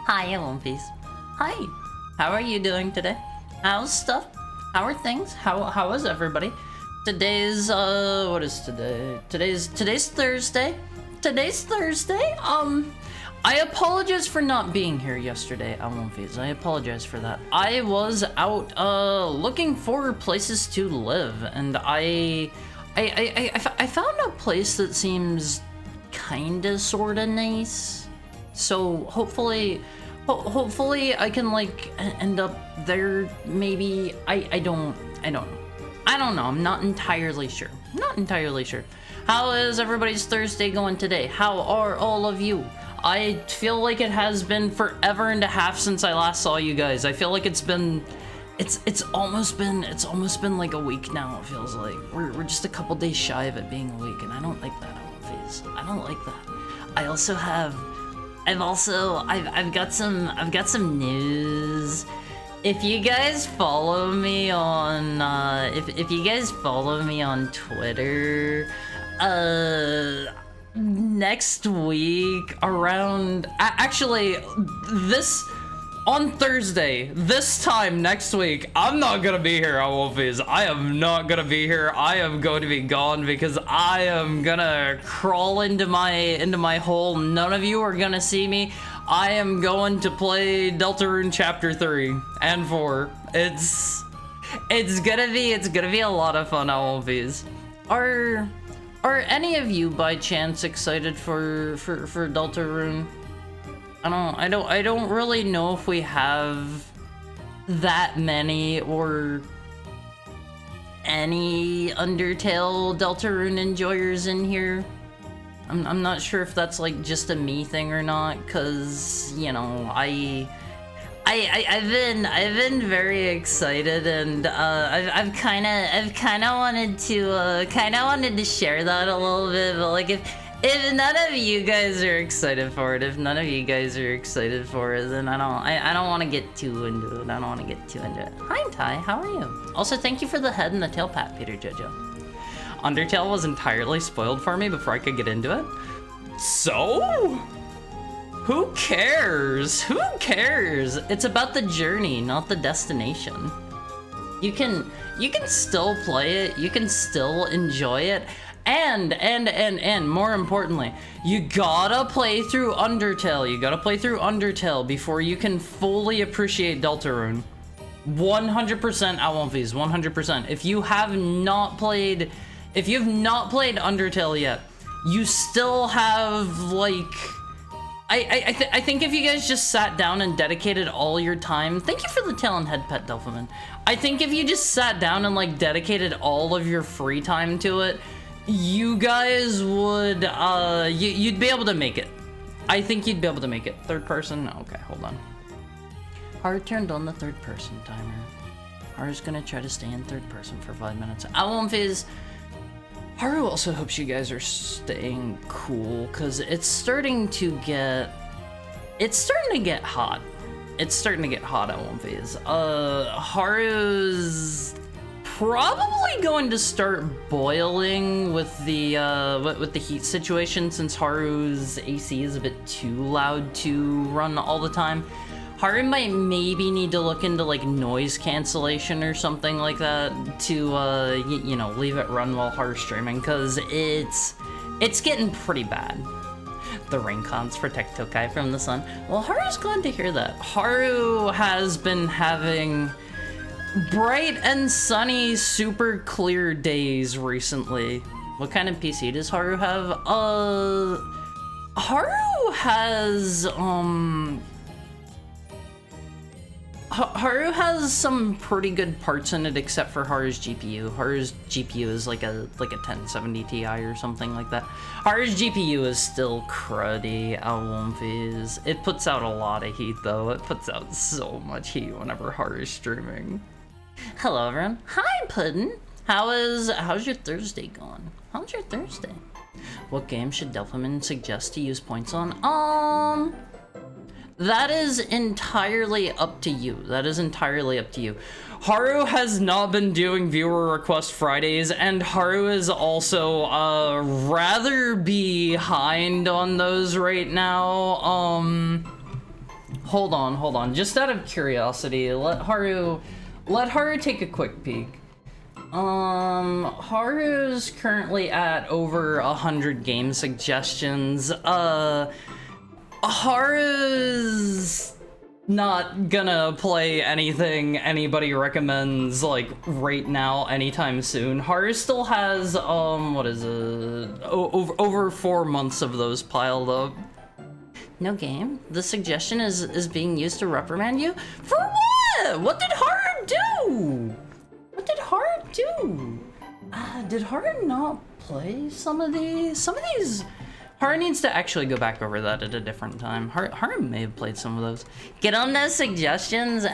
Hi, One Piece. Hi. How are you doing today? How's stuff? How are things? How is everybody? Today's what is today? Today's Thursday. Today's Thursday. I apologize for not being here yesterday at One Piece. I apologize for that. I was out looking for places to live, and I found a place that seems kinda sorta nice. So hopefully I can like end up there. Maybe I don't know. I'm not entirely sure. How is everybody's Thursday going today? How are all of you? I feel like it has been forever and a half since I last saw you guys. I feel like it's almost been like a week now. It feels like we're just a couple days shy of it being a week, and I don't like that. I don't like that. I've got some news. If you guys follow me on if you guys follow me on Twitter, next week around actually this on Thursday, this time next week, I'm not gonna be here at Wolfies. I am not gonna be here. I am going to be gone because I am gonna crawl into my hole. None of you are gonna see me. I am going to play Deltarune Chapter 3 and 4. It's gonna be a lot of fun at Wolfies. Are any of you by chance excited for Deltarune? I don't really know if we have that many or any Undertale Deltarune enjoyers in here. I'm not sure if that's like just a me thing or not, cause you know I've been very excited, and I've kind of wanted to share that a little bit, but like if none of you guys are excited for it, then I don't want to get too into it. Hi, Ty. How are you? Also, thank you for the head and the tail pat, Peter Jojo. Undertale was entirely spoiled for me before I could get into it. So? Who cares? It's about the journey, not the destination. You can still play it. You can still enjoy it. And more importantly, you gotta play through Undertale. Before you can fully appreciate Deltarune. 100% I won't fees, 100%. If you've not played Undertale yet, you still have like I think if you guys just sat down and dedicated all your time, thank you for the tail and head pet, Delphiman. I think if you just sat down and like dedicated all of your free time to it, you guys would, you'd be able to make it. I think you'd be able to make it. Third person? Okay, hold on. Haru turned on the third person timer. Haru's gonna try to stay in third person for 5 minutes. Haru also hopes you guys are staying cool, cause it's starting to get hot. It's starting to get hot at One Phase. Haru's probably going to start boiling with the heat situation, since Haru's AC is a bit too loud to run all the time. Haru might maybe need to look into like noise cancellation or something like that to you know, leave it run while Haru's streaming, cause it's getting pretty bad. The rain clouds protect Tokai from the sun. Well, Haru's glad to hear that. Haru has been having bright and sunny, super clear days recently. What kind of PC does Haru have? Haru has Haru has some pretty good parts in it, except for Haru's GPU. Haru's GPU is like a 1070 Ti or something like that. Haru's GPU is still cruddy, Alwomfies. It puts out a lot of heat though. It puts out so much heat whenever Haru's streaming. Hello everyone. Hi Puddin'. How's your Thursday going? How's your Thursday? What game should Delphiman suggest to use points on? That is entirely up to you. Haru has not been doing viewer request Fridays, and Haru is also rather behind on those right now. hold on. Just out of curiosity, let Haru take a quick peek. Haru's currently at over 100 game suggestions. Haru's not gonna play anything anybody recommends, like, right now, anytime soon. Haru still has, what is it? Over 4 months of those piled up. No game? The suggestion is being used to reprimand you? For what? What did Haru do? What did Haru do? Did Haru not play some of these? Haru needs to actually go back over that at a different time. Haru may have played some of those. Get on those suggestions?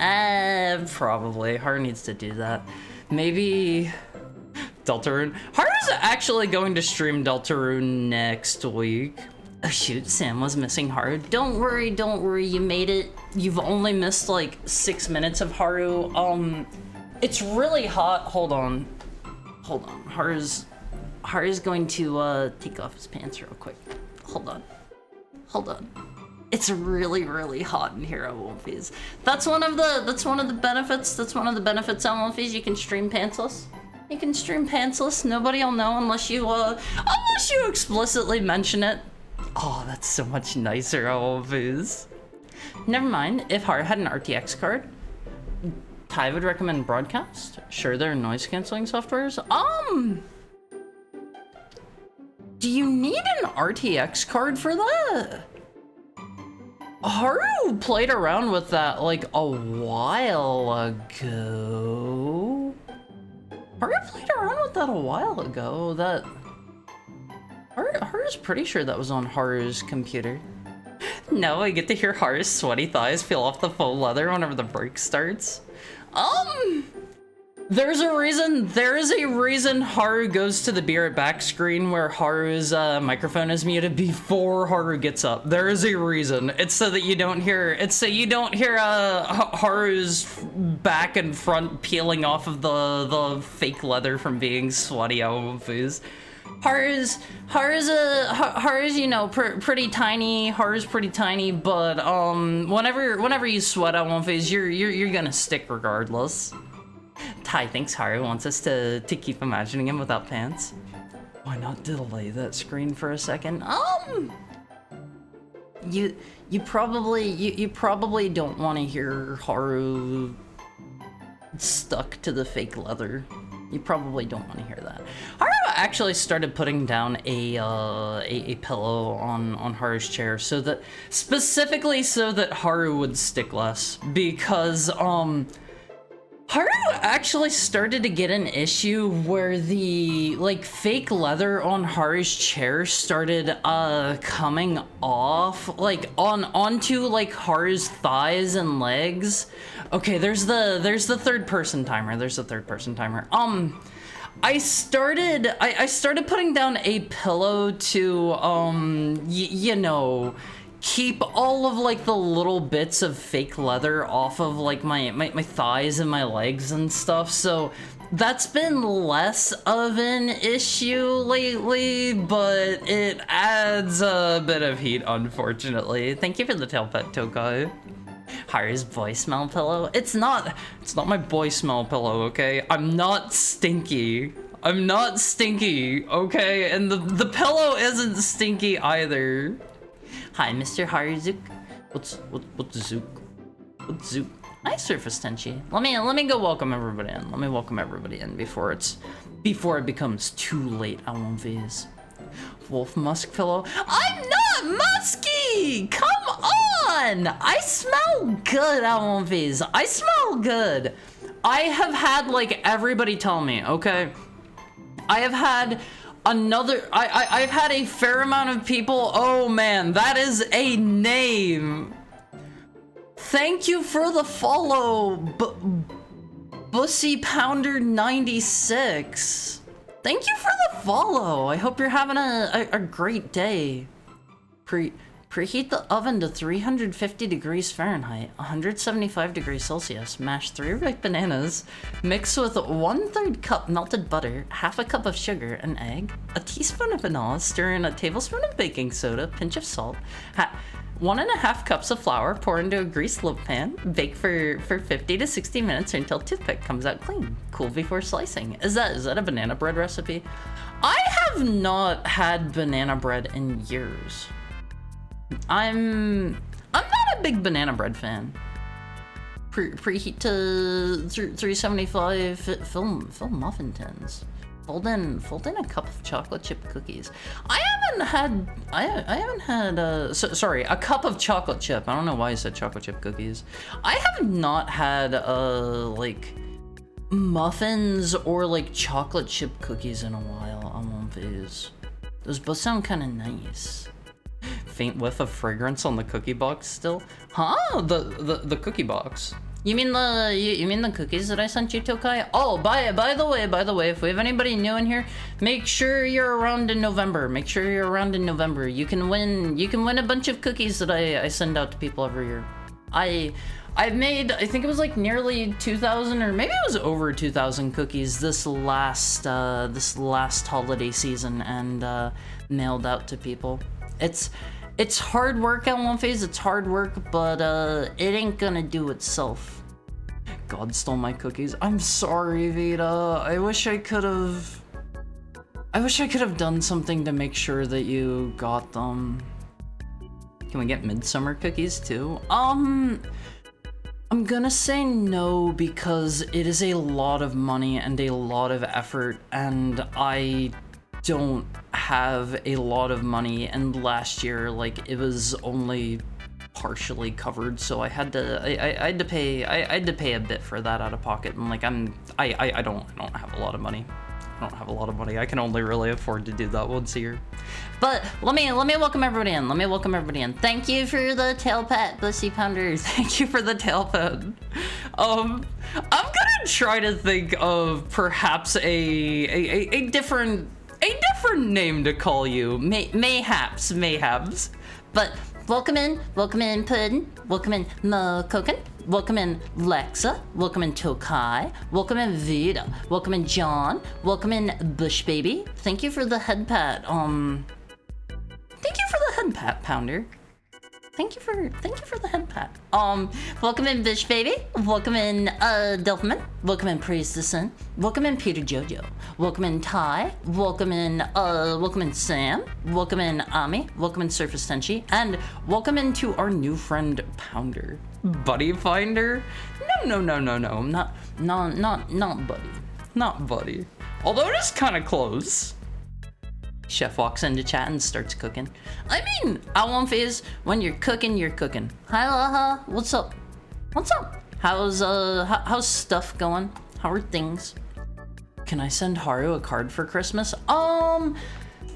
Probably. Haru needs to do that. Maybe Deltarune. Haru's actually going to stream Deltarune next week. Oh shoot, Sam was missing Haru. Don't worry, you made it. You've only missed like 6 minutes of Haru. It's really hot. Hold on. Haru's going to take off his pants real quick. Hold on. It's really, really hot in here at Wolfies. That's one of the benefits. That's one of the benefits at Wolfies. You can stream pantsless. Nobody will know unless you explicitly mention it. Oh, that's so much nicer at Wolfies. Never mind. If Haru had an RTX card, Ty would recommend Broadcast. Sure, there are noise canceling softwares. Do you need an RTX card for that? Haru played around with that like a while ago. Haru's pretty sure that was on Haru's computer. No, I get to hear Haru's sweaty thighs peel off the faux leather whenever the break starts. There is a reason Haru goes to the be right back screen where Haru's microphone is muted before Haru gets up. There is a reason. It's so you don't hear Haru's back and front peeling off of the fake leather from being sweaty out of Haru's pretty tiny. Haru's pretty tiny, but whenever you sweat out one phase, you're gonna stick regardless. Ty thinks Haru wants us to keep imagining him without pants. Why not delay that screen for a second? You probably don't want to hear Haru stuck to the fake leather. You probably don't want to hear that. Haru actually started putting down a pillow on Haru's chair specifically so that Haru would stick less, because Haru actually started to get an issue where the fake leather on Haru's chair started coming off onto Haru's thighs and legs. Okay, there's the third person timer. I started putting down a pillow to keep all of the little bits of fake leather off of my thighs and my legs and stuff, so that's been less of an issue lately, but it adds a bit of heat, unfortunately. Thank you for the tail pet, Tokai. Haru's boy smell pillow. It's not my boy smell pillow, okay? I'm not stinky, okay? And the pillow isn't stinky either. Hi, Mr. Haruzook. What's Zook? What's Zook? Hi, Surface Tenchi. Let me go welcome everybody in. Let me welcome everybody in before it becomes too late. I won't viz. Wolf musk pillow. I'm not musky! Come on! I smell good, I won't viz. I smell good. I have had everybody tell me, okay? I've had a fair amount of people. Oh man, that is a name. Thank you for the follow, Bussy Pounder 96. Thank you for the follow. I hope you're having a great day. Preheat the oven to 350 degrees Fahrenheit, 175 degrees Celsius. Mash 3 ripe bananas. Mix with 1/3 cup melted butter, half a cup of sugar, an egg, a teaspoon of vanilla. Stir in a tablespoon of baking soda, pinch of salt. 1.5 cups of flour, pour into a greased loaf pan, bake for 50 to 60 minutes or until toothpick comes out clean. Cool before slicing. Is that a banana bread recipe? I have not had banana bread in years. I'm not a big banana bread fan. Preheat to 375, fill muffin tins. Fold in a cup of chocolate chip cookies. I haven't had sorry, a cup of chocolate chip. I don't know why I said chocolate chip cookies. I have not had like muffins or like chocolate chip cookies in a while on one phase. Those both sound kind of nice. Faint whiff of fragrance on the cookie box still? Huh? The cookie box. You mean the cookies that I sent you, Tokai? Oh, by the way, if we have anybody new in here, make sure you're around in November. Make sure you're around in November. You can win a bunch of cookies that I send out to people every year. I've made, I think it was like nearly 2,000 or maybe it was over 2,000 cookies this last holiday season and mailed out to people. It's hard work at one phase, it's hard work, but it ain't gonna do itself. God stole my cookies. I'm sorry, Vita. I wish I could have done something to make sure that you got them. Can we get midsummer cookies too? I'm gonna say no because it is a lot of money and a lot of effort, and I don't have a lot of money, and last year like it was only partially covered, so I had to pay a bit for that out of pocket, and like I don't have a lot of money. I don't have a lot of money. I can only really afford to do that once a year. But let me welcome everybody in. Thank you for the tail pat, Bussy Pounder. Thank you for the tail pat. I'm gonna try to think of perhaps a different name to call you. Mayhaps. But welcome in Puddin', welcome in Mokoken, welcome in Lexa, welcome in Tokai, welcome in Vita, welcome in John, welcome in Bush Baby. Thank you for the head pat. Thank you for the head pat, Pounder. Thank you for the head pat. Welcome in Bish Baby. Welcome in Delphman. Welcome in Priestessin. Welcome in Peter Jojo. Welcome in Ty. Welcome in Sam. Welcome in Ami. Welcome in Surface Tenchi. And welcome into our new friend Pounder. Buddy Finder? No. Not Buddy. Not Buddy. Although it is kind of close. Chef walks into chat and starts cooking. I mean, at one phase, when you're cooking, you're cooking. Hi, Laha. What's up? How's stuff going? How are things? Can I send Haru a card for Christmas?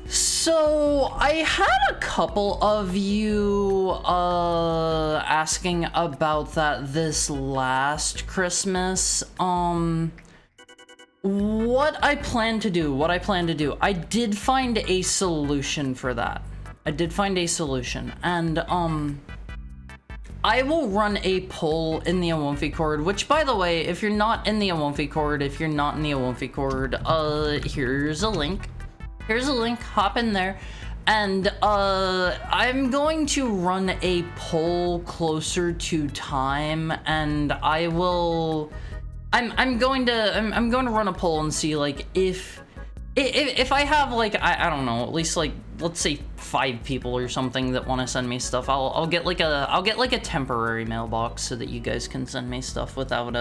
So I had a couple of you asking about that this last Christmas. What I plan to do, I did find a solution for that. And I will run a poll in the Awomfi Cord, which, by the way, if you're not in the Awomfi Cord, here's a link. Hop in there. And I'm going to run a poll closer to time, and I will... I'm going to run a poll and see like if I have like I don't know, at least like let's say 5 people or something that want to send me stuff, I'll get like a temporary mailbox so that you guys can send me stuff without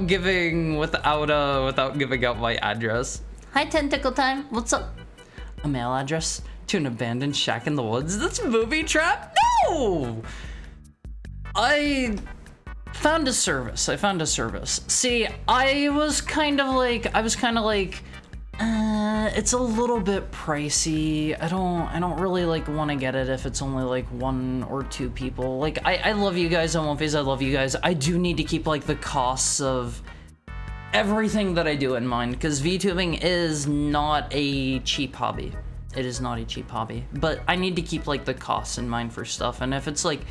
giving out my address. Hi Tentacle Time, what's up? A mail address to an abandoned shack in the woods? That's booby trap? No! I found a service. See, I was kind of like, it's a little bit pricey. I don't really like want to get it if it's only like 1 or 2 people. Like, I love you guys on One Phase. I love you guys. I do need to keep like the costs of everything that I do in mind, because VTubing is not a cheap hobby. It is not a cheap hobby, but I need to keep like the costs in mind for stuff. And if it's like,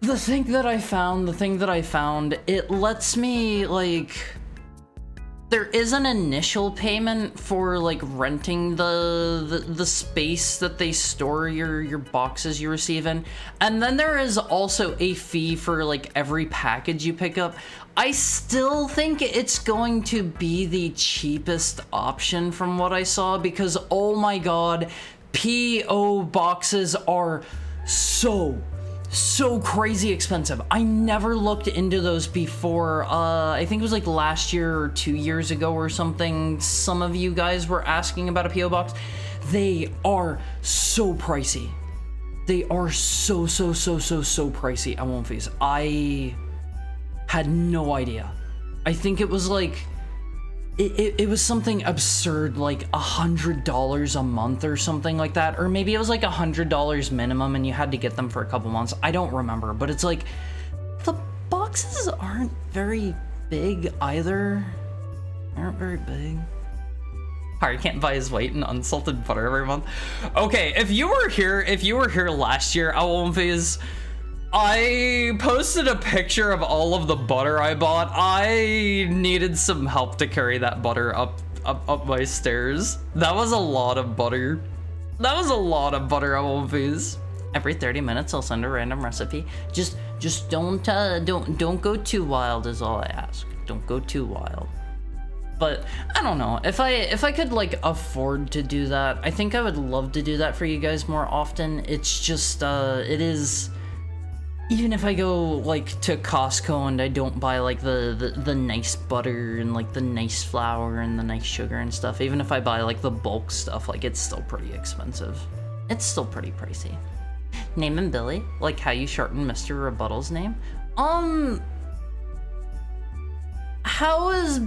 the thing that I found, it lets me like, there is an initial payment for like renting the space that they store your boxes you receive in, and then there is also a fee for like every package you pick up. I still think it's going to be the cheapest option from what I saw, because oh my god, PO boxes are so crazy expensive. I never looked into those before. I think it was like last year or 2 years ago or something. Some of you guys were asking about a PO box. They are so pricey. They are so pricey. I won't face. I had no idea. I think it was like it was something absurd, like $100 a month or something like that, or maybe it was like $100 minimum and you had to get them for a couple months. I don't remember, but it's like the boxes aren't very big either. They aren't very big. Harry can't buy his weight in unsalted butter every month. Okay, if you were here last year, I posted a picture of all of the butter I bought. I needed some help to carry that butter up my stairs. That was a lot of butter. That was a lot of butter, I won't face. Every 30 minutes I'll send a random recipe. Just don't go too wild is all I ask. Don't go too wild. But I don't know, if I could like afford to do that, I think I would love to do that for you guys more often. It's just it is, even if I go like to Costco and I don't buy like the nice butter and like the nice flour and the nice sugar and stuff, even if I buy like the bulk stuff, like it's still pretty expensive. It's still pretty pricey. Name him Billy, like how you shorten Mr. Rebuttal's name. How is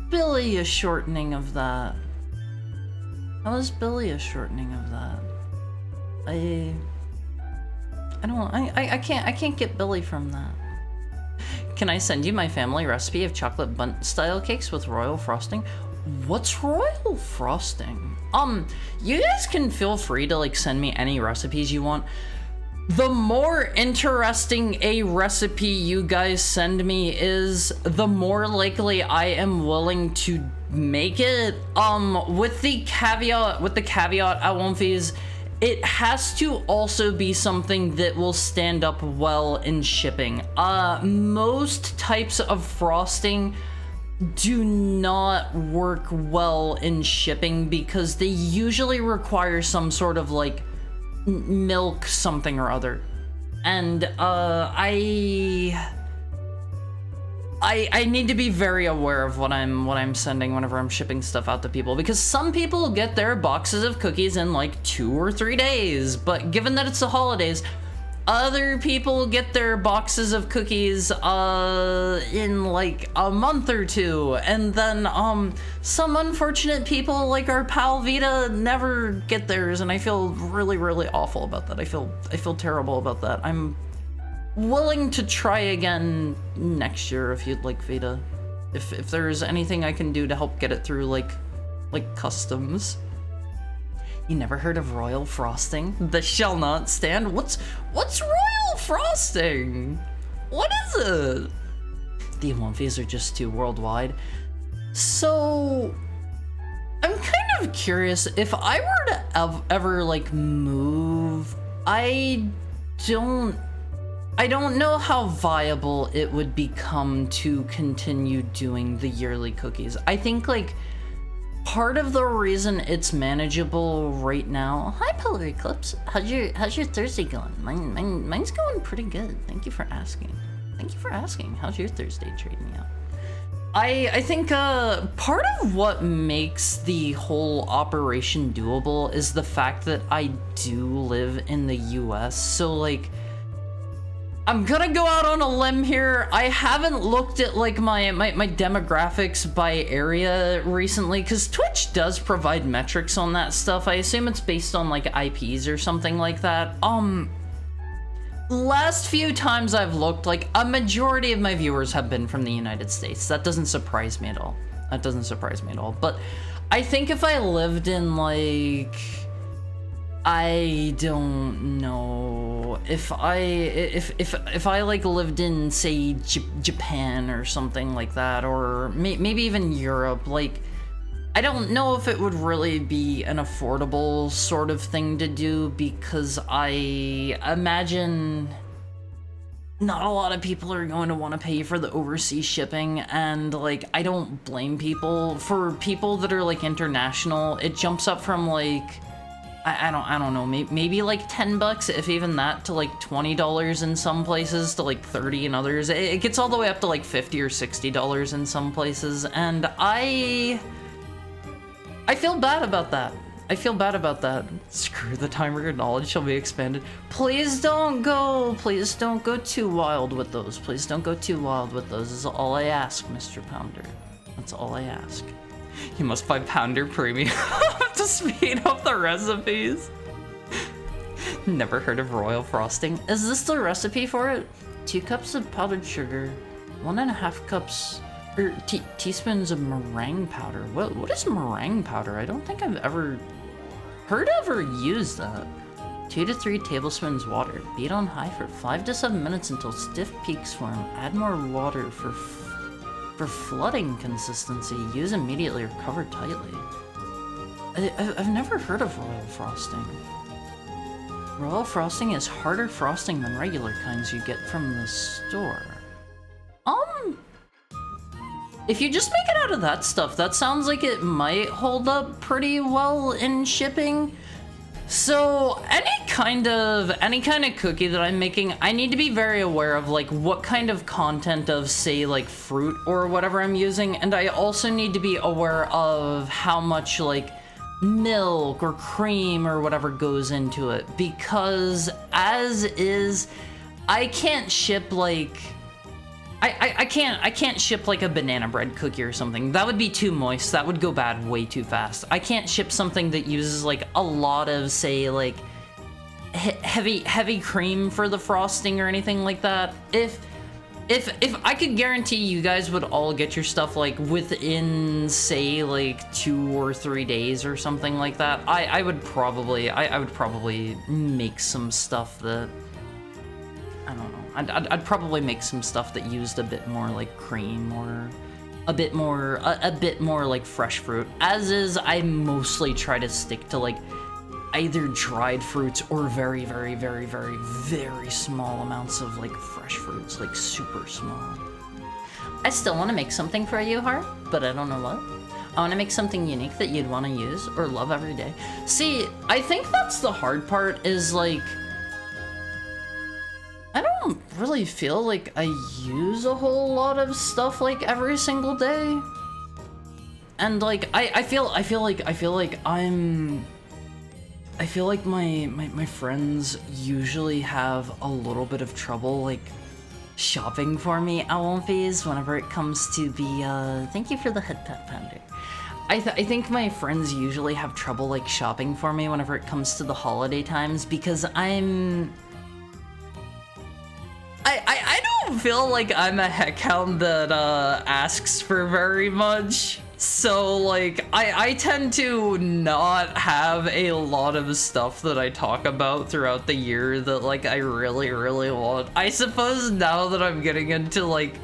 Billy a shortening of that? How is Billy a shortening of that? I can't get Billy from that. Can I send you my family recipe of chocolate bundt style cakes with royal frosting? What's royal frosting? You guys can feel free to like send me any recipes you want. The more interesting a recipe you guys send me is, the more likely I am willing to make it. With the caveat, Awonfis, it has to also be something that will stand up well in shipping. Most types of frosting do not work well in shipping because they usually require some sort of like milk something or other. And I need to be very aware of what I'm sending whenever I'm shipping stuff out to people, because some people get their boxes of cookies in like 2 or 3 days, but given that it's the holidays, other people get their boxes of cookies in like a month or 2, and then some unfortunate people like our pal Vita never get theirs, and I feel really awful about that. I feel terrible about that. I'm willing to try again next year if you'd like, Vita. If there's anything I can do to help get it through like customs. You never heard of royal frosting? The shall not stand? What's royal frosting? What is it? The Awonfis are just too worldwide. So I'm kind of curious, if I were to ever like move, I don't know how viable it would become to continue doing the yearly cookies. I think like part of the reason it's manageable right now. Hi, Polar Eclipse. How's your Thursday going? Mine's going pretty good. Thank you for asking. How's your Thursday treating you? I think part of what makes the whole operation doable is the fact that I do live in the US. So like, I'm gonna go out on a limb here. I haven't looked at like my demographics by area recently, because Twitch does provide metrics on that stuff. I assume it's based on like IPs or something like that. Last few times I've looked, like a majority of my viewers have been from the United States. That doesn't surprise me at all. But I think if I lived in like, I don't know, if I like lived in, say, Japan or something like that, or maybe even Europe, like, I don't know if it would really be an affordable sort of thing to do, because I imagine not a lot of people are going to want to pay for the overseas shipping, and like, I don't blame people. For people that are like international, it jumps up from like, I don't know, maybe like 10 bucks, if even that, to like $20 in some places, to like 30 in others. It gets all the way up to like $50 or $60 in some places, and I feel bad about that. I feel bad about that. Screw the timer, your knowledge shall be expanded. Please don't go too wild with those. Please don't go too wild with those, is all I ask, Mr. Pounder. That's all I ask. You must buy Pounder Premium to speed up the recipes. Never heard of royal frosting. Is this the recipe for it? 2 cups of powdered sugar, 1.5 cups, or teaspoons of meringue powder. What is meringue powder? I don't think I've ever heard of or used that. 2 to 3 tablespoons water. Beat on high for 5 to 7 minutes until stiff peaks form. Add more water for flooding consistency. Use immediately or cover tightly. I've never heard of royal frosting. Royal frosting is harder frosting than regular kinds you get from the store. If you just make it out of that stuff, that sounds like it might hold up pretty well in shipping. So any kind of cookie that I'm making, I need to be very aware of like what kind of content of, say, like fruit or whatever I'm using, and I also need to be aware of how much like milk or cream or whatever goes into it, because as is, I can't ship like I can't ship like a banana bread cookie or something. That would be too moist. That would go bad way too fast. I can't ship something that uses like a lot of, say, like heavy cream for the frosting or anything like that. If I could guarantee you guys would all get your stuff like within, say, like 2 or 3 days or something like that, I would probably make some stuff that, I don't know. I'd probably make some stuff that used a bit more like cream or a bit more like fresh fruit. As is, I mostly try to stick to like either dried fruits or very, very, very, very, very small amounts of like fresh fruits, like super small. I still want to make something for you, Heart, but I don't know what. I want to make something unique that you'd want to use or love every day. See, I think that's the hard part, is like, I don't really feel like I use a whole lot of stuff like every single day. And like, I feel like my friends usually have a little bit of trouble like shopping for me at Wolfies whenever it comes to the, thank you for the head pat, Pounder. I think my friends usually have trouble like shopping for me whenever it comes to the holiday times, because I don't feel like I'm a heckhound that asks for very much. So like, I tend to not have a lot of stuff that I talk about throughout the year that like I really, really want. I suppose now that I'm getting into like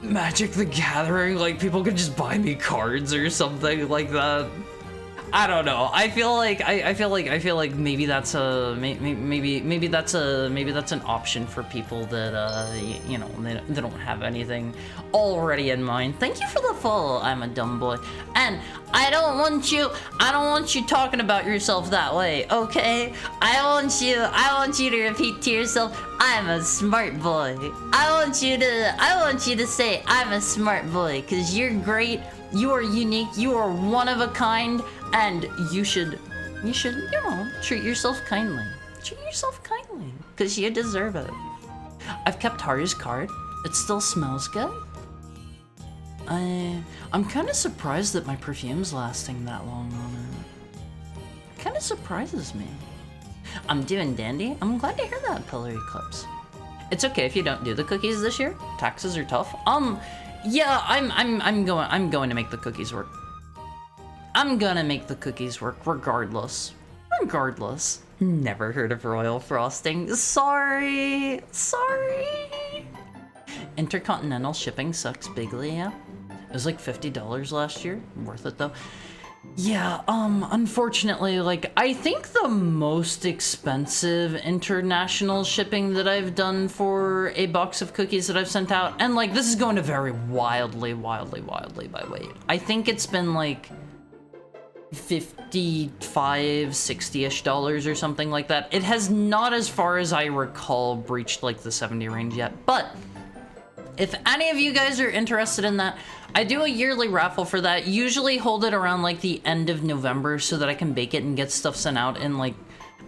Magic the Gathering, like people could just buy me cards or something like that. I don't know. I feel like maybe that's maybe that's an option for people that you know, they don't have anything already in mind. Thank you for the follow. I'm a dumb boy, and I don't want you talking about yourself that way. Okay, I want you to repeat to yourself, I'm a smart boy. I want you to say I'm a smart boy, because you're great. You are unique. You are one of a kind. And you should, you know, treat yourself kindly. Treat yourself kindly, because you deserve it. I've kept Haru's card. It still smells good. I'm kind of surprised that my perfume's lasting that long on it. Kind of surprises me. I'm doing dandy. I'm glad to hear that, Pillar Eclipse. It's okay if you don't do the cookies this year. Taxes are tough. Yeah, I'm going to make the cookies work. I'm gonna make the cookies work regardless. regardless, never heard of royal frosting. Sorry. Intercontinental shipping sucks bigly, yeah. It was like $50 last year. Worth it though. Yeah, unfortunately, like, I think the most expensive international shipping that I've done for a box of cookies that I've sent out, and like, this is going to vary wildly by weight. I think it's been like $55, $60-ish or something like that. It has not, as far as I recall, breached like the 70 range yet, but if any of you guys are interested in that, I do a yearly raffle for that. Usually hold it around like the end of November so that I can bake it and get stuff sent out in like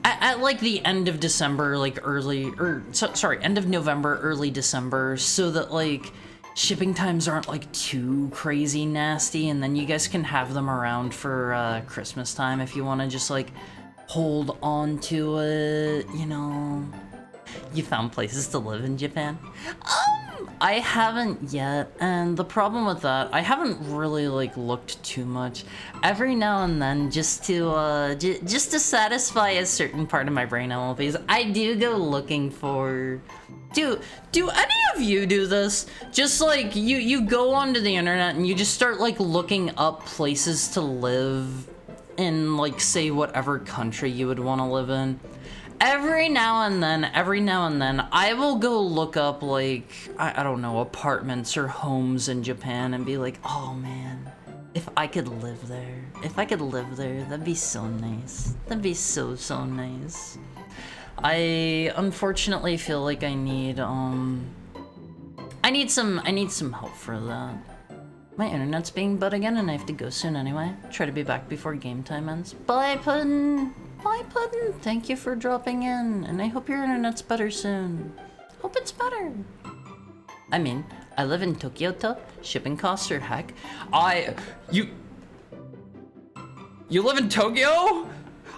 at like the end of December, like end of November, early December, so that like shipping times aren't like too crazy nasty, and then you guys can have them around for Christmas time if you want to just like hold on to it, you know. You found places to live in Japan? I haven't yet, and the problem with that, I haven't really like looked too much. Every now and then, just to satisfy a certain part of my brain, MLPs, I do go looking for. Do any of you do this? Just like you go onto the internet and you just start like looking up places to live in, like, say whatever country you would want to live in. Every now and then, I will go look up, like, I don't know, apartments or homes in Japan and be like, oh man, if I could live there, that'd be so nice. That'd be so nice. I unfortunately feel like I need some help for that. My internet's being butt again and I have to go soon anyway. Try to be back before game time ends. Bye, Puddin'! Bye, Puddin'! Thank you for dropping in, and I hope your internet's better soon. Hope it's better. I mean, I live in Tokyo. Shipping costs are heck. You live in Tokyo?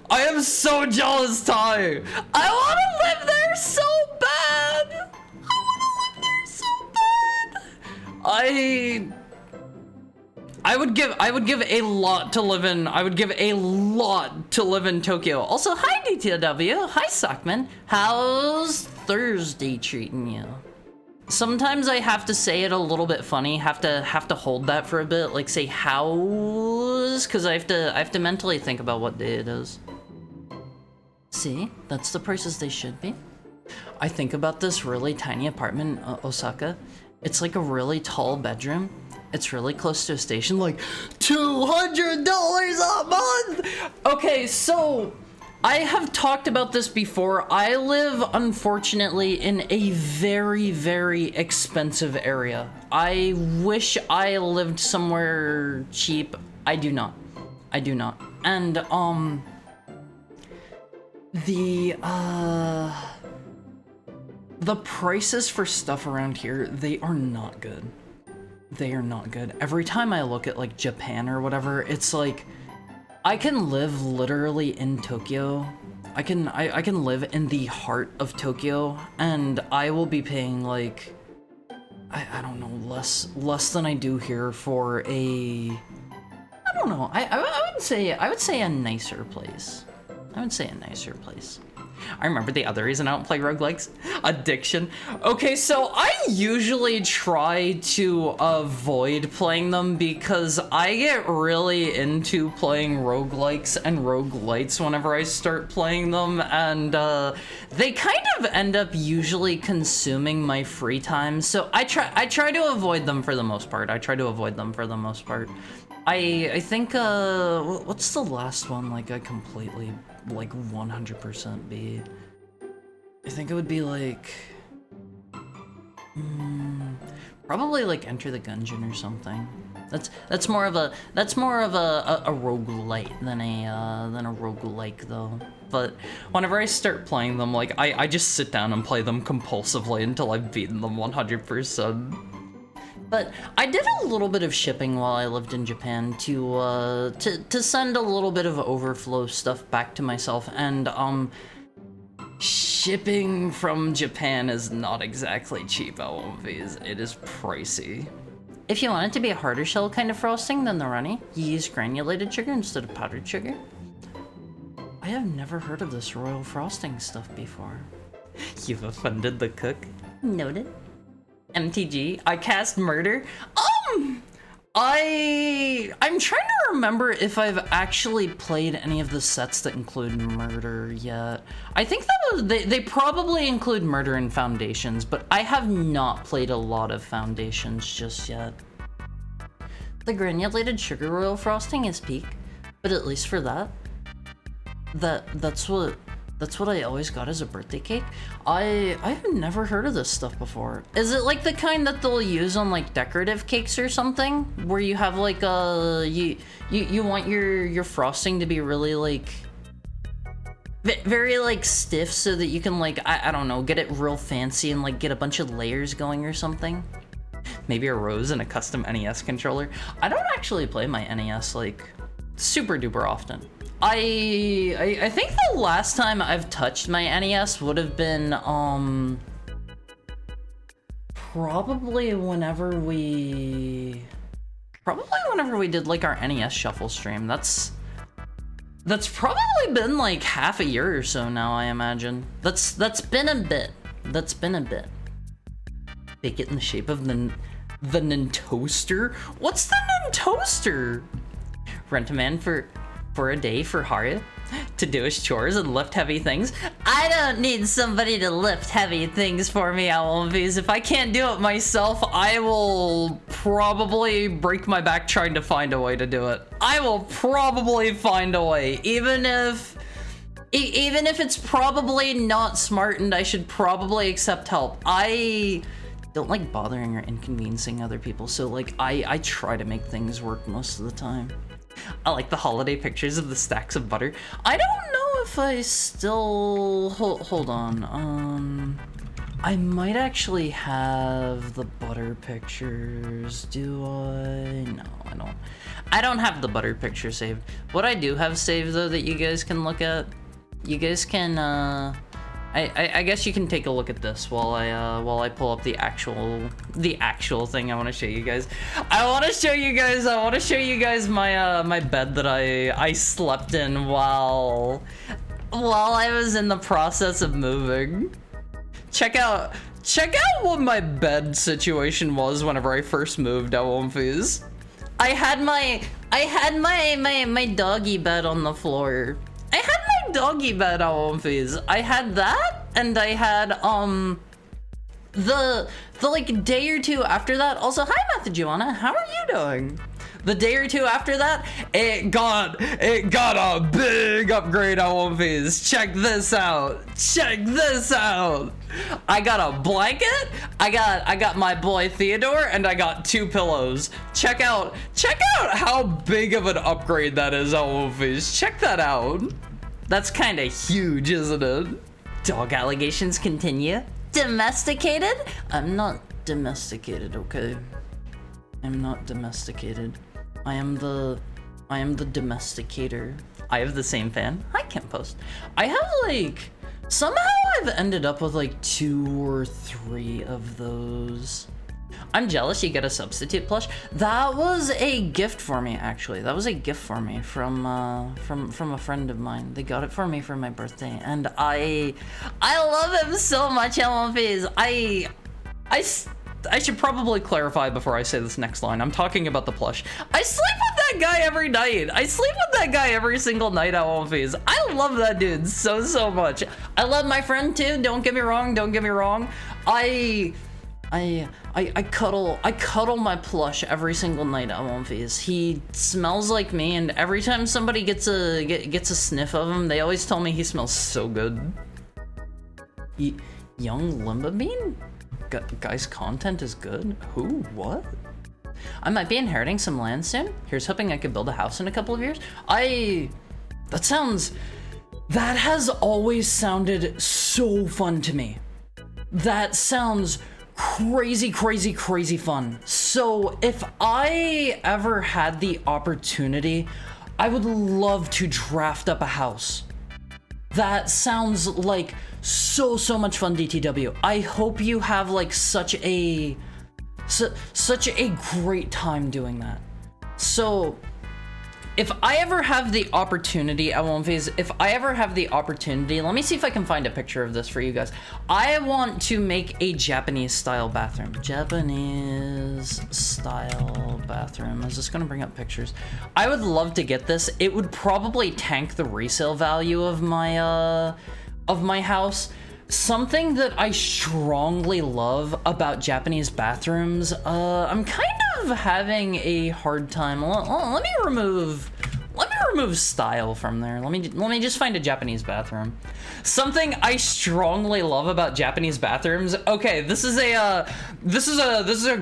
I am so jealous, Ty! I wanna live there so bad! I would give a lot to live in. I would give a lot to live in Tokyo. Also, hi DTW. Hi Sockman. How's Thursday treating you? Sometimes I have to say it a little bit funny. Have to hold that for a bit. Like say how's, because I have to mentally think about what day it is. See, that's the prices they should be. I think about this really tiny apartment in Osaka. It's like a really tall bedroom. It's really close to a station, like $200 a month! Okay, so I have talked about this before. I live, unfortunately, in a very, very expensive area. I wish I lived somewhere cheap. I do not. And, the prices for stuff around here, they are not good. They are not good. Every time I look at like Japan or whatever, it's like I can live literally in Tokyo. I can live in the heart of Tokyo and I will be paying like I don't know, less than I do here for a I don't know. I would say a nicer place. I remember the other reason I don't play roguelikes. Addiction. Okay, so I usually try to avoid playing them because I get really into playing roguelikes and roguelites whenever I start playing them, and they kind of end up usually consuming my free time, so I try to avoid them for the most part. I think, what's the last one, like, I completely, like, 100% beat? I think it would be, like, probably, like, Enter the Gungeon or something. That's more of a roguelite than a roguelike, though. But whenever I start playing them, like, I just sit down and play them compulsively until I've beaten them 100%. But I did a little bit of shipping while I lived in Japan to send a little bit of overflow stuff back to myself, and shipping from Japan is not exactly cheap, LMVs. It is pricey. If you want it to be a harder shell kind of frosting than the runny, you use granulated sugar instead of powdered sugar. I have never heard of this royal frosting stuff before. You've offended the cook. Noted. MTG, I cast murder. I'm trying to remember if I've actually played any of the sets that include murder yet. I think that was, they probably include murder in Foundations, but I have not played a lot of Foundations just yet. The granulated sugar royal frosting is peak, but at least for that, that's what I always got as a birthday cake. I've never heard of this stuff before. Is it like the kind that they'll use on like decorative cakes or something? Where you have like you want your frosting to be really like very like stiff so that you can like I don't know, get it real fancy and like get a bunch of layers going or something? Maybe a rose and a custom NES controller. I don't actually play my NES like super duper often. I think the last time I've touched my NES would have been probably whenever we did like our NES shuffle stream. That's probably been like half a year or so now, I imagine. That's been a bit. Bake it in the shape of the Nintoaster? What's the Nintoaster? Rent a man for a day for Haru to do his chores and lift heavy things. I don't need somebody to lift heavy things for me, Alonvies. If I can't do it myself, I will probably break my back trying to find a way to do it. I will probably find a way, even if it's probably not smart and I should probably accept help. I don't like bothering or inconveniencing other people, so like I try to make things work most of the time. I like the holiday pictures of the stacks of butter. I don't know if I still... Hold on. I might actually have the butter pictures. Do I? No, I don't. I don't have the butter picture saved. What I do have saved, though, that you guys can look at... You guys can, I guess you can take a look at this while I pull up the actual thing I want to show you guys. I want to show you guys my my bed that I slept in while I was in the process of moving. Check out what my bed situation was whenever I first moved out Womfies. I had my doggy bed on the floor. I had my doggy bed out Womfies. I had that, and I had the like day or two after that. Also, hi Matthew Joanna, how are you doing? The day or two after that, it got a big upgrade on Womfies. Check this out. I got a blanket, I got my boy Theodore, and I got 2 pillows. Check out how big of an upgrade that is on Womfies. Check that out. That's kind of huge, isn't it? Dog allegations continue. Domesticated? I'm not domesticated, okay? I'm not domesticated. I am the domesticator. I have the same fan. Hi, Kim Post. I have like, somehow I've ended up with like 2 or 3 of those. I'm jealous you get a substitute plush. That was a gift for me, actually. That was a gift for me from a friend of mine. They got it for me for my birthday, and I love him so much, LMVs. I should probably clarify before I say this next line. I'm talking about the plush. I sleep with that guy every night. I sleep with that guy every single night at Womfies. I love that dude so much. I love my friend too. Don't get me wrong. I cuddle my plush every single night at Womfies. He smells like me, and every time somebody gets a sniff of him, they always tell me he smells so good. Young Limba Bean? Guys, content is good? Who? What? I might be inheriting some land soon. Here's hoping I could build a house in a couple of years. That has always sounded so fun to me. That sounds crazy fun. So if I ever had the opportunity, I would love to draft up a house. That sounds like so much fun, DTW. I hope you have like such a great time doing that. So if I ever have the opportunity, if I ever have the opportunity, let me see if I can find a picture of this for you guys. I want to make a Japanese style bathroom. Japanese style bathroom. I was just gonna bring up pictures. I would love to get this. It would probably tank the resale value of my house. Something that I strongly love about Japanese bathrooms, I'm kind of having a hard time. Let me remove style from there. Let me just find a Japanese bathroom. Something I strongly love about Japanese bathrooms. Okay, this is a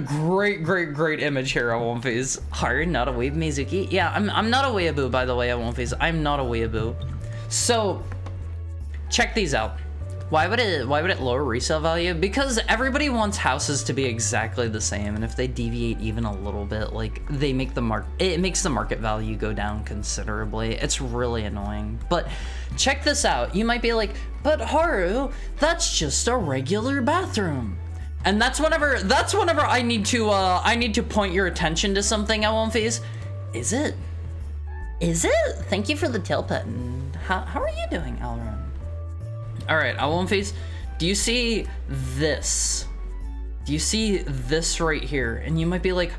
great image here, Awonfies. Hard, not a weeb, Mizuki. Yeah, I'm not a weeaboo, by the way, Awonfies. I'm not a weeaboo. So check these out. Why would it lower resale value? Because everybody wants houses to be exactly the same, and if they deviate even a little bit, like it makes the market value go down considerably. It's really annoying. But check this out. You might be like, but Haru, that's just a regular bathroom. And that's whenever I need to point your attention to something, Awonfies. Is it? Thank you for the tail petting. How are you doing, Alron? All right, Awonfies, do you see this? Do you see this right here? And you might be like,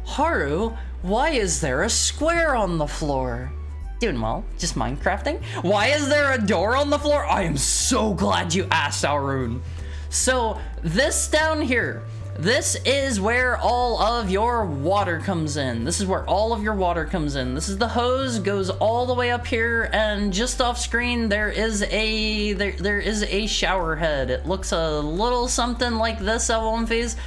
Haru, why is there a square on the floor? Doing well, just Minecrafting. Why is there a door on the floor? I am so glad you asked, Arun. So this down here, this is where all of your water comes in. This is where all of your water comes in. This is the hose, goes all the way up here, and just off screen there is a shower head. It looks a little something like this, Awonfies.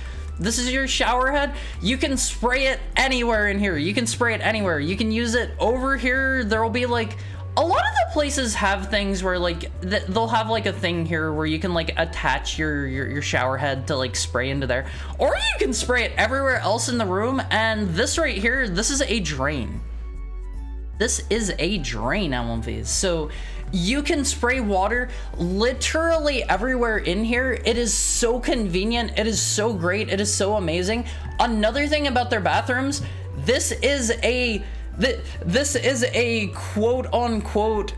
This is your shower head. You can spray it anywhere in here. You can spray it anywhere. You can use it over here. There will be like, a lot of the places have things where like they'll have like a thing here where you can like attach your shower head to like spray into there, or you can spray it everywhere else in the room. And this right here, this is a drain. This is a drain, Awonfies. So you can spray water literally everywhere in here. It is so convenient. It is so great. It is so amazing. Another thing about their bathrooms, this is a quote-unquote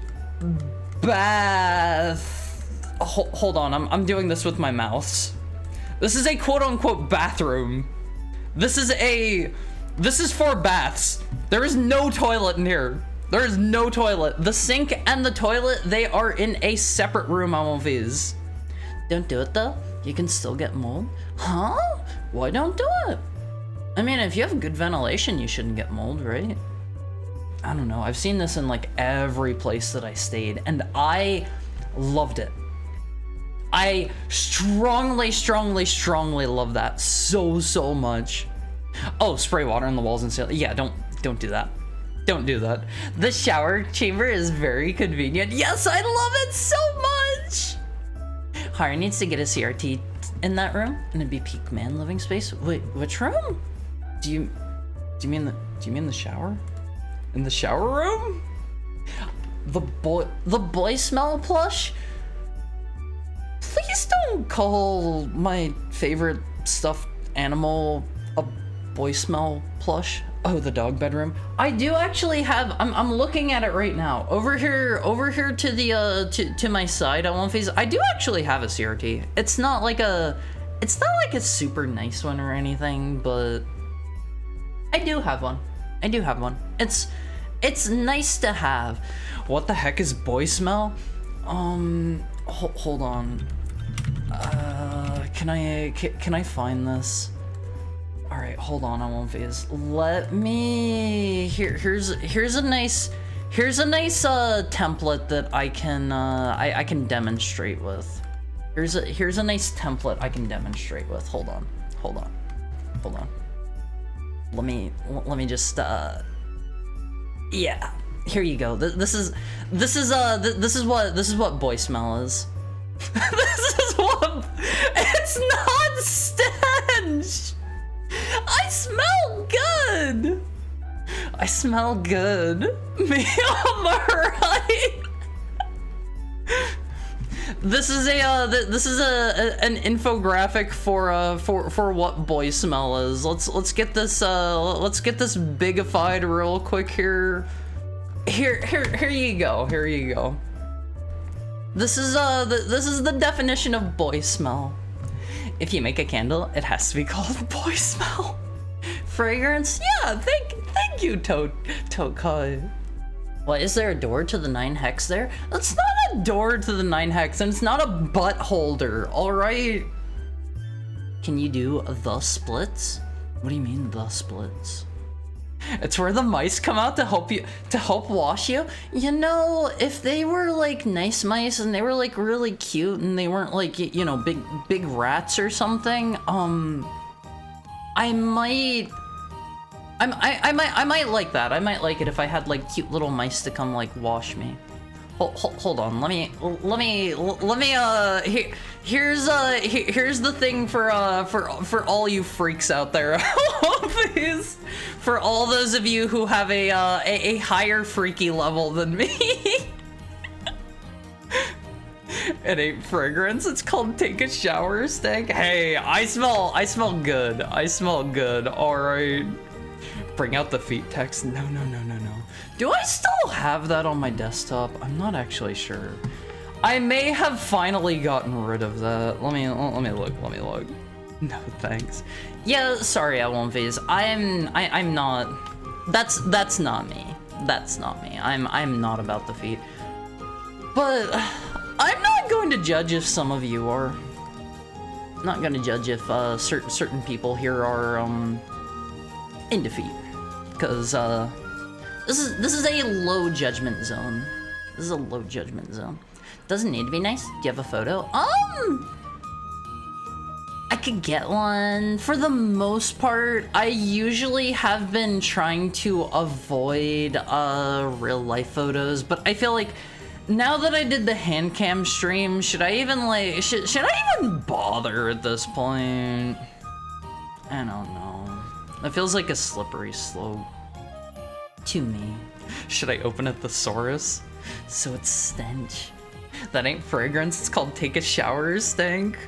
bath. Hold on, I'm doing this with my mouths. This is a quote-unquote bathroom. This is for baths. There is no toilet in here. There is no toilet. The sink and the toilet, they are in a separate room, Awonfies. Don't do it though. You can still get mold. Huh? Why don't do it? I mean, if you have good ventilation, you shouldn't get mold, right? I don't know. I've seen this in like every place that I stayed, and I loved it. I strongly love that so much. Oh, spray water on the walls and ceiling. Yeah, don't do that. Don't do that. The shower chamber is very convenient. Yes, I love it so much. Hari needs to get a CRT in that room, and it'd be peak man living space. Wait, which room? Do you mean the shower? In the shower room? The boy smell plush? Please don't call my favorite stuffed animal a boy smell plush. Oh, the dog bedroom. I do actually have, I'm looking at it right now. Over here to the to my side, Awonfies, I do actually have a CRT. It's not like a super nice one or anything, but I do have one. It's nice to have. What the heck is boy smell? Hold on. Can I find this? All right, hold on, Awonfies. Let me. Here's a nice template that I can demonstrate with. Here's a nice template I can demonstrate with. Hold on. Let me just yeah. Here you go. This is what boy smell is. This is what. It's not stench. I smell good. Me, am I right? This is an infographic for what boy smell is. Let's get this bigified real quick here. Here you go. Here you go. This is the definition of boy smell. If you make a candle, it has to be called boy smell. Fragrance? Yeah, thank you, Tokai. What, is there a door to the 9 hex there? That's not a door to the 9 hex, and it's not a butt holder, alright? Can you do the splits? What do you mean, the splits? It's where the mice come out to help wash you. You know, if they were like nice mice and they were like really cute and they weren't like, you know, big rats or something, I might like that. I might like it if I had like cute little mice to come like wash me. Hold on. Here's the thing for all you freaks out there. Please, for all those of you who have a higher freaky level than me. It ain't fragrance. It's called take a shower stank. Hey, I smell good. I smell good. All right. Bring out the feet text. No. Do I still have that on my desktop? I'm not actually sure. I may have finally gotten rid of that. Let me look. No, thanks. Yeah, sorry, Alonvies. I'm not. That's not me. That's not me. I'm not about the feet. But I'm not going to judge if some of you are. I'm not going to judge if certain people here are into feet. Because this is a low judgment zone. This is a low judgment zone. Doesn't need to be nice. Do you have a photo? I could get one. For the most part, I usually have been trying to avoid real life photos, but I feel like now that I did the hand cam stream, should I even like should I even bother at this point? I don't know. It feels like a slippery slope to me. Should I open a thesaurus? So it's stench. That ain't fragrance, it's called take a shower stank.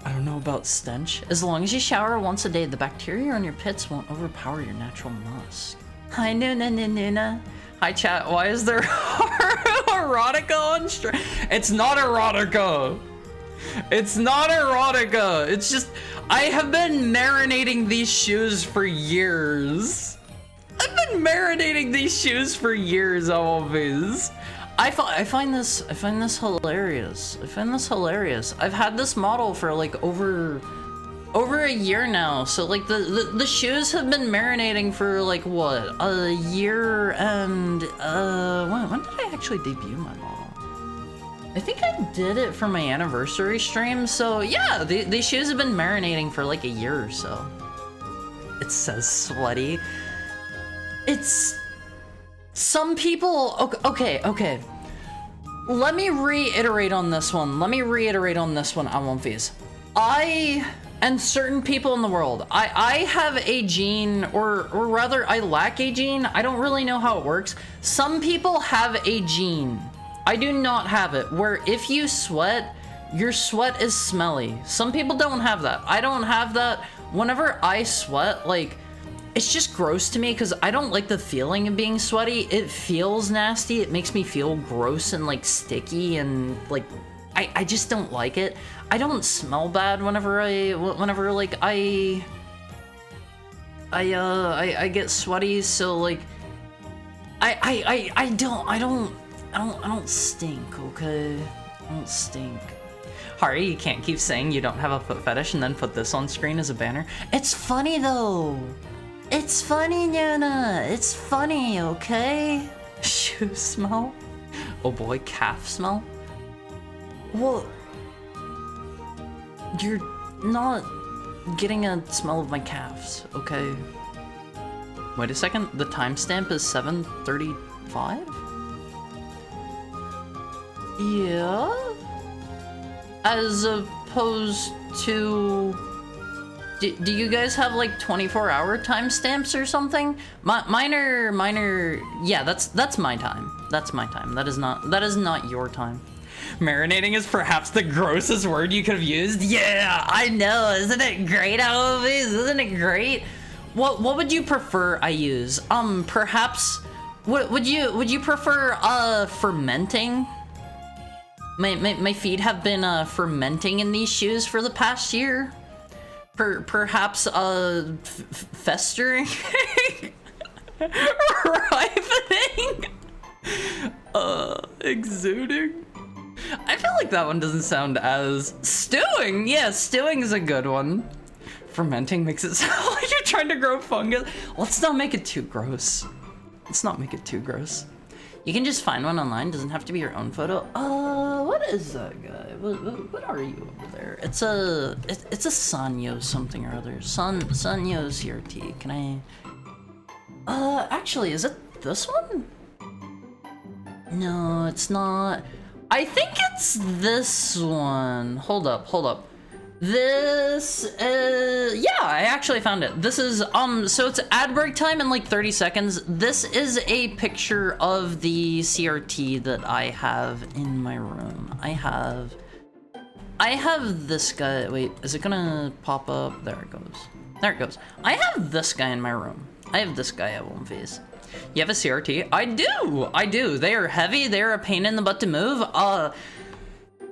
I don't know about stench. As long as you shower once a day, the bacteria on your pits won't overpower your natural musk. Hi, Nuna. Hi, chat. Why is there erotica on stream? It's not erotica. It's not erotica. It's just, I have been marinating these shoes for years. I've been marinating these shoes for years, always. I find this hilarious. I find this hilarious. I've had this model for like over a year now. So like the shoes have been marinating for like what, a year and when did I actually debut my model? I think I did it for my anniversary stream. So yeah, these shoes have been marinating for like a year or so. It says sweaty. It's some people. Okay. Let me reiterate on this one. Alonvies. I and certain people in the world, I have a gene, or rather I lack a gene. I don't really know how it works. Some people have a gene. I do not have it, where if you sweat, your sweat is smelly. Some people don't have that. I don't have that. Whenever I sweat, like, it's just gross to me because I don't like the feeling of being sweaty. It feels nasty. It makes me feel gross and like sticky and like I just don't like it. I don't smell bad whenever I get sweaty. So like I don't stink. Okay, I don't stink. Hari, you can't keep saying you don't have a foot fetish and then put this on screen as a banner. It's funny though. It's funny, Nana. It's funny, okay? Shoe smell? Oh boy, calf smell? Well, you're not getting a smell of my calves, okay? Wait a second, the timestamp is 7:35? Yeah? As opposed to... Do you guys have like 24-hour timestamps or something? Mine are, yeah, that's my time. That's my time. That is not your time. Marinating is perhaps the grossest word you could have used. Yeah, I know. Isn't it great, Always? Isn't it great? What would you prefer I use? Perhaps would you prefer fermenting? My feet have been fermenting in these shoes for the past year. Perhaps festering, ripening, exuding. I feel like that one doesn't sound as stewing. Yeah, stewing is a good one. Fermenting makes it sound like you're trying to grow fungus. Let's not make it too gross. Let's not make it too gross. You can just find one online. Doesn't have to be your own photo. What is that guy? What are you over there? It's a Sanyo something or other. Sanyo CRT. Can I? Actually, is it this one? No, it's not. I think it's this one. Hold up. This, yeah, I actually found it. This is, so it's ad break time in like 30 seconds. This is a picture of the CRT that I have in my room. I have this guy. Wait, is it gonna pop up? There it goes. There it goes. I have this guy in my room. I have this guy at One Face. You have a CRT? I do. They are heavy. They're a pain in the butt to move.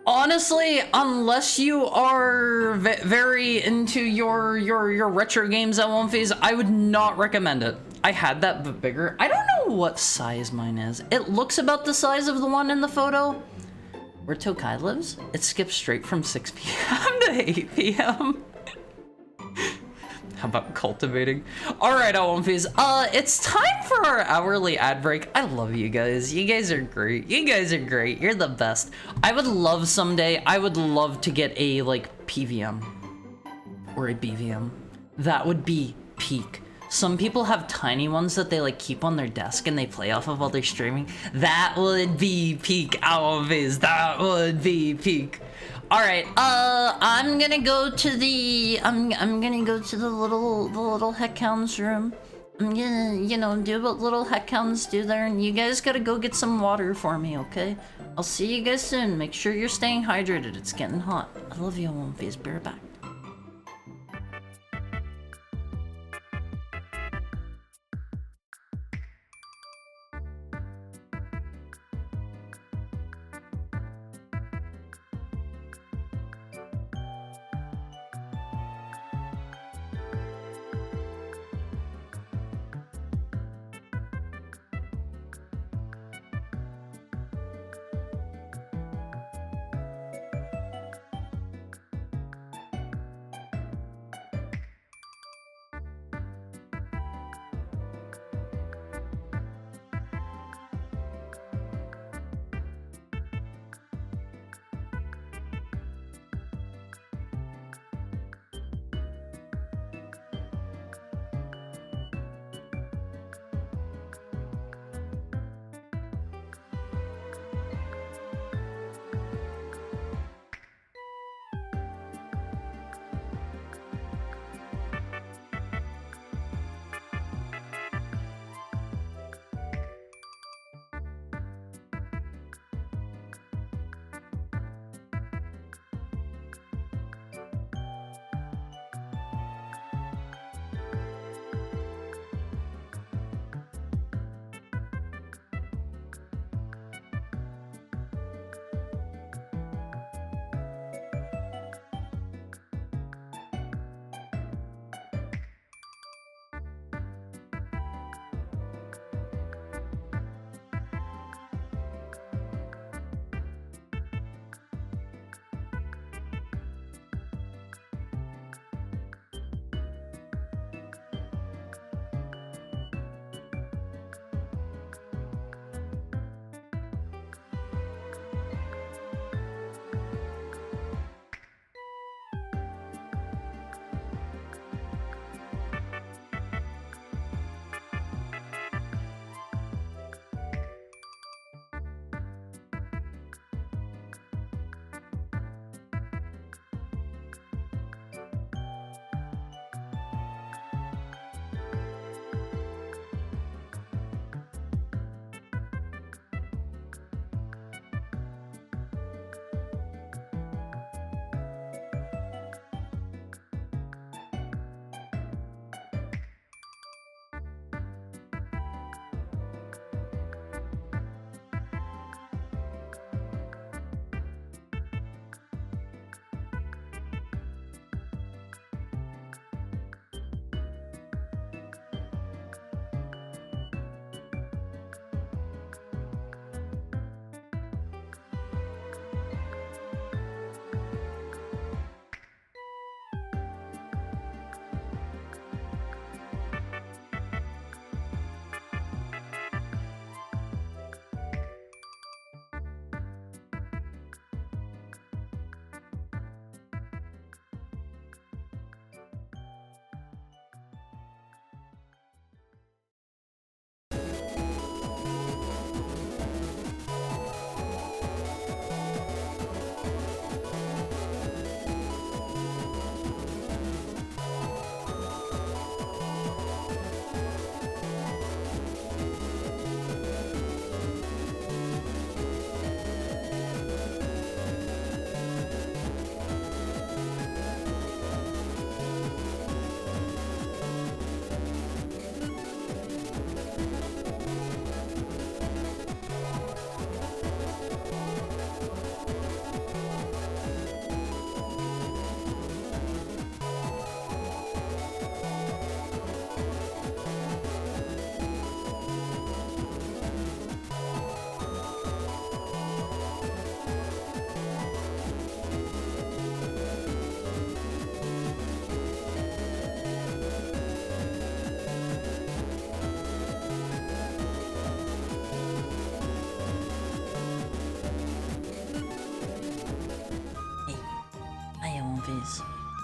Honestly, unless you are very into your retro games at One Phase, I would not recommend it. I had that but bigger. I don't know what size mine is. It looks about the size of the one in the photo. Where Tokai lives, it skips straight from 6 p.m. to 8 p.m. How about cultivating? All right, One Phase. It's time for our hourly ad break. I love you guys. You guys are great. You're the best. I would love someday, I would love to get a, like, PVM. Or a BVM. That would be peak. Some people have tiny ones that they, like, keep on their desk and they play off of while they're streaming. That would be peak, One Phase. That would be peak. All right, I'm gonna go to the little heckhounds room. I'm gonna, do what little heckhounds do there, and you guys gotta go get some water for me, okay? I'll see you guys soon. Make sure you're staying hydrated. It's getting hot. I love you, One Face. Be right back.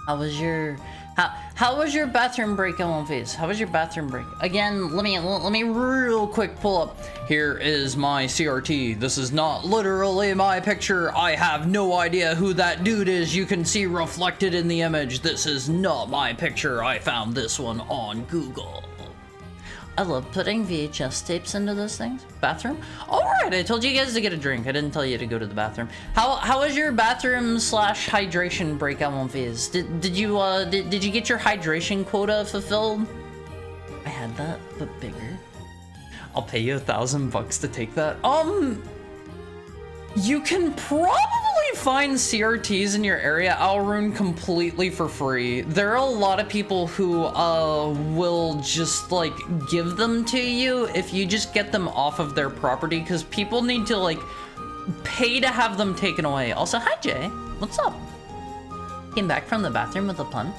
How was your how was your bathroom break in One Piece? How was your bathroom break? Again, let me real quick pull up. Here is my CRT. This is not literally my picture. I have no idea who that dude is. You can see reflected in the image. This is not my picture. I found this one on Google. I love putting VHS tapes into those things. Bathroom? Alright, I told you guys to get a drink. I didn't tell you to go to the bathroom. How was your bathroom slash hydration break on One Piece? Did you get your hydration quota fulfilled? I had that, but bigger. I'll pay you $1,000 to take that. You can probably find CRTs in your area, Alrune, completely for free. There are a lot of people who will just like give them to you if you just get them off of their property, because people need to like pay to have them taken away. Also, hi Jay, what's up? Came back from the bathroom with a pun.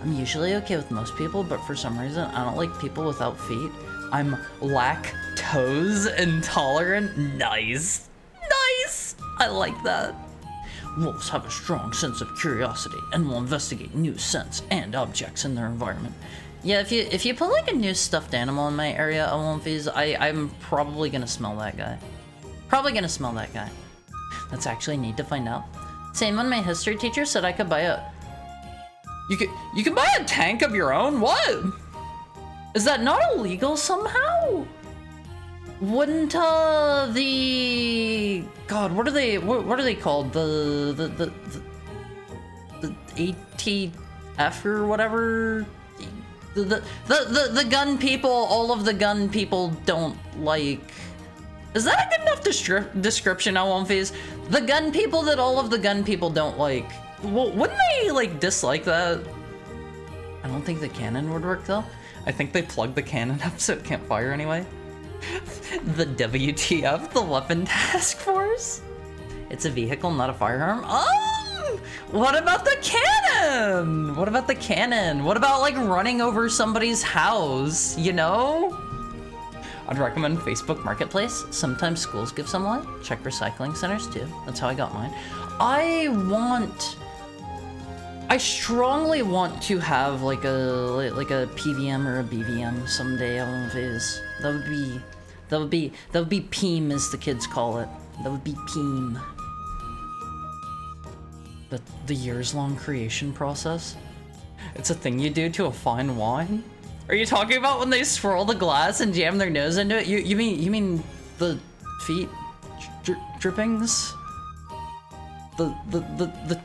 I'm usually okay with most people, but for some reason I don't like people without feet. I'm lactose intolerant. Nice. Nice! I like that. Wolves have a strong sense of curiosity and will investigate new scents and objects in their environment. Yeah, if you put like a new stuffed animal in my area on One Piece, I'm probably gonna smell that guy. Probably gonna smell that guy. That's actually neat to find out. Same when my history teacher said I could buy a... You can buy a tank of your own? What? Is that not illegal somehow? Wouldn't the God, what are they called? The ATF or whatever? The gun people, all of the gun people don't like. Is that a good enough description on One Piece? The gun people that all of the gun people don't like. Well, wouldn't they like dislike that? I don't think the cannon would work though. I think they plugged the cannon up so it can't fire anyway. The WTF, the Weapon Task Force? It's a vehicle, not a firearm. What about the cannon? What about the cannon? What about like running over somebody's house, you know? I'd recommend Facebook Marketplace. Sometimes schools give some away. Check recycling centers too. That's how I got mine. I strongly want to have like a PVM or a BVM someday on Viz. That would be PEEM as the kids call it. That would be PEEM. But the years-long creation process? It's a thing you do to a fine wine? Are you talking about when they swirl the glass and jam their nose into it? You mean the feet drippings? The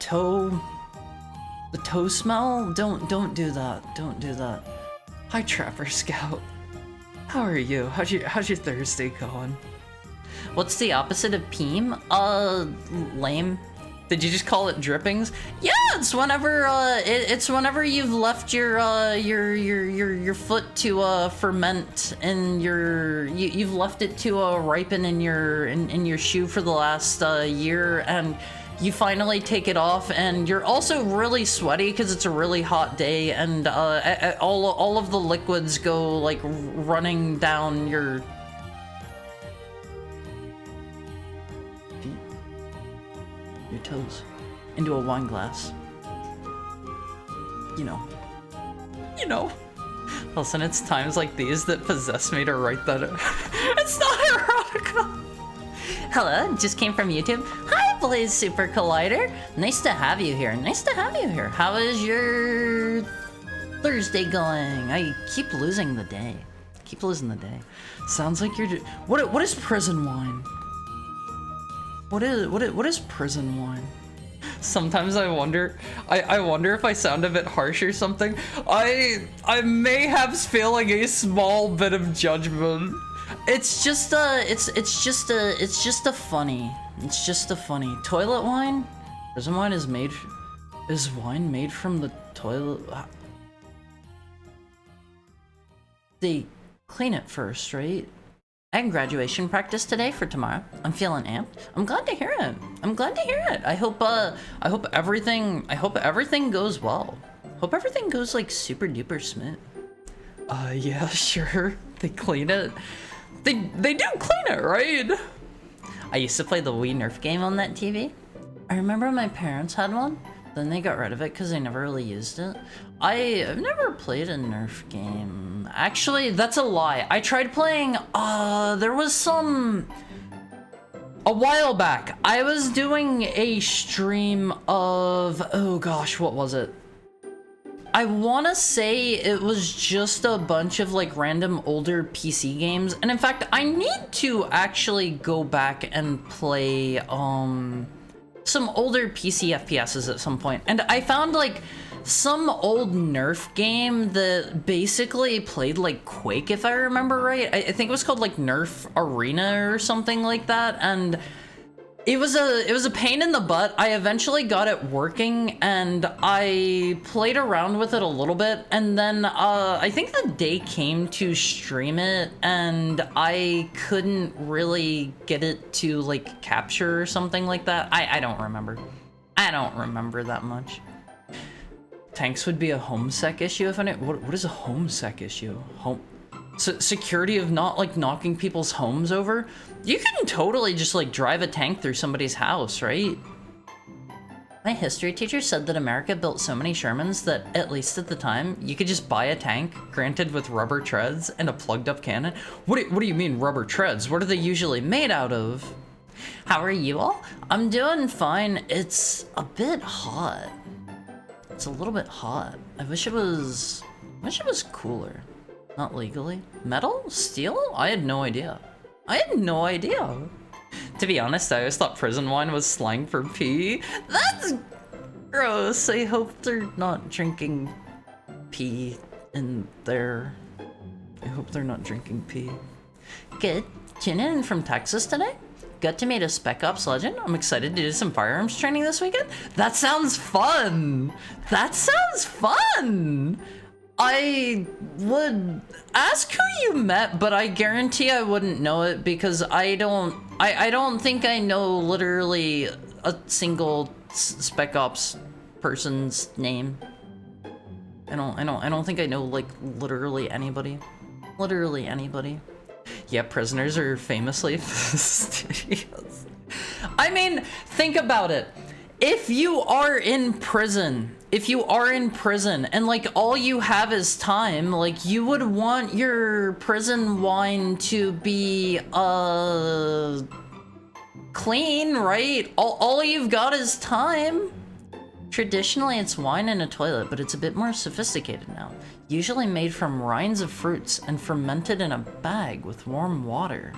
toe smell? Don't do that. Don't do that. Hi, Trapper Scout. How are you? How's your Thursday going? What's the opposite of PEEM? Lame. Did you just call it drippings? Yeah, it's whenever it's whenever you've left your foot to ferment and you've left it to ripen in your shoe for the last year, and you finally take it off, and you're also really sweaty because it's a really hot day, and all of the liquids go like running down your toes into a wine glass. You know. Listen, it's times like these that possess me to write that. It's not erotica. Hello, just came from YouTube. Hi, Blaze Super Collider. Nice to have you here. Nice to have you here. How is your Thursday going? I keep losing the day. Keep losing the day. Sounds like you're. What is prison wine? What is prison wine? Sometimes I wonder if I sound a bit harsh or something. I may have feeling a small bit of judgment. It's just a funny toilet wine. Prison wine is wine made from the toilet. They clean it first, right? I had graduation practice today for tomorrow. I'm feeling amped. I'm glad to hear it. I hope everything goes well. Hope everything goes like super duper smooth. Yeah, sure. They clean it. They do clean it, right? I used to play the Wii Nerf game on that TV. I remember my parents had one. Then they got rid of it because they never really used it. I've never played a Nerf game. Actually, that's a lie. I tried playing, there was some... A while back, I was doing a stream of... Oh gosh, what was it? I want to say it was just a bunch of like random older PC games. And in fact, I need to actually go back and play some older PC FPSs at some point. And I found like some old Nerf game that basically played like Quake, if I remember right. I think it was called like Nerf Arena or something like that. And it was a pain in the butt. I eventually got it working and I played around with it a little bit, and then I think the day came to stream it and I couldn't really get it to like capture or something like that. I don't remember. I don't remember that much. Tanks would be a homesec issue if any. What is a homesec issue? Security of not like knocking people's homes over? You can totally just like drive a tank through somebody's house, right? My history teacher said that America built so many Shermans that, at least at the time, you could just buy a tank, granted with rubber treads and a plugged up cannon. What do you mean rubber treads? What are they usually made out of? How are you all? I'm doing fine. It's a bit hot. It's a little bit hot. I wish it was cooler. Not legally. Metal? Steel? I had no idea. I had no idea. To be honest, I always thought prison wine was slang for pee. That's gross. I hope they're not drinking pee in there. I hope they're not drinking pee. Good. Tuning in from Texas today. Got to meet a Spec Ops legend. I'm excited to do some firearms training this weekend. That sounds fun. That sounds fun. I would ask who you met, but I guarantee I wouldn't know it because I don't think I know literally a single Spec Ops person's name. I don't think I know like literally anybody. Literally anybody. Yeah, prisoners are famously fastidious. I mean, think about it. If you are in prison and like all you have is time, like you would want your prison wine to be clean, right? All you've got is time. Traditionally it's wine in a toilet, but it's a bit more sophisticated now. Usually made from rinds of fruits and fermented in a bag with warm water.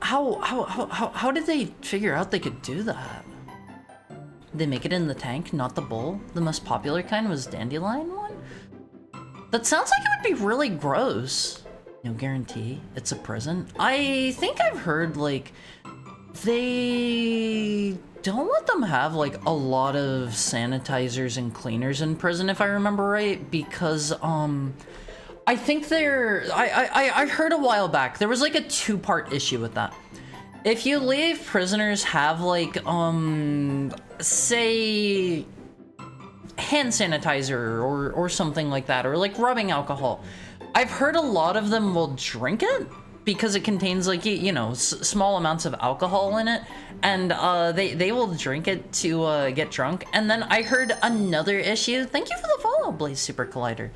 How did they figure out they could do that? They make it in the tank, not the bowl. The most popular kind was dandelion one? That sounds like it would be really gross. No guarantee. It's a prison. I think I've heard like they don't let them have like a lot of sanitizers and cleaners in prison, if I remember right, because I think I heard a while back, there was like a two-part issue with that. If you leave prisoners have like, say, hand sanitizer or something like that, or like rubbing alcohol, I've heard a lot of them will drink it because it contains like, you know, small amounts of alcohol in it, and they will drink it to get drunk. And then I heard another issue. Thank you for the follow, Blaze Super Collider.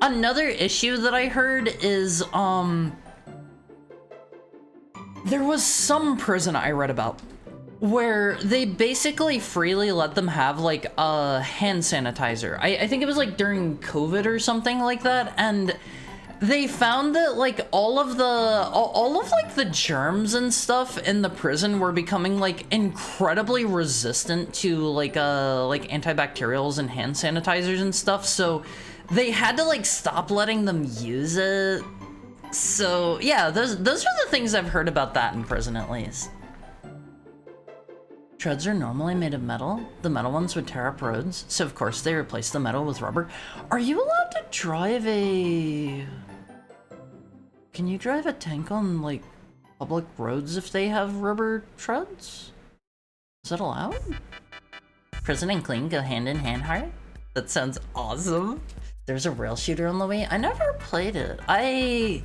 Another issue that I heard is, there was some prison I read about where they basically freely let them have like a hand sanitizer. I think it was like during COVID or something like that, and they found that like all of like the germs and stuff in the prison were becoming like incredibly resistant to like antibacterials and hand sanitizers and stuff, so they had to like stop letting them use it. So yeah, those are the things I've heard about that in prison, at least. Treads are normally made of metal. The metal ones would tear up roads, so of course they replaced the metal with rubber. Are you allowed to drive a... Can you drive a tank on like public roads if they have rubber treads? Is that allowed? Prison and clean go hand in hand, Heart? That sounds awesome. There's a rail shooter on the way. I never played it. I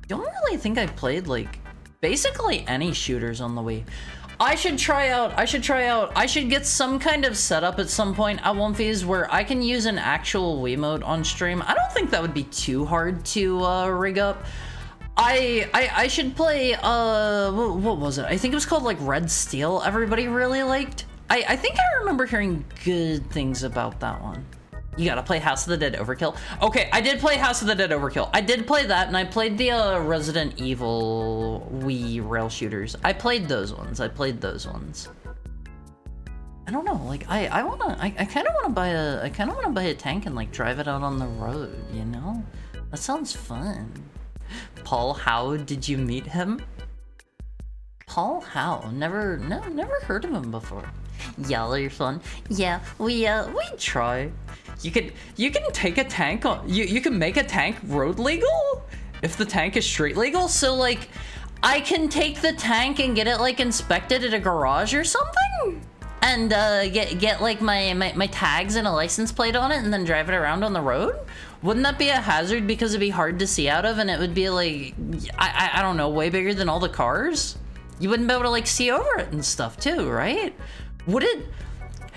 don't really think I played like basically any shooters on the Wii. I should get some kind of setup at some point at OneFees where I can use an actual Wiimote on stream. I don't think that would be too hard to rig up. I should play, what was it? I think it was called like Red Steel. Everybody really liked. I think I remember hearing good things about that one. You gotta play House of the Dead Overkill. Okay, I did play House of the Dead Overkill. I did play that, and I played the Resident Evil Wii rail shooters. I played those ones. I don't know, like I kind of want to buy a tank and like drive it out on the road, you know? That sounds fun. Paul Howe, did you meet him? Paul Howe, never heard of him before. Y'all are fun. Yeah, we try. You can take a tank on, you can make a tank road legal if the tank is street legal. So like, I can take the tank and get it like inspected at a garage or something, and get like my tags and a license plate on it, and then drive it around on the road. Wouldn't that be a hazard because it'd be hard to see out of, and it would be like, I don't know, way bigger than all the cars? You wouldn't be able to like see over it and stuff too, right? Would it?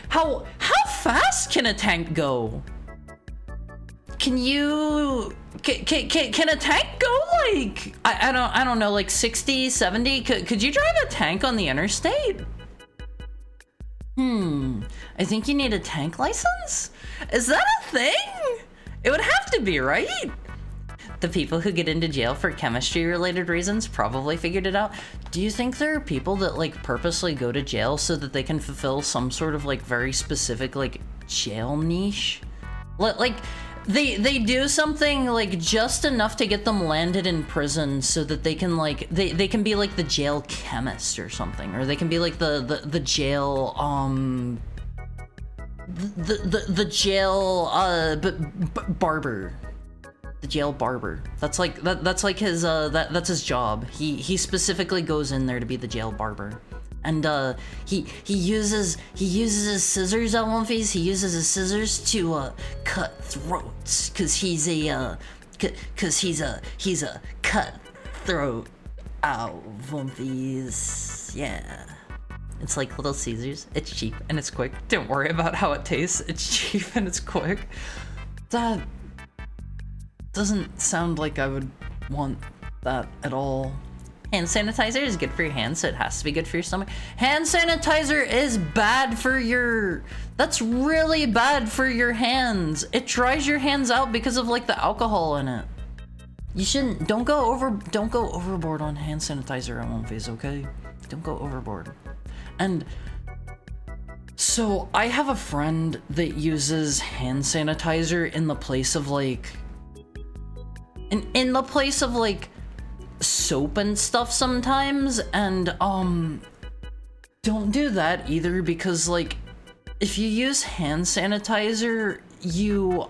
How fast can a tank go? Can a tank go like, I don't know, like 60, 70? Could you drive a tank on the interstate? I think you need a tank license? Is that a thing? It would have to be, right? The people who get into jail for chemistry-related reasons probably figured it out. Do you think there are people that like purposely go to jail so that they can fulfill some sort of like very specific like jail niche? Like they do something like just enough to get them landed in prison so that they can like they can be like the jail chemist or something, or they can be like the jail the jail barber. The jail barber. That's like that's like his that's his job. He specifically goes in there to be the jail barber. And he uses his scissors at OneFees. He uses his scissors to cut throats, cause he's a cutthroat at OneFees. Yeah. It's like Little Caesars. It's cheap and it's quick. Don't worry about how it tastes. It's cheap and it's quick. That doesn't sound like I would want that at all. Hand sanitizer is good for your hands, so it has to be good for your stomach. Hand sanitizer is bad for your... That's really bad for your hands. It dries your hands out because of like the alcohol in it. You shouldn't... Don't go overboard on hand sanitizer at OneFees, okay? Don't go overboard. And so I have a friend that uses hand sanitizer in the place of like... In the place of like soap and stuff sometimes, and don't do that either, because like if you use hand sanitizer, you're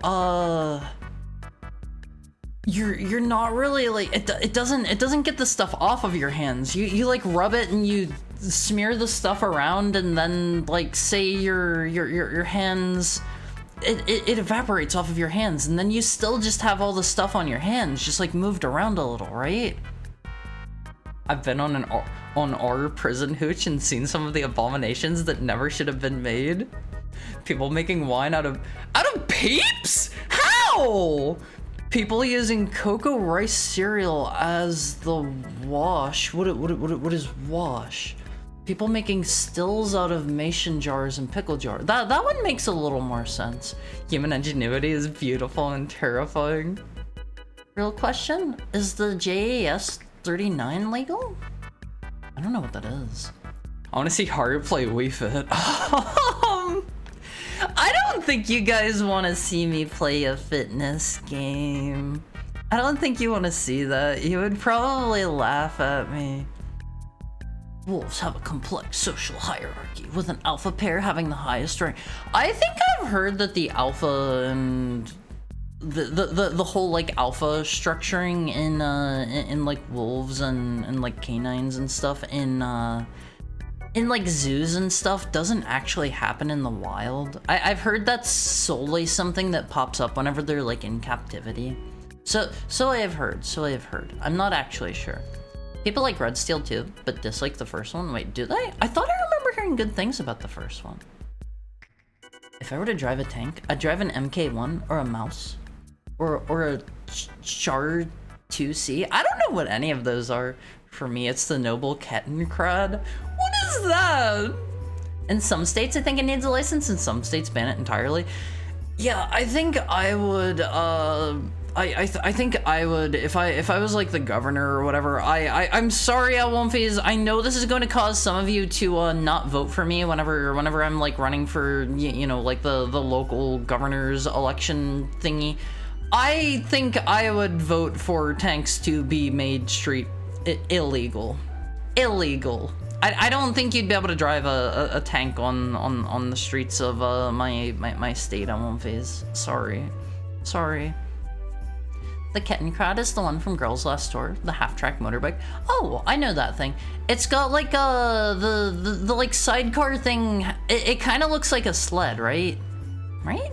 not really like it doesn't get the stuff off of your hands. You like rub it and you smear the stuff around, and then like say your hands, it evaporates off of your hands, and then you still just have all the stuff on your hands just like moved around a little, right? I've been on our prison hooch and seen some of the abominations that never should have been made. People making wine out of peeps? How? People using cocoa rice cereal as the wash. What is wash? People making stills out of mason jars and pickle jars. That one makes a little more sense. Human ingenuity is beautiful and terrifying. Real question, is the JAS 39 legal? I don't know what that is. I want to see Haru play Wii Fit. I don't think you guys want to see me play a fitness game. I don't think you want to see that. You would probably laugh at me. Wolves have a complex social hierarchy, with an alpha pair having the highest rank. I think I've heard that the alpha and the whole like alpha structuring in like wolves and like canines and stuff in like zoos and stuff doesn't actually happen in the wild. I've heard that's solely something that pops up whenever they're like in captivity. So I have heard. I'm not actually sure. People like Red Steel too, but dislike the first one. Wait, do they? I thought I remember hearing good things about the first one. If I were to drive a tank, I'd drive an MK1 or a Mouse. Or a Char 2C. I don't know what any of those are. For me, it's the Noble Kettencrad. What is that? In some states, I think it needs a license. In some states, ban it entirely. Yeah, I think I would, I think I would, if I was like the governor or whatever, I'm sorry, Alwomfies. I know this is going to cause some of you to not vote for me whenever I'm like running for, you know, like the local governor's election thingy. I think I would vote for tanks to be made street illegal. Illegal. I don't think you'd be able to drive a tank on the streets of my state. I won't phase. Sorry. The Kettencrad is the one from Girls Last Tour, the half-track motorbike. Oh, I know that thing. It's got like the like sidecar thing. It kind of looks like a sled, right? Right?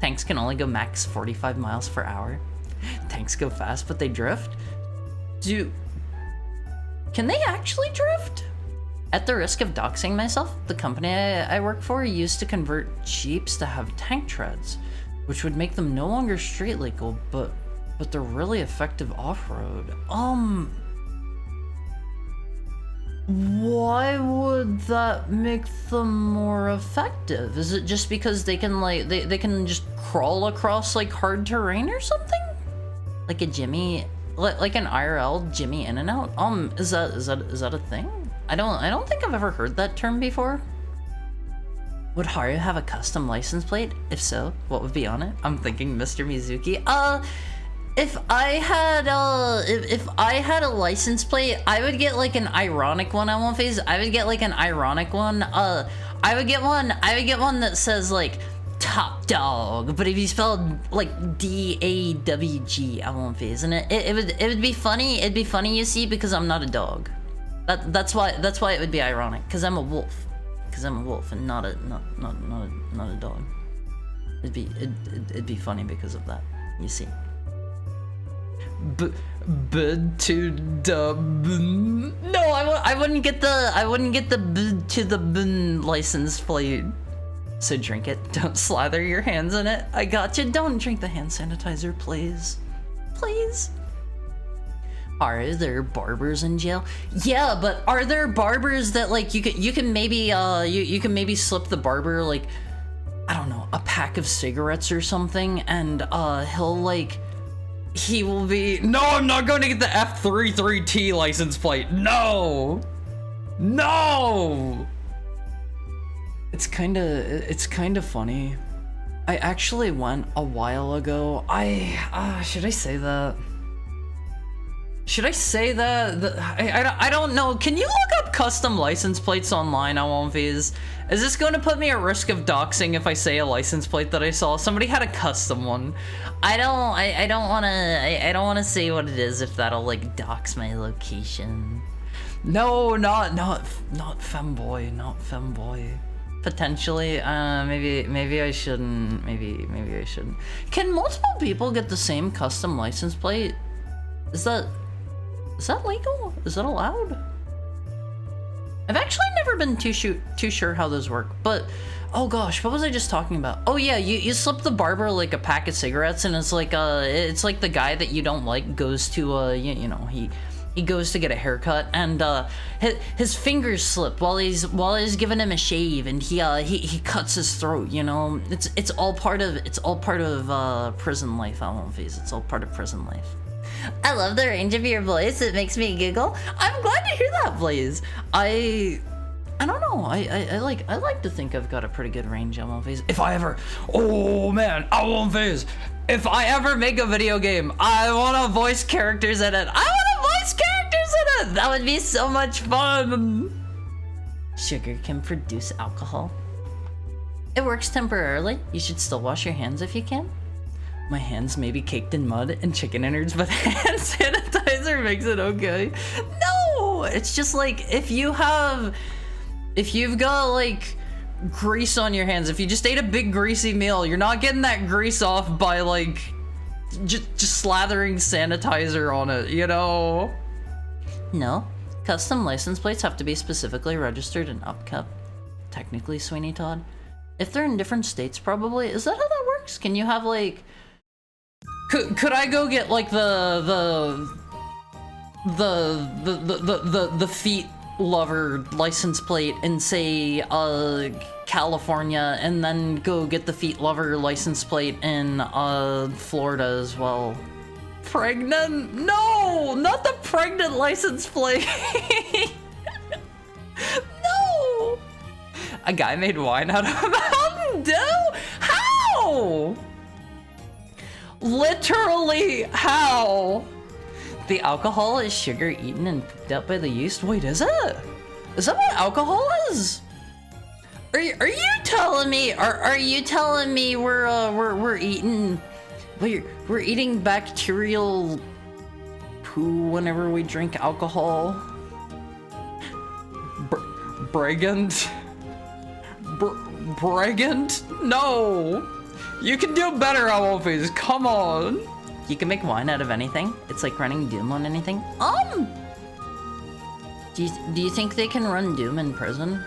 Tanks can only go max 45 miles per hour. Tanks go fast, but they drift. Can they actually drift? At the risk of doxing myself, the company I work for used to convert Jeeps to have tank treads, which would make them no longer street legal, but they're really effective off-road. Why would that make them more effective? Is it just because they can like they can just crawl across like hard terrain or something? Like a Jimmy, like an IRL Jimmy in and out? Is that a thing? I don't think I've ever heard that term before. Would Haru have a custom license plate? If so, what would be on it? I'm thinking Mr. Mizuki. If I had a license plate, I would get like an ironic one. I won't phase. I would get like an ironic one. I would get one that says like Top Dog, but if you spelled like DAWG, I won't phase. And it would be funny. It'd be funny, you see, because I'm not a dog. That's why it would be ironic, because I'm a wolf. Because I'm a wolf and not a dog. It'd be funny because of that, you see. No, I wouldn't get the to the license plate. So drink it. Don't slather your hands in it. I got you. Don't drink the hand sanitizer, please. Please. Are there barbers in jail? Yeah, but are there barbers that like you can maybe you can maybe slip the barber like, I don't know, a pack of cigarettes or something, and he will be, no, I'm not going to get the F33T license plate. No. It's kind of funny. I actually went a while ago. Should I say that? Should I say that? I don't know. Can you look up custom license plates online, Alwomfies? Is this going to put me at risk of doxing if I say a license plate that I saw? Somebody had a custom one. I don't want to say what it is if that'll like dox my location. No, not femboy, not femboy. Potentially, maybe I shouldn't. Maybe I shouldn't. Can multiple people get the same custom license plate? Is that legal? Is that allowed? I've actually never been too sure how those work, but oh gosh, what was I just talking about? Oh yeah, you slip the barber like a pack of cigarettes, and it's like the guy that you don't like goes to you know, he goes to get a haircut, and his fingers slip while he's giving him a shave, and he cuts his throat. You know, it's all part of prison life. I won't phase. It's all part of prison life. I love the range of your voice. It makes me giggle. I'm glad to hear that, Blaze. I don't know. I like to think I've got a pretty good range. I won't phase. If I ever make a video game, I want to voice characters in it. That would be so much fun. Sugar can produce alcohol. It works temporarily. You should still wash your hands if you can. My hands may be caked in mud and chicken innards, but hand sanitizer makes it okay. No, it's just like if you've got like grease on your hands, if you just ate a big greasy meal, you're not getting that grease off by like just slathering sanitizer on it, you know? No. Custom license plates have to be specifically registered and upkept. Technically, Sweeney Todd. If they're in different states, probably. Is that how that works? Can you have, like... Could I go get, like, the feet lover license plate in, say, California, and then go get the feet lover license plate in, Florida as well? Pregnant? No! Not the pregnant license plate! No! A guy made wine out of Mountain Dew? How? Literally, how? The alcohol is sugar eaten and picked up by the yeast? Wait, is it? Is that what alcohol is? Are you telling me? Are you telling me we're eating? We're eating bacterial poo whenever we drink alcohol? Brigand? Brigand? No! You can do better, Alphys, come on! You can make wine out of anything? It's like running Doom on anything? Do you think they can run Doom in prison?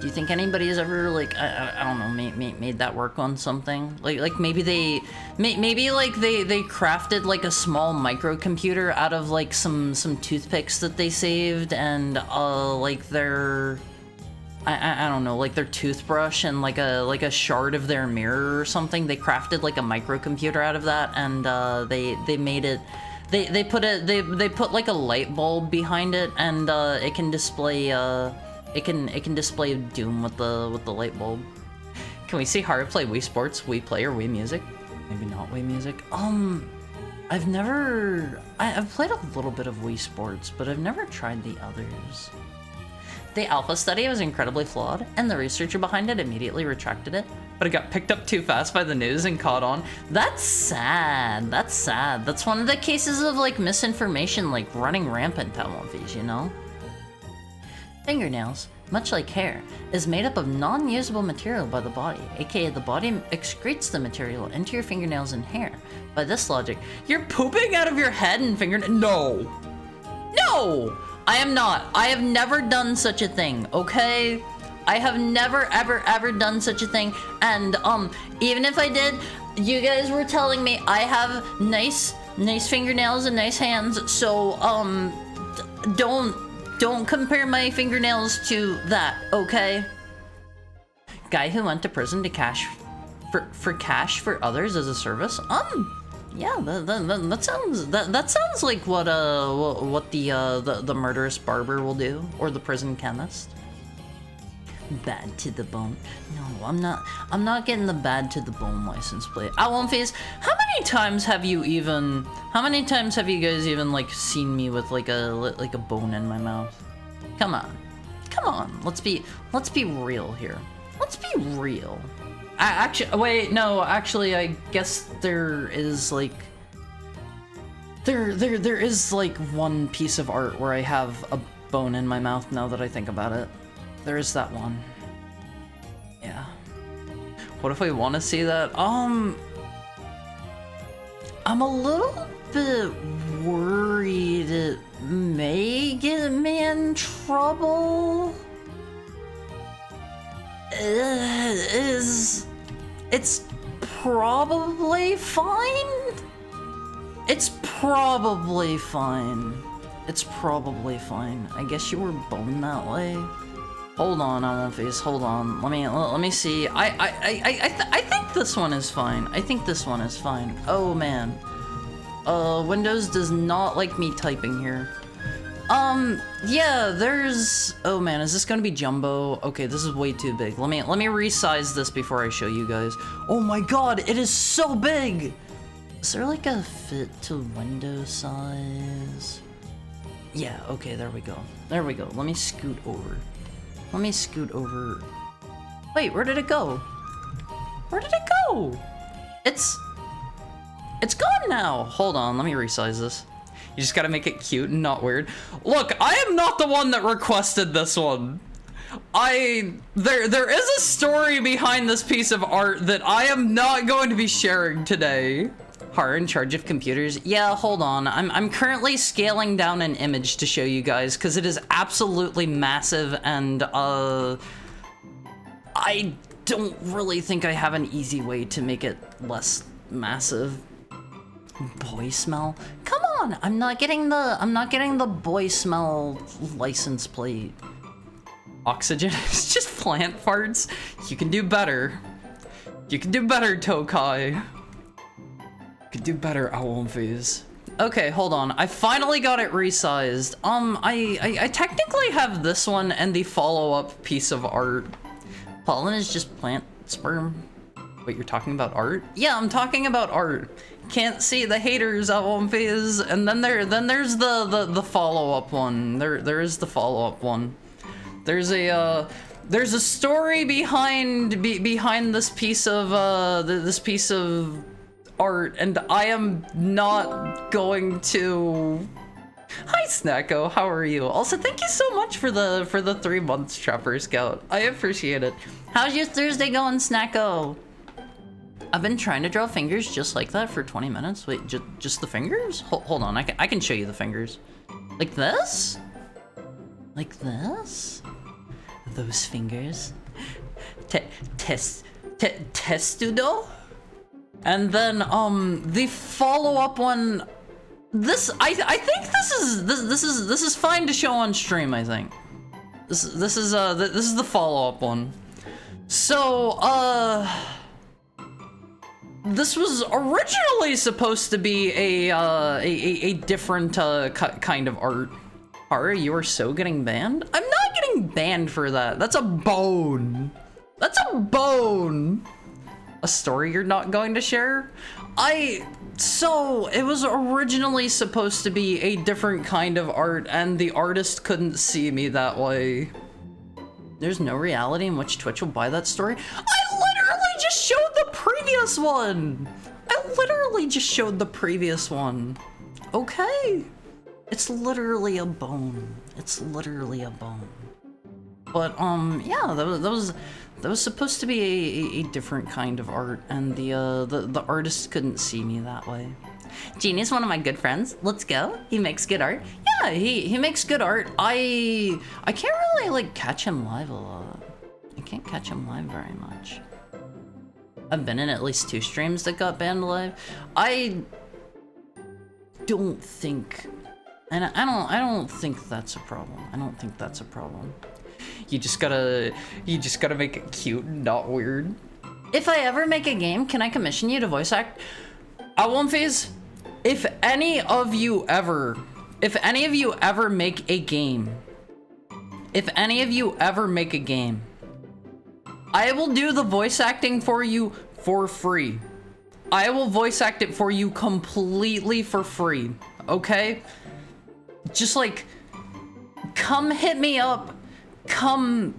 Do you think anybody's ever, like, I don't know, made that work on something? Like maybe they crafted, like, a small microcomputer out of, like, some toothpicks that they saved, and, like, their... I don't know, like their toothbrush and like a shard of their mirror or something. They crafted like a microcomputer out of that, and they made it. They put like a light bulb behind it, and it can display it can display Doom with the light bulb. Can we see Haru play Wii Sports, Wii Play, or Wii Music? Maybe not Wii Music. I've played a little bit of Wii Sports, but I've never tried the others. The alpha study was incredibly flawed, and the researcher behind it immediately retracted it, but it got picked up too fast by the news and caught on. That's sad. That's sad. That's one of the cases of, like, misinformation, like, running rampant at one of these, you know? Fingernails, much like hair, is made up of non-usable material by the body, aka the body excretes the material into your fingernails and hair. By this logic, you're pooping out of your head and fingernails? No! No! I am not. I have never done such a thing, okay? I have never, ever done such a thing, and, even if I did, you guys were telling me I have nice fingernails and nice hands, so, don't compare my fingernails to that, okay? Guy who went to prison to cash for others as a service? Yeah, that sounds like what the murderous barber will do, or the prison chemist. Bad to the bone. No, I'm not getting the bad to the bone license plate. Alphys, how many times have you guys even like seen me with like a bone in my mouth? Come on, let's be real here. Let's be real. Actually, I guess there is like there is like one piece of art where I have a bone in my mouth now that I think about it. There is that one. Yeah. What if we want to see that? I'm a little bit worried it may get me in trouble. It's probably fine. It's probably fine. I guess you were born that way. Hold on, Alphys, hold on. Let me see. I think this one is fine. Oh man. Windows does not like me typing here. Yeah, there's... Oh man, is this gonna be jumbo? Okay, this is way too big. Let me resize this before I show you guys. Oh my god, it is so big! Is there like a fit to window size? Yeah, okay, there we go. Let me scoot over. Wait, where did it go? It's gone now! Hold on, let me resize this. You just gotta make it cute and not weird. Look, I am not the one that requested this one. There is a story behind this piece of art that I am not going to be sharing today. Horror in charge of computers. Yeah, hold on. I'm currently scaling down an image to show you guys because it is absolutely massive, and I don't really think I have an easy way to make it less massive. Boy smell? Come on! I'm not getting the boy smell license plate. Oxygen is just plant farts. You can do better. You can do better, Tokai. You can do better, Owlphase. Okay, hold on. I finally got it resized. I technically have this one and the follow-up piece of art. Pollen is just plant sperm. Wait, you're talking about art? Yeah, I'm talking about art. Can't see the haters, Owlphase. And then there's the follow-up one. There is the follow-up one. There's a story behind this piece of art, and I am not going to. Hi Snacko, how are you? Also, thank you so much for the 3 months, Trapper Scout. I appreciate it. How's your Thursday going, Snacko? I've been trying to draw fingers just like that for 20 minutes. Wait, just the fingers? Hold on, I can show you the fingers. Like this? Like this? Those fingers. Testudo? And then the follow-up one. I think this is fine to show on stream. I think this is the follow-up one. So this was originally supposed to be a different kind of art. Hara, you are so getting banned? I'm not getting banned for that. That's a bone. That's a bone. A story you're not going to share? So it was originally supposed to be a different kind of art, and the artist couldn't see me that way. There's no reality in which Twitch will buy that story. I literally just showed the previous one. I literally just showed the previous one. Okay. It's literally a bone. It's literally a bone. But yeah, that was supposed to be a different kind of art, and the artist couldn't see me that way. Genie's one of my good friends. Let's go. He makes good art. Yeah, he makes good art. I can't really like catch him live a lot. I can't catch him live very much. I've been in at least 2 streams that got banned live. I don't think, and I don't think that's a problem. I don't think that's a problem. You just gotta make it cute and not weird. If I ever make a game, can I commission you to voice act? Owlphase, if any of you ever make a game, I will do the voice acting for you for free. I will voice act it for you completely for free, okay? Just like, come hit me up. I'm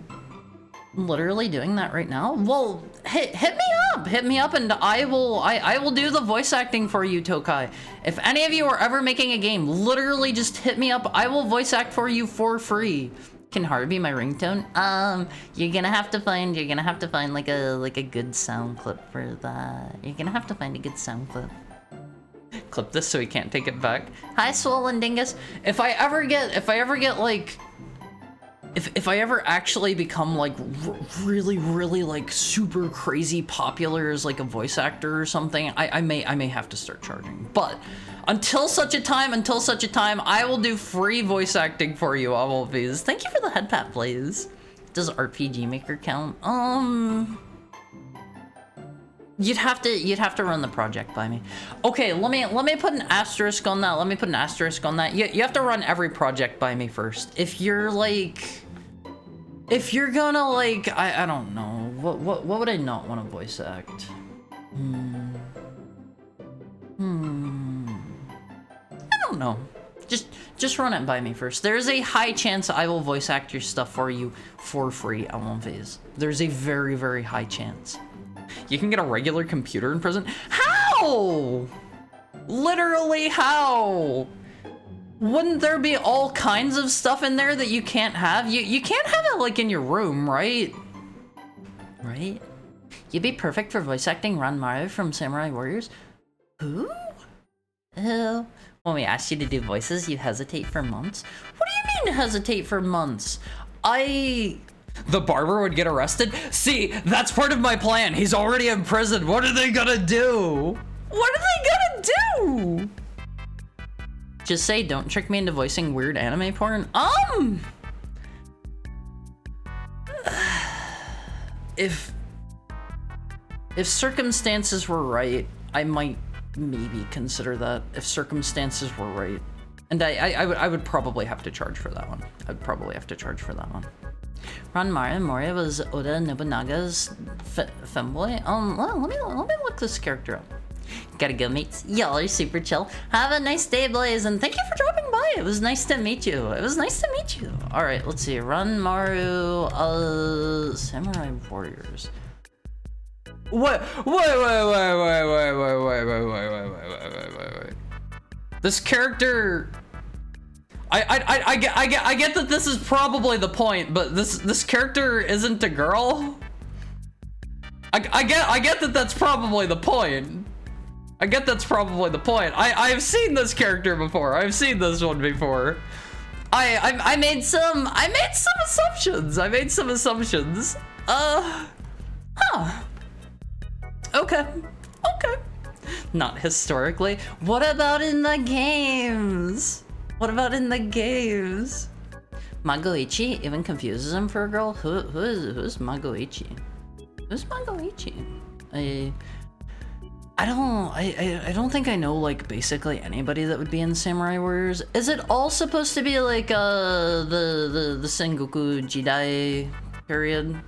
literally doing that right now. Well, hit me up, and I will do the voice acting for you, Tokai. If any of you are ever making a game, literally just hit me up. I will voice act for you for free. Can Hard be my ringtone? You're gonna have to find like a good sound clip for that. You're gonna have to find a good sound clip. Clip this so he can't take it back. Hi, Swollen Dingus. If I ever actually become like really like super crazy popular as like a voice actor or something, I may have to start charging. But until such a time, I will do free voice acting for you, Owlphase. Thank you for the head pat, please. Does RPG Maker count? You'd have to run the project by me. Okay, let me put an asterisk on that. You have to run every project by me first. If you're gonna like, I don't know, what would I not want to voice act? I don't know. Just run it by me first. There's a high chance I will voice act your stuff for you for free, Owlphase. There's a very high chance. You can get a regular computer in prison? How? Literally how? Wouldn't there be all kinds of stuff in there that you can't have? You can't have it like in your room, right? Right? You'd be perfect for voice acting Ranmaru from Samurai Warriors. Who? Ew. When we ask you to do voices, you hesitate for months? What do you mean hesitate for months? The barber would get arrested? See, that's part of my plan. He's already in prison. What are they gonna do? What are they gonna do? Just say, don't trick me into voicing weird anime porn. If circumstances were right, I might maybe consider that. If circumstances were right. And I would probably have to charge for that one. I'd probably have to charge for that one. Ranmaru Mori was Oda Nobunaga's femboy. Well, let me look this character up. Gotta go, mates. Y'all are super chill. Have a nice day, Blaze, and thank you for dropping by. It was nice to meet you. It was nice to meet you. All right, let's see. Ranmaru, Samurai Warriors. Wait. This character. I get that this is probably the point, but this character isn't a girl. I get that that's probably the point. I get that's probably the point. I've seen this character before. I've seen this one before. I made some assumptions. Okay. Not historically. What about in the games? Magoichi even confuses him for a girl. Who's Magoichi? Who's Magoichi? I don't think I know like basically anybody that would be in Samurai Warriors. Is it all supposed to be like the Sengoku Jidai period?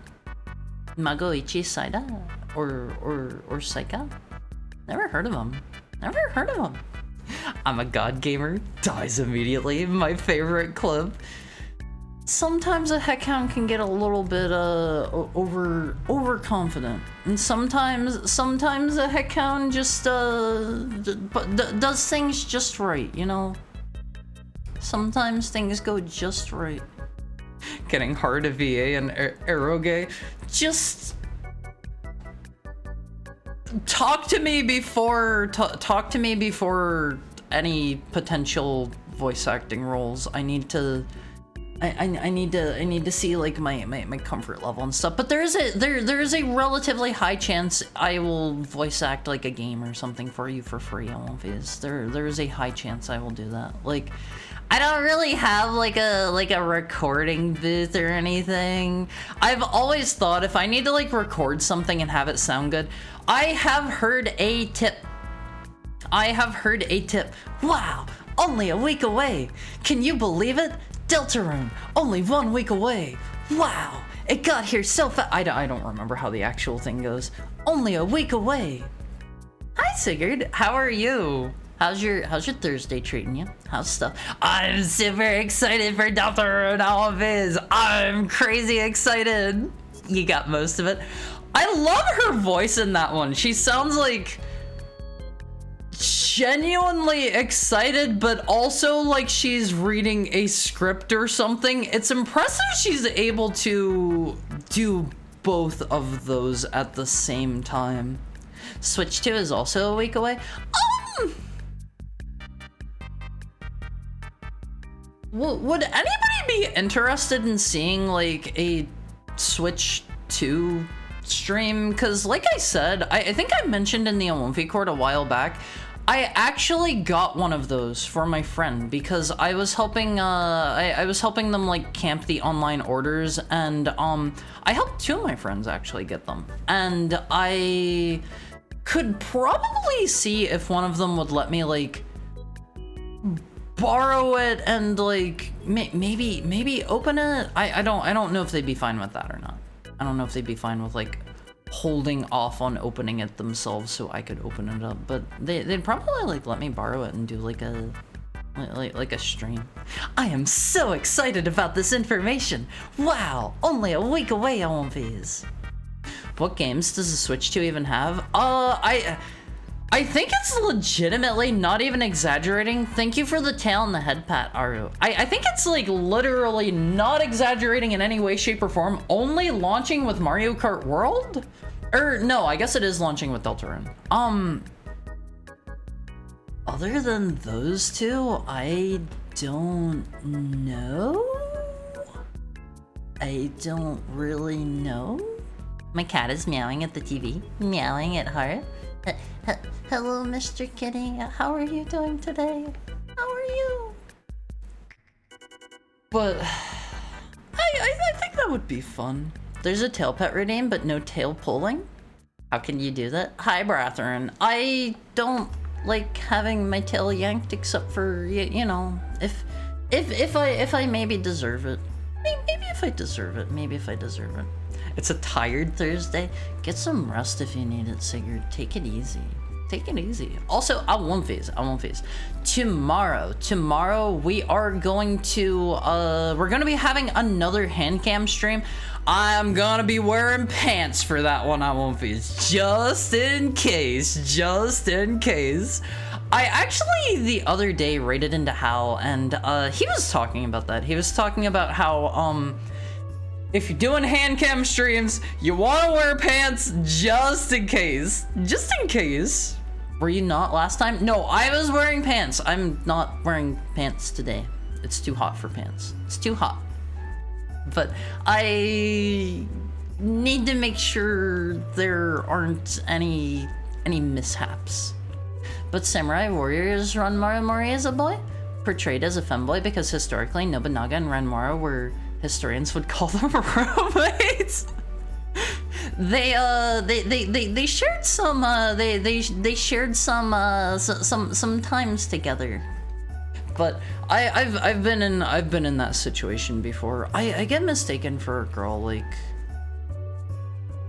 Magoichi Saida or Saika? Never heard of him. I'm a god gamer. Dies immediately. My favorite clip. Sometimes a heckhound can get a little bit overconfident, and sometimes a heckhound just does things just right, you know. Sometimes things go just right. Getting hard to VA and eroge. Just talk to me before any potential voice acting roles. I need to see like my comfort level and stuff. But there is a relatively high chance I will voice act like a game or something for you for free. There is a high chance I will do that. Like, I don't really have like a recording booth or anything. I've always thought if I need to like record something and have it sound good, I have heard a tip. Wow, only a week away. Can you believe it? Deltarune, only 1 week away. Wow, it got here so fast. I don't remember how the actual thing goes. Only a week away. Hi Sigurd, how are you? How's your Thursday treating you? How's stuff? I'm super excited for Deltarune, all of his. I'm crazy excited. You got most of it. I love her voice in that one. She sounds like genuinely excited, but also like she's reading a script or something. It's impressive she's able to do both of those at the same time. Switch 2 is also a week away. Would anybody be interested in seeing like a Switch 2 stream? Because like I said, I think I mentioned in the Olympic Court a while back, I actually got one of those for my friend because I was helping I was helping them like camp the online orders, and I helped 2 of my friends actually get them, and I could probably see if one of them would let me like borrow it and like maybe open it. I don't know if they'd be fine with that or not. I don't know if they'd be fine with like holding off on opening it themselves so I could open it up, but they'd probably like let me borrow it and do like a stream. I am so excited about this information. Wow, only a week away on these. What games does the Switch 2 even have? I think it's legitimately, not even exaggerating. Thank you for the tail and the head pat, Aru. I think it's like literally not exaggerating in any way, shape, or form. Only launching with Mario Kart World? Or no, I guess it is launching with Deltarune. Other than those two, I don't know. I don't really know. My cat is meowing at the TV, meowing at her. Hello, Mr. Kitty. How are you doing today? How are you? But I think that would be fun. There's a tail pet redeem, but no tail pulling. How can you do that? Hi, Brathren. I don't like having my tail yanked, except for you know, if I maybe deserve it. Maybe if I deserve it. Maybe if I deserve it. It's a tired Thursday. Get some rest if you need it, Sigurd. Take it easy. Take it easy. Also, I won't phase. Tomorrow we are going to we're gonna be having another hand cam stream. I'm gonna be wearing pants for that one. I won't phase. Just in case. I actually the other day raided into Hal, and he was talking about that. He was talking about how if you're doing hand cam streams, you want to wear pants just in case. Just in case. Were you not last time? No, I was wearing pants. I'm not wearing pants today. It's too hot for pants. It's too hot. But I need to make sure there aren't any mishaps. But Samurai Warriors Ranmara Mori is a boy, portrayed as a femboy because historically Nobunaga and Ranmara were historians would call them roommates. They shared some they shared some times together. But I've been in that situation before. I get mistaken for a girl, like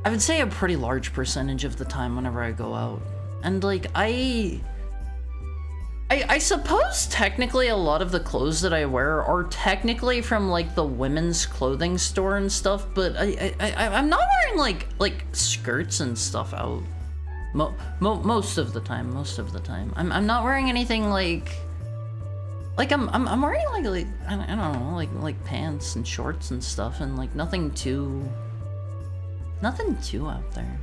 I would say a pretty large percentage of the time whenever I go out. And like I suppose technically a lot of the clothes that I wear are technically from like the women's clothing store and stuff, but I'm not wearing like skirts and stuff out. Most of the time. I'm not wearing anything like I'm wearing like I don't know, like pants and shorts and stuff, and like nothing too out there.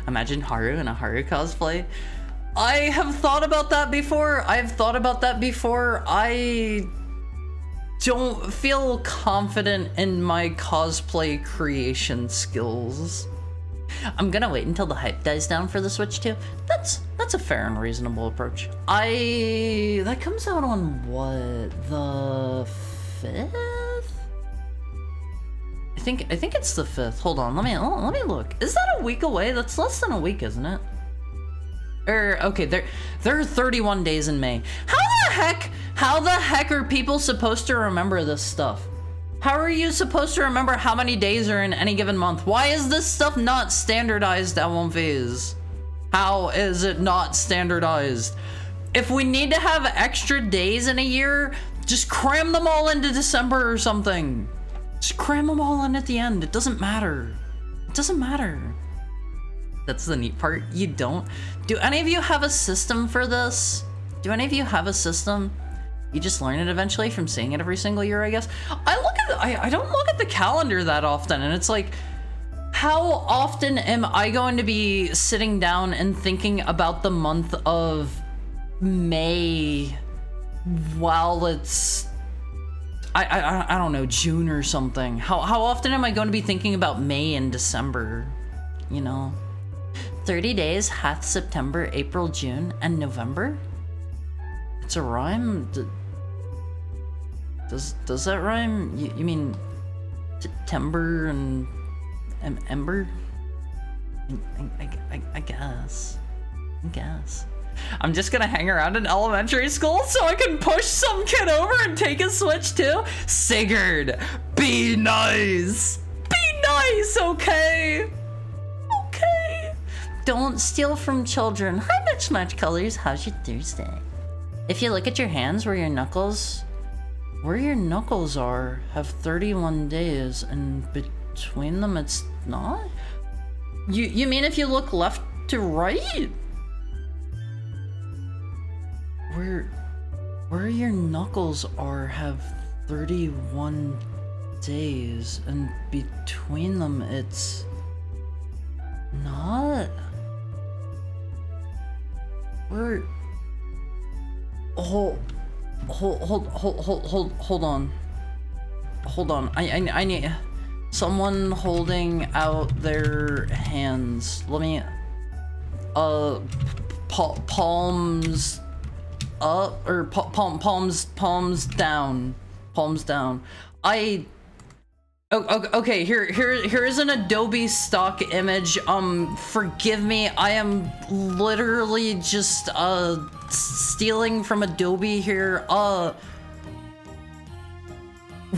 Imagine Haru in a Haru cosplay. I have thought about that before. I don't feel confident in my cosplay creation skills. I'm gonna wait until the hype dies down for the Switch 2. That's a fair and reasonable approach. That comes out on what, the 5th? I think it's the 5th. Hold on, let me look. Is that a week away? That's less than a week, isn't it? Okay, there are 31 days in May. How the heck are people supposed to remember this stuff? How are you supposed to remember how many days are in any given month? Why is this stuff not standardized at one phase? How is it not standardized? If we need to have extra days in a year, just cram them all into December or something. Just cram them all in at the end. It doesn't matter. It doesn't matter. That's the neat part. You don't. Do any of you have a system for this? Do any of you have a system? You just learn it eventually from seeing it every single year, I guess. I don't look at the calendar that often, and it's like, how often am I going to be sitting down and thinking about the month of May while it's I don't know, June or something? How often am I going to be thinking about May and December? You know? 30 days hath September, April, June, and November? It's a rhyme? Does that rhyme? You mean September and Ember? I guess. I'm just gonna hang around in elementary school so I can push some kid over and take a Switch too? Sigurd, be nice! Be nice, okay? Okay. Don't steal from children. Hi, Mitch Match Colors. How's your Thursday? If you look at your hands where your knuckles are have 31 days, and between them it's not? You mean if you look left to right? Where your knuckles are have 31 days, and between them it's not? Hold on. Hold on. I need someone holding out their hands. Let me palms up or palms down. Palms down. Okay, here is an Adobe stock image. Forgive me, I am literally just stealing from Adobe here.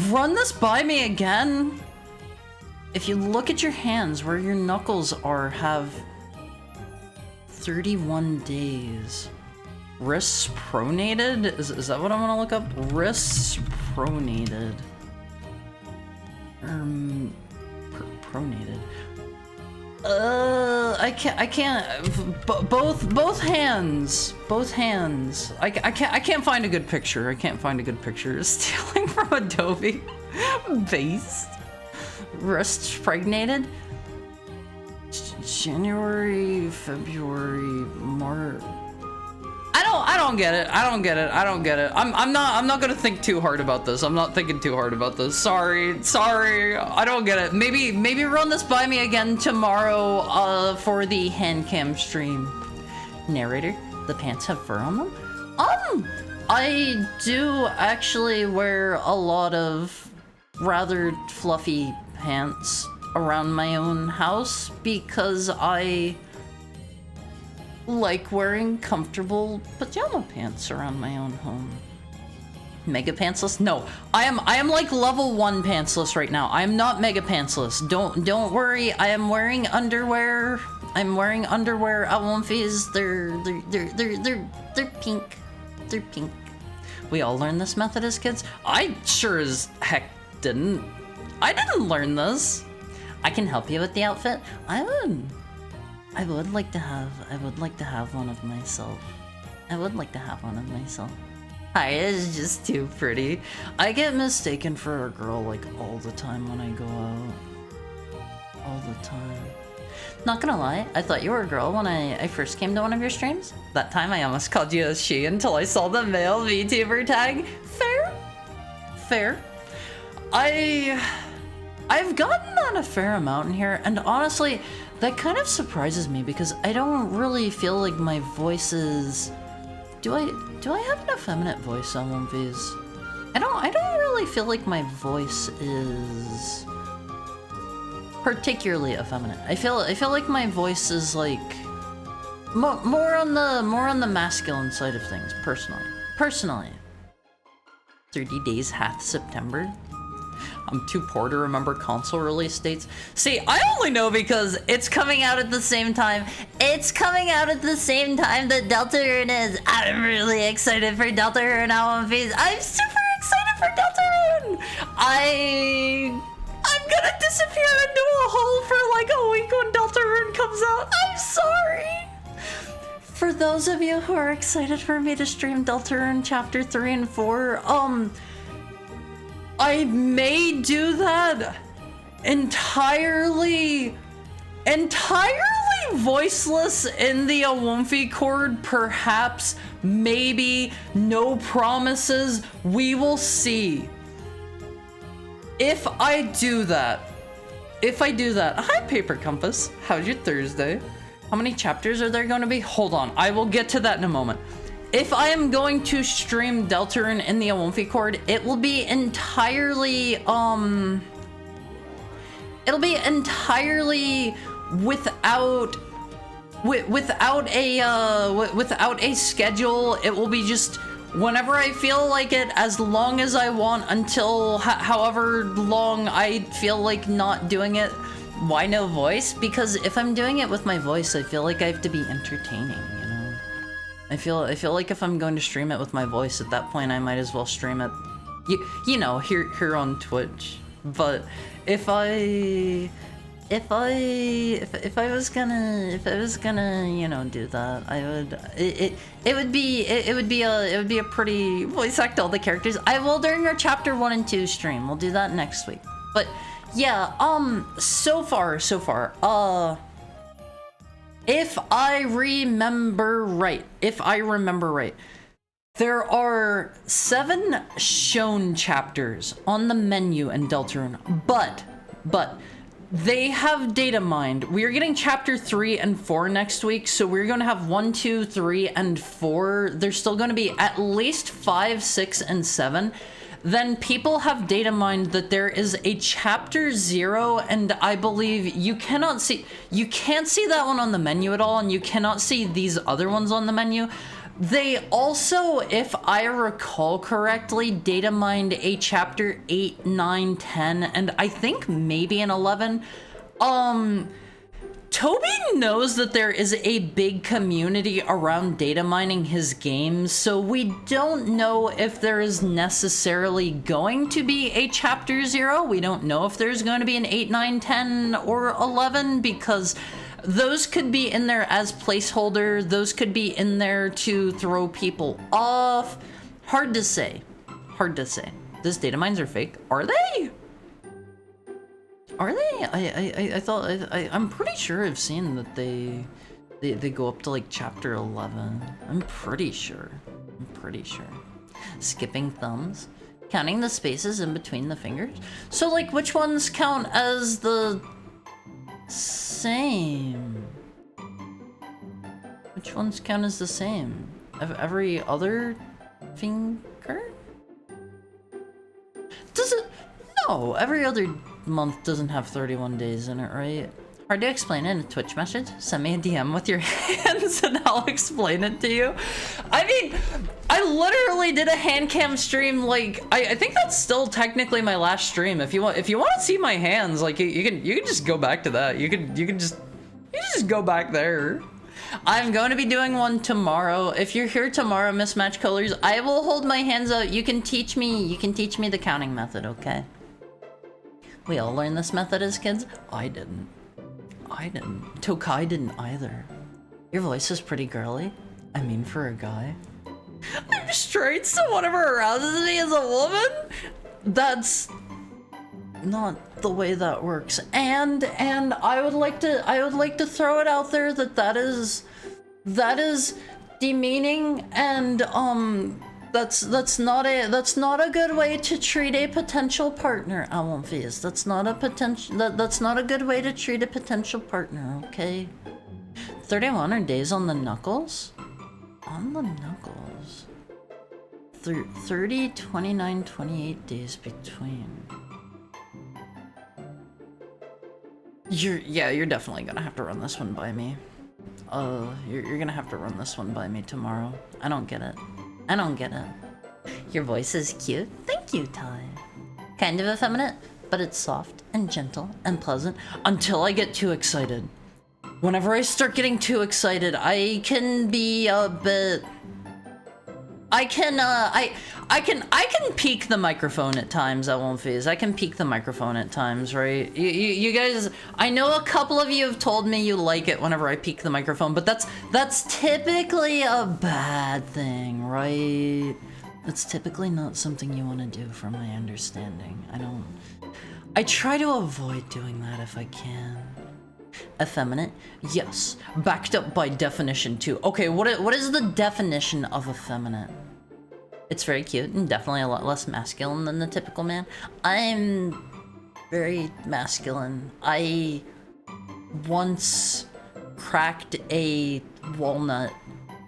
Run this by me again. If you look at your hands, where your knuckles are have 31 days. Wrists pronated? Is that what I'm gonna look up? Wrists pronated. Pronated. I can't. Both hands. I can't find a good picture. Stealing from Adobe. Based. Wrists pregnated. January, February, March. I don't get it. I'm not gonna think too hard about this. I'm not thinking too hard about this. Sorry. I don't get it. Maybe run this by me again tomorrow for the hand cam stream. Narrator, the pants have fur on them? I do actually wear a lot of rather fluffy pants around my own house because I like wearing comfortable pajama pants around my own home. Mega pantsless? No, I am like level 1 pantsless right now. I am not mega pantsless. Don't worry. I am wearing underwear. I'm wearing underwear at Womfies. They're pink. They're pink. We all learned this method as kids. I sure as heck didn't. I didn't learn this. I can help you with the outfit. I would like to have one of myself. Hi, it's just too pretty. I get mistaken for a girl like all the time when I go out. All the time. Not gonna lie, I thought you were a girl when I first came to one of your streams. That time I almost called you a she until I saw the male VTuber tag. Fair. I've gotten that a fair amount in here, and honestly, that kind of surprises me because I don't really feel like my voice is... Do I have an effeminate voice on one of these? I don't really feel like my voice is particularly effeminate. I feel like my voice is like more on the masculine side of things, personally. 30 days hath September. I'm too poor to remember console release dates. See, I only know because it's coming out at the same time. It's coming out at the same time that Deltarune is. I'm really excited for Deltarune on One Piece. I'm super excited for Deltarune. I'm gonna disappear into a hole for like a week when Deltarune comes out. I'm sorry. For those of you who are excited for me to stream Deltarune Chapter 3 and 4, I may do that entirely voiceless in the Awomfi chord, perhaps, maybe, no promises, we will see. If I do that, hi Paper Compass, how's your Thursday? How many chapters are there going to be? Hold on, I will get to that in a moment. If I am going to stream Deltarune in the Awomfi chord, it will be entirely, it'll be entirely without a schedule. It will be just whenever I feel like it, as long as I want, until however long I feel like not doing it. Why no voice? Because if I'm doing it with my voice, I feel like I have to be entertaining, you know? I feel like if I'm going to stream it with my voice, at that point I might as well stream it, you know, here on Twitch. But if I was gonna, you know, do that, I would. It would be a pretty voice act all the characters. I will during our chapter 1 and 2 stream. We'll do that next week. But yeah, so far, if I remember right, There are 7 shown chapters on the menu in Deltarune, but they have data mined. We are getting chapter 3 and 4 next week, so we're going to have 1, 2, 3, and 4. There's still going to be at least 5, 6, and 7. Then people have data mined that there is a chapter 0, and I believe you can't see that one on the menu at all, and you cannot see these other ones on the menu. They also, if I recall correctly, data mined a chapter 8, 9, 10, and I think maybe an 11. Toby knows that there is a big community around data mining his games, so we don't know if there is necessarily going to be a chapter 0. We don't know if there's going to be an 8, 9, 10, or 11, because those could be in there as placeholder. Those could be in there to throw people off. Hard to say. Hard to say. These data mines are fake. Are they? Are they? I thought I'm pretty sure I've seen that they go up to like chapter 11. I'm pretty sure. I'm pretty sure. Skipping thumbs. Counting the spaces in between the fingers. So like which ones count as the same? Which ones count as the same? Every other finger? Does it? No, every other month doesn't have 31 days in it, right? Hard to explain it in a Twitch message. Send me a DM with your hands and I'll explain it to you. I mean, I literally did a hand cam stream. Like, I think that's still technically my last stream. If you want to see my hands, like you can just go back to that. You can just go back there. I'm going to be doing one tomorrow. If you're here tomorrow, Mismatch Colors, I will hold my hands out. You can teach me the counting method, okay? We all learned this method as kids. I didn't. Tokai didn't either. Your voice is pretty girly. I mean, for a guy. I'm straight, so whatever arouses me as a woman? That's not the way that works. And I would like to throw it out there that is demeaning, and that's not a good way to treat a potential partner. I won't face. That's not a good way to treat a potential partner, okay? 31 are days on the knuckles? On the knuckles. 30, 29, 28 days between. You're definitely gonna have to run this one by me. You're gonna have to run this one by me tomorrow. I don't get it. I don't get it. Your voice is cute. Thank you, Ty. Kind of effeminate, but it's soft and gentle and pleasant until I get too excited. Whenever I start getting too excited, I can be a bit... I can peak the microphone at times. I won't phase. I can peak the microphone at times, right? You guys, I know a couple of you have told me you like it whenever I peak the microphone, but that's typically a bad thing, right? That's typically not something you want to do, from my understanding. I try to avoid doing that if I can. Effeminate? Yes. Backed up by definition too. Okay, what is the definition of effeminate? It's very cute and definitely a lot less masculine than the typical man. I'm very masculine. I once cracked a walnut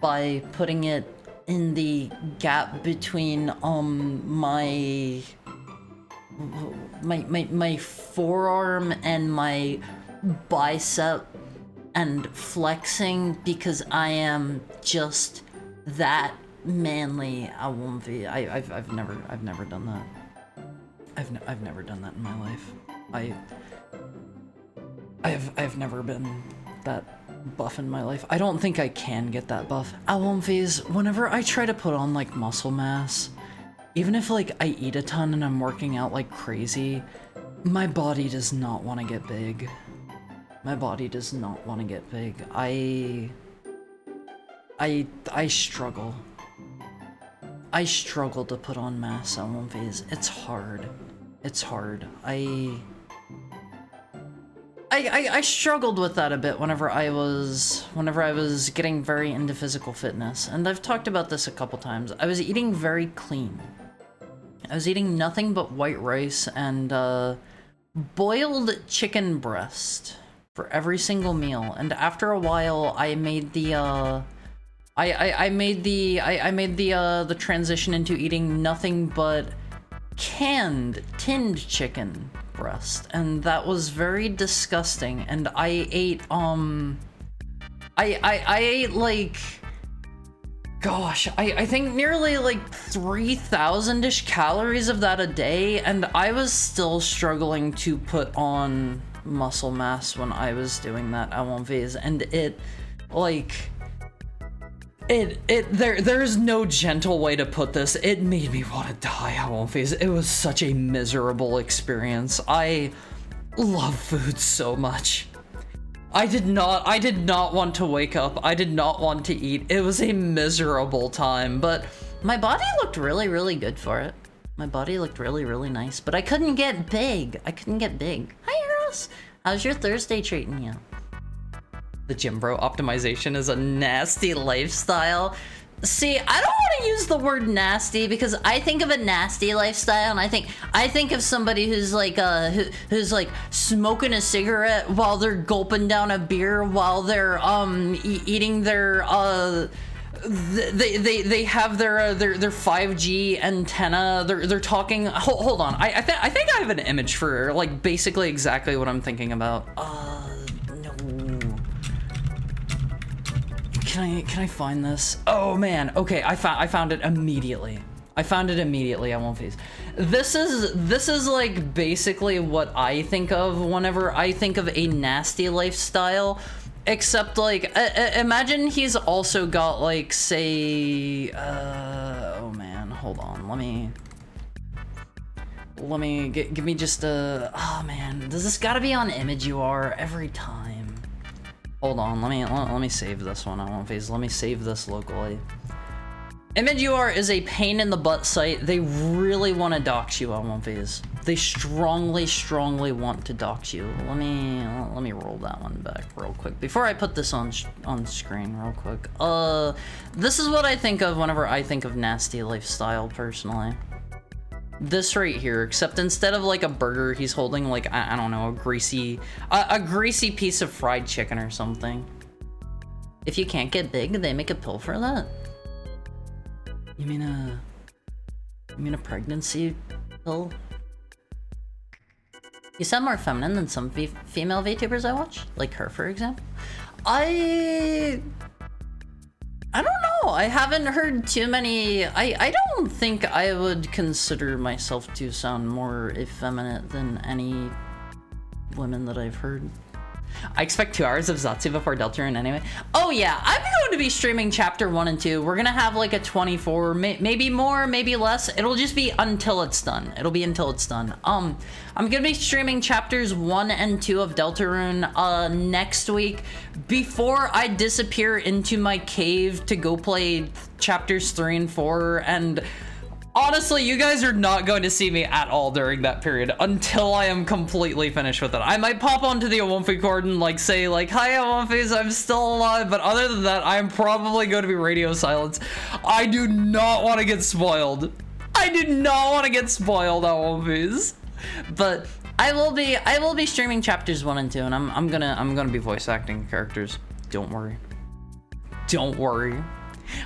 by putting it in the gap between my forearm and my bicep and flexing, because I am just that manly. I won't be. I've never done that. I've never done that in my life. I've never been that buff in my life. I don't think I can get that buff. Alonphase, whenever I try to put on like muscle mass, even if like I eat a ton and I'm working out like crazy, my body does not want to get big. My body does not want to get big. I struggle. I struggle to put on mass on one phase. It's hard. It's hard. I struggled with that a bit whenever I was getting very into physical fitness, and I've talked about this a couple times. I was eating very clean. I was eating nothing but white rice and boiled chicken breast for every single meal. And after a while, I made the I made the transition into eating nothing but tinned chicken breast, and that was very disgusting. And I ate I ate like, gosh, I think nearly like 3,000-ish calories of that a day, and I was still struggling to put on muscle mass when I was doing that, I won't phase. And there's no gentle way to put this. It made me want to die, I won't phase. It was such a miserable experience. I love food so much. I did not want to wake up. I did not want to eat. It was a miserable time, but my body looked really, really good for it. My body looked really, really nice, but I couldn't get big. Hi, Eros. How's your Thursday treating you? The gym bro optimization is a nasty lifestyle. See, I don't want to use the word nasty because I think of a nasty lifestyle, and I think of somebody who's like who's like smoking a cigarette while they're gulping down a beer while they're eating their they have their 5G antenna. They're talking. Hold on. I think I have an image for like basically exactly what I'm thinking about. No. Can I find this? Oh man. Okay, I found it immediately. I won't phase. This is like basically what I think of whenever I think of a nasty lifestyle. Except like, imagine he's also got like, say, oh man, hold on, let me give me just a, oh man, does this gotta be on image UR every time? Hold on, let me save this one, I won't phase, let me save this locally. Image UR is a pain in the butt site. They really want to dox you, I won't phase. They strongly want to dox you. Let me roll that one back real quick before I put this on screen real quick. This is what I think of whenever I think of nasty lifestyle personally. This right here, except instead of like a burger, he's holding like, I don't know, a greasy piece of fried chicken or something. If you can't get big, they make a pill for that. You mean a pregnancy pill? You sound more feminine than some female VTubers I watch, like her, for example. I don't know. I haven't heard too many. I don't think I would consider myself to sound more effeminate than any women that I've heard. I expect 2 hours of Zatsu before Deltarune anyway. Oh yeah, I'm going to be streaming chapter 1 and 2. We're gonna have like a 24, maybe more, maybe less. It'll just be until it's done. It'll be until it's done. I'm gonna be streaming chapters 1 and 2 of Deltarune next week before I disappear into my cave to go play chapters 3 and 4. And honestly, you guys are not going to see me at all during that period until I am completely finished with it. I might pop onto the Awomfi cord and like say like, hi Awomfis, I'm still alive, but other than that, I'm probably going to be radio silence. I do not want to get spoiled. Awomfis. But I will be streaming chapters 1 and 2, and I'm gonna be voice acting characters. Don't worry.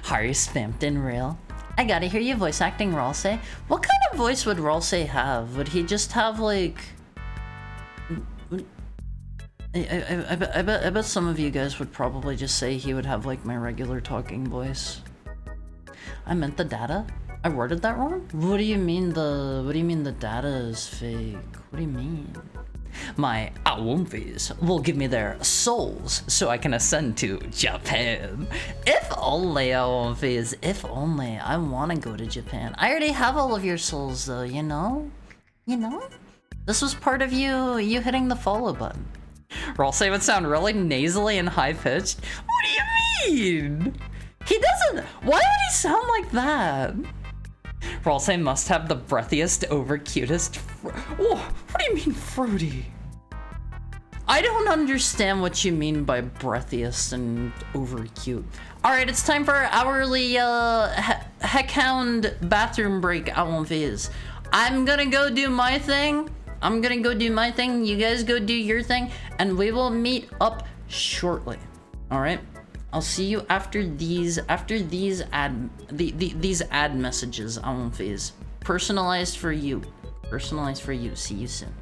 Harry spamped in real. I gotta hear you voice acting Ralsei. What kind of voice would Ralsei have? Would he just have like... I bet some of you guys would probably just say he would have like my regular talking voice. I meant the data? I worded that wrong? What do you mean the data is fake? What do you mean? My Awomfis will give me their souls so I can ascend to Japan. If only, Awomfis, if only. I want to go to Japan. I already have all of your souls though, you know? This was part of you hitting the follow button. Ralsei would sound really nasally and high-pitched. What do you mean? He doesn't. Why would he sound like that? Ralsei must have the breathiest over cutest. Oh, what do you mean fruity? I don't understand what you mean by breathiest and over cute. Alright, it's time for our hourly heckhound bathroom break, Alonviz. I'm gonna go do my thing. You guys go do your thing, and we will meet up shortly. Alright? I'll see you after these ad messages, Alonviz. Personalized for you. Personalized for you. See you soon.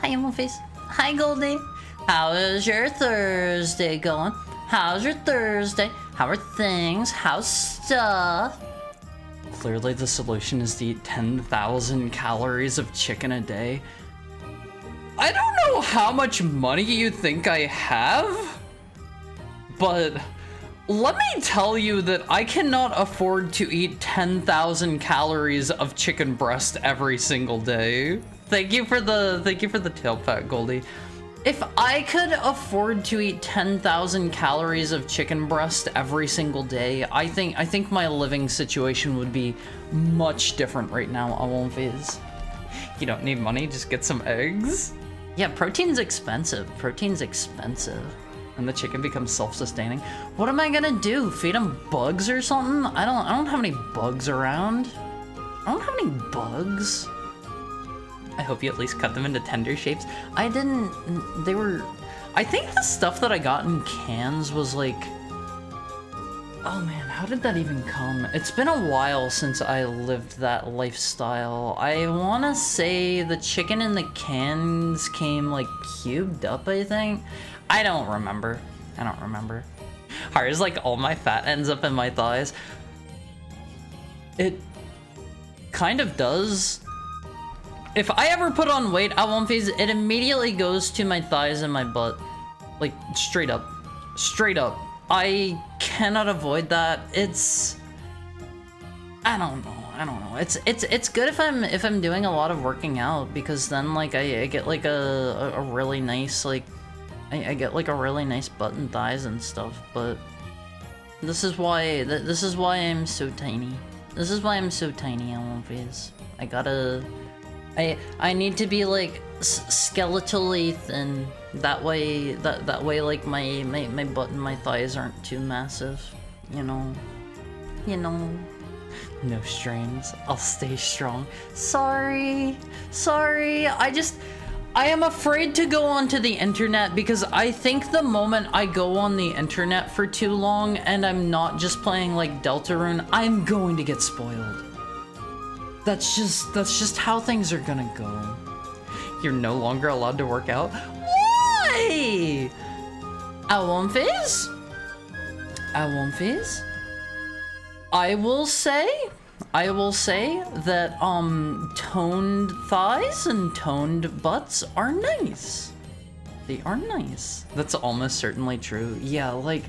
Hi, Face. Hi, Goldie. How is your Thursday going? How's your Thursday? How are things? How's stuff? Clearly the solution is to eat 10,000 calories of chicken a day. I don't know how much money you think I have, but let me tell you that I cannot afford to eat 10,000 calories of chicken breast every single day. Thank you for the tail pat, Goldie. If I could afford to eat 10,000 calories of chicken breast every single day, I think my living situation would be much different right now, Alonfiz. You don't need money, just get some eggs. Yeah, protein's expensive. Protein's expensive. And the chicken becomes self-sustaining. What am I gonna do? Feed them bugs or something? I don't have any bugs around. I don't have any bugs. I hope you at least cut them into tender shapes. I didn't, I think the stuff that I got in cans was like, oh man, how did that even come? It's been a while since I lived that lifestyle. I wanna say the chicken in the cans came like cubed up, I think. I don't remember. Hard like all my fat ends up in my thighs. It kind of does. If I ever put on weight, it immediately goes to my thighs and my butt. Like, straight up. Straight up. I cannot avoid that. I don't know. It's good if I'm doing a lot of working out, because then like I get like a really nice like I get like a really nice butt and thighs and stuff, but this is why I'm so tiny. This is why I'm so tiny, Alonfiz. I need to be like skeletally thin. That way like my butt and my thighs aren't too massive. You know. No strains. I'll stay strong. Sorry. I am afraid to go onto the internet, because I think the moment I go on the internet for too long and I'm not just playing like Deltarune, I'm going to get spoiled. That's just how things are gonna go. You're no longer allowed to work out? Why? Alonfiz? I will say that toned thighs and toned butts are nice. They are nice. That's almost certainly true. Yeah, like,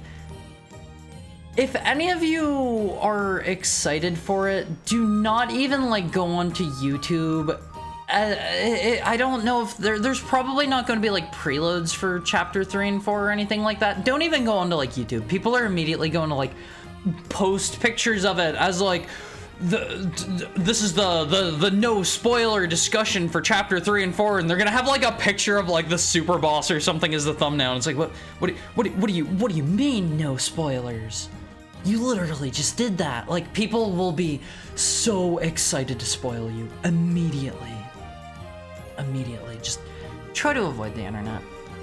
if any of you are excited for it, do not even like go onto YouTube. I don't know if there's probably not going to be like preloads for chapter 3 and 4 or anything like that. Don't even go onto like YouTube. People are immediately going to like post pictures of it as like this is the no spoiler discussion for chapter 3 and 4, and they're gonna have like a picture of like the super boss or something as the thumbnail. And it's like, what do you mean no spoilers? You literally just did that. Like, people will be so excited to spoil you immediately. Just try to avoid the internet.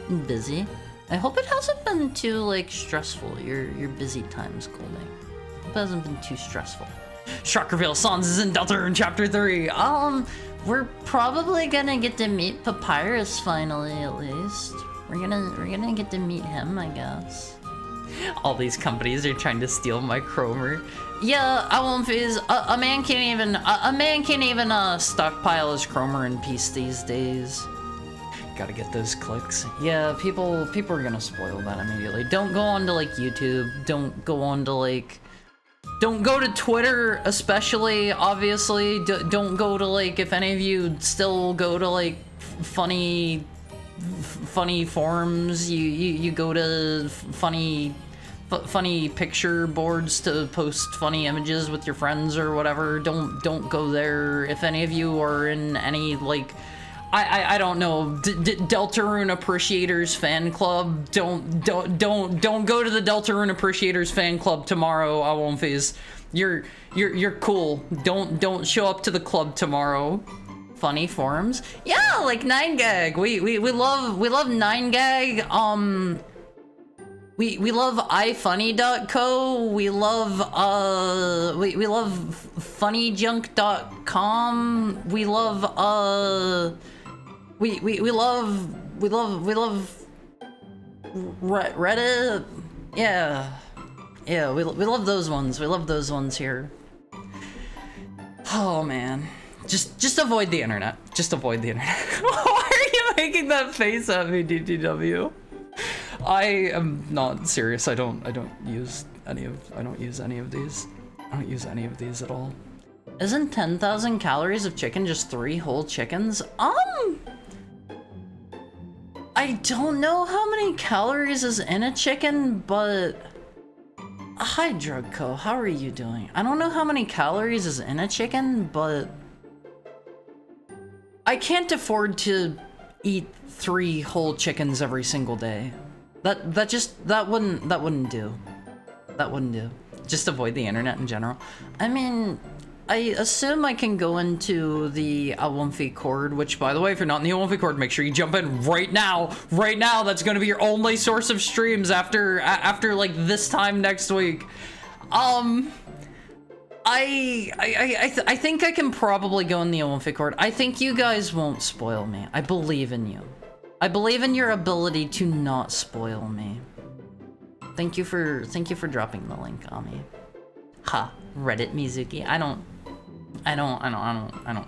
I'm busy. I hope it hasn't been too like stressful. Your busy times, Golding. Hope it hasn't been too stressful. Sharkerville Sans is in Deltarune Chapter 3. We're probably gonna get to meet Papyrus finally, at least. We're gonna get to meet him, I guess. All these companies are trying to steal my Chromer. Yeah, Alonfiz, a man can't even stockpile his Chromer in peace these days. Gotta get those clicks. Yeah, people are gonna spoil that immediately. Don't go on to like YouTube. Don't go to Twitter, especially, obviously. Don't go to like, if any of you still go to like funny forums, you go to funny picture boards to post funny images with your friends or whatever. Don't go there. If any of you are in any like, I don't know, Deltarune Appreciators fan club, don't go to the Deltarune Appreciators fan club tomorrow, Alonfiz. You're cool. Don't show up to the club tomorrow. Funny forums? Yeah, like 9gag. We love 9gag. We love ifunny.co. We love we love funnyjunk.com. We love we love Reddit. Yeah, we love those ones. We love those ones here. Oh man, just avoid the internet. Just avoid the internet. Why are you making that face at me, DTW? I am not serious. I don't use any of these. I don't use any of these at all. Isn't 10,000 calories of chicken just 3 whole chickens? I don't know how many calories is in a chicken, but hi Drugco, how are you doing? I don't know how many calories is in a chicken, but I can't afford to eat 3 whole chickens every single day. That wouldn't do. That wouldn't do. Just avoid the internet in general. I mean, I assume I can go into the Awumfi Cord, which, by the way, if you're not in the Awumfi Cord, make sure you jump in right now. Right now, that's going to be your only source of streams after like this time next week. I think I can probably go in the Awumfi Cord. I think you guys won't spoil me. I believe in you. I believe in your ability to not spoil me. Thank you for dropping the link on me. Ha, Reddit Mizuki. I don't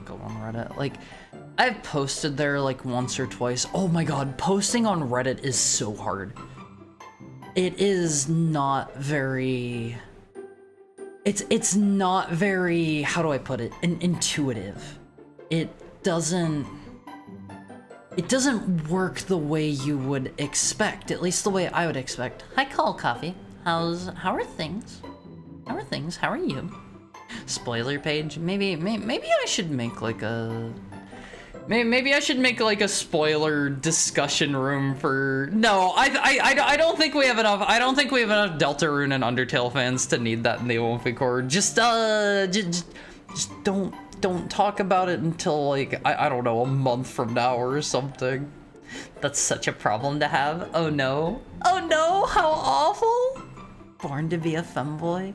go on Reddit. Like, I've posted there like once or twice. Oh my god, posting on Reddit is so hard. It is not very... It's not very, how do I put it, intuitive. It doesn't work the way you would expect, at least the way I would expect. Hi, Call Coffee. How are things? How are things? How are you? Spoiler page? Maybe I should make like a... Maybe I should make like a spoiler discussion room for... No, I don't think we have enough. I don't think we have enough Deltarune and Undertale fans to need that in the Awumfi Cord. Just don't talk about it until like, I don't know, a month from now or something. That's such a problem to have. Oh no. Oh no, how awful. Born to be a femboy.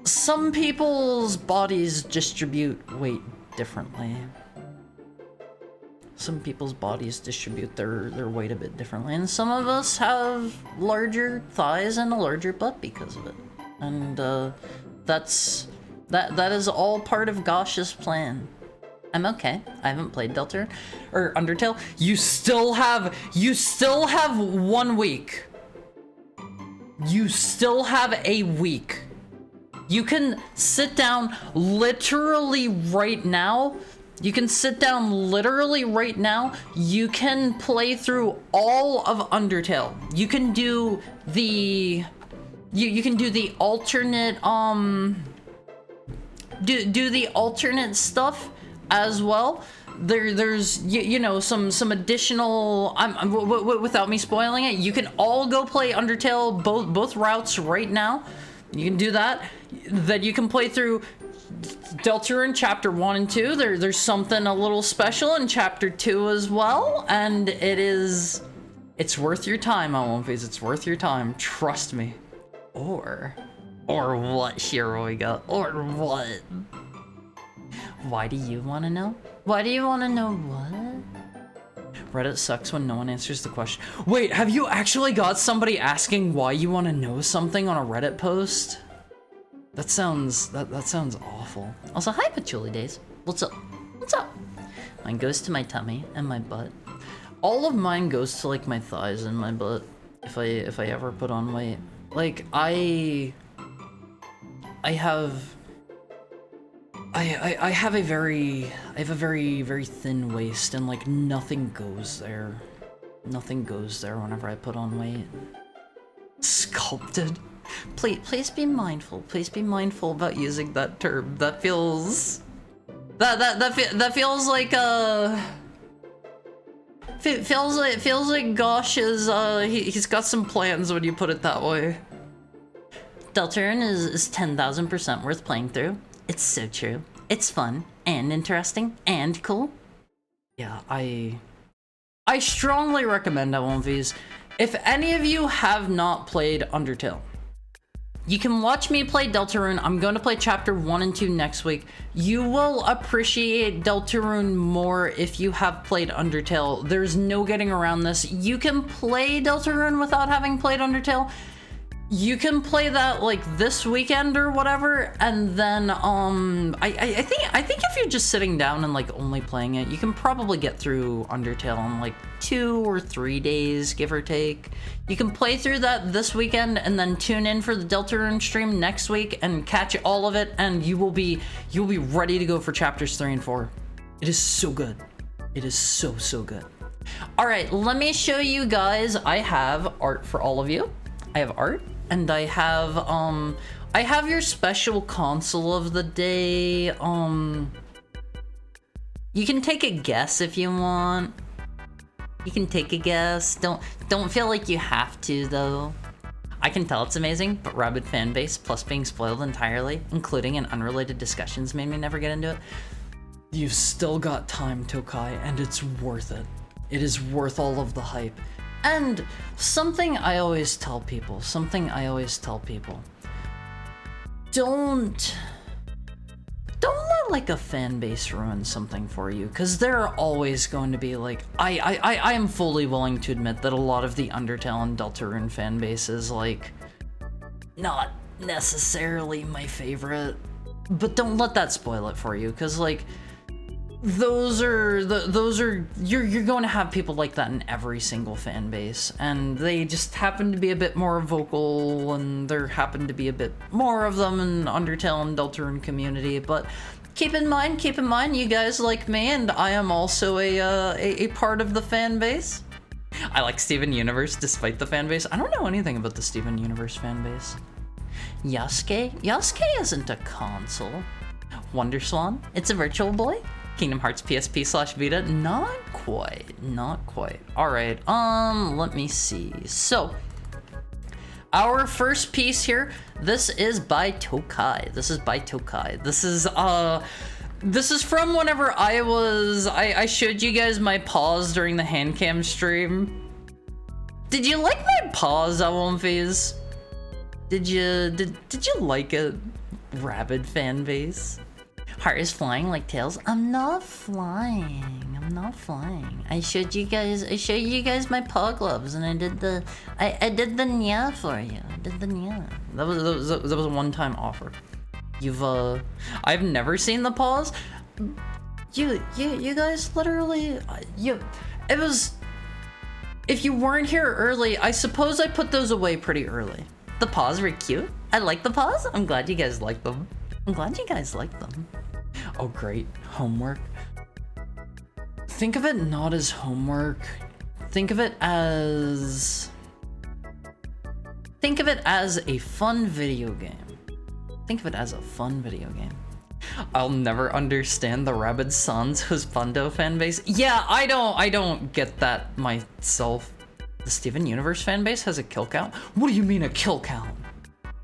Some people's bodies distribute weight differently. Some people's bodies distribute their weight a bit differently, and some of us have larger thighs and a larger butt because of it. And that is all part of Gosh's plan. I'm okay. I haven't played Deltarune or Undertale. You still have 1 week. You still have a week. You can sit down literally right now. You can sit down literally right now. You can play through all of Undertale. You can do the you can do the alternate do the alternate stuff as well. There's you know some additional without me spoiling it, you can all go play Undertale both routes right now. You can do that. Then you can play through Deltarune Chapter 1 and 2. There's something a little special in Chapter 2 as well, and it's worth your time, Awumfies. It's worth your time. Trust me. Or what, Shiroiga? Or what? Why do you want to know? Why do you want to know what? Reddit sucks when no one answers the question. Wait, have you actually got somebody asking why you want to know something on a Reddit post? That sounds awful. Also, hi Patchouli Days. What's up? What's up? Mine goes to my tummy and my butt. All of mine goes to like my thighs and my butt. If I ever put on weight, like I have a very thin waist, and like nothing goes there. Nothing goes there whenever I put on weight. Sculpted. Please be mindful. Please be mindful about using that term. That feels that feels like feels like Gosh is he's got some plans when you put it that way. Deltarune is 10,000% worth playing through. It's so true. It's fun and interesting and cool. Yeah, I strongly recommend Awumfies. If any of you have not played Undertale, You can watch me play Deltarune. I'm going to play Chapter 1 and 2 next week. You will appreciate Deltarune more if you have played Undertale. There's no getting around this. You can play Deltarune without having played Undertale. You can play that like this weekend or whatever, and then I think if you're just sitting down and like only playing it, you can probably get through Undertale in like 2 or 3 days, give or take. You can play through that this weekend and then tune in for the Deltarune stream next week and catch all of it, and you'll be ready to go for chapters 3 and 4. It is so good. It is so good. All right, let me show you guys. I have art for all of you. I have art. And I have your special console of the day. You can take a guess if you want. You can take a guess. Don't feel like you have to though. I can tell it's amazing, but rabid fanbase plus being spoiled entirely, including in unrelated discussions, made me never get into it. You've still got time, Tokai, and it's worth it. It is worth all of the hype. And something I always tell people, don't let like a fan base ruin something for you, because there are always going to be like, I am fully willing to admit that a lot of the Undertale and Deltarune fan base is like not necessarily my favorite, but don't let that spoil it for you, because like those are you're going to have people like that in every single fan base, and they just happen to be a bit more vocal, and there happen to be a bit more of them in Undertale and Deltarune community. But keep in mind, you guys like me, and I am also a part of the fan base. I like Steven Universe despite the fan base. I don't know anything about the Steven Universe fan base. Yasuke isn't a console. Wonderswan, it's a virtual boy. Kingdom Hearts PSP/Vita, not quite. All right, let me see. So, our first piece here, this is by Tokai. This is from whenever I showed you guys my pause during the handcam stream. Did you like my pause, Awomfies? Did you like it? Rabid fan base. Heart is flying like Tails. I'm not flying. I showed you guys my paw gloves, and I did the nya for you. That was a one-time offer. I've never seen the paws. You guys literally, it was, if you weren't here early, I suppose I put those away pretty early. The paws were cute. I like the paws. I'm glad you guys like them. Oh great, homework. Think of it not as homework. Think of it as a fun video game. I'll never understand the Rabid Sans Husbando fanbase. Yeah, I don't get that myself. The Steven Universe fanbase has a kill count? What do you mean a kill count?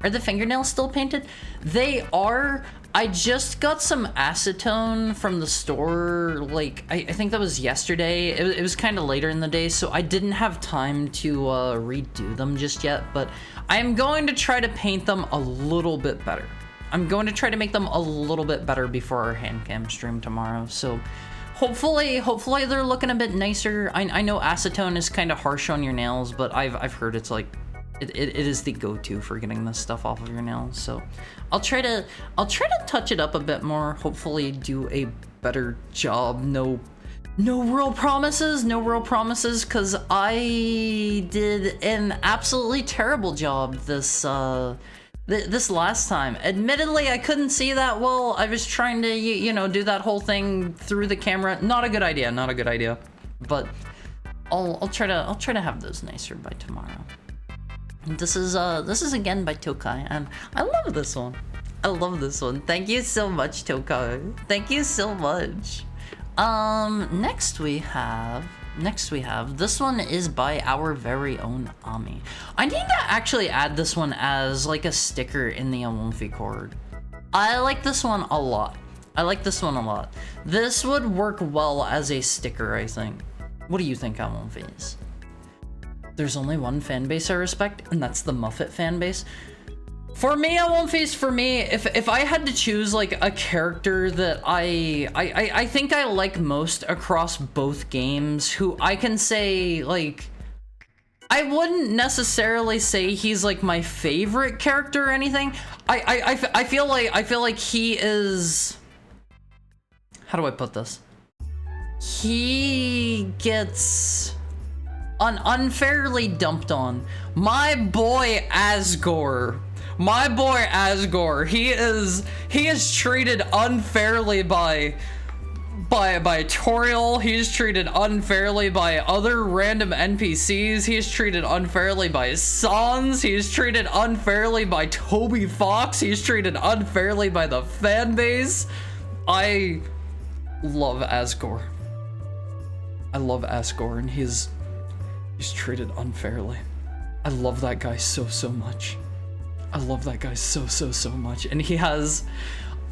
Are the fingernails still painted? They are. I just got some acetone from the store, like, I think that was yesterday. It was kind of later in the day, so I didn't have time to redo them just yet, but I am going to try to paint them a little bit better. I'm going to try to make them a little bit better before our handcam stream tomorrow, so hopefully they're looking a bit nicer. I know acetone is kind of harsh on your nails, but I've heard it's like, it is the go-to for getting this stuff off of your nails, so I'll try to touch it up a bit more, hopefully do a better job. No real promises, because I did an absolutely terrible job this last time. Admittedly, I couldn't see that well. I was trying to, do that whole thing through the camera. Not a good idea, but I'll try to have those nicer by tomorrow. This is again by Tokai, and I love this one. Thank you so much, Tokai. Thank you so much. Next we have, this one is by our very own Ami. I need to actually add this one as like a sticker in the Awomfi cord. I like this one a lot. This would work well as a sticker, I think. What do you think, Awomfis? There's only one fan base I respect, and that's the Muffet fan base. For me, I won't face. For me, if I had to choose like a character that I think I like most across both games, who I can say like, I wouldn't necessarily say he's like my favorite character or anything. I feel like he is. How do I put this? He gets unfairly dumped on. My boy Asgore. My boy Asgore, he is treated unfairly by Toriel. He's treated unfairly by other random NPCs. He's treated unfairly by Sans. He's treated unfairly by Toby Fox. He's treated unfairly by the fan base. I love Asgore. I love Asgore, and he's treated unfairly. I love that guy so much. I love that guy so much. And he has,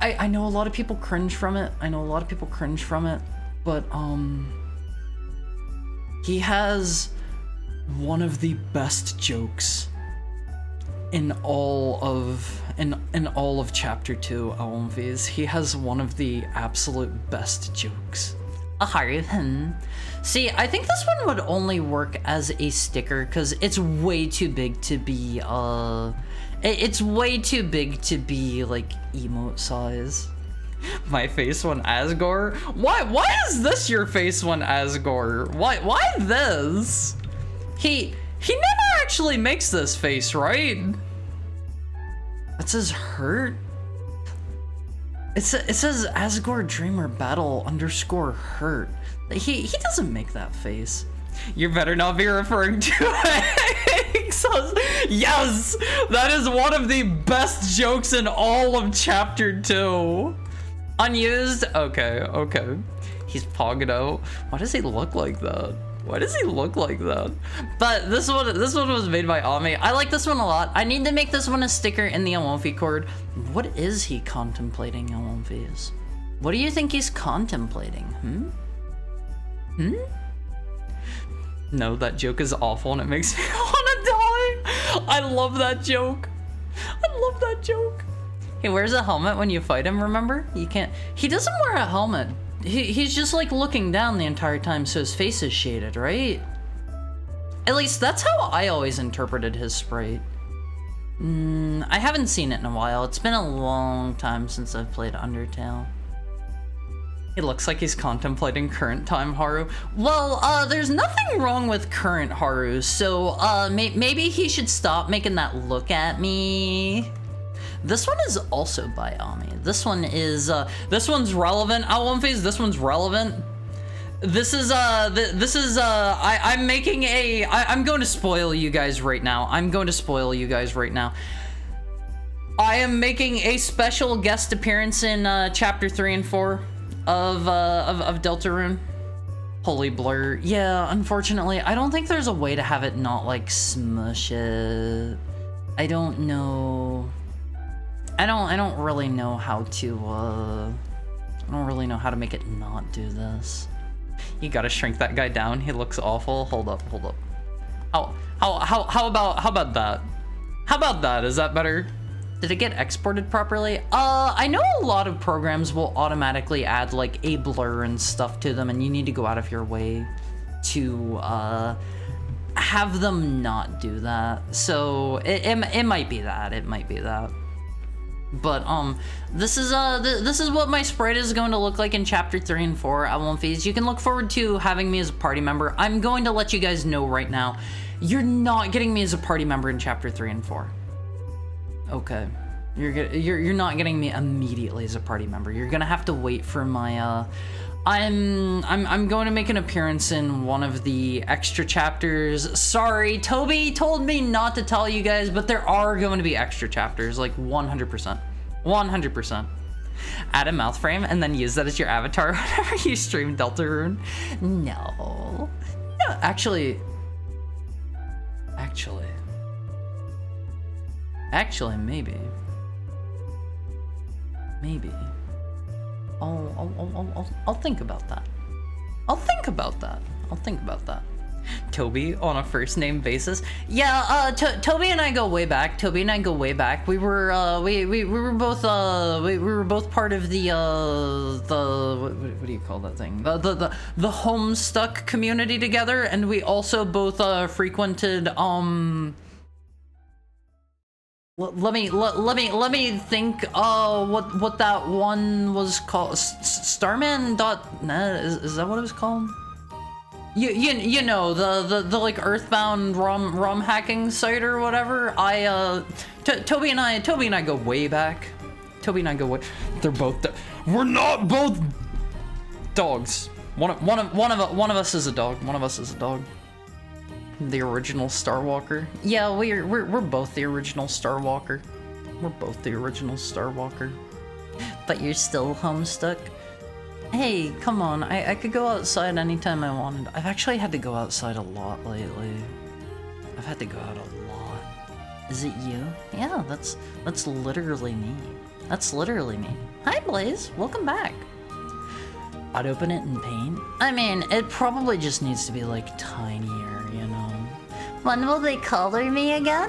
I know a lot of people cringe from it. But he has one of the best jokes in all of chapter 2 Alonvies. He has one of the absolute best jokes. See, I think this one would only work as a sticker because it's way too big to be it's way too big to be like emote size. My face one Asgore? Why is this your face one Asgore? Why this? He never actually makes this face, right? That says hurt. It says Asgore Dreamer Battle _ hurt. He doesn't make that face. You better not be referring to Exos. Yes! That is one of the best jokes in all of chapter 2. Unused? Okay. He's pogged out. Why does he look like that? But this one was made by Ami. I like this one a lot. I need to make this one a sticker in the Alonfi cord. What is he contemplating, Alonfi's? What do you think he's contemplating? No, that joke is awful and it makes me want to die. I love that joke. He wears a helmet when you fight him, remember? You can't. He doesn't wear a helmet. He's just like looking down the entire time, so his face is shaded, right? At least that's how I always interpreted his sprite. I haven't seen it in a while. It's been a long time since I've played Undertale. He looks like he's contemplating current time Haru. Well, there's nothing wrong with current Haru, so maybe he should stop making that look at me. This one is also by Ami. This one is, this one's relevant. Alonphase, this one's relevant. I'm making a, I'm going to spoil you guys right now. I am making a special guest appearance in chapter 3 and 4 of Deltarune. Holy blur. Yeah, unfortunately, I don't think there's a way to have it not like smush it. I don't know. I don't really know how to make it not do this. You gotta shrink that guy down. He looks awful. Hold up. How about that? How about that? Is that better? Did it get exported properly? I know a lot of programs will automatically add like a blur and stuff to them, and you need to go out of your way to have them not do that. So it might be that. But this is what my sprite is going to look like in chapter 3 and 4 Alonphase. You can look forward to having me as a party member. I'm going to let you guys know right now, you're not getting me as a party member in chapter 3 and 4. Okay. You're not getting me immediately as a party member. You're gonna have to wait for my I'm going to make an appearance in one of the extra chapters. Sorry, Toby told me not to tell you guys, but there are going to be extra chapters, like 100%. 100%. Add a mouth frame and then use that as your avatar whenever you stream Deltarune. No, actually, maybe. I'll think about that. Toby on a first name basis. Yeah, Toby and I go way back. Toby and I go way back. We were we were both we were both part of the what do you call that thing? The Homestuck community together, and we also both frequented let me think what that one was called. Starman.net, is that what it was called? You know, the like Earthbound ROM hacking site or whatever. Toby and I go way back. Toby and I go way. They're both. We're not both dogs. One of us is a dog. One of us is a dog. The original Starwalker. Yeah, we're both the original Starwalker. We're both the original Starwalker. But you're still Homestuck. Hey, come on, I could go outside anytime I wanted. I've actually had to go outside a lot lately. I've had to go out a lot. Is it you? Yeah, that's literally me. That's literally me. Hi, Blaze, welcome back. I'd open it in paint. I mean, it probably just needs to be like tinier, you know? When will they color me again?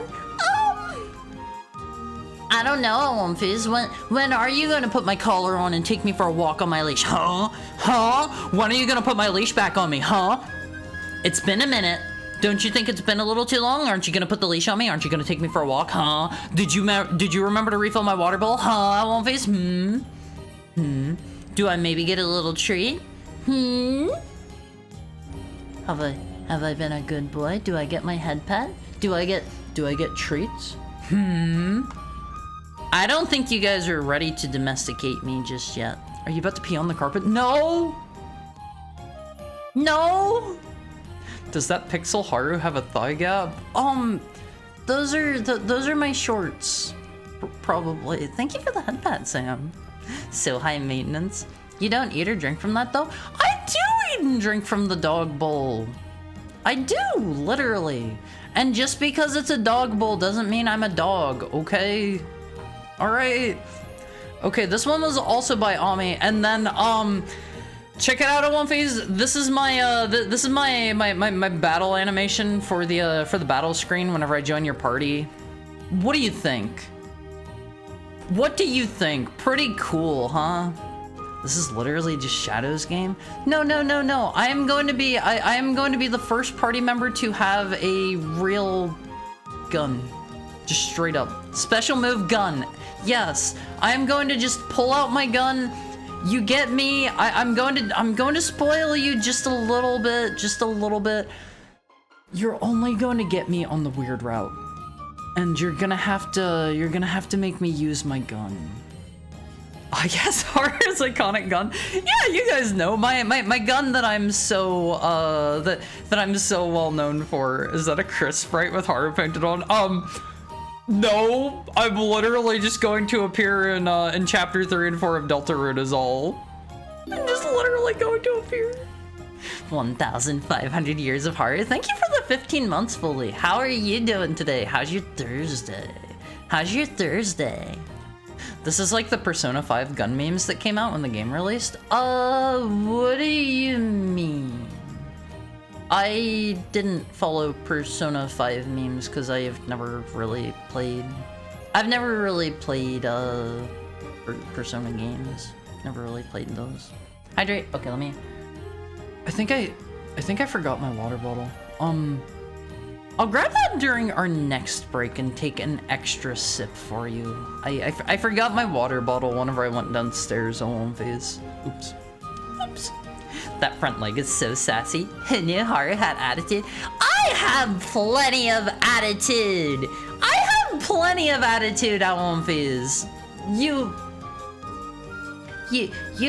I don't know, Wumfies. When are you gonna put my collar on and take me for a walk on my leash? Huh? Huh? When are you gonna put my leash back on me? Huh? It's been a minute. Don't you think it's been a little too long? Aren't you gonna put the leash on me? Aren't you gonna take me for a walk? Huh? Did you remember to refill my water bowl? Huh, Wumfies? Do I maybe get a little treat? Have I been a good boy? Do I get my head pet? Do I get treats? I don't think you guys are ready to domesticate me just yet. Are you about to pee on the carpet? No! No! Does that Pixel Haru have a thigh gap? Those are my shorts. Probably. Thank you for the head pat, Sam. So high maintenance. You don't eat or drink from that though? I do eat and drink from the dog bowl. I do, literally. And just because it's a dog bowl doesn't mean I'm a dog, okay? Alright. Okay, this one was also by Ami, and then check it out at Wumfies. This is my this is my battle animation for the battle screen whenever I join your party. What do you think? What do you think? Pretty cool, huh? This is literally just Shadow's game. No. I am going to be the first party member to have a real gun. Just straight up. Special move gun. Yes, I am going to just pull out my gun. You get me? I'm going to spoil you just a little bit. You're only going to get me on the weird route. And you're gonna have to make me use my gun. I guess Haru's iconic gun. Yeah, you guys know my gun that I'm so that I'm so well known for. Is that a Chris sprite with Haru painted on? No, I'm literally just going to appear in chapter 3 and 4 of Deltarune is all. I'm just literally going to appear. 1,500 years of Haru. Thank you for the 15 months fully. How are you doing today? How's your Thursday? How's your Thursday? This is like the Persona 5 gun memes that came out when the game released. What do you mean? I didn't follow Persona 5 memes because I have never really played. I've never really played Persona games. Never really played those. Hydrate. Okay, let me. I think I forgot my water bottle. I'll grab that during our next break and take an extra sip for you. I forgot my water bottle whenever I went downstairs on one phase. Oops. That front leg is so sassy. New Haru had attitude. I have plenty of attitude. At one phase. You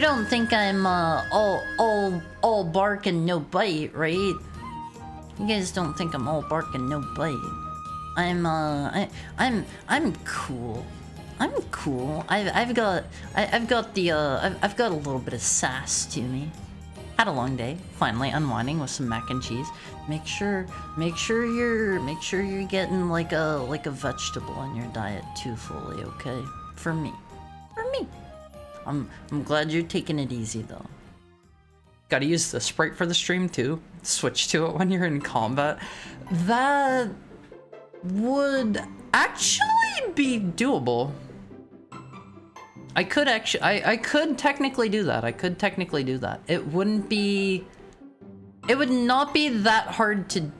don't think I'm all bark and no bite, right? You guys don't think I'm all bark and no bite. I'm cool. I'm cool. I've got a little bit of sass to me. Had a long day. Finally unwinding with some mac and cheese. Make sure you're getting like a vegetable in your diet too fully, okay? For me. I'm glad you're taking it easy though. Gotta use the sprite for the stream too. Switch to it when you're in combat. That would actually be doable. I could technically do that. I could technically do that. It wouldn't be... It would not be that hard to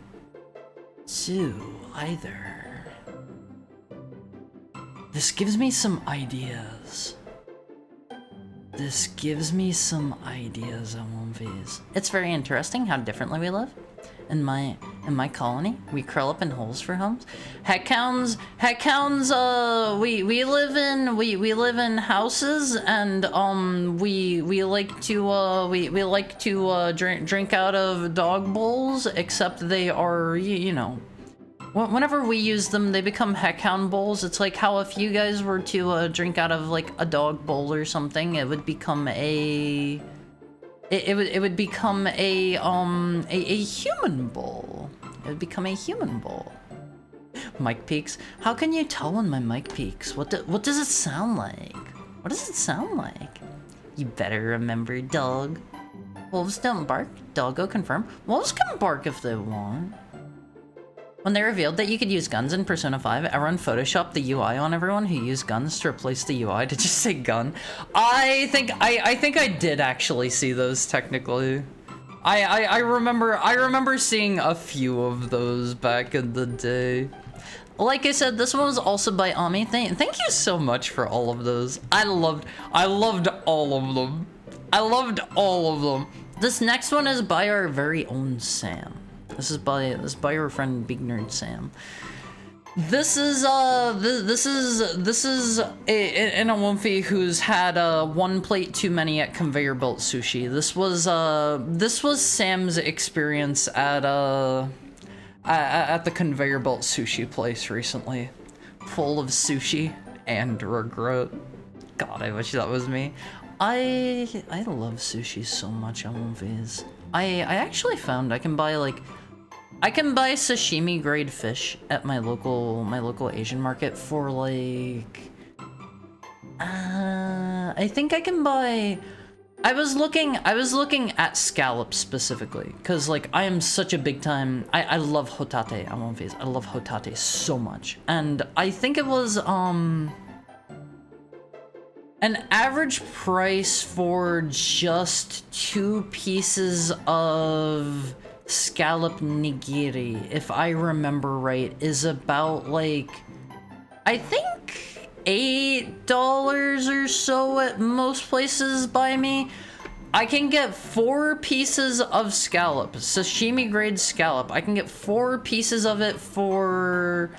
do either. This gives me some ideas. This gives me some ideas on one of these. It's very interesting how differently we live. In my colony, we curl up in holes for homes. Heckhounds, we live in houses, and we like to drink out of dog bowls, except they are, you know, whenever we use them, they become heckhound bowls. It's like how if you guys were to drink out of like a dog bowl or something, it would become a... It would become a human bowl. It would become a human bowl. Mic peaks. How can you tell when my mic peaks? What does it sound like? What does it sound like? You better remember, dog. Wolves don't bark. Doggo confirm. Wolves can bark if they want. When they revealed that you could use guns in Persona 5, everyone photoshopped the UI on everyone who used guns to replace the UI to just say gun. I think I did actually see those technically. I remember seeing a few of those back in the day. Like I said, this one was also by Ami. Thank you so much for all of those. I loved all of them. I loved all of them. This next one is by our very own Sam. This is by our friend Big Nerd Sam. This is an Awomfi who's had one plate too many at conveyor belt sushi. This was Sam's experience at the conveyor belt sushi place recently. Full of sushi and regret. God, I wish that was me. I love sushi so much, Awomfis. I actually found I can buy sashimi grade fish at my local Asian market for like I think I can buy... I was looking at scallops specifically because like I am such a big time... I love hotate. I love hotate so much, and I think it was an average price for just 2 pieces of scallop nigiri, if I remember right, is about like, I think $8 or so at most places by me. I can get 4 pieces of scallop, sashimi grade scallop. I can get 4 pieces of it for,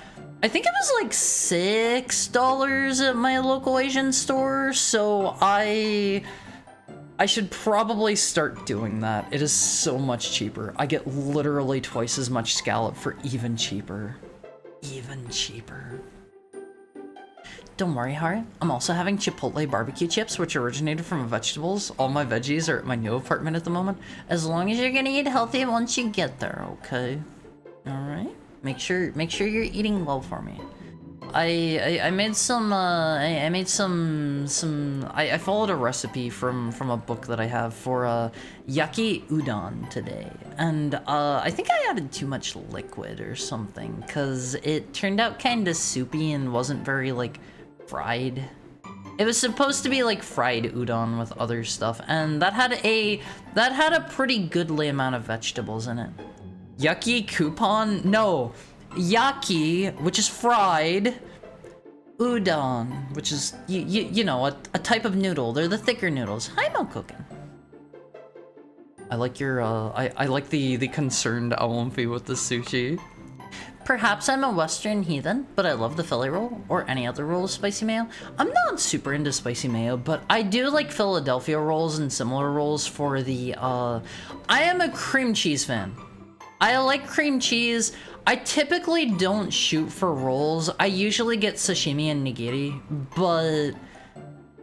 I think it was like $6 at my local Asian store, so I should probably start doing that. It is so much cheaper. I get literally twice as much scallop for even cheaper. Even cheaper. Don't worry, Hari. I'm also having Chipotle barbecue chips, which originated from vegetables. All my veggies are at my new apartment at the moment. As long as you're gonna eat healthy once you get there, okay? Alright? Make sure you're eating well for me. I followed a recipe from a book that I have for yaki udon today, and I think I added too much liquid or something because it turned out kind of soupy and wasn't very like fried. It was supposed to be like fried udon with other stuff, and that had a pretty goodly amount of vegetables in it. Yaki coupon? No. Yaki, which is fried, udon, which is, you know, a type of noodle. They're the thicker noodles. Hi, Mokoken. I like your, I like the concerned Awomfi with the sushi. Perhaps I'm a Western heathen, but I love the Philly roll, or any other roll of spicy mayo. I'm not super into spicy mayo, but I do like Philadelphia rolls and similar rolls for the, I am a cream cheese fan. I like cream cheese. I typically don't shoot for rolls. I usually get sashimi and nigiri, but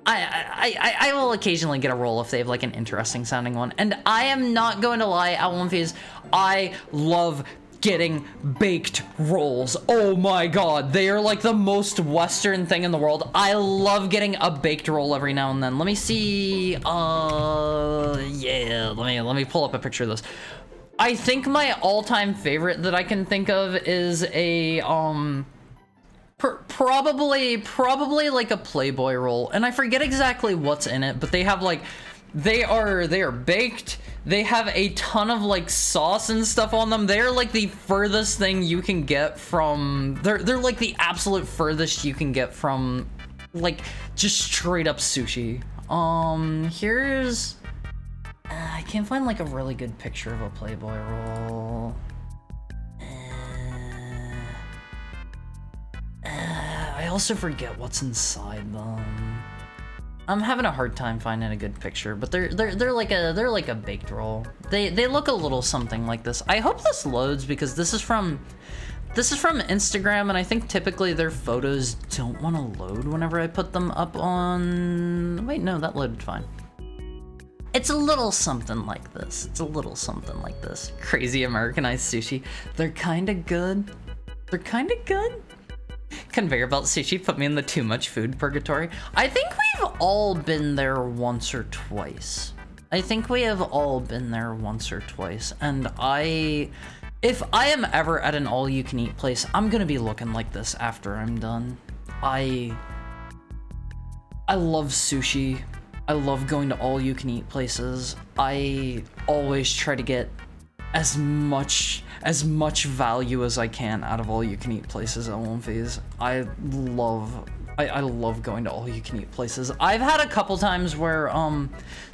I will occasionally get a roll if they have like an interesting sounding one. And I am not going to lie, Awomfis, I love getting baked rolls. Oh my god, they are like the most Western thing in the world. I love getting a baked roll every now and then. Let me see, yeah, let me pull up a picture of this. I think my all-time favorite that I can think of is a, probably like a Playboy roll, and I forget exactly what's in it, but they have like, they are baked. They have a ton of like sauce and stuff on them. They're like the furthest thing you can get from, they're like the absolute furthest you can get from like just straight up sushi. Here's, I can't find like a really good picture of a Playboy roll. I also forget what's inside them. I'm having a hard time finding a good picture, but they're like a baked roll. They look a little something like this. I hope this loads because this is from Instagram, and I think typically their photos don't want to load whenever I put them up on. Wait, no, that loaded fine. It's a little something like this. It's a little something like this. Crazy Americanized sushi. They're kind of good. They're kind of good. Conveyor belt sushi put me in the too much food purgatory. I think we've all been there once or twice. I think we have all been there once or twice. And if I am ever at an all-you-can-eat place, I'm gonna be looking like this after I'm done. I love sushi. I love going to all-you-can-eat places. I always try to get as much value as I can out of all-you-can-eat places at Movies. I love going to all-you-can-eat places. I've had a couple times where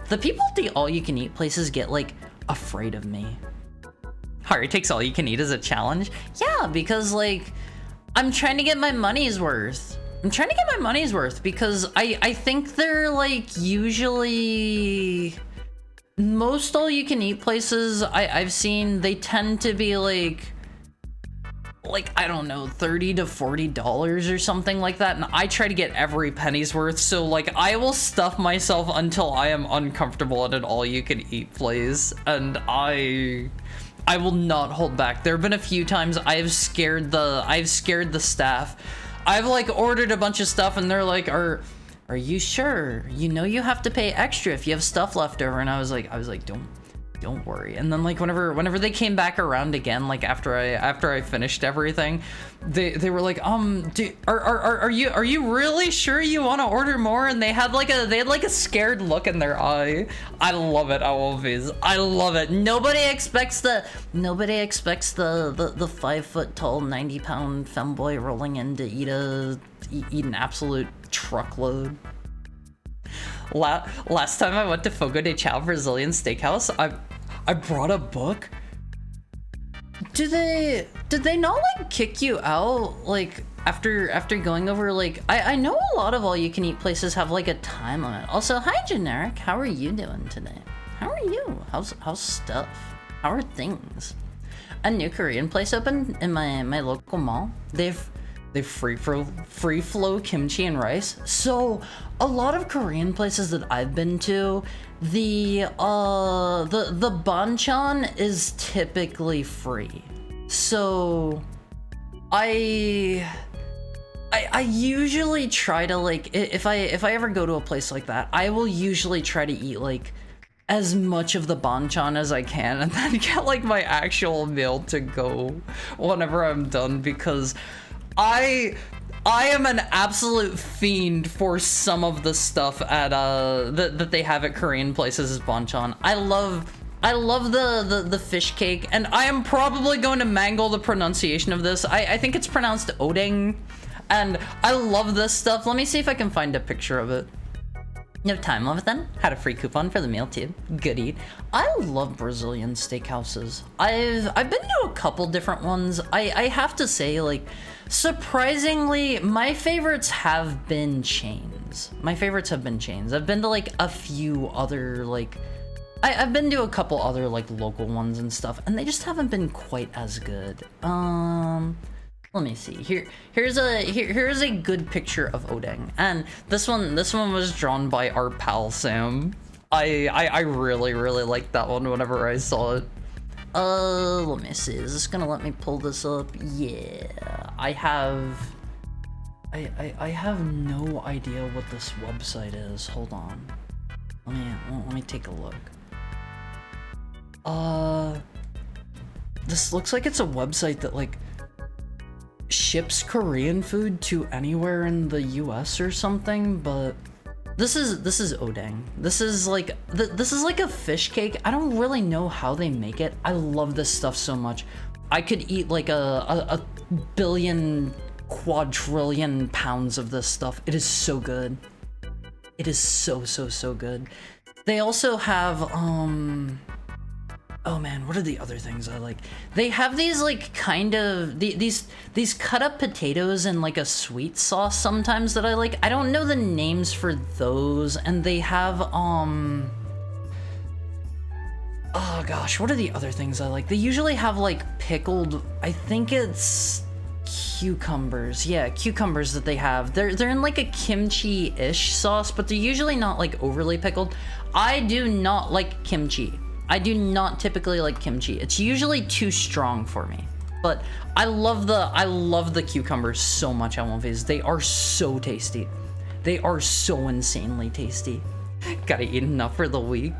the people at the all-you-can-eat places get like afraid of me. Harry takes all-you-can-eat as a challenge? Yeah, because like I'm trying to get my money's worth. I'm trying to get my money's worth because I think they're like usually, most all-you-can-eat places I've seen, they tend to be like I don't know, $30 to $40 or something like that, and I try to get every penny's worth. So like I will stuff myself until I am uncomfortable at an all-you-can-eat place, and I will not hold back. There have been a few times I've scared the staff. I've like ordered a bunch of stuff and they're like, are you sure? You know you have to pay extra if you have stuff left over. And I was like, don't worry. And then like whenever they came back around again, like after I finished everything, they were like, are you really sure you want to order more? And they had like a scared look in their eye. I love it, always. I love it. Nobody expects the 5 foot tall 90-pound femboy rolling in to eat an absolute truckload. Last time I went to Fogo de Chao Brazilian Steakhouse, I brought a book. Did they not like kick you out like after going over like I know a lot of all-you-can-eat places have like a time limit. Also, hi Generic, how are you doing today? How are you? How's stuff? How are things? A new Korean place opened in my local mall. They've free flow kimchi and rice. So a lot of Korean places that I've been to, the banchan is typically free. So I usually try to like, if I ever go to a place like that, I will usually try to eat like as much of the banchan as I can and then get like my actual meal to go whenever I'm done, because I am an absolute fiend for some of the stuff at that they have at Korean places as banchan. I love the fish cake, and I am probably going to mangle the pronunciation of this. I think it's pronounced odeng, and I love this stuff. Let me see if I can find a picture of it. No time limit then. Had a free coupon for the meal too. Good eat. I love Brazilian steakhouses. I've been to a couple different ones. I have to say, like, surprisingly, my favorites have been chains. I've been to like a few other like, I've been to a couple other like local ones and stuff, and they just haven't been quite as good. Let me see. Here's a good picture of odeng, and this one was drawn by our pal Sam. I really liked that one whenever I saw it. Let me see. Is this gonna let me pull this up? Yeah, I have no idea what this website is. Hold on. Let me take a look. This looks like it's a website that like ships Korean food to anywhere in the US or something, but this is odang. This is like a fish cake. I don't really know how they make it. I love this stuff so much. I could eat like a billion quadrillion pounds of this stuff. It is so good. It is so good. They also have oh man, what are the other things I like? They have these like kind of these cut up potatoes in like a sweet sauce sometimes that I like. I don't know the names for those, and they have oh gosh, what are the other things I like? They usually have like pickled, I think it's cucumbers. Yeah, cucumbers that they have. They're in like a kimchi-ish sauce, but they're usually not like overly pickled. I do not like kimchi. I do not typically like kimchi. It's usually too strong for me. But I love the cucumbers so much on one phase. They are so tasty. They are so insanely tasty. Gotta eat enough for the week.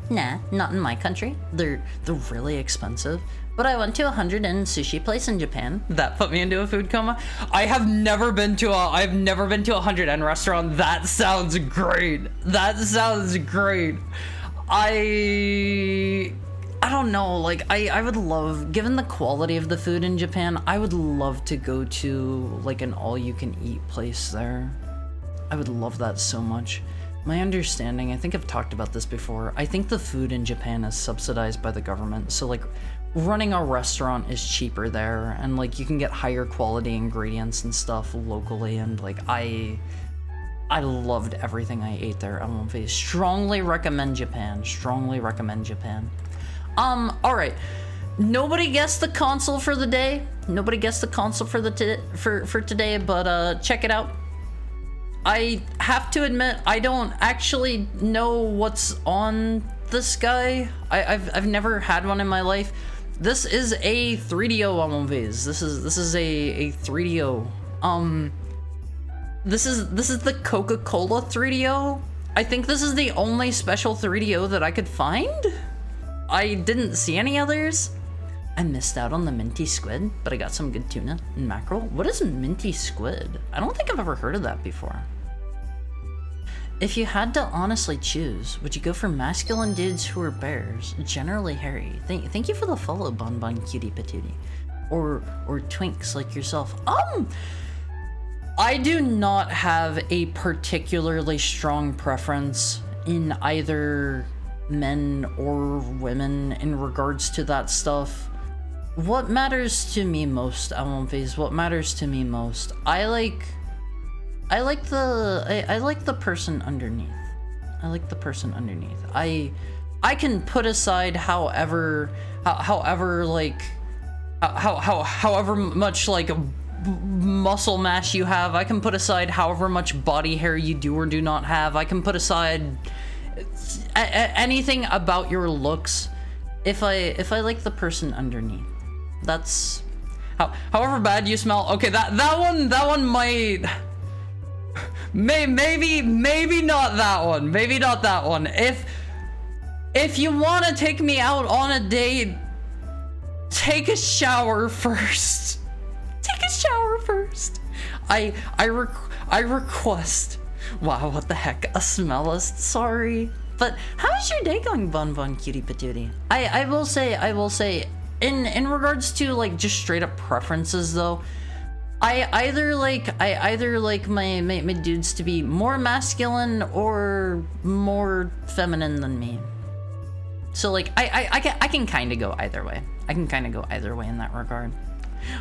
Nah, not in my country. They're really expensive. But I went to a 100-yen sushi place in Japan. That put me into a food coma. I've never been to a 100-yen restaurant. That sounds great. That sounds great. I don't know, like, I would love, given the quality of the food in Japan, I would love to go to, like, an all-you-can-eat place there. I would love that so much. My understanding, I think I've talked about this before, I think the food in Japan is subsidized by the government, so, like, running a restaurant is cheaper there, and, like, you can get higher quality ingredients and stuff locally, and, like, I loved everything I ate there at one phase. Strongly recommend Japan. Strongly recommend Japan. Alright. Nobody guessed the console for the day. Nobody guessed the console for today, but check it out. I have to admit, I don't actually know what's on this guy. I've never had one in my life. This is a 3DO on one phase. This is a 3DO. This is the Coca-Cola 3DO. I think this is the only special 3DO that I could find. I didn't see any others. I missed out on the minty squid, but I got some good tuna and mackerel. What is minty squid? I don't think I've ever heard of that before. If you had to honestly choose, would you go for masculine dudes who are bears, generally hairy? Thank you for the follow, Bon Bon Cutie Patootie. Or twinks like yourself. I do not have a particularly strong preference in either men or women in regards to that stuff. What matters to me most, Phase, what matters to me most? I like the person underneath. I like the person underneath. I can put aside however much like muscle mass you have. I can put aside however much body hair you do or do not have. I can put aside anything about your looks if I like the person underneath. That's however bad you smell. Okay, that one might maybe not that one. Maybe not that one. If you want to take me out on a date, take a shower first. Take a shower first. I request. Wow, what the heck? A smellist? Sorry. But how's your day going, Bon Bon Cutie Patootie? I will say, in regards to like just straight up preferences though, I either like my dudes to be more masculine or more feminine than me. So like I can kind of go either way. I can kind of go either way in that regard.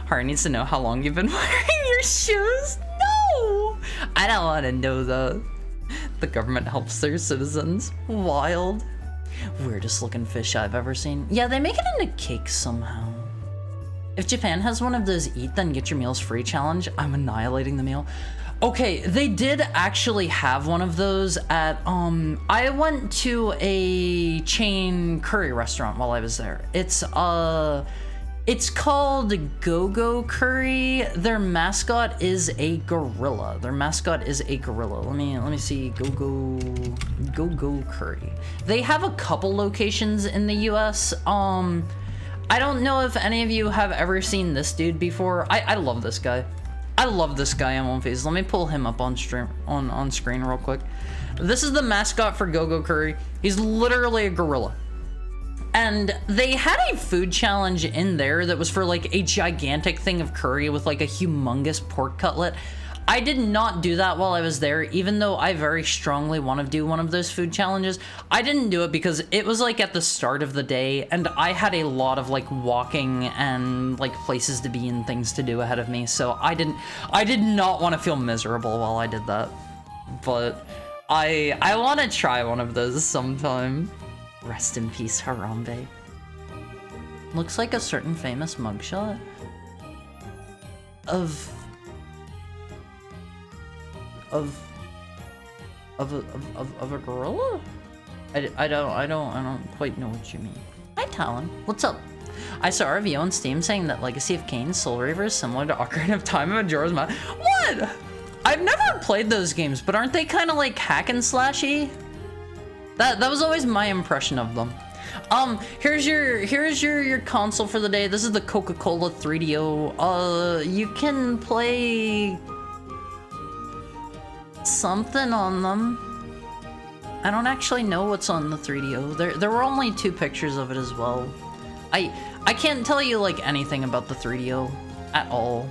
Hara needs to know how long you've been wearing your shoes. No, I don't want to know though. The government helps their citizens. Wild. Weirdest looking fish I've ever seen. Yeah, they make it into cakes somehow. If Japan has one of those eat then get your meals free challenge, I'm annihilating the meal. Okay, they did actually have one of those at, I went to a chain curry restaurant while I was there. It's called Go-Go Curry. Their mascot is a gorilla. Let me see. Go-Go Curry. They have a couple locations in the US. I don't know if any of you have ever seen this dude before. I love this guy. I love this guy on One Phase. Let me pull him up on stream on screen real quick. This is the mascot for Go-Go Curry. He's literally a gorilla. And they had a food challenge in there that was for like a gigantic thing of curry with like a humongous pork cutlet. I did not do that while I was there, even though I very strongly want to do one of those food challenges. I didn't do it because it was like at the start of the day and I had a lot of like walking and like places to be and things to do ahead of me. So I did not want to feel miserable while I did that. But I want to try one of those sometime. Rest in peace, Harambe. Looks like a certain famous mugshot of a gorilla? I don't quite know what you mean. Hi Talon, what's up? I saw a review on Steam saying that Legacy of Kain Soul Reaver is similar to Ocarina of Time and Majora's Mask. What? I've never played those games, but aren't they kind of like hack and slashy? That was always my impression of them. Here's your console for the day. This is the Coca-Cola 3DO. You can play something on them. I don't actually know what's on the 3DO. There were only 2 pictures of it as well. I can't tell you like anything about the 3DO at all.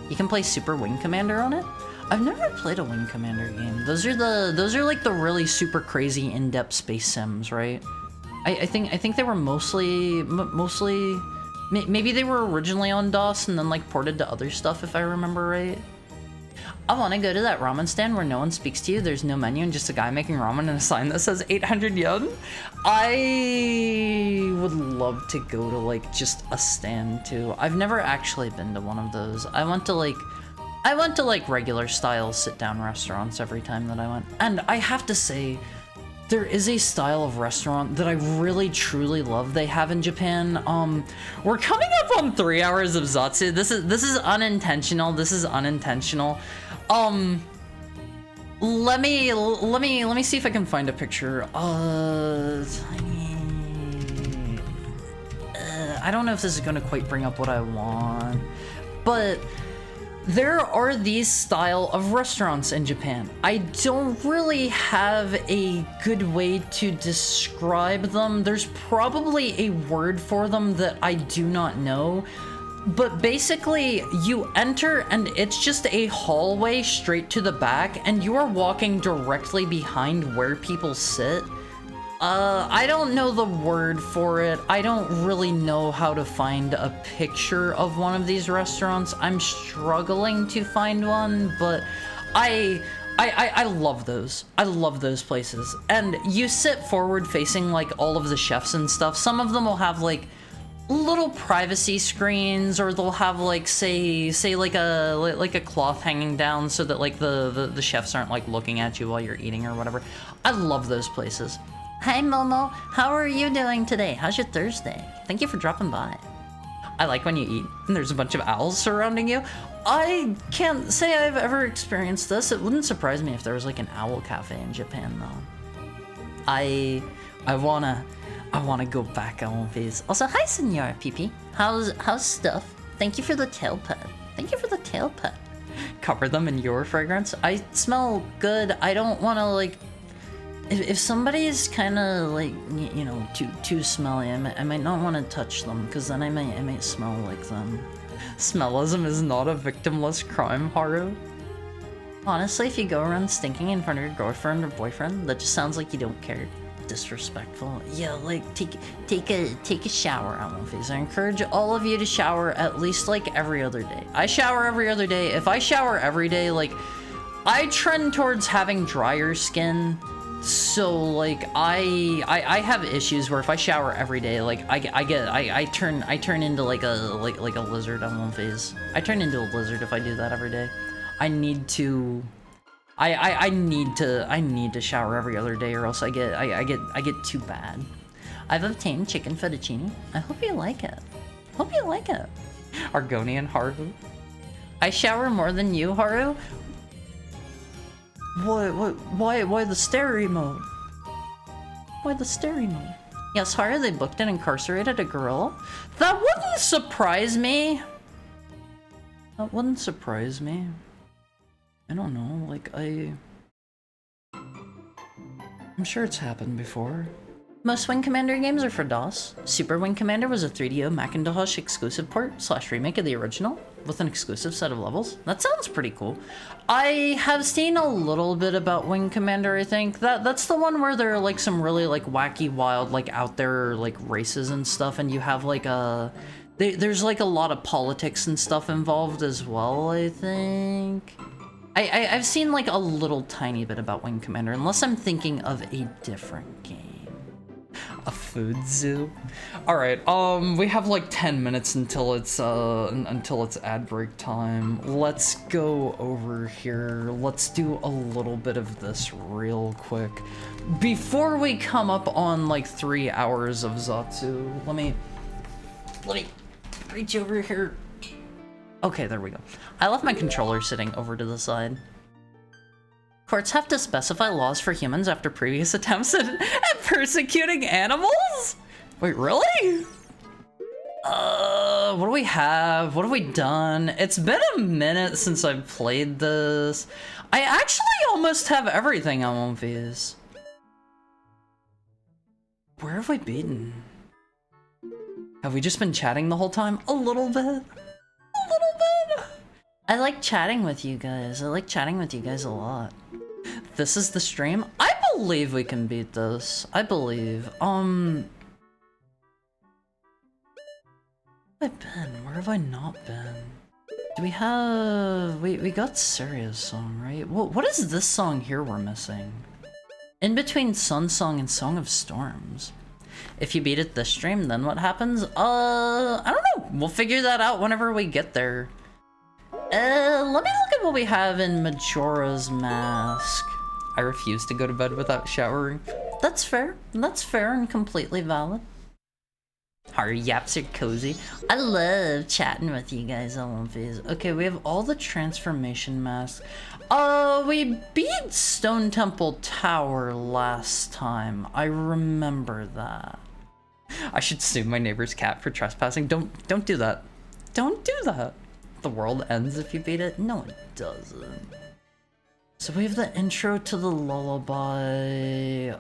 You can play Super Wing Commander on it. I've never played a Wing Commander game. Those are like the really super crazy in-depth space sims, right? I think they were mostly maybe they were originally on DOS and then like ported to other stuff if I remember right. I want to go to that ramen stand where no one speaks to you. There's no menu and just a guy making ramen and a sign that says 800 yen. I would love to go to like just a stand too. I've never actually been to one of those. I went to like regular style sit down restaurants every time that I went. And I have to say, there is a style of restaurant that I really truly love they have in Japan. We're coming up on 3 hours of Zatsu. This is unintentional. Let me see if I can find a picture. I don't know if this is gonna quite bring up what I want, but there are these style of restaurants in Japan. I don't really have a good way to describe them. There's probably a word for them that I do not know. But basically, you enter and it's just a hallway straight to the back and you are walking directly behind where people sit. I don't know the word for it. I don't really know how to find a picture of one of these restaurants. I'm struggling to find one, but I love those. I love those places. And you sit forward facing like all of the chefs and stuff. Some of them will have like little privacy screens, or they'll have like say like a cloth hanging down so that like the chefs aren't like looking at you while you're eating or whatever. I love those places. Hi Momo, how are you doing today? How's your Thursday? Thank you for dropping by. I like when you eat and there's a bunch of owls surrounding you. I can't say I've ever experienced this. It wouldn't surprise me if there was like an owl cafe in Japan though. I wanna go back on these. Also, hi Senora PP. How's stuff? Thank you for the tail pet. Thank you for the tail pet. Cover them in your fragrance. I smell good. I don't wanna like, if somebody is kind of like, you know, too smelly, I might not want to touch them, because then I might smell like them. Smellism is not a victimless crime, Haru. Honestly, if you go around stinking in front of your girlfriend or boyfriend, that just sounds like you don't care. Disrespectful. Yeah, like take a shower on one face. I encourage all of you to shower at least like every other day. I shower every other day. If I shower every day, like I trend towards having drier skin. So like I have issues where if I shower every day, like I turn into like a lizard on one phase. I turn into a lizard if I do that every day. I need to... I need to shower every other day, or else I get too bad. I've obtained chicken fettuccine. I hope you like it. Hope you like it. Argonian Haru. I shower more than you, Haru. Why the stary mode? Why the stary mode? Yes, Haru, they booked and incarcerated a gorilla. That wouldn't surprise me. That wouldn't surprise me. I don't know, like, I'm sure it's happened before. Most Wing Commander games are for DOS. Super Wing Commander was a 3DO Macintosh exclusive port / remake of the original, with an exclusive set of levels. That sounds pretty cool. I have seen a little bit about Wing Commander, I think. That's the one where there are like some really like wacky, wild, like out there like races and stuff, and you have like there's like a lot of politics and stuff involved as well, I think. I've seen like a little tiny bit about Wing Commander, unless I'm thinking of a different game. A food zoo? Alright, we have like 10 minutes until it's ad break time. Let's go over here. Let's do a little bit of this real quick. Before we come up on like 3 hours of Zatsu, let me reach over here. Okay, there we go. I left my controller sitting over to the side. Courts have to specify laws for humans after previous attempts at persecuting animals? Wait, really? What do we have? What have we done? It's been a minute since I've played this. I actually almost have everything on One Piece. Where have we been? Have we just been chatting the whole time? A little bit. A little bit. I like chatting with you guys. I like chatting with you guys a lot. This is the stream. I believe we can beat this. I believe. Where have I been? Where have I not been? Do we have... We got Saria's song, right? What is this song here we're missing? In between Sun Song and Song of Storms. If you beat it this stream, then what happens? I don't know. We'll figure that out whenever we get there. Let me look at what we have in Majora's Mask. I refuse to go to bed without showering. That's fair. That's fair and completely valid. Our yaps are cozy. I love chatting with you guys on One Piece. Okay, we have all the transformation masks. We beat Stone Temple Tower last time. I remember that. I should sue my neighbor's cat for trespassing. Don't do that. Don't do that. The world ends if you beat it? No, it doesn't. So we have the intro to the lullaby.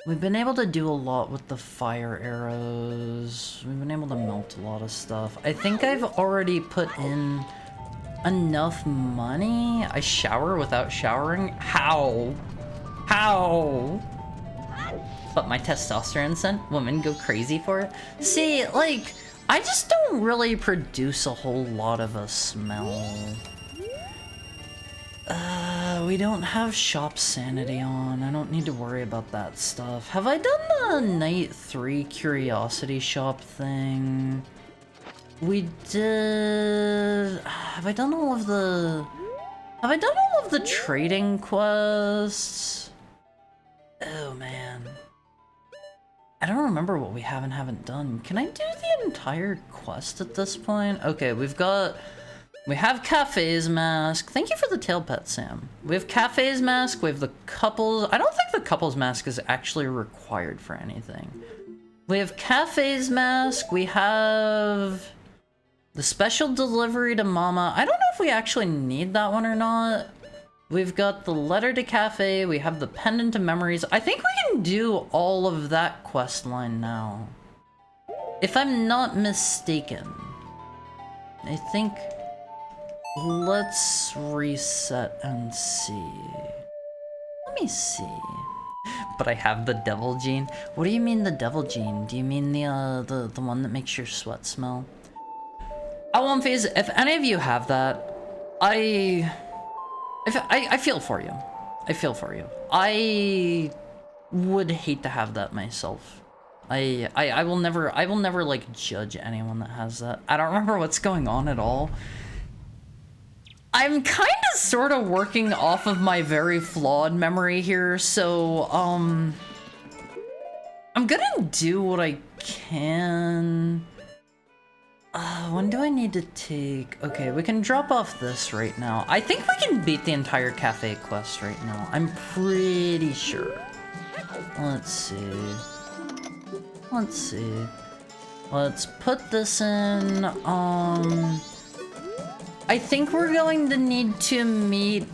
We've been able to do a lot with the fire arrows. We've been able to melt a lot of stuff. I think I've already put in enough money. I shower without showering? How? How? But my testosterone scent? Women go crazy for it? See, like, I just don't really produce a whole lot of a smell. We don't have shop sanity on. I don't need to worry about that stuff. Have I done the night 3 curiosity shop thing? We did... Have I done all of the... Have I done all of the trading quests? Oh, man. I don't remember what we have and haven't done. Can I do the entire quest at this point? Okay, we have Cafe's mask. Thank you for the tail pet, Sam. We have Cafe's mask, we have the couples. I don't think the couples mask is actually required for anything. We have Cafe's mask, we have the special delivery to Mama. I don't know if we actually need that one or not. We've got the letter to Cafe, we have the pendant to memories. I think we can do all of that quest line now. If I'm not mistaken. I think... Let's reset and see. Let me see. But I have the devil gene. What do you mean the devil gene? Do you mean the one that makes your sweat smell? One Phase, if any of you have that, I feel for you. I feel for you. I would hate to have that myself. I will never like judge anyone that has that. I don't remember what's going on at all. I'm kind of sort of working off of my very flawed memory here, so I'm gonna do what I can. When do I need to take... Okay, we can drop off this right now. I think we can beat the entire cafe quest right now. I'm pretty sure. Let's see. Let's see. Let's put this in, I think we're going to need to meet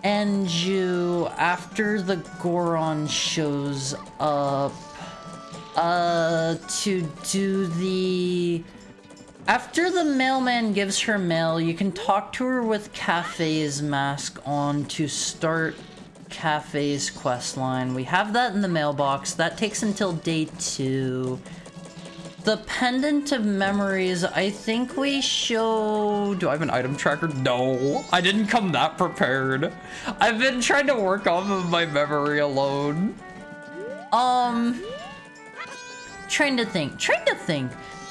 Anju after the Goron shows up, to do the... After the mailman gives her mail, you can talk to her with Cafe's mask on to start Cafe's questline. We have that in the mailbox. That takes until day 2. The Pendant of Memories, I think we show... Do I have an item tracker? No, I didn't come that prepared. I've been trying to work off of my memory alone. Trying to think.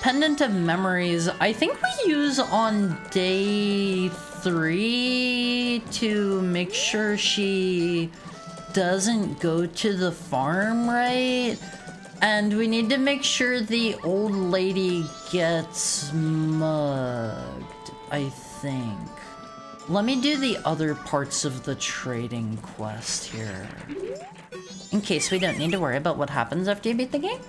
Pendant of Memories, I think we use on day 3 to make sure she doesn't go to the farm, right? And we need to make sure the old lady gets mugged, I think. Let me do the other parts of the trading quest here. In case we don't need to worry about what happens after you beat the game.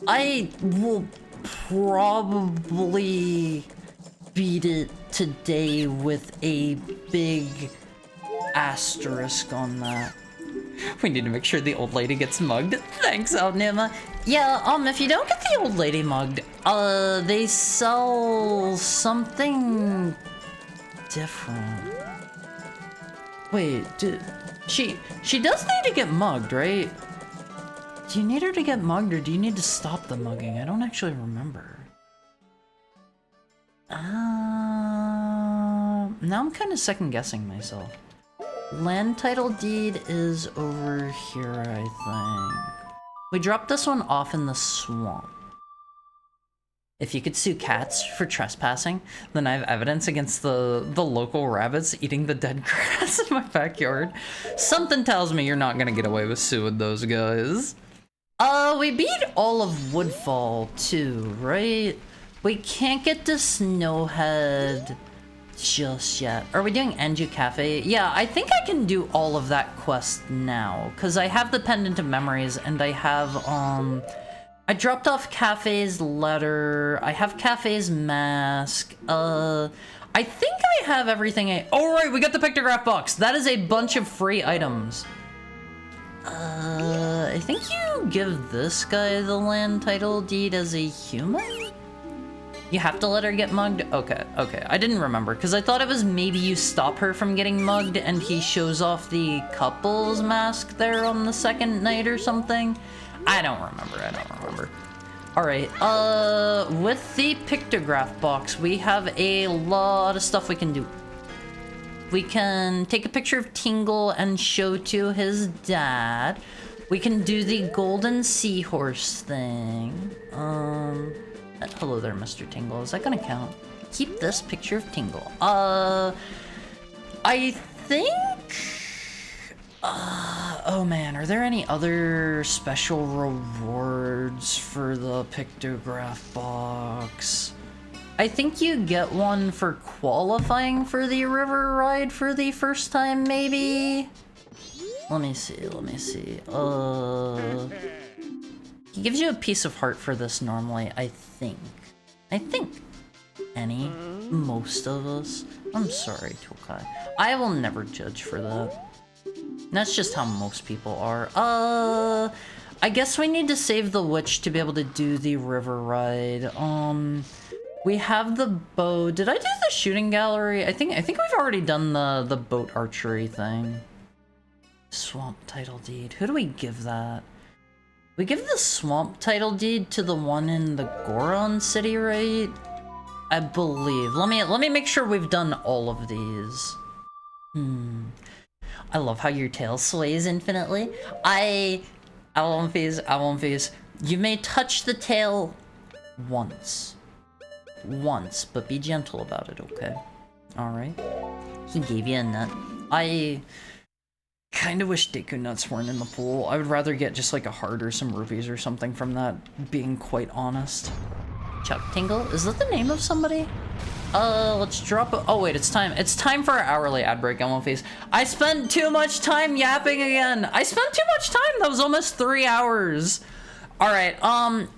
I will probably beat it today with a big asterisk on that. We need to make sure the old lady gets mugged. Thanks, Alnima. Yeah, if you don't get the old lady mugged, they sell something different. Wait, she does need to get mugged, right? Do you need her to get mugged, or do you need to stop the mugging? I don't actually remember. Now I'm kind of second-guessing myself. Land title deed is over here, I think. We dropped this one off in the swamp. If you could sue cats for trespassing, then I have evidence against the local rabbits eating the dead grass in my backyard. Something tells me you're not gonna get away with suing those guys. We beat all of Woodfall too, right? We can't get to Snowhead just yet. Are we doing Anju Cafe? Yeah, I think I can do all of that quest now, because I have the Pendant of Memories, and I have, I dropped off Cafe's letter, I have Cafe's mask, I think I have everything oh right, we got the pictograph box! That is a bunch of free items. I think you give this guy the land title deed as a human? You have to let her get mugged? Okay. I didn't remember, because I thought it was maybe you stop her from getting mugged and he shows off the couple's mask there on the second night or something. I don't remember. Alright, with the pictograph box, we have a lot of stuff we can do. We can take a picture of Tingle and show to his dad. We can do the golden seahorse thing. Hello there, Mr. Tingle. Is that gonna count? Keep this picture of Tingle. I think... oh man, are there any other special rewards for the pictograph box? I think you get one for qualifying for the river ride for the first time, maybe? Let me see. He gives you a piece of heart for this normally, I think. Most of us. I'm sorry, Tokai. I will never judge for that. That's just how most people are. I guess we need to save the witch to be able to do the river ride. We have the bow. Did I do the shooting gallery? I think we've already done the boat archery thing. Swamp title deed. Who do we give that? We give the swamp title deed to the one in the Goron city, right? I believe. Let me make sure we've done all of these. I love how your tail sways infinitely. Alonphys. You may touch the tail once. Once, but be gentle about it, okay? Alright. He gave you a nut. I kind of wish Deku nuts weren't in the pool. I would rather get just like a heart or some rupees or something from that, being quite honest. Chuck Tingle? Is that the name of somebody? Let's drop a— oh wait, it's time. It's time for our hourly ad break, Face. I spent too much time yapping again. I spent too much time. That was almost 3 hours. All right,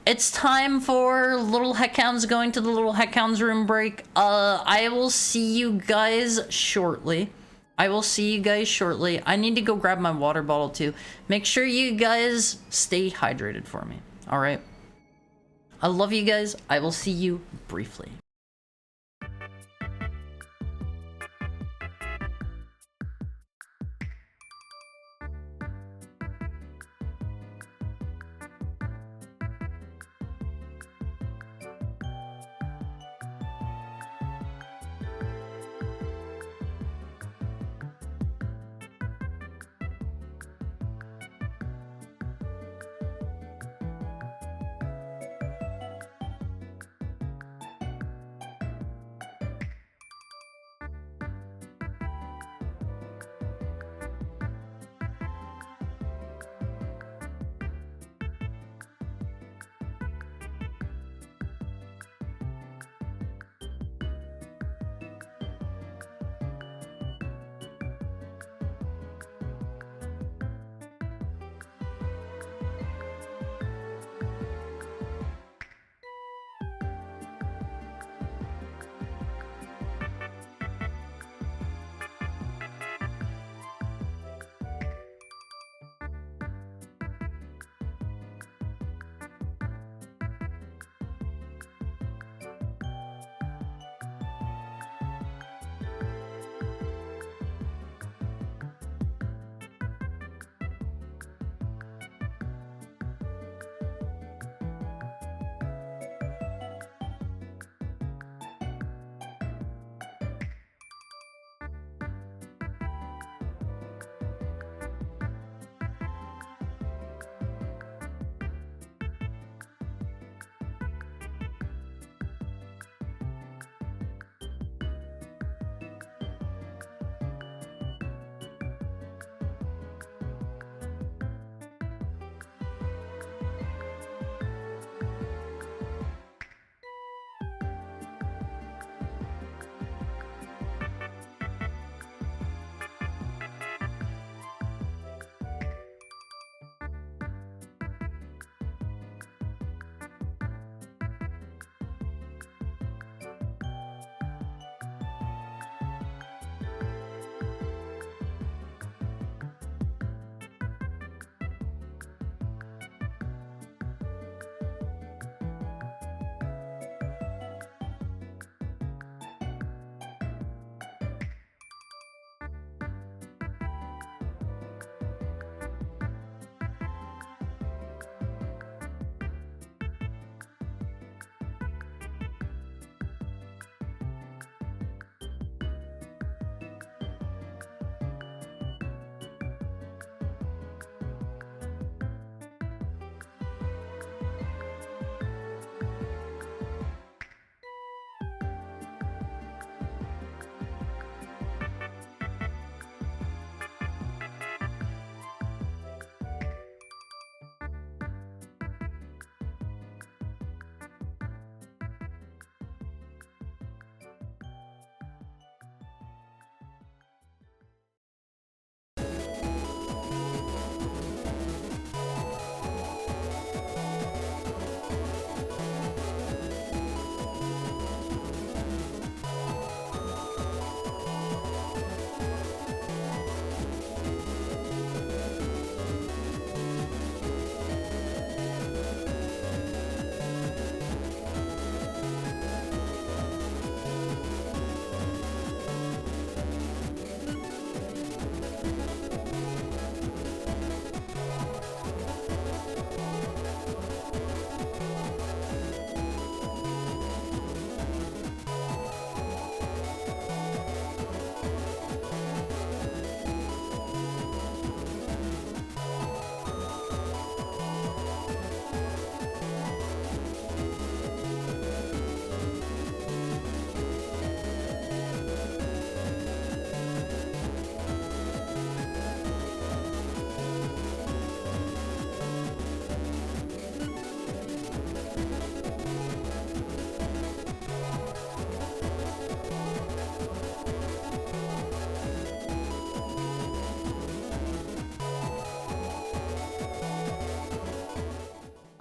it's time for Little Heckhounds going to the Little Heckhounds room break. I will see you guys shortly. I need to go grab my water bottle too. Make sure you guys stay hydrated for me. All right. I love you guys. I will see you briefly.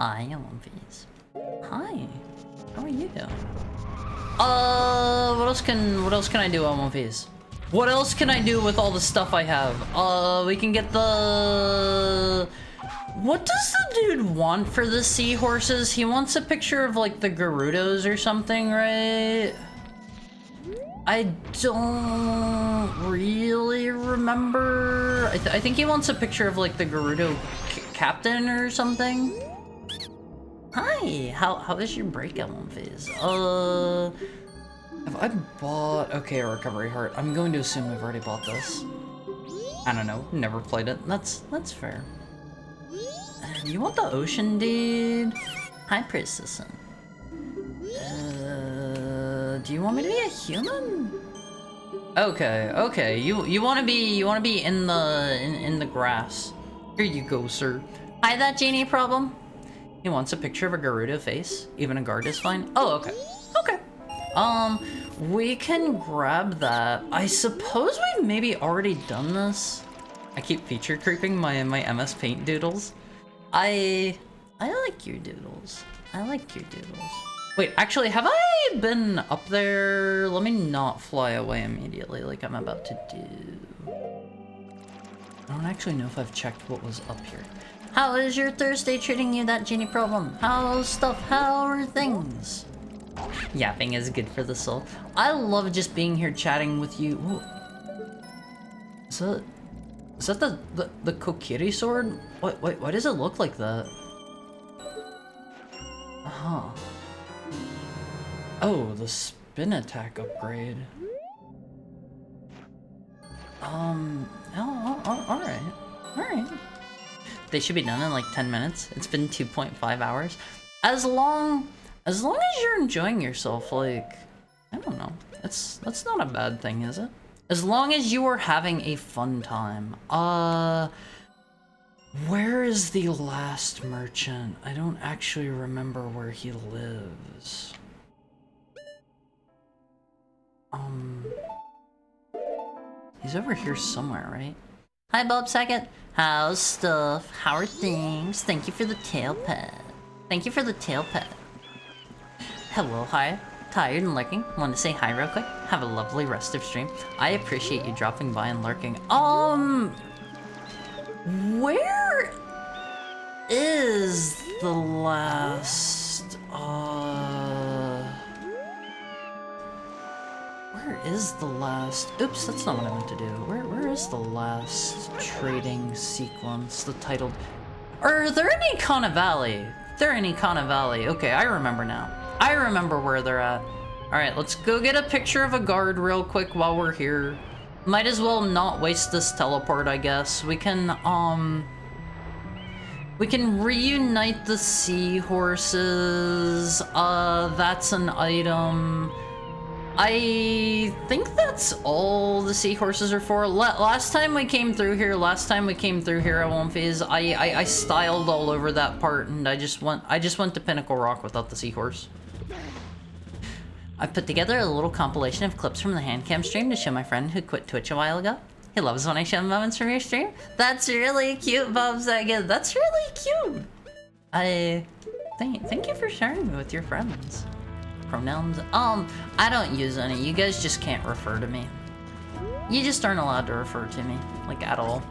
I am One Piece. Hi. How are you doing? What else can I do on One Piece? What else can I do with all the stuff I have? We can get the... What does the dude want for the seahorses? He wants a picture of, like, the Gerudos or something, right? I don't really remember. I think he wants a picture of, like, the Gerudo captain or something. Hi, how is your breakout One Phase? Have I bought... Okay, a recovery heart. I'm going to assume I've already bought this. I don't know, never played it. That's fair. You want the ocean, dude? Hi, Princess. Do you want me to be a human? Okay. You want to be in the grass. Here you go, sir. Hi, that genie problem. He wants a picture of a Gerudo face. Even a guard is fine. Oh, okay. We can grab that. I suppose we've maybe already done this. I keep feature creeping my MS Paint doodles. I like your doodles. Wait, actually, have I been up there? Let me not fly away immediately like I'm about to do. I don't actually know if I've checked what was up here. How is your Thursday treating you, that genie problem? How's stuff? How are things? Yapping is good for the soul. I love just being here chatting with you. Ooh. Is that the Kokiri sword? Why does it look like that? Huh. Oh, the spin attack upgrade. Alright. They should be done in like 10 minutes. It's been 2.5 hours. As long as you're enjoying yourself, like, I don't know. That's not a bad thing, is it? As long as you are having a fun time. Where is the last merchant? I don't actually remember where he lives. He's over here somewhere, right? Hi, Bob Sackett. How's stuff? How are things? Thank you for the tail pet. Hello, hi. Tired and lurking. Want to say hi real quick? Have a lovely rest of stream. I appreciate you dropping by and lurking. Where is the last, oops, that's not what I meant to do. Where is the last trading sequence? The titled... They're in Ikana Valley. Okay, I remember now. I remember where they're at. Alright, let's go get a picture of a guard real quick while we're here. Might as well not waste this teleport, I guess. We can reunite the seahorses. That's an item. I think that's all the seahorses are for. Last time we came through here at One Phase, I styled all over that part, and I just went to Pinnacle Rock without the seahorse. I put together a little compilation of clips from the handcam stream to show my friend who quit Twitch a while ago. He loves when I show him moments from your stream. That's really cute, Bob Saget. That's really cute. Thank you for sharing me with your friends. Pronouns? I don't use any. You guys just can't refer to me. You just aren't allowed to refer to me, like, at all.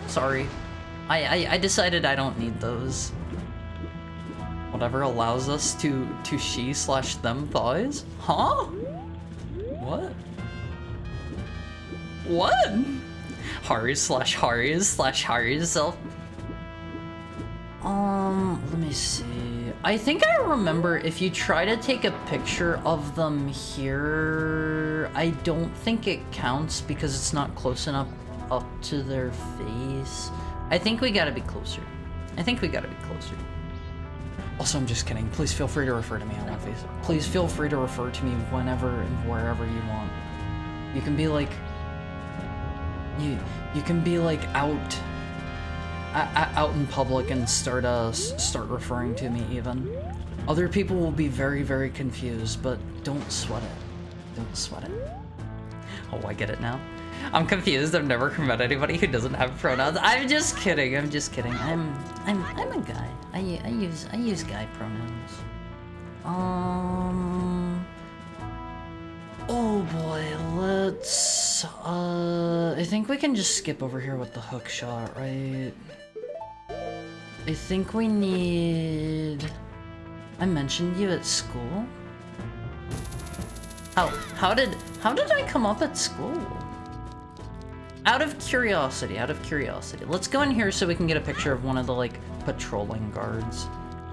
Sorry. I decided I don't need those. Whatever allows us to she/them thighs? Huh? What? Haris/Haris/Haris self. Let me see. I think I remember if you try to take a picture of them here, I don't think it counts because it's not close enough up to their face. I think we gotta be closer. Also, I'm just kidding. Please feel free to refer to me on One Face. Please feel free to refer to me whenever and wherever you want. You can be like... You can be like out in public and start referring to me even. Other people will be very, very confused, but don't sweat it. Oh, I get it now. I'm confused. I've never met anybody who doesn't have pronouns. I'm just kidding. I'm just kidding. I'm a guy. I use guy pronouns. Oh boy, let's I think we can just skip over here with the hook shot, right? I think we need... I mentioned you at school? How did I come up at school? Out of curiosity. Let's go in here so we can get a picture of one of the, like, patrolling guards.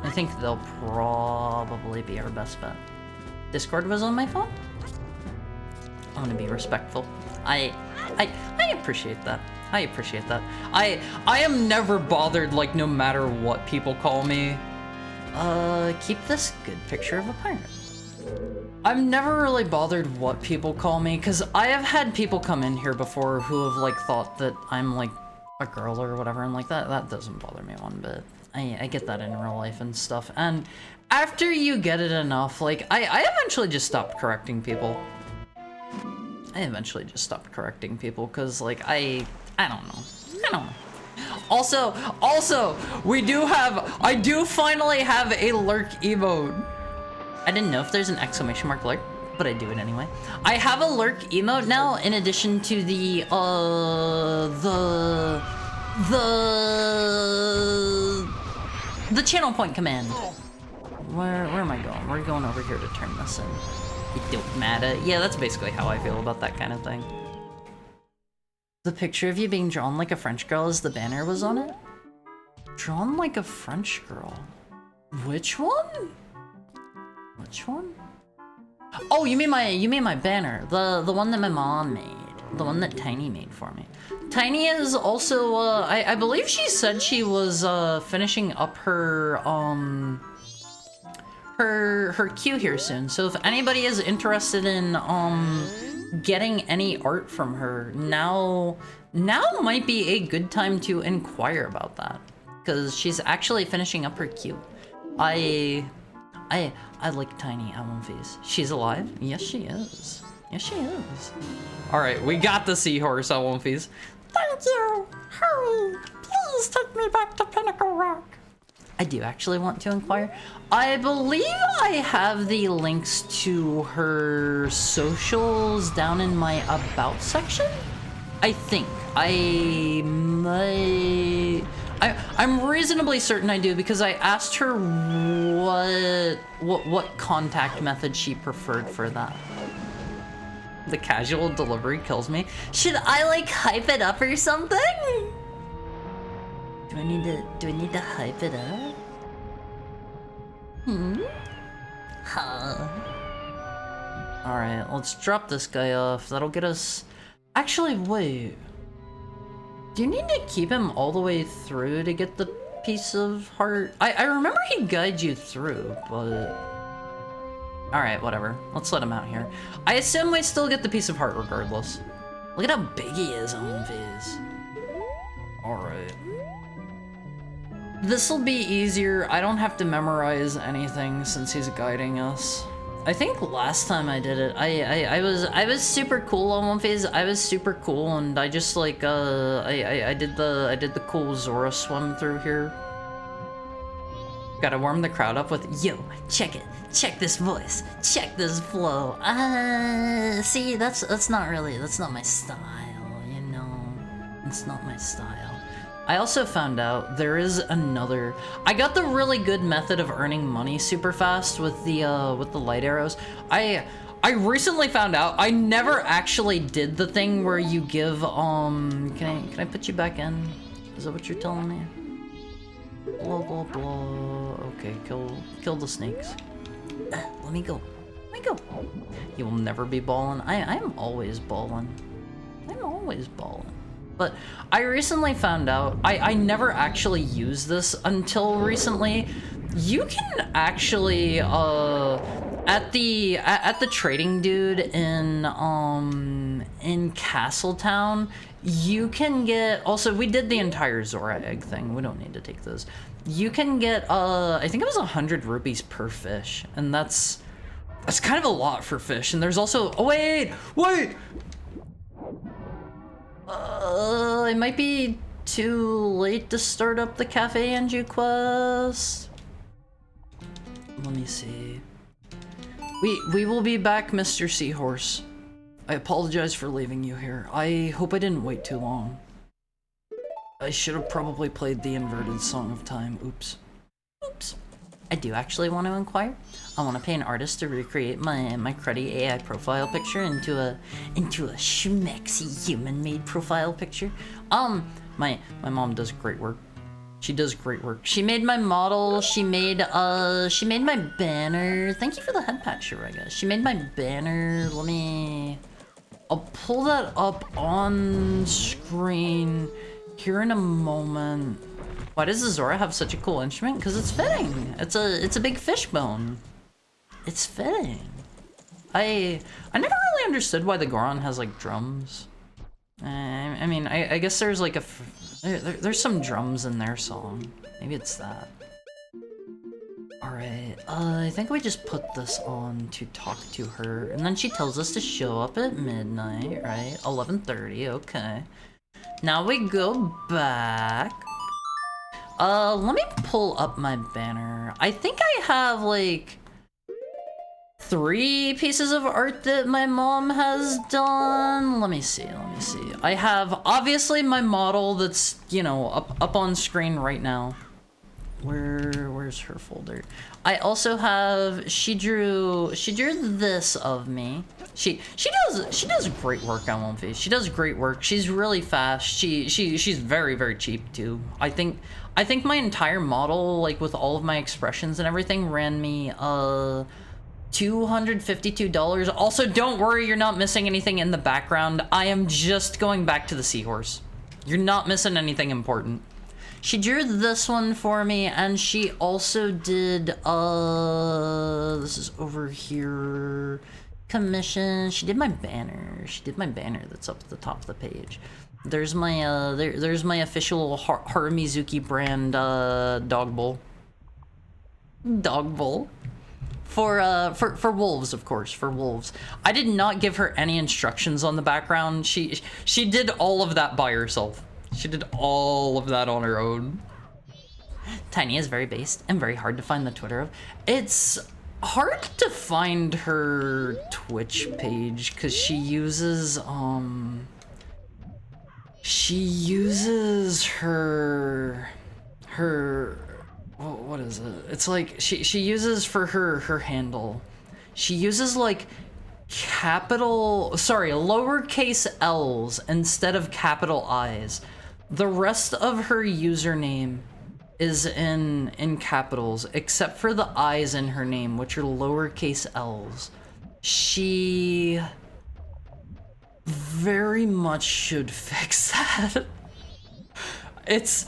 I think they'll probably be our best bet. Discord was on my phone? I'm gonna be respectful. I appreciate that. I appreciate that. I am never bothered, like, no matter what people call me. Keep this good picture of a pirate. I'm never really bothered what people call me, because I have had people come in here before who have, like, thought that I'm, like, a girl or whatever, and, like, that doesn't bother me one bit. I get that in real life and stuff, and after you get it enough, like, I eventually just stopped correcting people. Because, like, I don't know. Also, I do finally have a lurk emote. I didn't know if there's an exclamation mark lurk, but I do it anyway. I have a lurk emote now, in addition to the channel point command. Where am I going? We're going over here to turn this in. It don't matter. Yeah, that's basically how I feel about that kind of thing. The picture of you being drawn like a French girl as the banner was on it? Drawn like a French girl? Which one? Which one? Oh, you mean my banner. The one that my mom made. The one that Tiny made for me. Tiny is also, I believe she said she was, finishing up her queue here soon. So if anybody is interested in, getting any art from her, now might be a good time to inquire about that, because she's actually finishing up her queue. I like Tiny Allenface. She's alive? Yes, she is. Yes, she is. All right, we got the seahorse Allenface. Thank you. Hurry, please take me back to Pinnacle Rock. I do actually want to inquire. I believe I have the links to her socials down in my About section? I think. I'm reasonably certain I do, because I asked her what contact method she preferred for that. The casual delivery kills me. Should I, like, hype it up or something? Do I need to hype it up? Huh. Alright, let's drop this guy off. That'll get us... Actually, wait. Do you need to keep him all the way through to get the piece of heart? I remember he'd guide you through, but... Alright, whatever. Let's let him out here. I assume we still get the piece of heart regardless. Look at how big he is on his. Alright. This'll be easier. I don't have to memorize anything since he's guiding us. I think last time I did it, I was super cool on one phase. I was super cool, and I just like I did the cool Zora swim through here. Gotta warm the crowd up with, yo, check it, check this voice, check this flow. See, that's not my style, you know. It's not my style. I also found out there is another... I got the really good method of earning money super fast with the light arrows. I recently found out I never actually did the thing where you give, can I put you back in? Is that what you're telling me? Blah, blah, blah. Okay, kill the snakes. Let me go. Let me go. You will never be ballin'. I'm always ballin'. I'm always ballin'. But I recently found out, I never actually used this until recently. You can actually, at the trading dude in Castletown, you can get, also we did the entire Zora egg thing, we don't need to take those. You can get, I think it was 100 rupees per fish, and that's kind of a lot for fish. And there's also, oh wait! It might be too late to start up the Cafe Anju quest. Let me see. We will be back, Mr. Seahorse. I apologize for leaving you here. I hope I didn't wait too long. I should have probably played the inverted Song of Time. Oops. Oops. I do actually want to inquire. I want to pay an artist to recreate my cruddy AI profile picture into a schmexy human-made profile picture. My mom does great work. She does great work. She made my model. She made my banner. Thank you for the head patch, Shirega. She made my banner. I'll pull that up on screen here in a moment. Why does Azora have such a cool instrument? Because it's fitting. It's a big fishbone. It's fitting. I never really understood why the Goron has like drums. I mean, I guess there's like there's some drums in their song. Maybe it's that. Alright, I think we just put this on to talk to her, and then she tells us to show up at midnight, right? 11:30, okay. Now we go back. Let me pull up my banner. I think I have like 3 pieces of art that my mom has done. Let me see. I have obviously my model that's, you know, up on screen right now. Where's her folder? I also have, she drew this of me. She does great work on One Face. She does great work. She's really fast. She's very, very cheap too. I think my entire model, like with all of my expressions and everything, ran me $252. Also, don't worry, you're not missing anything in the background. I am just going back to the seahorse. You're not missing anything important. She drew this one for me, and she also did, this is over here, commission. She did my banner. That's up at the top of the page. There's my, there's my official Haramizuki brand, dog bowl. Dog bowl. For wolves, of course, for wolves. I did not give her any instructions on the background. She did all of that by herself. She did all of that on her own. Tiny is very based and very hard to find the Twitter of. It's hard to find her Twitch page because she uses her what is it? It's like she uses for her handle. She uses like lowercase L's instead of capital I's. The rest of her username is in capitals, except for the I's in her name, which are lowercase L's. She very much should fix that. It's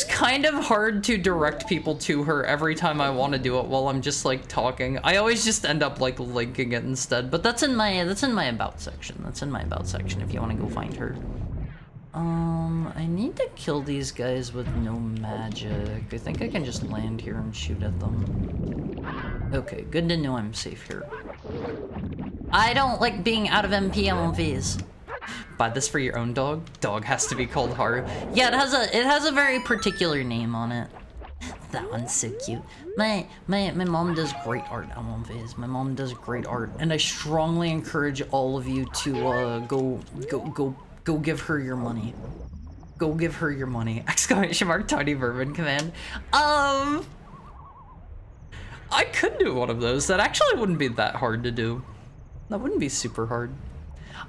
kind of hard to direct people to her every time I want to do it while I'm just like talking. I always just end up like linking it instead, but that's in my about section. That's in my about section if you want to go find her. I need to kill these guys with no magic. I think I can just land here and shoot at them. Okay, good to know I'm safe here. I don't like being out of MP on V's. Buy this for your own dog? Dog has to be called Haru. Yeah, it has a very particular name on it. That one's so cute. My mom does great art on One Phase. My mom does great art, and I strongly encourage all of you to go give her your money. Go give her your money! Exclamation mark Tiny Vermin command. I could do one of those. That actually wouldn't be that hard to do. That wouldn't be super hard.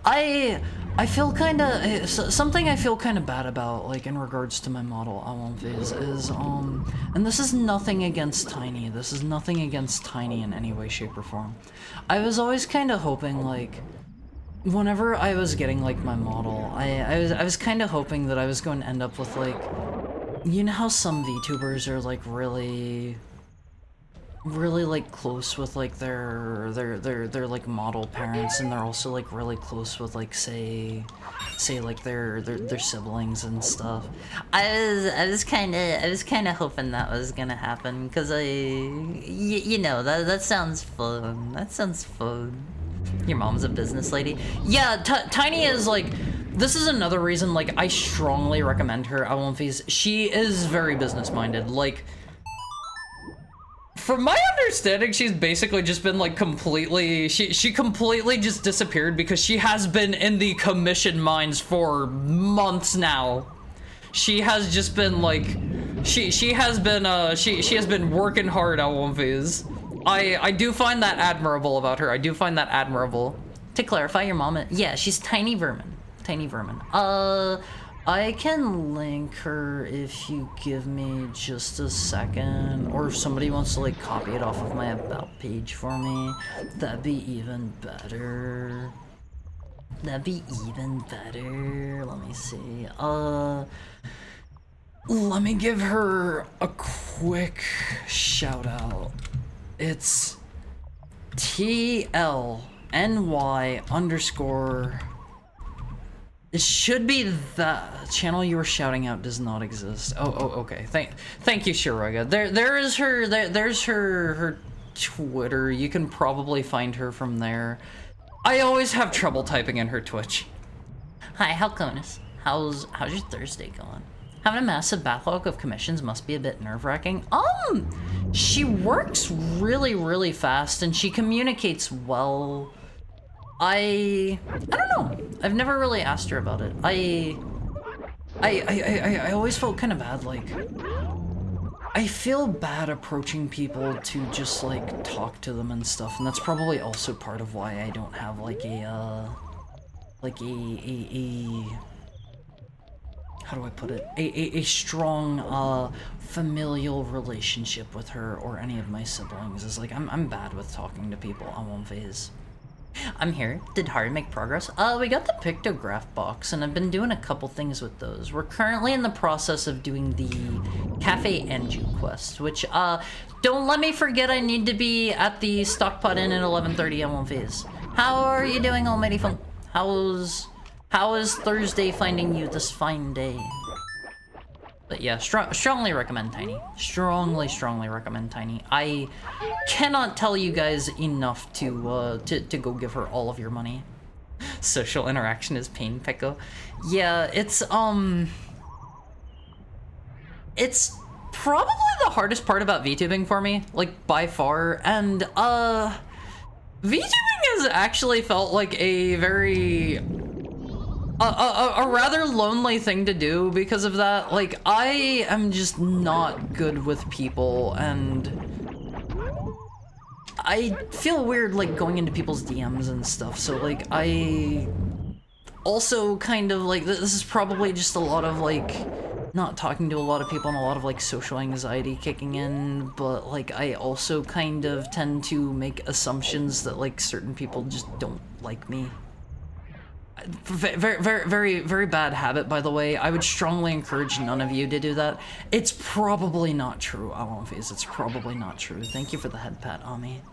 I feel kind of something I feel kind of bad about, like in regards to my model on Phase is and this is nothing against Tiny. This is nothing against Tiny in any way, shape, or form. I was always kind of hoping, like, whenever I was getting like my model, I was kind of hoping that I was going to end up with, like, you know how some VTubers are like really like close with like their like model parents, and they're also like really close with like say like their siblings and stuff. I was kind of hoping that was gonna happen, because you know, that sounds fun. That sounds fun. Your mom's a business lady. Yeah, Tiny is like, this is another reason, like, I strongly recommend her Alonfi's. She is very business-minded. Like, from my understanding, she's basically just been, like, completely... She completely just disappeared because she has been in the commission mines for months now. She has just been, like... She has been working hard, Alonfi's. I do find that admirable about her. I do find that admirable. To clarify, your mom... Yeah, she's Tiny Vermin. Tiny Vermin. I can link her if you give me just a second. Or if somebody wants to, like, copy it off of my About page for me. That'd be even better. That'd be even better. Let me see. Let me give her a quick shout out. It's TLNY_. It should be the channel you were shouting out does not exist. Oh, okay. Thank you, Shiraga. There's her Twitter. You can probably find her from there. I always have trouble typing in her Twitch. Hi, Halconis. How's your Thursday going? Having a massive backlog of commissions must be a bit nerve-wracking. She works really, really fast and she communicates well. I don't know. I've never really asked her about it. I always felt kind of bad, like, I feel bad approaching people to just, like, talk to them and stuff, and that's probably also part of why I don't have, like, how do I put it? A strong, familial relationship with her or any of my siblings. Is like, I'm bad with talking to people on one phase. I'm here. Did Hari make progress? We got the pictograph box, and I've been doing a couple things with those. We're currently in the process of doing the Cafe Anju quest, which, don't let me forget I need to be at the Stockpot Inn at 11:30 on one phase. How are you doing, Almighty Funk? How is Thursday finding you this fine day? But yeah, strongly recommend Tiny. Strongly recommend Tiny. I cannot tell you guys enough to go give her all of your money. Social interaction is pain, Peko. Yeah, it's probably the hardest part about VTubing for me, like, by far, and, VTubing has actually felt like a very... a rather lonely thing to do because of that. Like, I am just not good with people, and I feel weird, like, going into people's DMs and stuff, so, like, I also kind of, like, this is probably just a lot of, like, not talking to a lot of people and a lot of, like, social anxiety kicking in, but, like, I also kind of tend to make assumptions that, like, certain people just don't like me. Very bad habit, by the way. I would strongly encourage none of you to do that. It's probably not true, Alonfi's. It's probably not true. Thank you for the head pat, Ami.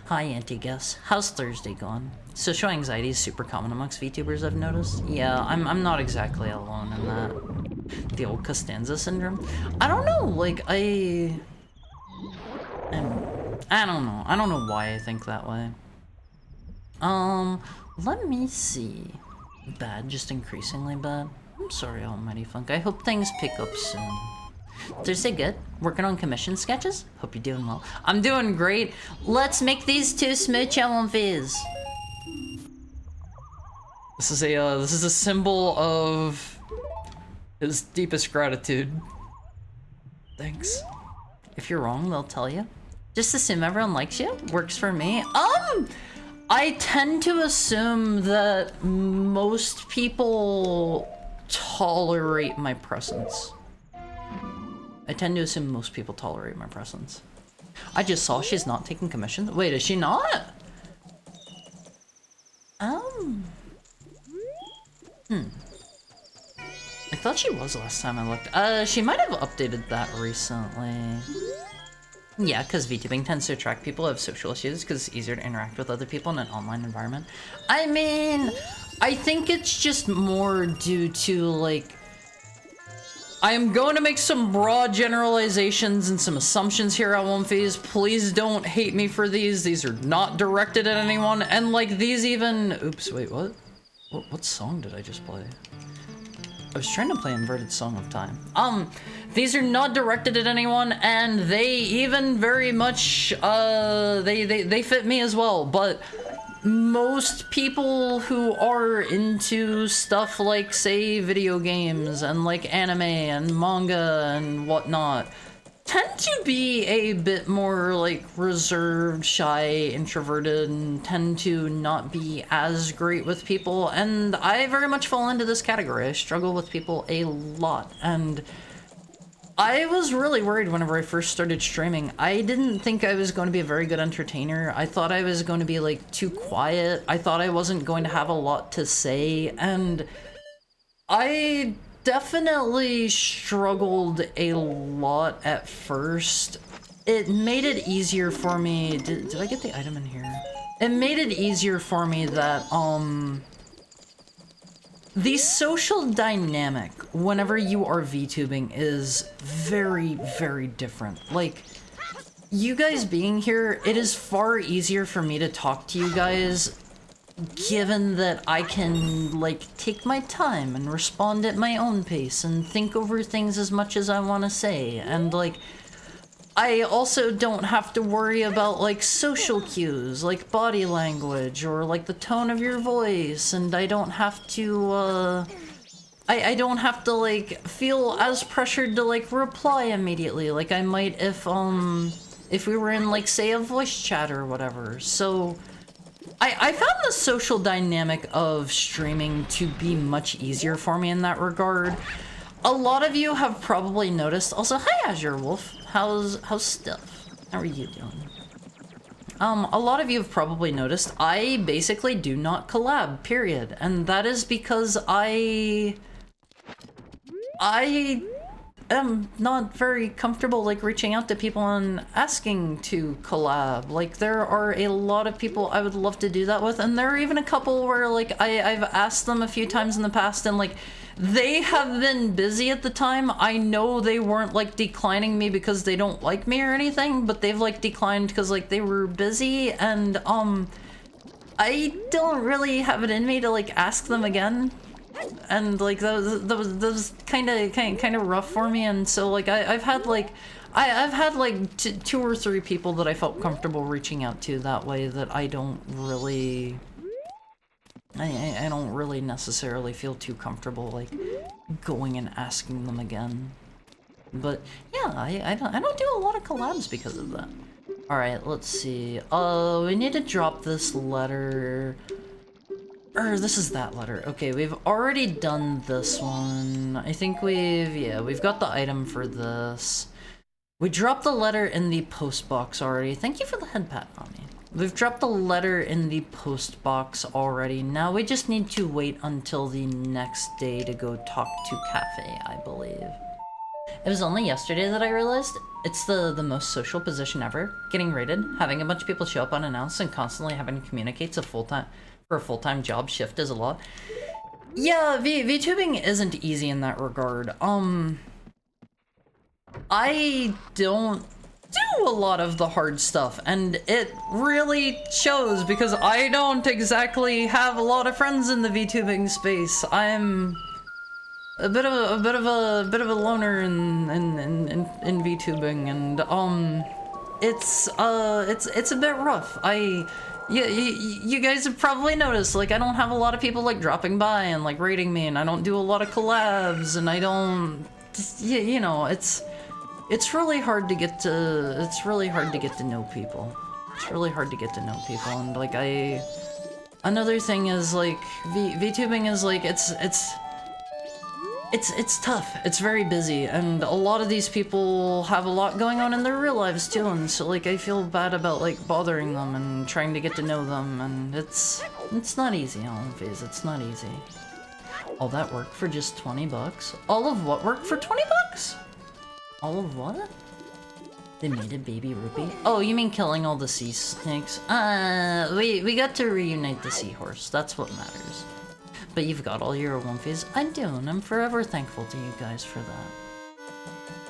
Hi, Anti-Guess. How's Thursday going? Social anxiety is super common amongst VTubers, I've noticed. Yeah, I'm not exactly alone in that. The old Costanza syndrome. I don't know, like, I don't know. I don't know why I think that way. Let me see. Bad, just increasingly bad. I'm sorry, Almighty Funk. I hope things pick up soon. Thursday good? Working on commission sketches? Hope you're doing well. I'm doing great. Let's make these two smooch on fizz. This is a symbol of his deepest gratitude. Thanks. If you're wrong, they'll tell you. Just assume everyone likes you. Works for me. I tend to assume that most people tolerate my presence. I just saw she's not taking commissions. Wait, is she not? I thought she was last time I looked. She might have updated that recently. Yeah, because VTubing tends to attract people who have social issues because it's easier to interact with other people in an online environment. I mean, I think it's just more due to, like, I am going to make some broad generalizations and some assumptions here at One Phase. Please don't hate me for these. These are not directed at anyone. And, like, these even... Oops, wait, what? What song did I just play? I was trying to play Inverted Song of Time. These are not directed at anyone, and they even very much, they fit me as well, but most people who are into stuff like, say, video games and like anime and manga and whatnot tend to be a bit more like reserved, shy, introverted, and tend to not be as great with people, and I very much fall into this category. I struggle with people a lot, and I was really worried whenever I first started streaming. I didn't think I was going to be a very good entertainer. I thought I was going to be like too quiet. I thought I wasn't going to have a lot to say, and I definitely struggled a lot at first. It made it easier for me. Did I get the item in here? It made it easier for me that, the social dynamic whenever you are VTubing is very, very different. Like, you guys being here, it is far easier for me to talk to you guys given that I can, like, take my time and respond at my own pace and think over things as much as I want to say, and, like, I also don't have to worry about, like, social cues, like body language, or, like, the tone of your voice, and I don't have to, I don't have to, like, feel as pressured to, like, reply immediately, like I might if we were in, like, say, a voice chat or whatever. So I found the social dynamic of streaming to be much easier for me in that regard. A lot of you have probably noticed. Also, hi Azure Wolf. How's stuff? How are you doing? A lot of you have probably noticed I basically do not collab, period. And that is because I am not very comfortable, like, reaching out to people and asking to collab. Like, there are a lot of people I would love to do that with, and there are even a couple where, like, I've asked them a few times in the past, and, like, they have been busy at the time. I know they weren't, like, declining me because they don't like me or anything, but they've, like, declined because, like, they were busy, and, I don't really have it in me to, like, ask them again. And, like, those kind of rough for me, and so, like, I've had like two or three people that I felt comfortable reaching out to that way that I don't really necessarily feel too comfortable, like, going and asking them again. But yeah, I don't do a lot of collabs because of that. All right, let's see. We need to drop this letter. This is that letter. Okay, we've already done this one. I think we've got the item for this. We dropped the letter in the post box already. Thank you for the head pat on me. We've dropped the letter in the post box already. Now we just need to wait until the next day to go talk to Cafe, I believe. It was only yesterday that I realized it's the most social position ever. Getting raided, having a bunch of people show up unannounced, and constantly having to communicate for a full-time job shift is a lot. Yeah, VTubing isn't easy in that regard. I don't do a lot of the hard stuff, and it really shows because I don't exactly have a lot of friends in the VTubing space. I'm a bit of a loner in VTubing, and it's a bit rough. You guys have probably noticed, like, I don't have a lot of people, like, dropping by and, like, rating me, and I don't do a lot of collabs, and I don't, you know, it's really hard to get to, know people. It's really hard to get to know people, and, like, another thing is, like, VTubing is, like, it's tough. It's very busy, and a lot of these people have a lot going on in their real lives too, and so, like, I feel bad about, like, bothering them and trying to get to know them, and it's not easy, Phase. It's not easy. All that work for just 20 bucks? All of what work for 20 bucks? All of what? They made a baby rupee? Oh, you mean killing all the sea snakes? We got to reunite the seahorse. That's what matters. But you've got all your one phase. I do, and I'm forever thankful to you guys for that.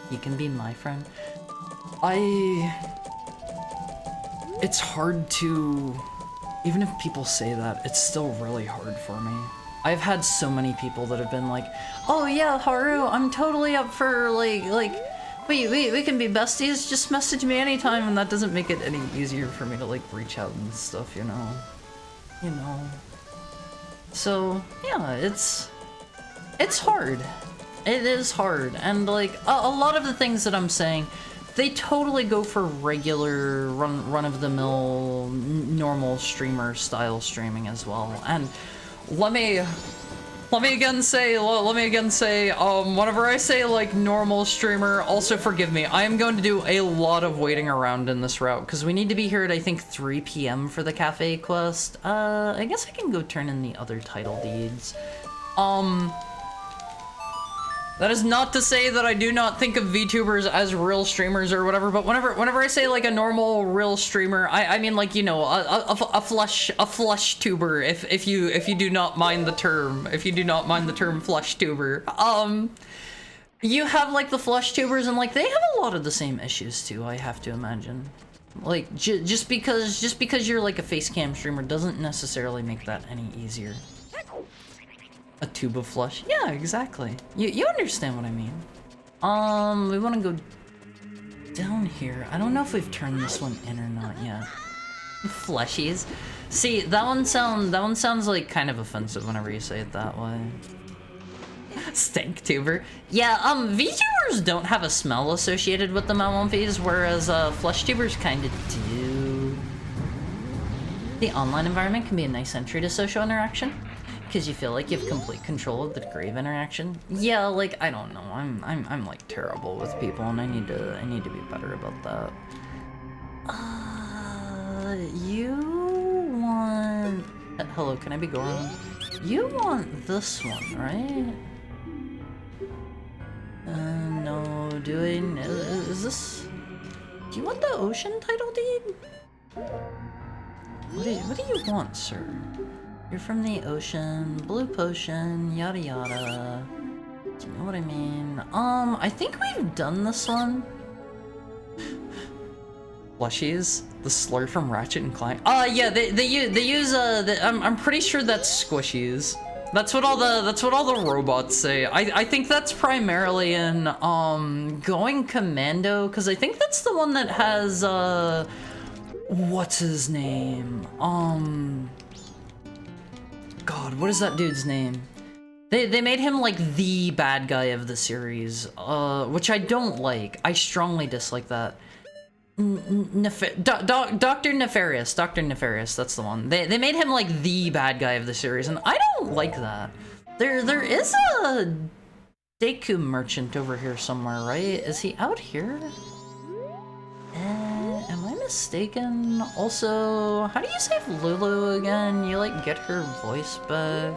You can be my friend. It's hard to... Even if people say that, it's still really hard for me. I've had so many people that have been like, oh yeah, Haru, I'm totally up for like, we can be besties, just message me anytime, and that doesn't make it any easier for me to like reach out and stuff, you know? You know. So, yeah, it's hard. It is hard, and like, a lot of the things that I'm saying, they totally go for regular, run-of-the-mill, normal streamer style streaming as well, and let me again say, whenever I say like normal streamer, also forgive me. I am going to do a lot of waiting around in this route because we need to be here at I think 3 p.m. for the cafe quest. I guess I can go turn in the other title deeds. That is not to say that I do not think of VTubers as real streamers or whatever, but whenever I say like a normal real streamer, I mean like, you know, a flesh tuber, if you do not mind the term, flesh tuber. You have like the flesh tubers, and like they have a lot of the same issues too, I have to imagine. Like just because you're like a face cam streamer doesn't necessarily make that any easier. A tube of flesh. Yeah, exactly. You understand what I mean. We want to go down here. I don't know if we've turned this one in or not yet. Fleshies. See, that one sounds like kind of offensive whenever you say it that way. Stank tuber. Yeah, VTubers don't have a smell associated with them, L1Vs, whereas flesh tubers kind of do. The online environment can be a nice entry to social interaction. Because you feel like you have complete control of the degree of interaction. Yeah, like I don't know. I'm like terrible with people, and I need to be better about that. You want? Hello, can I be Goron? You want this one, right? No. Do I? Is this? Do you want the ocean title deed? What do you want, sir? You're from the ocean, blue potion, yada yada. Do you know what I mean? I think we've done this one. Plushies? The slur from Ratchet and Clank? Yeah, they use I'm pretty sure that's squishies. That's what all the robots say. I think that's primarily in Going Commando, because I think that's the one that has what's his name? God, what is that dude's name? They made him like the bad guy of the series, which I don't like. I strongly dislike that. Dr. Nefarious, that's the one. They made him like the bad guy of the series, and I don't like that. There is a Deku merchant over here somewhere, right? Is he out here? Am I mistaken? Also, how do you save Lulu again? You like get her voice back?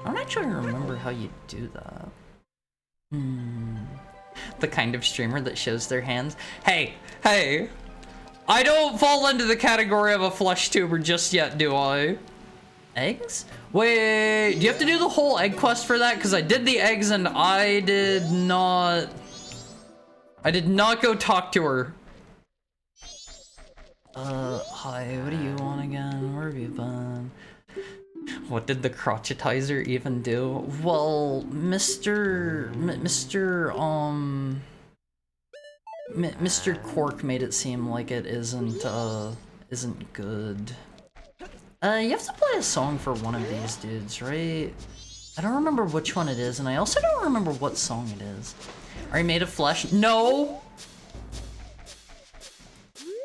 I don't actually remember how you do that. The kind of streamer that shows their hands. Hey! I don't fall into the category of a flesh tuber just yet, do I? Eggs? Wait, do you have to do the whole egg quest for that? Because I did the eggs and I did not go talk to her. Hi, what do you want again? Where have you been? What did the crotchetizer even do? Well, Mr. Cork made it seem like it isn't good. You have to play a song for one of these dudes, right? I don't remember which one it is, and I also don't remember what song it is. Are you made of flesh? No!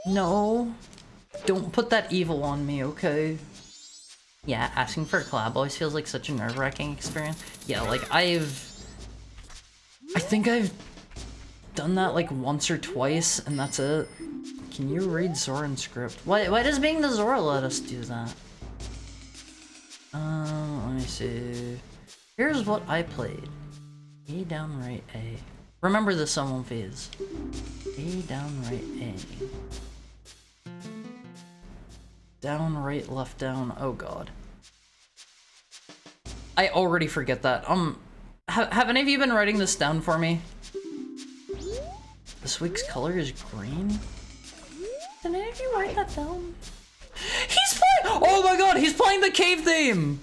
No. Don't put that evil on me, okay? Yeah, asking for a collab always feels like such a nerve-wracking experience. Yeah, like I think I've done that like once or twice, and that's it. Can you read Zoran's script? Why does being the Zora let us do that? Let me see. Here's what I played. A down right A. Remember this on one phase. A down right A. Down, right, left, down. Oh god. I already forget that. Have any of you been writing this down for me? This week's color is green? Did any of you write that down? He's playing! Oh my god, he's playing the cave theme!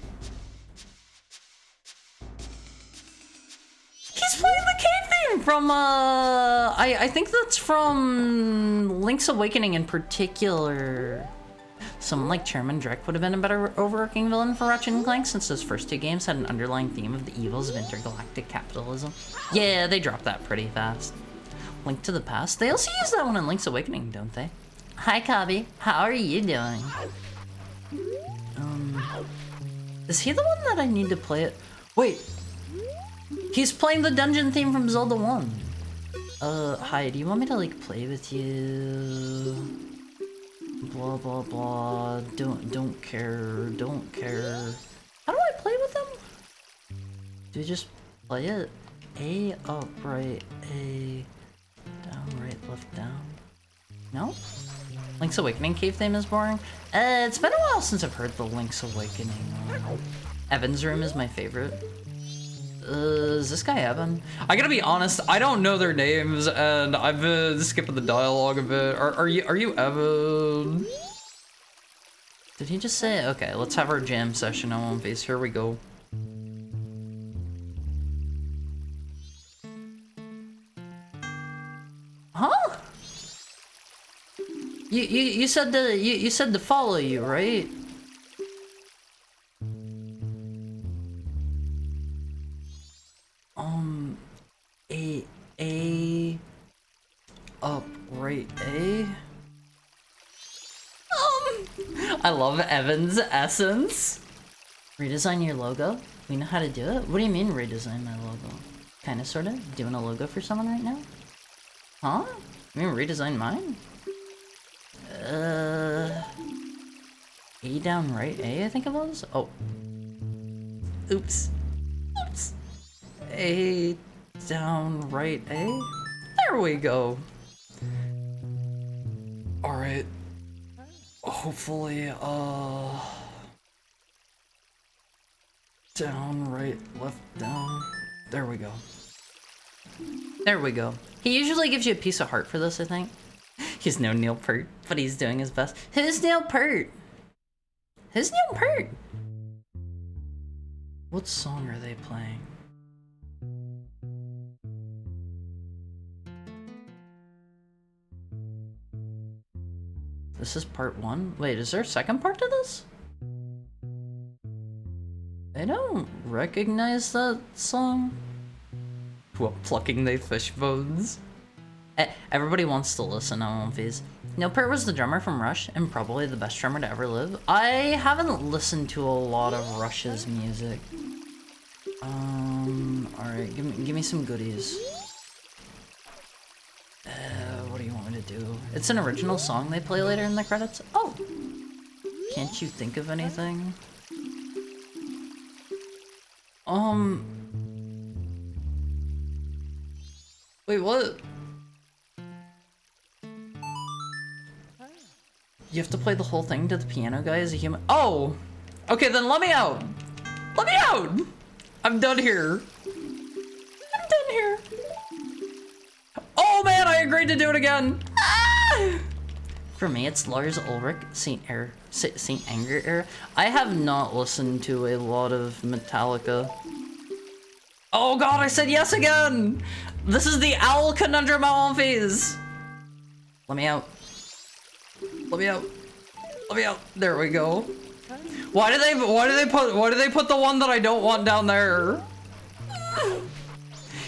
He's playing the cave theme from, I think that's from Link's Awakening in particular. Someone like Chairman Drek would have been a better overarching villain for Ratchet and Clank since those first two games had an underlying theme of the evils of intergalactic capitalism. Yeah, they dropped that pretty fast. Link to the Past. They also use that one in Link's Awakening, don't they? Hi, Kabi. How are you doing? Is he the one that I need to play it? Wait. He's playing the dungeon theme from Zelda 1. Hi, do you want me to, like, play with you? Blah, blah, blah. Don't care. How do I play with them? Do you just play it? A, up, right, A, down, right, left, down. No? Link's Awakening cave theme is boring? It's been a while since I've heard the Link's Awakening one. Evan's room is my favorite. Is this guy Evan? I gotta be honest, I don't know their names, and I've been skipping the dialogue a bit. Are you Evan? Did he just say? Okay, let's have our jam session on One Piece. Here we go. Huh? You said to follow you, right? A up, right, A. I love Evan's essence. Redesign your logo? We know how to do it? What do you mean redesign my logo? Kinda, sorta? Doing a logo for someone right now? Huh? You mean redesign mine? A down, right, A, I think it was? Oh. Oops. A down, right, A? There we go. Alright. Hopefully, down, right, left, down. There we go. There we go. He usually gives you a piece of heart for this, I think. He's no Neil Peart, but he's doing his best. Who's Neil Peart? Who's Neil Peart? What song are they playing? This is part 1? Wait, is there a second part to this? I don't recognize that song. What, plucking they fish bones? Everybody wants to listen on One Piece. Neil Peart was the drummer from Rush, and probably the best drummer to ever live. I haven't listened to a lot of Rush's music. Alright, give me some goodies. What do you want me to do? It's an original song they play later in the credits. Oh! Can't you think of anything? Wait, what? You have to play the whole thing to the piano guy as a human? Oh! Okay, then let me out! Let me out! I'm done here. I'm done here. Oh man, I agreed to do it again! Ah! For me, it's Lars Ulrich, Saint Anger era. I have not listened to a lot of Metallica. Oh god, I said yes again! This is the owl conundrum on phase. Let me out. Let me out. Let me out. There we go. Why do they put the one that I don't want down there?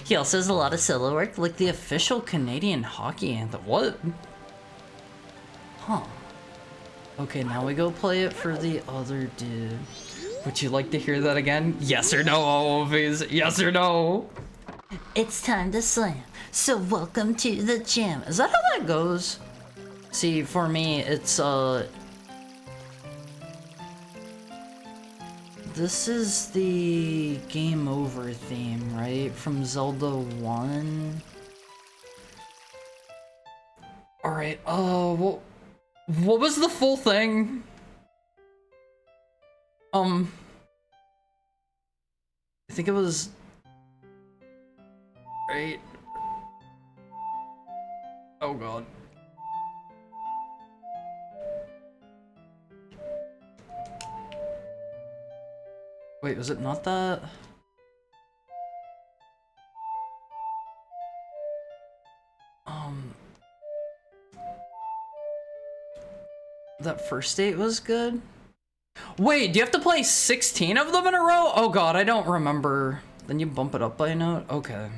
He also has a lot of solo work, like the official Canadian hockey anthem. What? Huh. Okay, now we go play it for the other dude. Would you like to hear that again? Yes or no, always. Yes or no? It's time to slam. So welcome to the jam. Is that how that goes? See, for me, it's this is the game over theme, right? From Zelda 1. Alright, what was the full thing? I think it was... Right? Oh god. Wait, was it not that? that first 8 was good. Wait, do you have to play 16 of them in a row? Oh god, I don't remember. Then you bump it up by a note? Okay.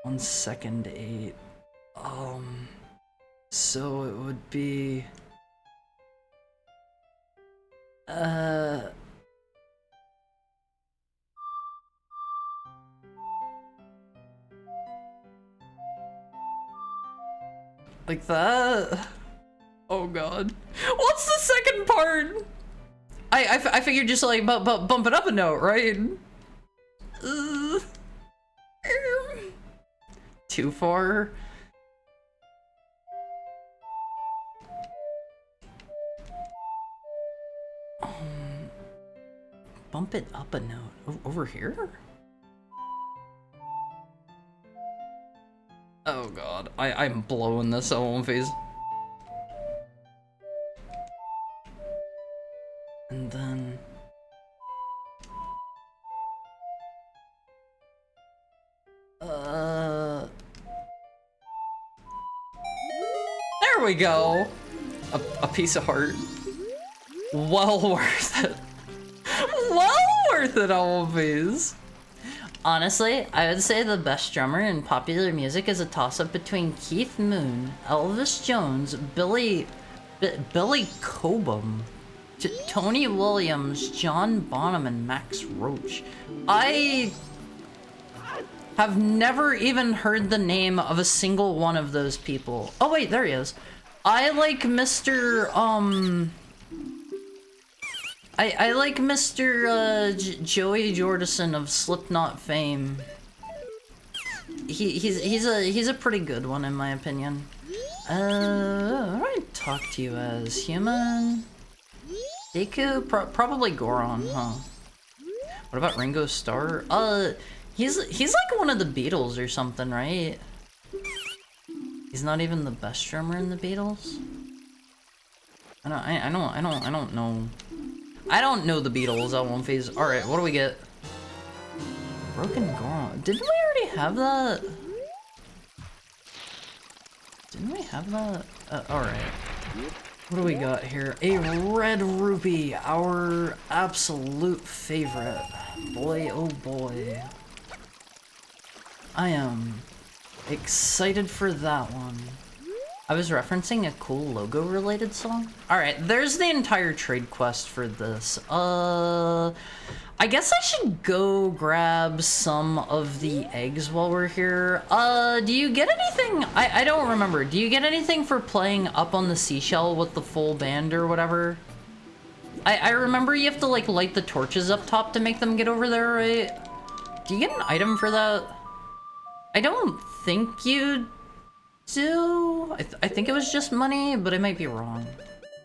One second 8. So it would be... like that? Oh god. What's the second part? I figured just like bump it up a note, right? 2-4. Bump it up a note. Over here? Oh god, I'm blowing this on phase. And then... there we go! A piece of heart. Well worth it. Well worth it, always. Honestly, I would say the best drummer in popular music is a toss-up between Keith Moon, Elvis Jones, Billy Cobham, Tony Williams, John Bonham, and Max Roach. I have never even heard the name of a single one of those people. Oh wait, there he is. I like Mr. I like Mr. Joey Jordison of Slipknot fame. He's a pretty good one in my opinion. What do I talk to you as? Human? Deku? Probably Goron, huh? What about Ringo Starr? He's like one of the Beatles or something, right? He's not even the best drummer in the Beatles? I don't know. I don't know the Beatles at one phase. Alright, what do we get? Broken Goron. Didn't we already have that? Didn't we have that? Alright. What do we got here? A red rupee, our absolute favorite. Boy, oh boy. I am excited for that one. I was referencing a cool logo related song. Alright, there's the entire trade quest for this. I guess I should go grab some of the eggs while we're here. Do you get anything? I don't remember. Do you get anything for playing up on the seashell with the full band or whatever? I remember you have to like light the torches up top to make them get over there, right? Do you get an item for that? I don't think you do. I think it was just money, but I might be wrong.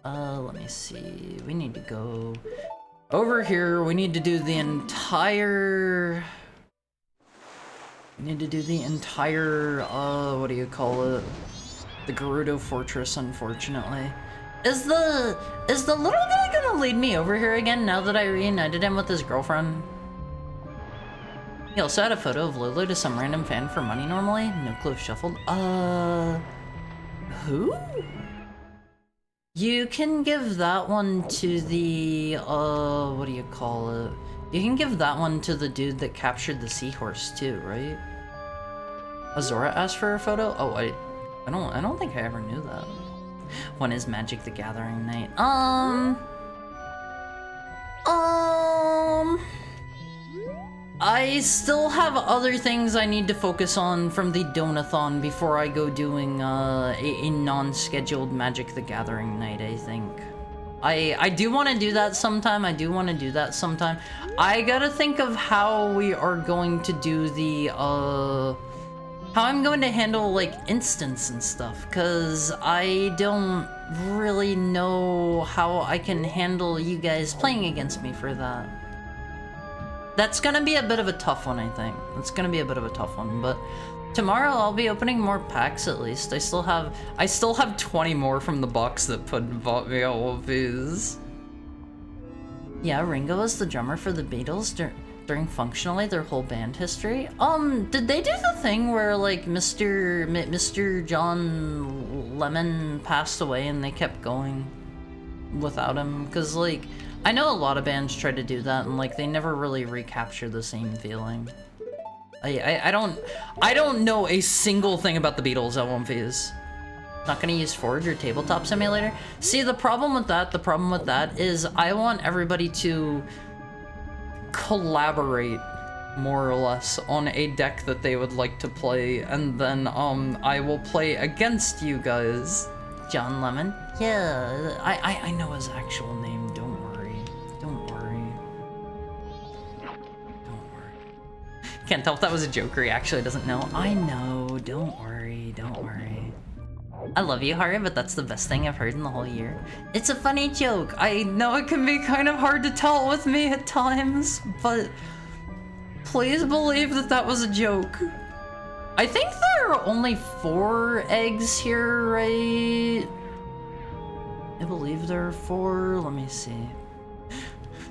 Let me see. We need to go over here. We need to do the entire... what do you call it? The Gerudo Fortress, unfortunately. Is the little guy gonna lead me over here again now that I reunited him with his girlfriend? He also had a photo of Lulu to some random fan for money normally. No clue if shuffled. Who? You can give that one to the, what do you call it? You can give that one to the dude that captured the seahorse too, right? Azora asked for a photo? Oh, I don't think I ever knew that. When is Magic the Gathering night? I still have other things I need to focus on from the Donathon before I go doing a non-scheduled Magic the Gathering night, I think. I do want to do that sometime. I gotta think of how we are going to do the, how I'm going to handle, like, instants and stuff, because I don't really know how I can handle you guys playing against me for that. That's gonna be a bit of a tough one, I think. It's gonna be a bit of a tough one, but tomorrow I'll be opening more packs at least. I still have 20 more from the box that bought me all of these. Yeah, Ringo was the drummer for the Beatles during functionally their whole band history. Did they do the thing where like Mr. John Lemon passed away and they kept going without him? Because like I know a lot of bands try to do that and like they never really recapture the same feeling. I don't know a single thing about the Beatles at One Phase. Not gonna use Forge or Tabletop Simulator. See, the problem with that is I want everybody to collaborate more or less on a deck that they would like to play, and then I will play against you guys. John Lemon? Yeah, I know his actual name, don't worry. Don't worry. Don't worry. Can't tell if that was a joke or he actually doesn't know. I know, don't worry, don't worry. I love you, Haru, but that's the best thing I've heard in the whole year. It's a funny joke. I know it can be kind of hard to tell with me at times, but please believe that that was a joke. I think there are only 4 eggs here, right? I believe there are 4. Let me see.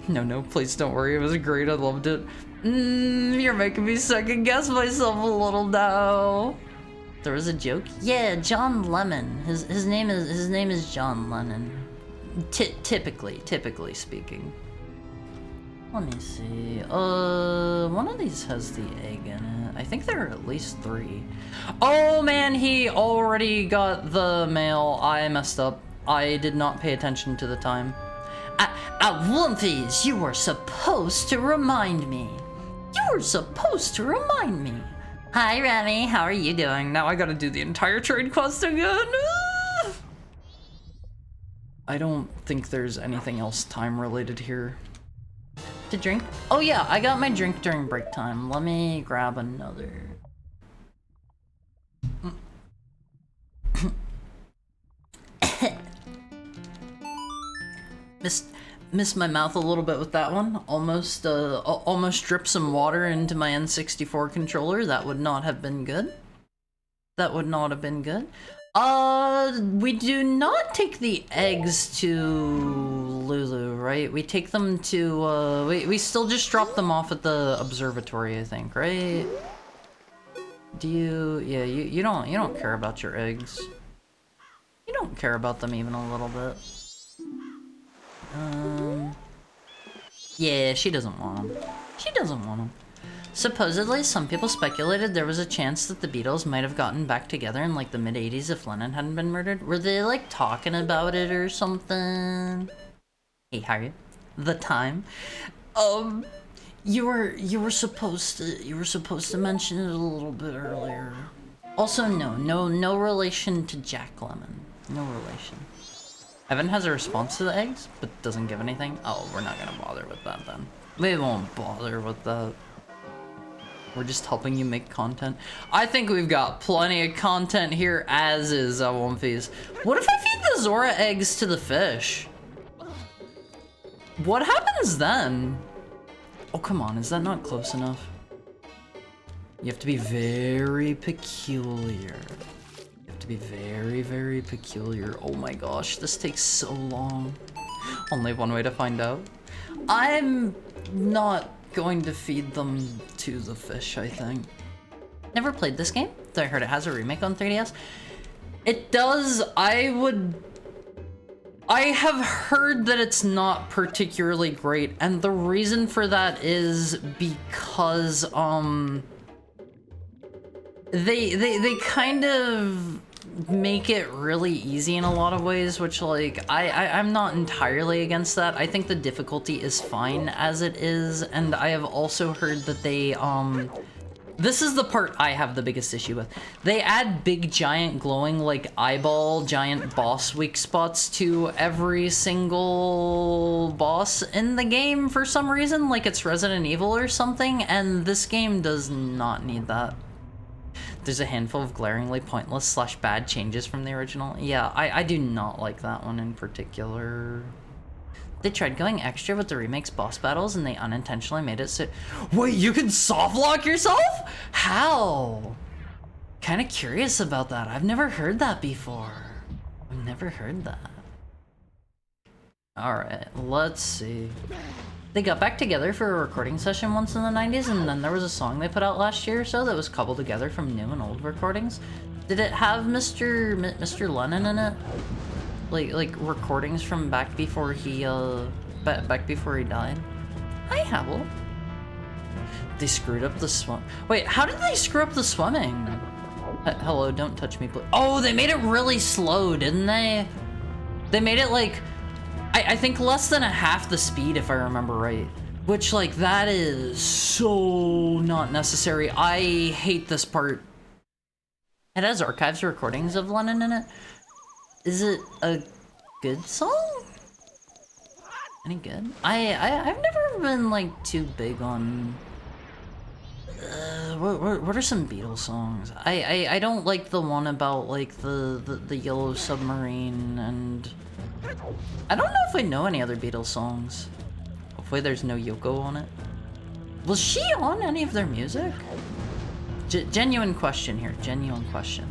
No, please don't worry. It was great. I loved it. You're making me second guess myself a little now. There was a joke? Yeah, John Lemon. His name is John Lennon. Typically speaking. Let me see. One of these has the egg in it. I think there are at least 3. Oh man, he already got the mail. I messed up. I did not pay attention to the time. Lumphies, you were supposed to remind me. You were supposed to remind me. Hi, Remy. How are you doing? Now I gotta do the entire trade quest again. I don't think there's anything else time related here. To drink? Oh yeah, I got my drink during break time. Let me grab another. Missed my mouth a little bit with that one. Almost dripped some water into my N64 controller. That would not have been good. That would not have been good. We do not take the eggs to Lulu, right? We take them to, we still just drop them off at the observatory, I think, right? Do you, yeah, you don't care about your eggs. You don't care about them even a little bit. Yeah, she doesn't want them. She doesn't want them. Supposedly, some people speculated there was a chance that the Beatles might have gotten back together in like the mid-80s if Lennon hadn't been murdered. Were they like talking about it or something? Hey, Harry. The time. You were supposed to mention it a little bit earlier. Also, no relation to Jack Lemmon. No relation. Evan has a response to the eggs, but doesn't give anything. Oh, we're not gonna bother with that then. We won't bother with that. We're just helping you make content. I think we've got plenty of content here as is at One Piece. What if I feed the Zora eggs to the fish? What happens then? Oh, come on, is that not close enough? You have to be very peculiar. Be very, very peculiar. Oh my gosh, this takes so long. Only one way to find out. I'm not going to feed them to the fish, I think. Never played this game, though I heard it has a remake on 3DS. It does. I have heard that it's not particularly great, and the reason for that is because they kind of make it really easy in a lot of ways, which like I'm not entirely against that. I think the difficulty is fine as it is, and I have also heard that they this is the part I have the biggest issue with. They add big giant glowing like eyeball giant boss weak spots to every single boss in the game for some reason, like it's Resident Evil or something, and this game does not need that. There's a handful of glaringly pointless / bad changes from the original. Yeah, I do not like that one in particular. They tried going extra with the remake's boss battles and they unintentionally made it so— Wait, you can soft lock yourself? How? Kinda curious about that. I've never heard that before. I've never heard that. Alright, let's see. They got back together for a recording session once in the 90s, and then there was a song they put out last year or so that was cobbled together from new and old recordings. Did it have Mr. Lennon in it? Like recordings from back before he back before he died? Hi, Howell. They screwed up the swim. Wait, how did they screw up the swimming? Hello, don't touch me, please. Oh, they made it really slow, didn't they? They made it like, I think less than a half the speed, if I remember right. Which, like, that is so not necessary. I hate this part. It has archives recordings of Lennon in it. Is it a good song? Any good? I've never been, like, too big on... what are some Beatles songs? I don't like the one about, like, the Yellow Submarine, and... I don't know if I know any other Beatles songs. Hopefully there's no Yoko on it. Was she on any of their music? Genuine question here, genuine question.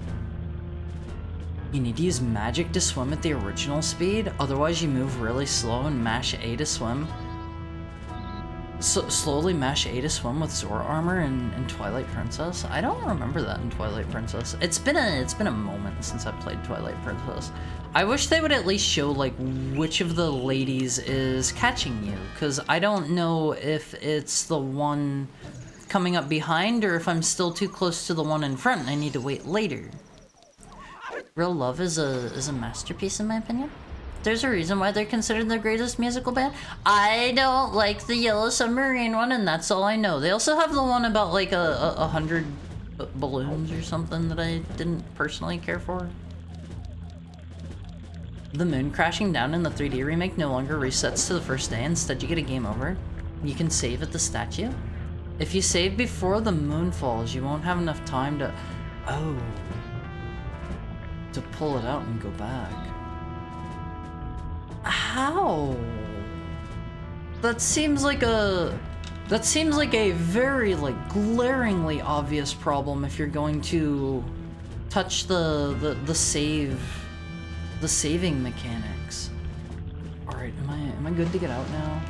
You need to use magic to swim at the original speed, otherwise you move really slow and mash A to swim. So slowly mash A to swim with Zora armor in Twilight Princess. I don't remember that in Twilight Princess. It's been a moment since I've played Twilight Princess. I wish they would at least show like which of the ladies is catching you, because I don't know if it's the one coming up behind or if I'm still too close to the one in front and I need to wait later. Real Love is a masterpiece in my opinion. There's a reason why they're considered the greatest musical band. I don't like the Yellow Submarine one, and that's all I know. They also have the one about like 100 balloons or something that I didn't personally care for. The moon crashing down in the 3D remake no longer resets to the first day. Instead, you get a game over. You can save at the statue. If you save before the moon falls, you won't have enough time to... Oh. To pull it out and go back. How? That seems like a very like glaringly obvious problem if you're going to touch the saving mechanics. All right, am I good to get out now?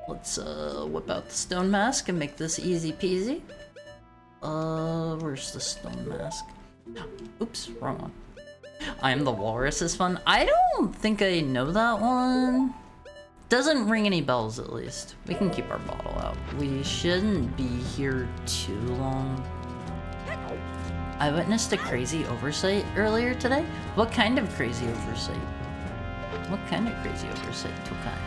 Let's whip out the stone mask and make this easy peasy. Where's the stone mask? Oops, wrong one. I Am the Walrus is fun. I don't think I know that one. Doesn't ring any bells, at least. We can keep our bottle out. We shouldn't be here too long. I witnessed a crazy oversight earlier today. What kind of crazy oversight? What kind of crazy oversight, Tokai?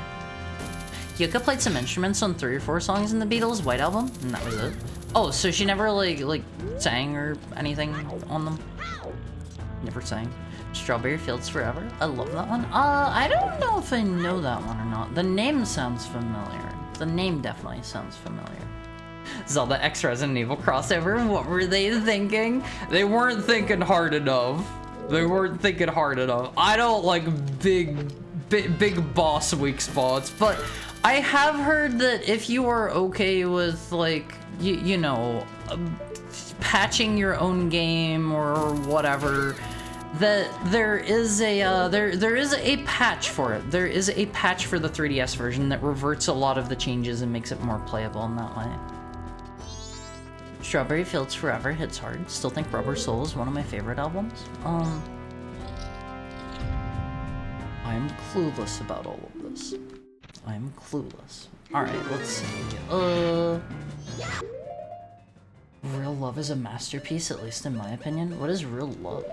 Yuka played some instruments on 3 or 4 songs in the Beatles' White Album, and that was it. Oh, so she never like sang or anything on them? Never sang. Strawberry Fields Forever. I love that one. I don't know if I know that one or not. The name sounds familiar. The name definitely sounds familiar. Zelda X Resident Evil crossover. What were they thinking? They weren't thinking hard enough. They weren't thinking hard enough. I don't like big boss weak spots, but I have heard that if you are okay with like you know patching your own game or whatever, that there is a there is a patch for it. There is a patch for the 3DS version that reverts a lot of the changes and makes it more playable in that way. Strawberry Fields Forever hits hard. Still think Rubber Soul is one of my favorite albums. I'm clueless about all of this. I'm clueless. Alright, let's see. Real Love is a masterpiece, at least in my opinion. What is Real Love?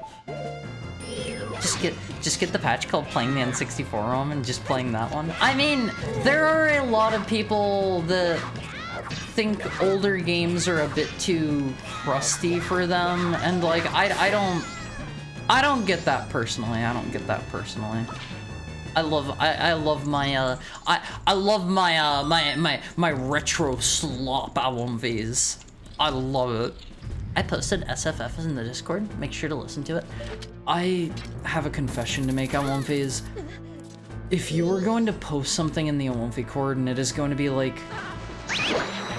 Just get the patch called Playing the N64 ROM and just playing that one. I mean, there are a lot of people that think older games are a bit too crusty for them, and like I don't get that personally. I don't get that personally. I love my retro slop album phase. I love it. I posted SFF in the Discord. Make sure to listen to it. I have a confession to make on One Phase. If you were going to post something in the One Cord and it is going to be like,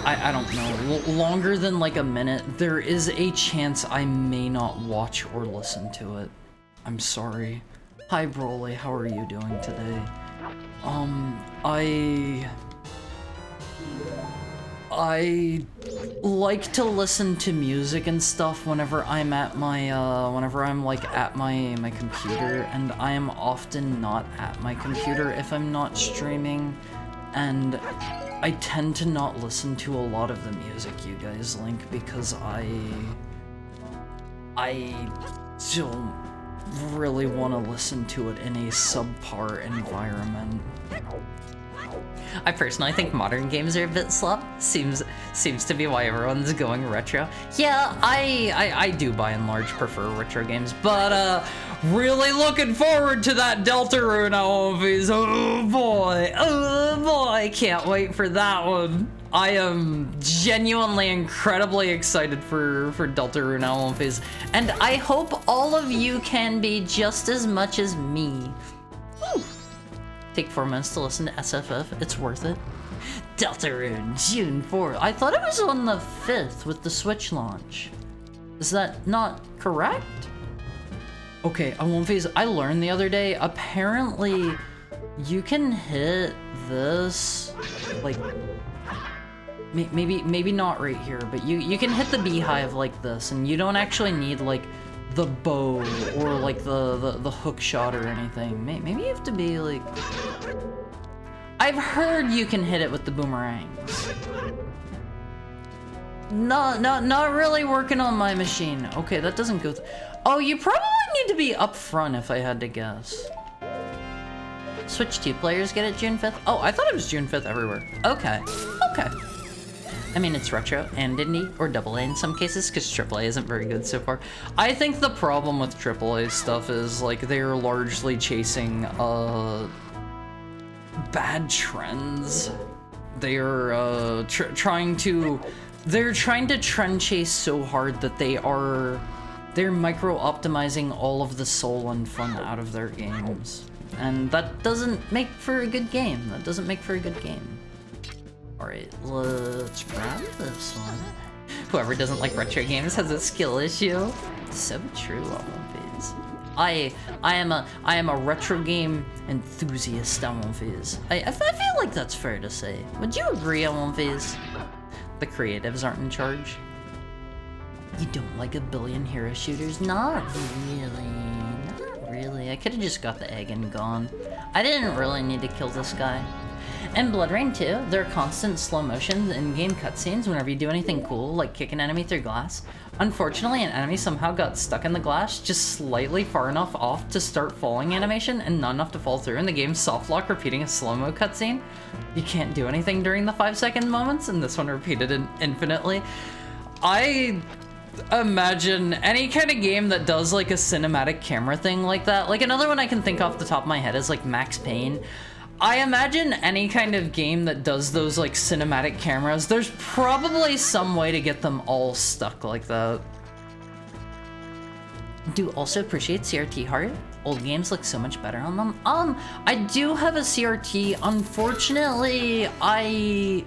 I don't know, longer than like a minute, there is a chance I may not watch or listen to it. I'm sorry. Hi Broly, how are you doing today? I like to listen to music and stuff whenever I'm at my, whenever I'm like at my computer, and I am often not at my computer if I'm not streaming, and I tend to not listen to a lot of the music you guys link because I don't really want to listen to it in a subpar environment. I personally think modern games are a bit slow. Seems to be why everyone's going retro. Yeah, I do by and large prefer retro games, but really looking forward to that Deltarune movies. Oh boy, can't wait for that one. I am genuinely incredibly excited for Deltarune movies, and I hope all of you can be just as much as me. Whew. Take 4 minutes to listen to SFF, it's worth it. Deltarune, June 4th. I thought it was on the 5th with the Switch launch. Is that not correct? Okay, I learned the other day, apparently you can hit this, like, maybe not right here, but you can hit the beehive like this, and you don't actually need, like, the bow or like the hook shot or anything. Maybe you have to be like, I've heard you can hit it with the boomerangs. Not really working on my machine. Okay, that doesn't go oh, you probably need to be up front if I had to guess. Switch 2 players get it June 5th? Oh, I thought it was June 5th everywhere. Okay. I mean, it's retro and indie, or AA in some cases, because AAA isn't very good so far. I think the problem with AAA stuff is, like, they're largely chasing, bad trends. They're, trying to trend chase so hard that they're micro-optimizing all of the soul and fun out of their games. And that doesn't make for a good game. Alright, let's grab this one. Whoever doesn't like retro games has a skill issue. So true, Almonfizz. I am a retro game enthusiast, Almonfizz. I feel like that's fair to say. Would you agree, Almonfizz? The creatives aren't in charge. You don't like a billion hero shooters? Not really. I could have just got the egg and gone. I didn't really need to kill this guy. In Blood Rain 2, there are constant slow motions in-game cutscenes whenever you do anything cool, like kick an enemy through glass. Unfortunately, an enemy somehow got stuck in the glass just slightly far enough off to start falling animation and not enough to fall through, and the game's softlock repeating a slow-mo cutscene. You can't do anything during the 5-second moments, and this one repeated it infinitely. I imagine any kind of game that does like a cinematic camera thing like that, like another one I can think off the top of my head is like Max Payne. I imagine any kind of game that does those like cinematic cameras, there's probably some way to get them all stuck like that. Do also appreciate CRT heart. Old games look so much better on them. I do have a CRT. Unfortunately, I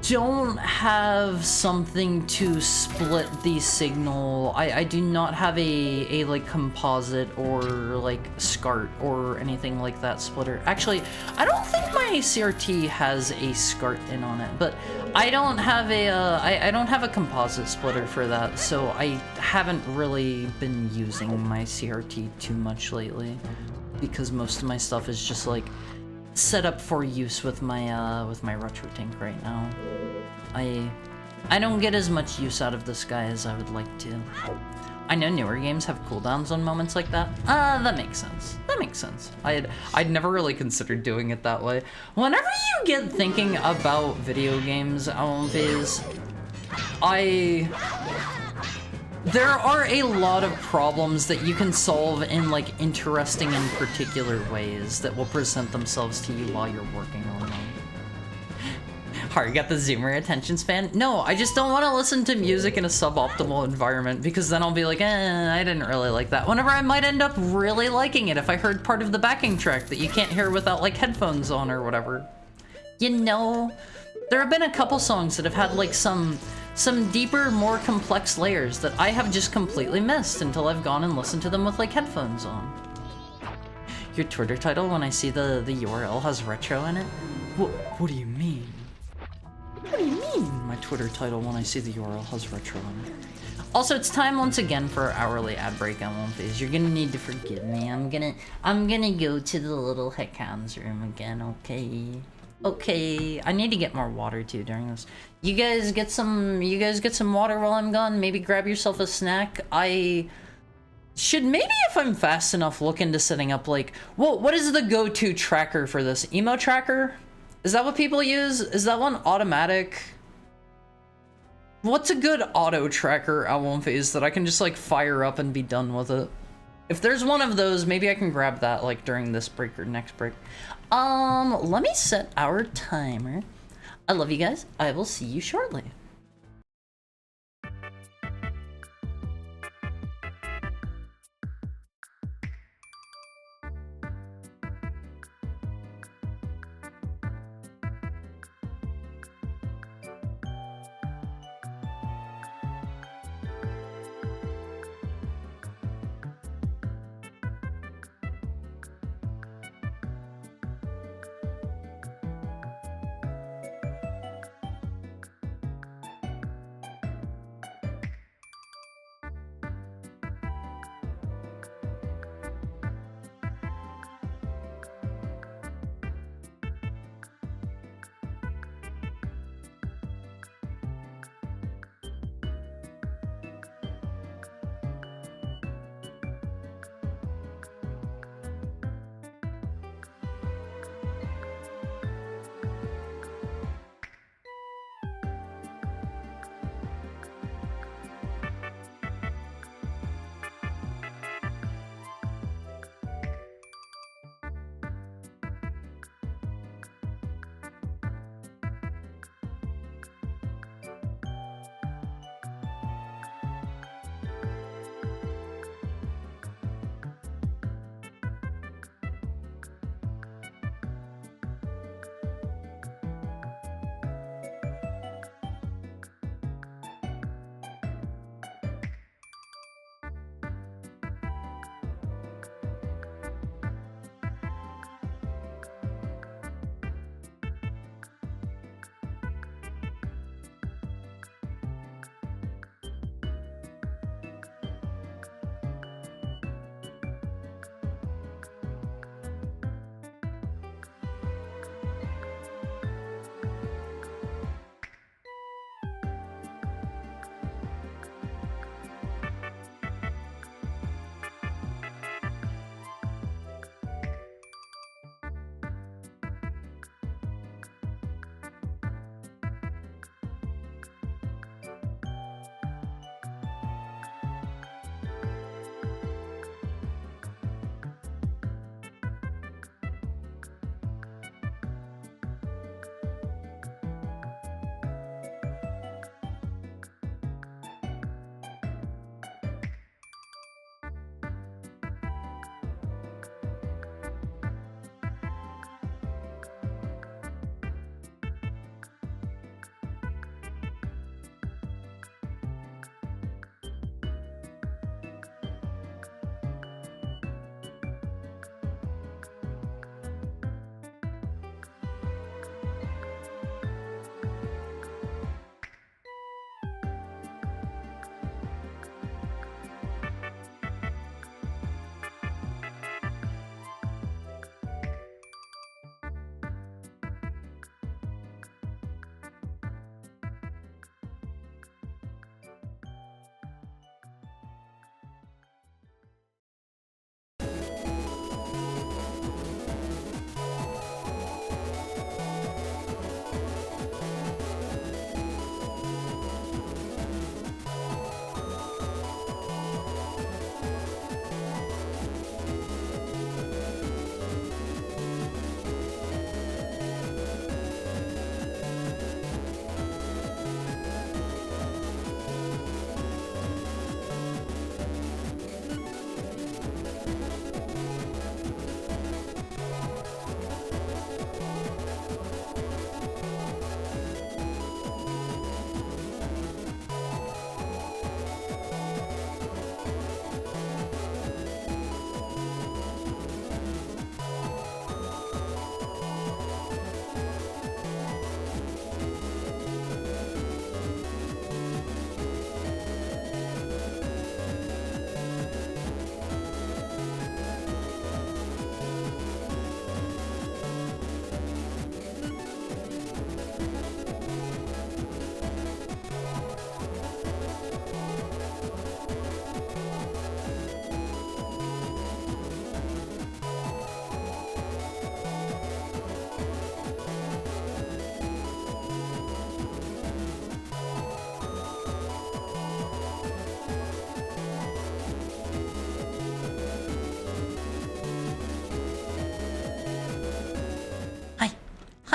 don't have something to split the signal. I do not have a like composite or like SCART or anything like that splitter. Actually, I don't think my CRT has a SCART in on it, but I don't have a I don't have a composite splitter for that, so I haven't really been using my CRT too much lately because most of my stuff is just like set up for use with my RetroTink right now. I don't get as much use out of this guy as I would like to. I know newer games have cooldowns on moments like that. That makes sense. I'd never really considered doing it that way. Whenever you get thinking about video games, there are a lot of problems that you can solve in like interesting and particular ways that will present themselves to you while you're working on them. You got the zoomer attention span? No, I just don't want to listen to music in a suboptimal environment because then I'll be like, I didn't really like that. Whenever I might end up really liking it if I heard part of the backing track that you can't hear without like headphones on or whatever. You know, there have been a couple songs that have had like some deeper, more complex layers that I have just completely missed until I've gone and listened to them with like headphones on. Your Twitter title when I see the URL has retro in it? What do you mean? What do you mean my Twitter title when I see the URL has retro in it? Also, it's time once again for our hourly ad break on One Phase. You're gonna need to forgive me. I'm gonna go to the little Hecon's room again, okay? Okay. I need to get more water too during this. You guys get some water while I'm gone. Maybe grab yourself a snack. I should maybe, if I'm fast enough, look into setting up like what is the go-to tracker for this? Emo tracker? Is that what people use? Is that one automatic? What's a good auto tracker at One Phase that I can just like fire up and be done with it? If there's one of those, maybe I can grab that like during this break or next break. Let me set our timer. I love you guys. I will see you shortly.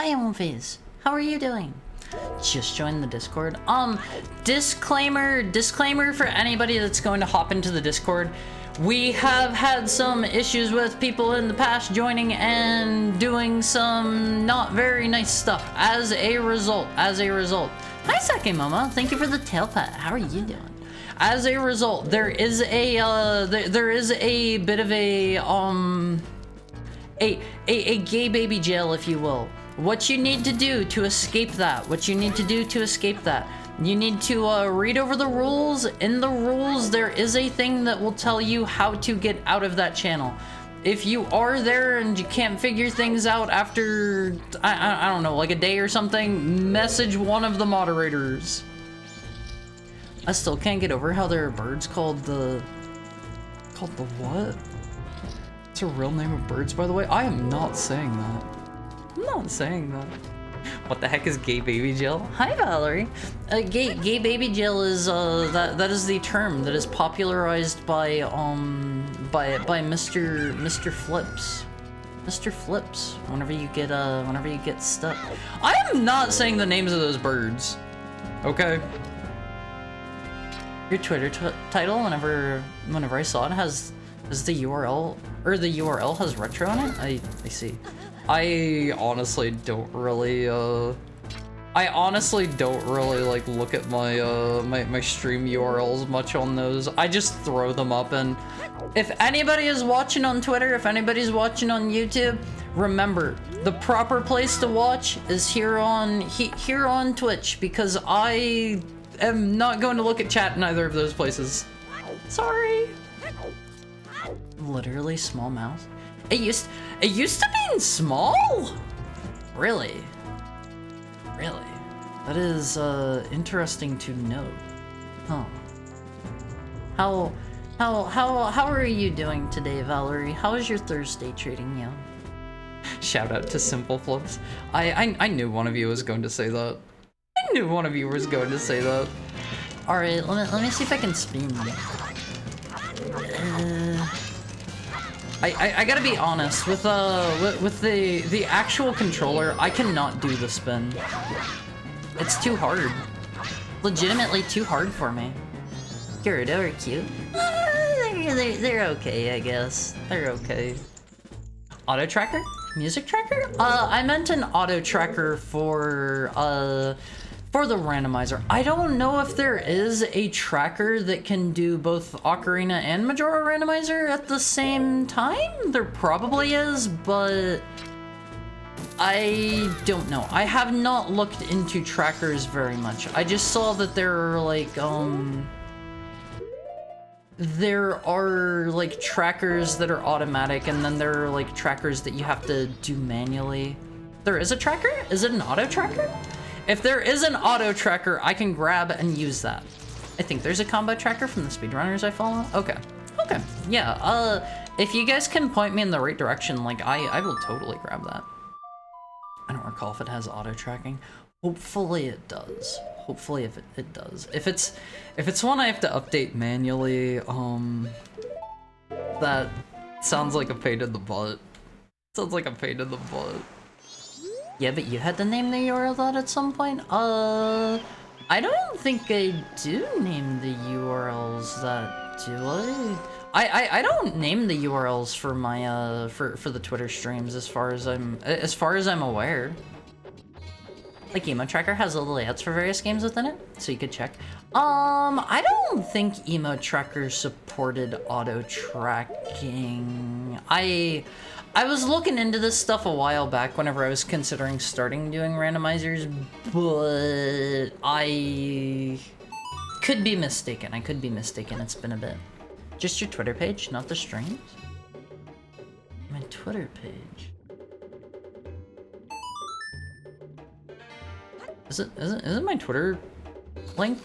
Hi, Ownface. How are you doing? Just joined the Discord. Disclaimer for anybody that's going to hop into the Discord. We have had some issues with people in the past joining and doing some not very nice stuff as a result. Hi, Sake Mama. Thank you for the tail pat. How are you doing? As a result, there is a bit of a gay baby jail, if you will. What you need to do to escape that, you need to read over the rules. In the rules, there is a thing that will tell you how to get out of that channel. If you are there and you can't figure things out after, I don't know, like a day or something, message one of the moderators. I still can't get over how there are birds called the what? It's a real name of birds, by the way. I am not saying that. I'm not saying that. What the heck is gay baby jail? Hi, Valerie. Gay baby jail is that is the term that is popularized by Mr. Flips. Mr. Flips. Whenever you get stuck. I am not saying the names of those birds. Okay. Your Twitter title, whenever I saw it, has the URL, or the URL has retro on it. I see. I honestly don't really like look at my my stream URLs much on those. I just throw them up, and if anybody is watching on Twitter, if anybody's watching on YouTube, remember the proper place to watch is here on Twitch, because I am not going to look at chat in either of those places. Sorry. Literally small mouth. It used to mean small? Really? Really? That is interesting to know. Huh. How are you doing today, Valerie? How is your Thursday treating you? Shout out to Simple Flips. I knew one of you was going to say that. I knew one of you was going to say that. Alright, let me see if I can spin. I gotta be honest, with the actual controller, I cannot do the spin. It's too hard. Legitimately too hard for me. Gyarados are cute. They're okay, I guess. They're okay. Auto tracker? Music tracker? I meant an auto tracker for the randomizer. I don't know if there is a tracker that can do both Ocarina and Majora randomizer at the same time. There probably is, but I don't know. I have not looked into trackers very much. I just saw that there are like trackers that are automatic, and then there are like trackers that you have to do manually. There is a tracker? Is it an auto tracker? If there is an auto tracker, I can grab and use that. I think there's a combo tracker from the speedrunners I follow. Okay. Okay. Yeah, if you guys can point me in the right direction, like, I will totally grab that. I don't recall if it has auto tracking. Hopefully it does. Hopefully if it does. If it's one I have to update manually, that sounds like a pain in the butt. Sounds like a pain in the butt. Yeah, but you had to name the URL that at some point? I don't think I do name the URLs that, do I? I don't name the URLs for my for the Twitter streams as far as I'm aware. Like Emo Tracker has all the layouts for various games within it, so you could check. I don't think Emo Tracker supported auto tracking. I was looking into this stuff a while back whenever I was considering starting doing randomizers, but I could be mistaken. It's been a bit. Just your Twitter page, not the streams? My Twitter page. Is it my Twitter link?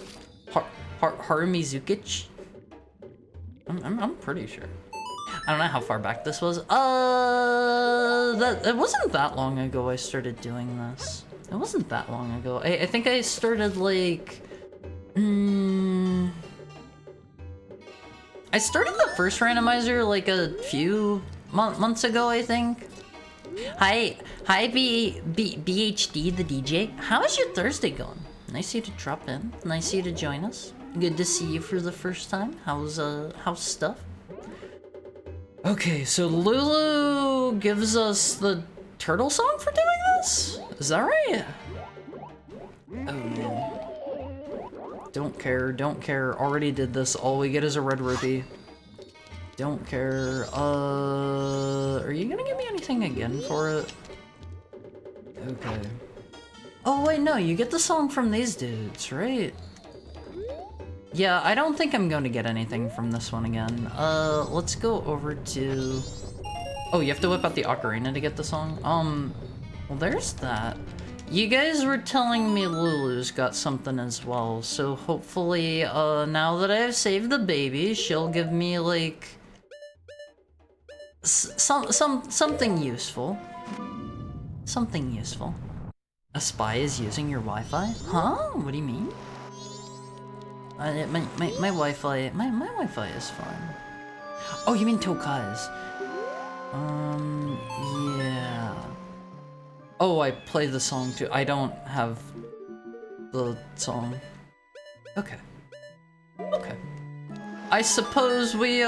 Harumi Zukic? I'm pretty sure. I don't know how far back this was. It wasn't that long ago I started doing this. It wasn't that long ago. I think I started like... I started the first randomizer like a few months ago, I think. Hi, BHD, the DJ. How is your Thursday going? Nice of you to drop in. Nice of you to join us. Good to see you for the first time. How's stuff? Okay, so Lulu gives us the turtle song for doing this? Is that right? Oh man. Don't care. Already did this. All we get is a red rupee. Don't care. Are you gonna give me anything again for it? Okay. Oh wait, no, you get the song from these dudes, right? Yeah, I don't think I'm going to get anything from this one again. Let's go over to... Oh, you have to whip out the ocarina to get the song? Well, there's that. You guys were telling me Lulu's got something as well, so hopefully, now that I've saved the baby, she'll give me, like... something useful. Something useful. A spy is using your Wi-Fi? Huh? What do you mean? My Wi-Fi, my Wi-Fi is fine. Oh, you mean Tokai's? Yeah. Oh, I play the song too. I don't have the song. Okay. Okay. I suppose we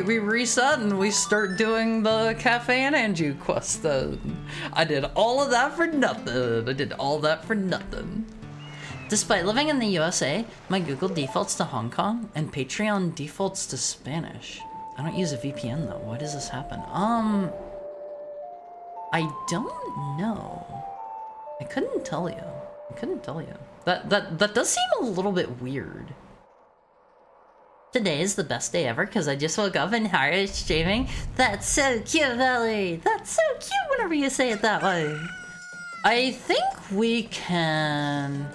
reset and we start doing the Cafe and Anju quest then. I did all of that for nothing. Despite living in the USA, my Google defaults to Hong Kong and Patreon defaults to Spanish. I don't use a VPN though. Why does this happen? I don't know. I couldn't tell you. That does seem a little bit weird. Today is the best day ever because I just woke up and Hara is streaming. That's so cute, Ellie. That's so cute whenever you say it that way. I think we can...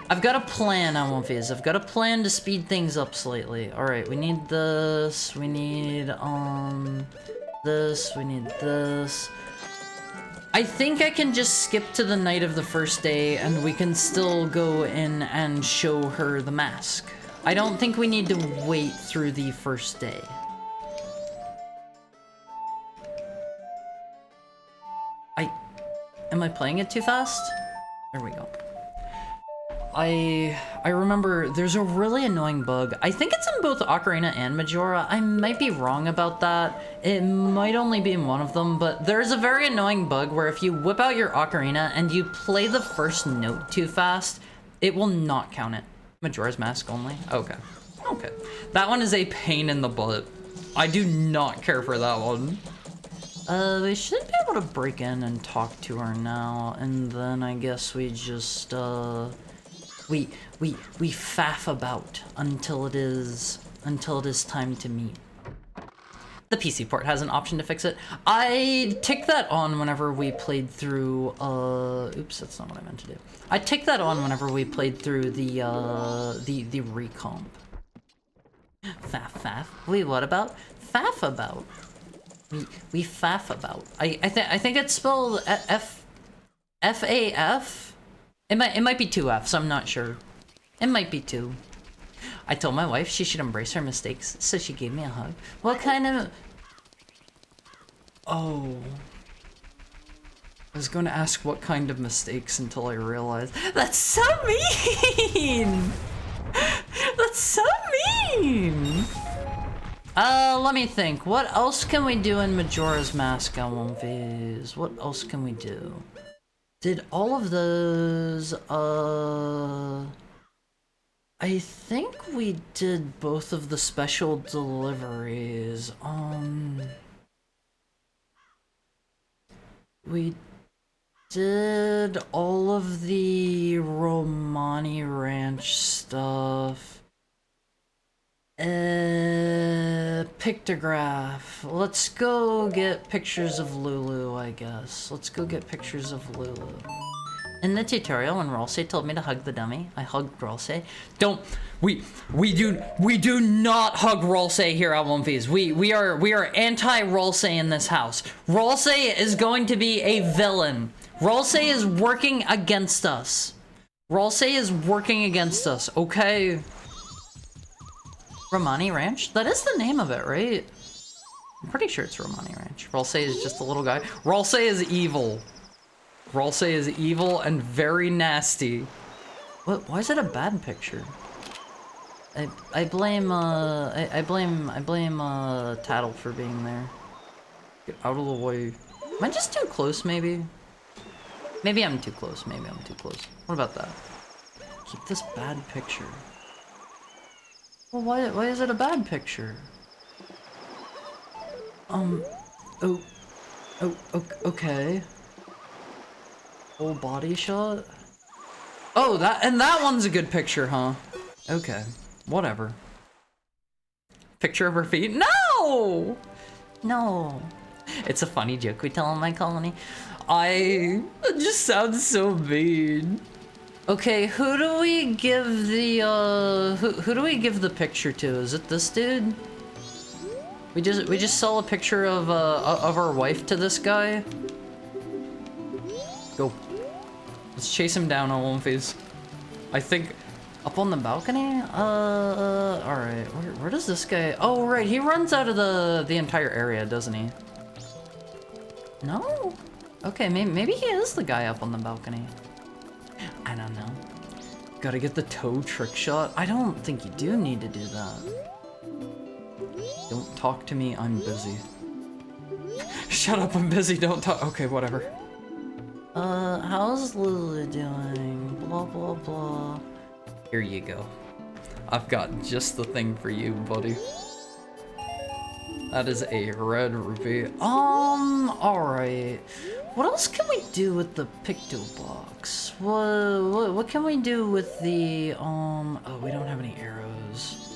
I've got a plan, Almonfiz. I've got a plan to speed things up slightly. Alright, we need this. We need, this. We need this. I think I can just skip to the night of the first day and we can still go in and show her the mask. I don't think we need to wait through the first day. Am I playing it too fast? There we go. I remember there's a really annoying bug. I think it's in both Ocarina and Majora. I might be wrong about that. It might only be in one of them, but there's a very annoying bug where if you whip out your Ocarina and you play the first note too fast, it will not count it. Majora's Mask only? Okay. Okay. That one is a pain in the butt. I do not care for that one. We should be able to break in and talk to her now, and then I guess we just, we faff about until it is time to meet. The PC port has an option to fix it. I ticked that on whenever we played through, oops, that's not what I meant to do. I ticked that on whenever we played through the recomp. Faff. Wait, what about? Faff about. We faff about. I think it's spelled F-A-F? It might be two F's, I'm not sure. It might be two. I told my wife she should embrace her mistakes, so she gave me a hug. What kind of... Oh. I was going to ask what kind of mistakes until I realized... That's so mean! That's so mean! Let me think. What else can we do in Majora's Mask, Almonfiz? What else can we do? Did all of those, I think we did both of the special deliveries. We did all of the Romani Ranch stuff. Pictograph. Let's go get pictures of Lulu, I guess. Let's go get pictures of Lulu. In the tutorial, when Rolsei told me to hug the dummy, I hugged Rolsei. We do not hug Rolsei here at One Piece. We are anti-Rolsei in this house. Rolsei is going to be a villain. Rolsei is working against us. Rolsei is working against us, okay? Romani Ranch? That is the name of it, right? I'm pretty sure it's Romani Ranch. Ralsei is just a little guy. Ralsei is evil. Ralsei is evil and very nasty. What? Why is it a bad picture? I blame Tattle for being there. Get out of the way. Am I just too close, maybe? Maybe I'm too close. Maybe I'm too close. What about that? Keep this bad picture. Well, why is it a bad picture? Okay. Full body shot? Oh, that one's a good picture, huh? Okay, whatever. Picture of her feet? No! No. It's a funny joke we tell in my colony. It just sounds so mean. Okay, who do we give the, who do we give the picture to? Is it this dude? We just saw a picture of our wife to this guy. Go. Let's chase him down on one face. I think up on the balcony? Alright. Where does this guy... Oh, right. He runs out of the entire area, doesn't he? No? Okay, maybe he is the guy up on the balcony. I don't know. Gotta get the toe trick shot. I don't think you do need to do that. Don't talk to me, I'm busy. Shut up, I'm busy, don't talk. Okay, whatever. How's Lily doing? Blah, blah, blah. Here you go. I've got just the thing for you, buddy. That is a red rupee. Alright. What else can we do with the Picto box? What can we do with the, oh, we don't have any arrows.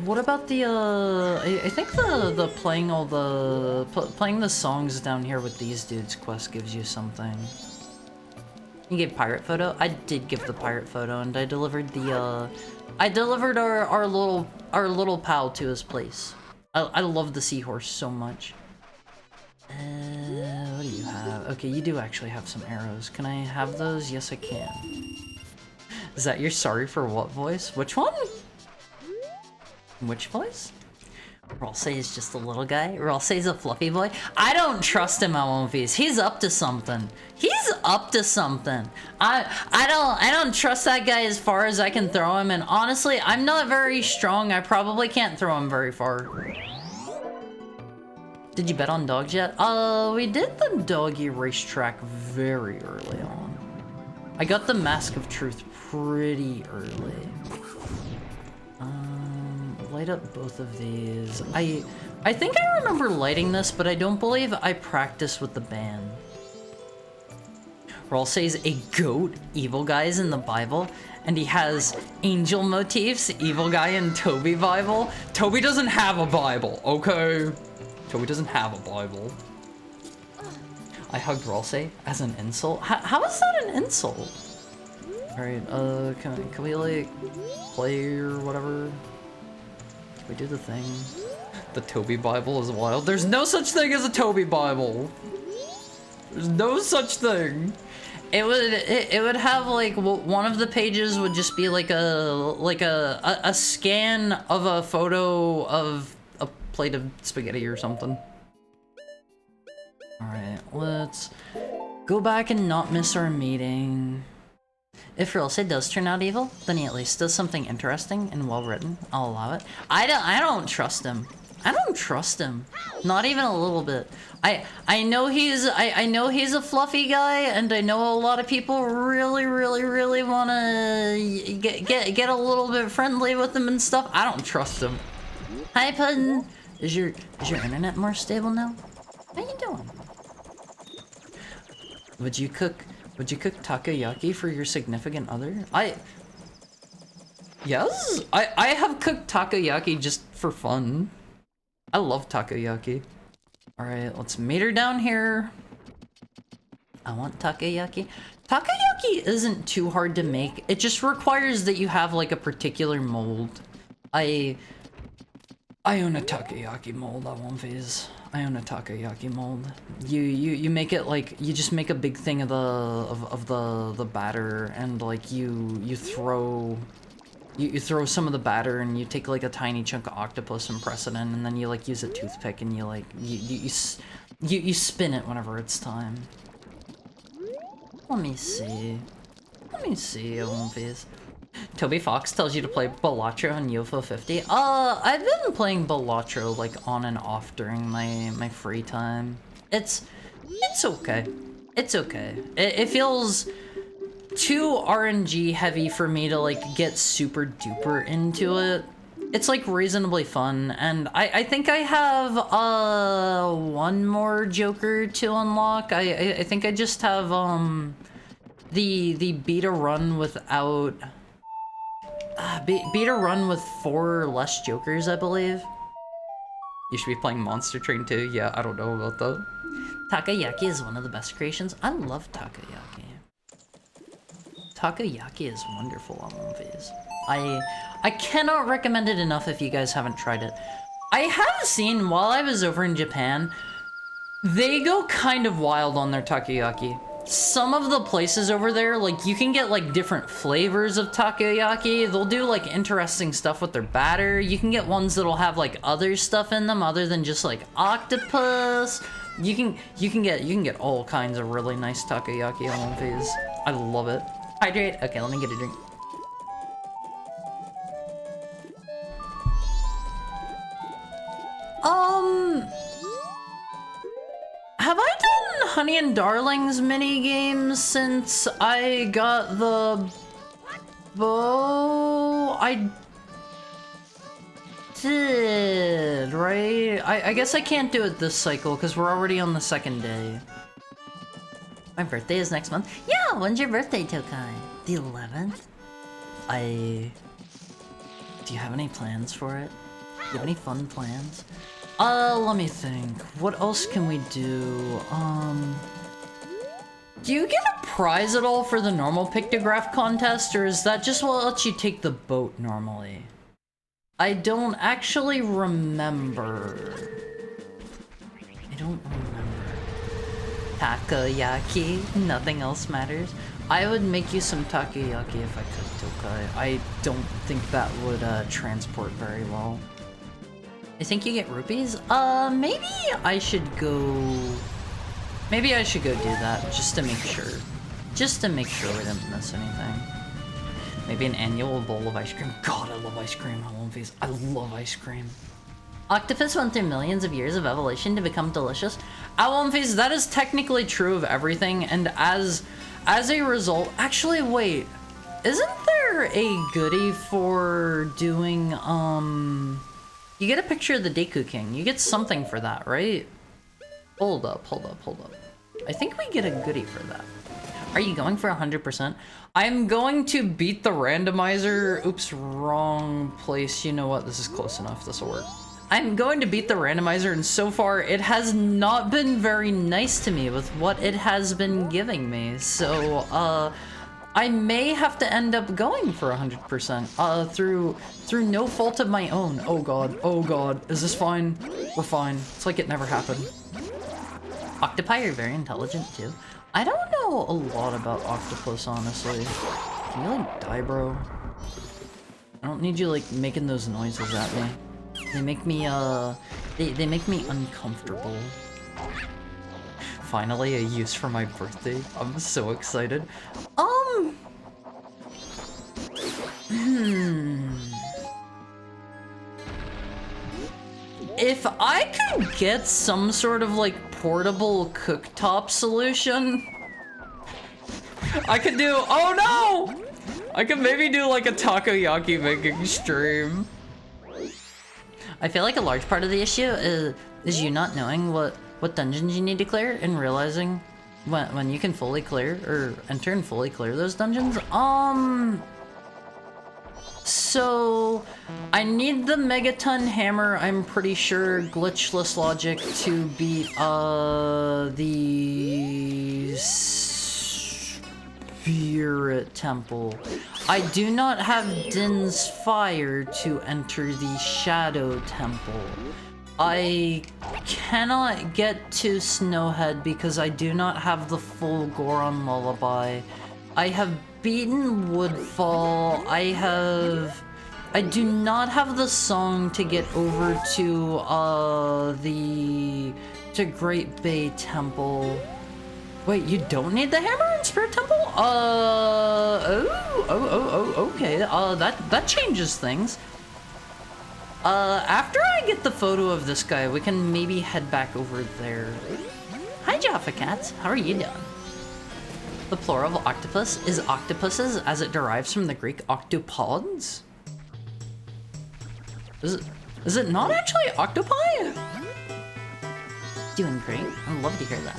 What about the, I think the playing the songs down here with these dudes quest gives you something. You gave pirate photo? I did give the pirate photo, and I delivered the, I delivered our little pal to his place. I love the seahorse so much. What do you have? Okay, you do actually have some arrows. Can I have those? Yes, I can. Is that your sorry for what voice? Which one? Which voice? Ralsei is just a little guy. Ralsei's a fluffy boy. I don't trust him at One Piece. He's up to something. He's up to something. I don't trust that guy as far as I can throw him, and honestly, I'm not very strong. I probably can't throw him very far. Did you bet on dogs yet? We did the doggy racetrack very early on. I got the Mask of Truth pretty early. Light up both of these. I think I remember lighting this, but I don't believe I practiced with the band. Ralsei's a goat. Evil guys in the Bible, and he has angel motifs. Evil guy in Toby Bible. Toby doesn't have a Bible, okay? Toby doesn't have a Bible. I hugged Ralsei as an insult. How is that an insult? All right. Can we like play or whatever? We do the thing. The Toby Bible is wild. There's no such thing as a Toby Bible. There's no such thing. It would have like one of the pages would just be like a scan of a photo of a plate of spaghetti or something. All right, let's go back and not miss our meeting. If Ralsei does turn out evil, then he at least does something interesting and well written. I'll allow it. I don't trust him. I don't trust him. Not even a little bit. I know he's a fluffy guy, and I know a lot of people really want to get a little bit friendly with him and stuff. I don't trust him. Hi, Puddin'. Is your internet more stable now? How you doing? Would you cook takoyaki for your significant other? Yes, I have cooked takoyaki just for fun. I love takoyaki. All right, let's meet her down here. I want takoyaki. Takoyaki isn't too hard to make. It just requires that you have like a particular mold. I own a takoyaki mold at One Phase. I own a takoyaki mold. You make it like you just make a big thing of the batter, and like you throw you throw some of the batter and you take like a tiny chunk of octopus and press it in, and then you like use a toothpick and you like you spin it whenever it's time. Let me see. Let me see, Olympias. Toby Fox tells you to play Balatro on UFO 50. I've been playing Balatro like on and off during my free time. It's okay. It's okay. It feels too RNG heavy for me to like get super duper into it. It's like reasonably fun, and I think I have one more Joker to unlock. I think I just have the beat a run without beat a run with 4 less Jokers, I believe. You should be playing Monster Train too. Yeah, I don't know about that. Takoyaki is one of the best creations. I love takoyaki. Takoyaki is wonderful on movies. I cannot recommend it enough if you guys haven't tried it. I have seen, while I was over in Japan, they go kind of wild on their takoyaki. Some of the places over there, like, you can get, like, different flavors of takoyaki. They'll do, like, interesting stuff with their batter. You can get ones that'll have, like, other stuff in them other than just, like, octopus. You can get all kinds of really nice takoyaki on one phase. I love it. Hydrate? Okay, let me get a drink. Have I done Honey and Darling's mini-games since I got the bow? I did, right? I guess I can't do it this cycle because we're already on the 2nd day. My birthday is next month. Yeah, when's your birthday, Tokai? The 11th? Do you have any plans for it? Do you have any fun plans? Let me think. What else can we do? Do you get a prize at all for the normal pictograph contest, or is that just what lets you take the boat normally? I don't actually remember. I don't remember. Takoyaki, nothing else matters. I would make you some takoyaki if I could, Tokai. I don't think that would transport very well. I think you get rupees? Maybe I should go... Maybe I should go do that, just to make sure. Just to make sure we didn't miss anything. Maybe an annual bowl of ice cream. God, I love ice cream. I love ice cream. Octopus went through millions of years of evolution to become delicious. Face, that is technically true of everything, and as a result... Actually, wait. Isn't there a goodie for doing, You get a picture of the Deku King. You get something for that, right? Hold up. I think we get a goodie for that. Are you going for 100%? I'm going to beat the randomizer. Oops, wrong place. You know what? This is close enough. This will work. I'm going to beat the randomizer, and so far, it has not been very nice to me with what it has been giving me. So, I may have to end up going for 100%, through no fault of my own. Oh god, is this fine? We're fine. It's like it never happened. Octopi are very intelligent too. I don't know a lot about octopus, honestly. Can you like die, bro? I don't need you like making those noises at me. They make me, they make me uncomfortable. Finally, a use for my birthday. I'm so excited. If I could get some sort of like portable cooktop solution, I could do, oh no! I could maybe do like a takoyaki making stream. I feel like a large part of the issue is you not knowing what dungeons you need to clear and realizing when you can fully clear or enter and fully clear those dungeons. So I need the Megaton Hammer, I'm pretty sure, glitchless logic to beat the Spirit Temple. I do not have Din's Fire to enter the Shadow Temple. I cannot get to Snowhead because I do not have the full Goron Lullaby. I have beaten Woodfall. I do not have the song to get over to Great Bay Temple. Wait, you don't need the hammer in Spirit Temple? Okay. That changes things. After I get the photo of this guy, we can maybe head back over there. Hi, Jaffa Cats. How are you doing? The plural of octopus is octopuses, as it derives from the Greek octopods. Is it not actually octopi? Doing great. I'd love to hear that.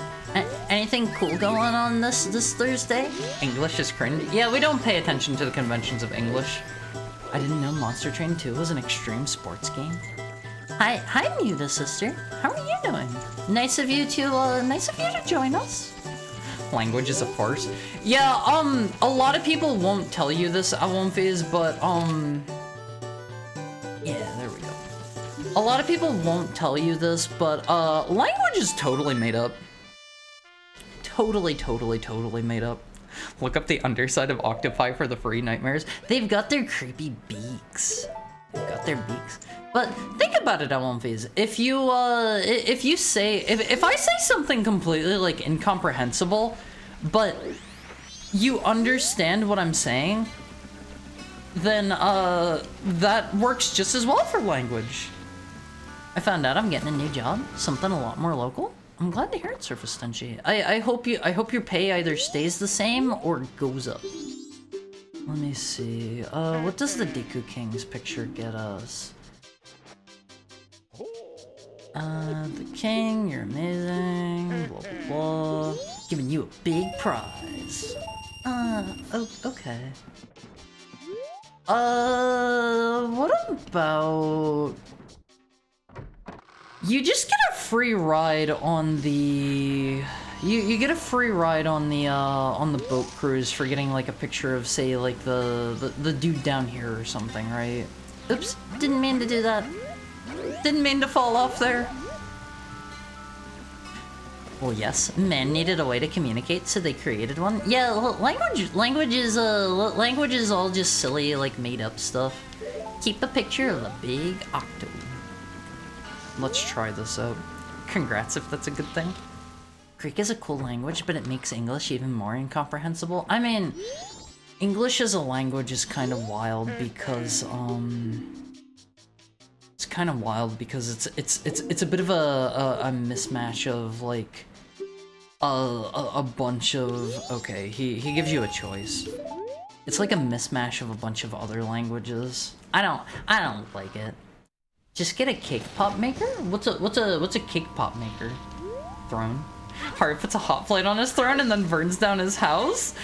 Anything cool going on this Thursday? English is cringe. Yeah, we don't pay attention to the conventions of English. I didn't know Monster Train 2 was an extreme sports game. Hi, Muta sister. How are you doing? Nice of you to join us. Language is a farce. Yeah, a lot of people won't tell you this at one phase, but yeah, there we go. A lot of people won't tell you this, but language is totally made up. Totally made up. Look up the underside of octopi for the free nightmares. They've got their creepy beaks. But think about it at one phase. If I say something completely like incomprehensible, but you understand what I'm saying, then that works just as well for language. I found out I'm getting a new job, something a lot more local. I'm glad to hear it, Surface Tenchi. I hope your pay either stays the same or goes up. Let me see. What does the Deku King's picture get us? The king, you're amazing, blah, blah, blah. Giving you a big prize. Okay. What about... You just get a free ride on the... You get a free ride on the boat cruise for getting, like, a picture of, say, like, the dude down here or something, right? Oops, didn't mean to do that. Didn't mean to fall off there. Well, yes, men needed a way to communicate, so they created one. Yeah, language is all just silly, like, made-up stuff. Keep a picture of a big octo. Let's try this out. Congrats if that's a good thing. Greek is a cool language, but it makes English even more incomprehensible. I mean, English as a language is kind of wild because, it's kind of wild because it's a bit of a mismatch of, like, a bunch of... Okay, he gives you a choice. It's like a mismatch of a bunch of other languages. I don't like it. Just get a cake pop maker? What's a cake pop maker? Throne? Hard puts a hot plate on his throne and then burns down his house?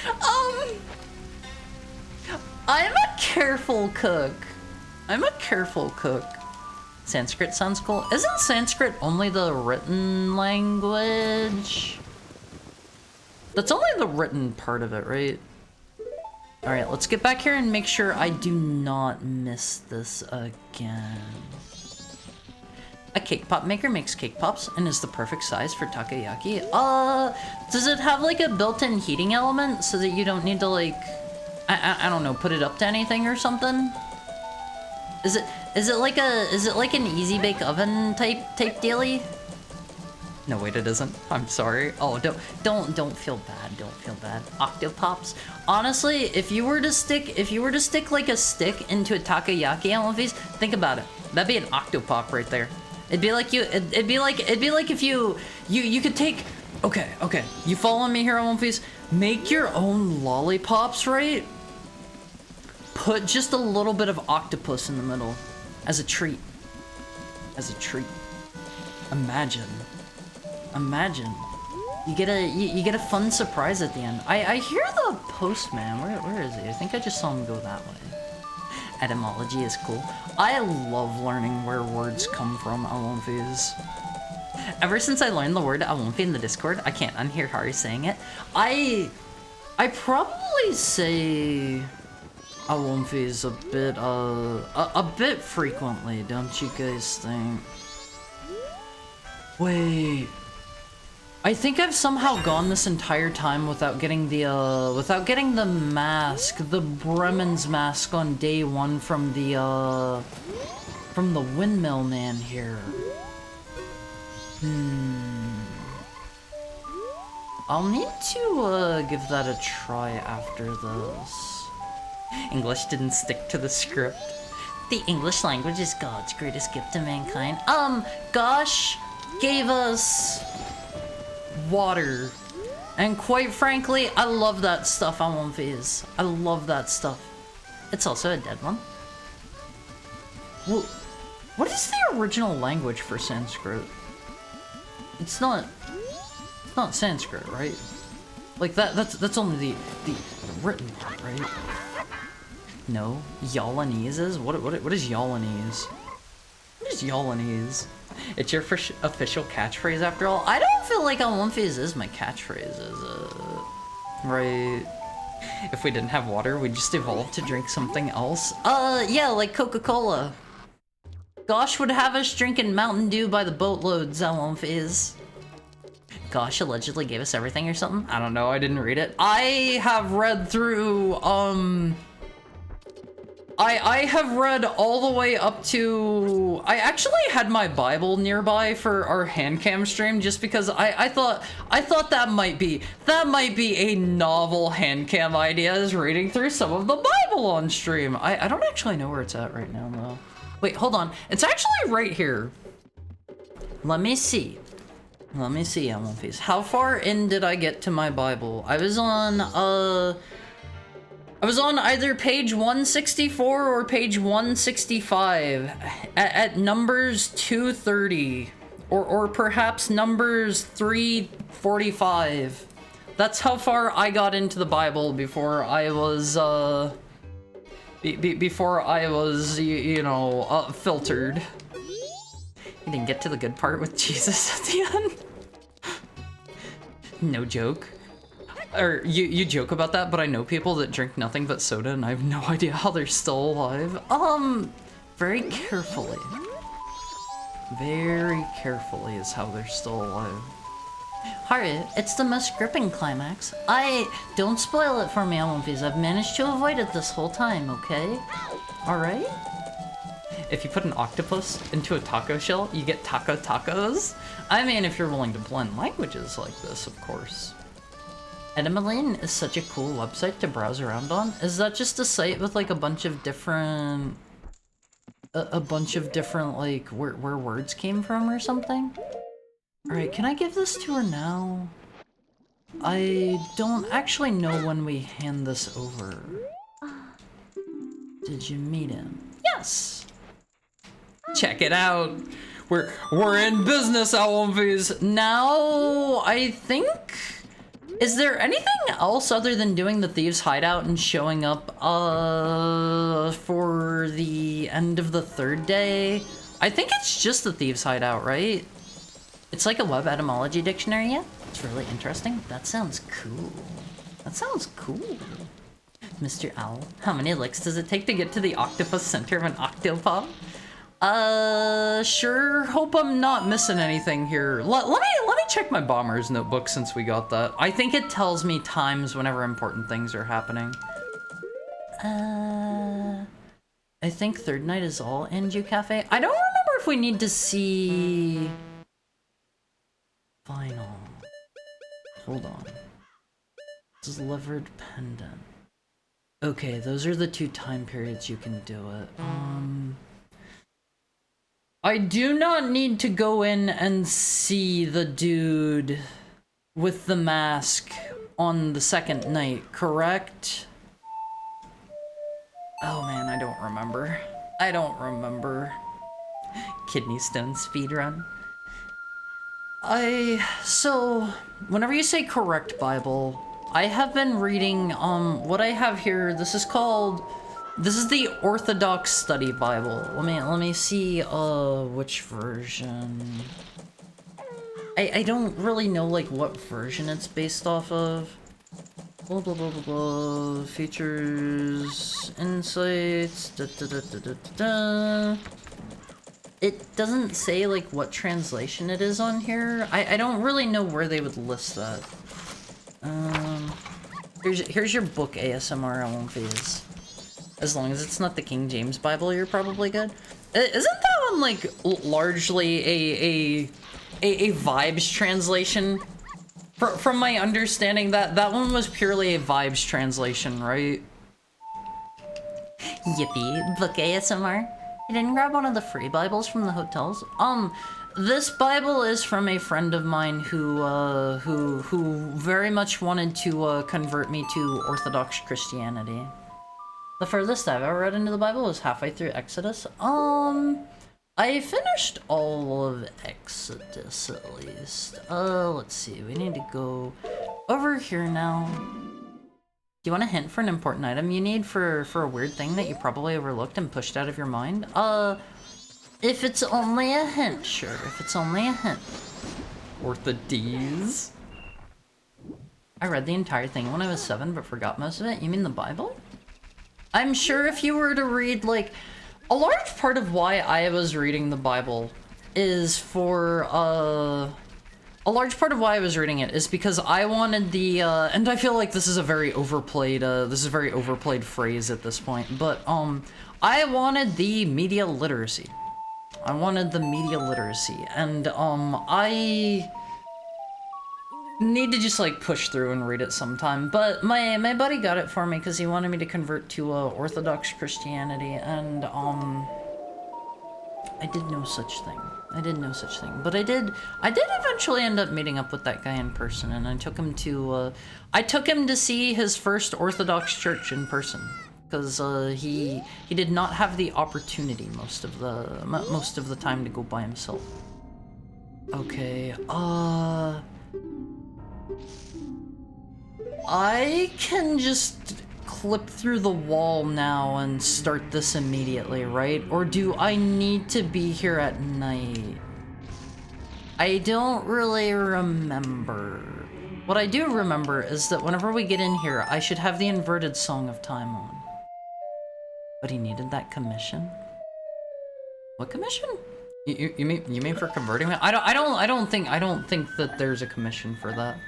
I'm a careful cook. Sanskrit sounds cool. Isn't Sanskrit only the written language? That's only the written part of it, right? Alright, let's get back here and make sure I do not miss this again. A cake pop maker makes cake pops and is the perfect size for takoyaki. Does it have like a built-in heating element so that you don't need to like, I don't know, put it up to anything or something? Is it like an easy bake oven type dealy? No, wait, it isn't. I'm sorry. Oh, don't feel bad. Don't feel bad. Octopops. Honestly, if you were to stick like a stick into a takoyaki at One Piece, think about it. That'd be an octopop right there. It'd be like if you could take... Okay. You follow me here on One Piece? Make your own lollipops, right? Put just a little bit of octopus in the middle. As a treat. Imagine. You get a fun surprise at the end. I hear the postman. Where is he? I think I just saw him go that way. Etymology is cool. I love learning where words come from on One Piece. Ever since I learned the word Awonfi in the Discord, I can't unhear Hari saying it. I probably say Awonfi is a bit frequently, don't you guys think? Wait. I think I've somehow gone this entire time without getting the mask, the Bremen's mask on day 1 from the windmill man here. I'll need to, give that a try after this. English didn't stick to the script. The English language is God's greatest gift to mankind. Gosh gave us water. And quite frankly, I love that stuff on One Piece. I love that stuff. It's also a dead one. Well, what is the original language for Sanskrit? It's not Sanskrit, right? Like that's only the written part, right? No, Yalanese is? What is Yalanese? What is Yalanese? It's your official catchphrase after all? I don't feel like on One Piece is my catchphrase, is it? Right. If we didn't have water, we'd just evolve to drink something else. Yeah, like Coca-Cola. Gosh would have us drinking Mountain Dew by the boatloads on One Piece. Gosh allegedly gave us everything or something? I don't know, I didn't read it. I have read through, I have read all the way up to... I actually had my Bible nearby for our handcam stream just because I thought that might be a novel handcam idea, is reading through some of the Bible on stream. I don't actually know where it's at right now though. Wait, hold on. It's actually right here. Let me see. Let me see on One Piece. How far in did I get to my Bible? I was on either page 164 or page 165 at numbers 230 or perhaps numbers 345. That's how far I got into the Bible before I was you know, filtered. You didn't get to the good part with Jesus at the end? No joke. Or you joke about that, but I know people that drink nothing but soda and I have no idea how they're still alive. Very carefully. Very carefully is how they're still alive. Haru, it's the most gripping climax. Don't spoil it for me on One Piece. I've managed to avoid it this whole time, okay? Alright? If you put an octopus into a taco shell, you get taco tacos. I mean, if you're willing to blend languages like this, of course. Edameline is such a cool website to browse around on. Is that just a site with like a bunch of different... like, where words came from or something? Alright, can I give this to her now? I don't actually know when we hand this over. Did you meet him? Yes! Check it out! We're in business, Alwumvies! Now, I think... Is there anything else other than doing the Thieves' Hideout and showing up, for the end of the 3rd day? I think it's just the Thieves' Hideout, right? It's like a web etymology dictionary, yeah? It's really interesting. That sounds cool. That sounds cool. Mr. Owl, how many licks does it take to get to the octopus center of an octopop? Sure, hope I'm not missing anything here. Let me check my bomber's notebook since we got that. I think it tells me times whenever important things are happening. I think 3rd night is all Anju Cafe. I don't remember if we need to see... Final. Hold on. Delivered pendant. Okay, those are the 2 time periods you can do it. I do not need to go in and see the dude with the mask on the 2nd night, correct? Oh man, I don't remember. I don't remember. Kidney stone speedrun. So, whenever you say correct Bible, I have been reading, what I have here, this is the Orthodox Study Bible. Let me see, which version. I don't really know, like, what version it's based off of. Blah, blah, blah, blah, blah. Features, insights, da, da, da, da, da, da, da. it doesn't say, like, what translation it is on here. I don't really know where they would list that. Here's your book ASMR, I won't phase. As long as it's not the King James Bible, you're probably good. Isn't that one, like, largely a vibes translation? From my understanding, that one was purely a vibes translation, right? Yippee, book ASMR. You didn't grab one of the free Bibles from the hotels? This Bible is from a friend of mine who very much wanted to convert me to Orthodox Christianity. The furthest I've ever read into the Bible was halfway through Exodus. I finished all of Exodus at least. Let's see, we need to go over here now. Do you want a hint for an important item you need for a weird thing that you probably overlooked and pushed out of your mind? If it's only a hint, sure. If it's only a hint. Orthodes. I read the entire thing when I was 7, but forgot most of it. You mean the Bible? I'm sure if you were to read, like, a large part of why I was reading the Bible is for, a large part of why I was reading it is because I wanted the, and I feel like this is a very overplayed phrase at this point, but, I wanted the media literacy. I wanted the media literacy, and, I need to just, like, push through and read it sometime, but my buddy got it for me because he wanted me to convert to, Orthodox Christianity, and, I did no such thing. I did no such thing, but I did eventually end up meeting up with that guy in person, and I took him to see his first Orthodox church in person, because, he did not have the opportunity most of the time to go by himself. Okay, I can just clip through the wall now and start this immediately, right? Or do I need to be here at night? I don't really remember. What I do remember is that whenever we get in here, I should have the inverted Song of Time on. But he needed that commission? What commission? You mean for converting me? I don't think that there's a commission for that.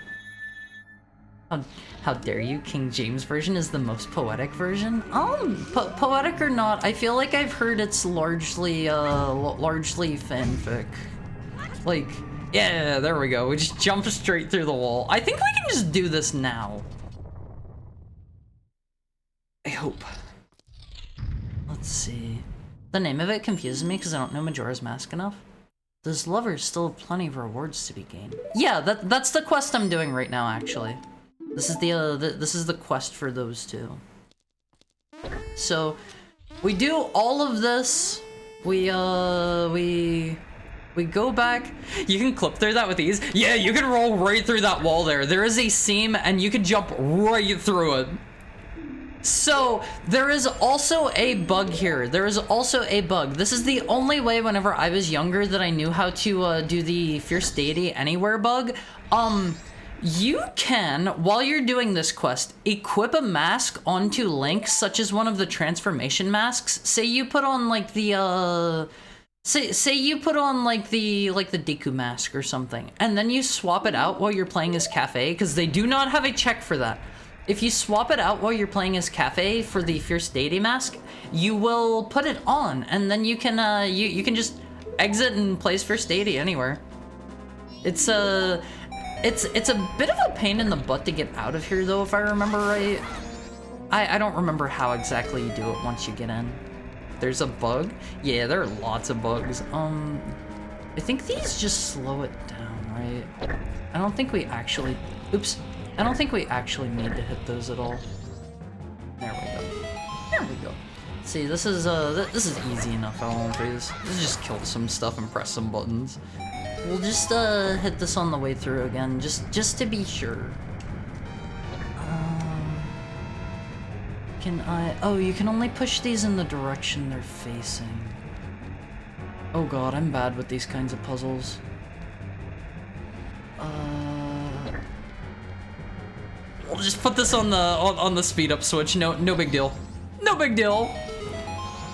How dare you? King James version is the most poetic version? Poetic or not, I feel like I've heard it's largely fanfic. Like, yeah, there we go. We just jump straight through the wall. I think we can just do this now. I hope. Let's see. The name of it confuses me because I don't know Majora's Mask enough. Those lovers still have plenty of rewards to be gained. Yeah, that's the quest I'm doing right now, actually. This is the quest for those two. So, we do all of this. We go back. You can clip through that with ease. Yeah, you can roll right through that wall there. There is a seam, and you can jump right through it. So, there is also a bug here. There is also a bug. This is the only way whenever I was younger that I knew how to do the Fierce Deity Anywhere bug. You can, while you're doing this quest, equip a mask onto Link, such as one of the transformation masks. Say you put on, like, the, say you put on, like, the Deku mask or something, and then you swap it out while you're playing as Cafe, because they do not have a check for that. If you swap it out while you're playing as Cafe for the Fierce Deity mask, you will put it on, and then you can, you can just exit and play as Fierce Deity anywhere. It's a bit of a pain in the butt to get out of here, though, if I remember right. I don't remember how exactly you do it once you get in. There's a bug? Yeah, there are lots of bugs. I think these just slow it down, right? I don't think we actually... Oops. I don't think we actually need to hit those at all. There we go. There we go. See, this is easy enough, I won't freeze. Let's just kill some stuff and press some buttons. We'll just hit this on the way through again, just to be sure. Can I... Oh, you can only push these in the direction they're facing. Oh god, I'm bad with these kinds of puzzles. We'll just put this on the speed up switch. No big deal. No big deal.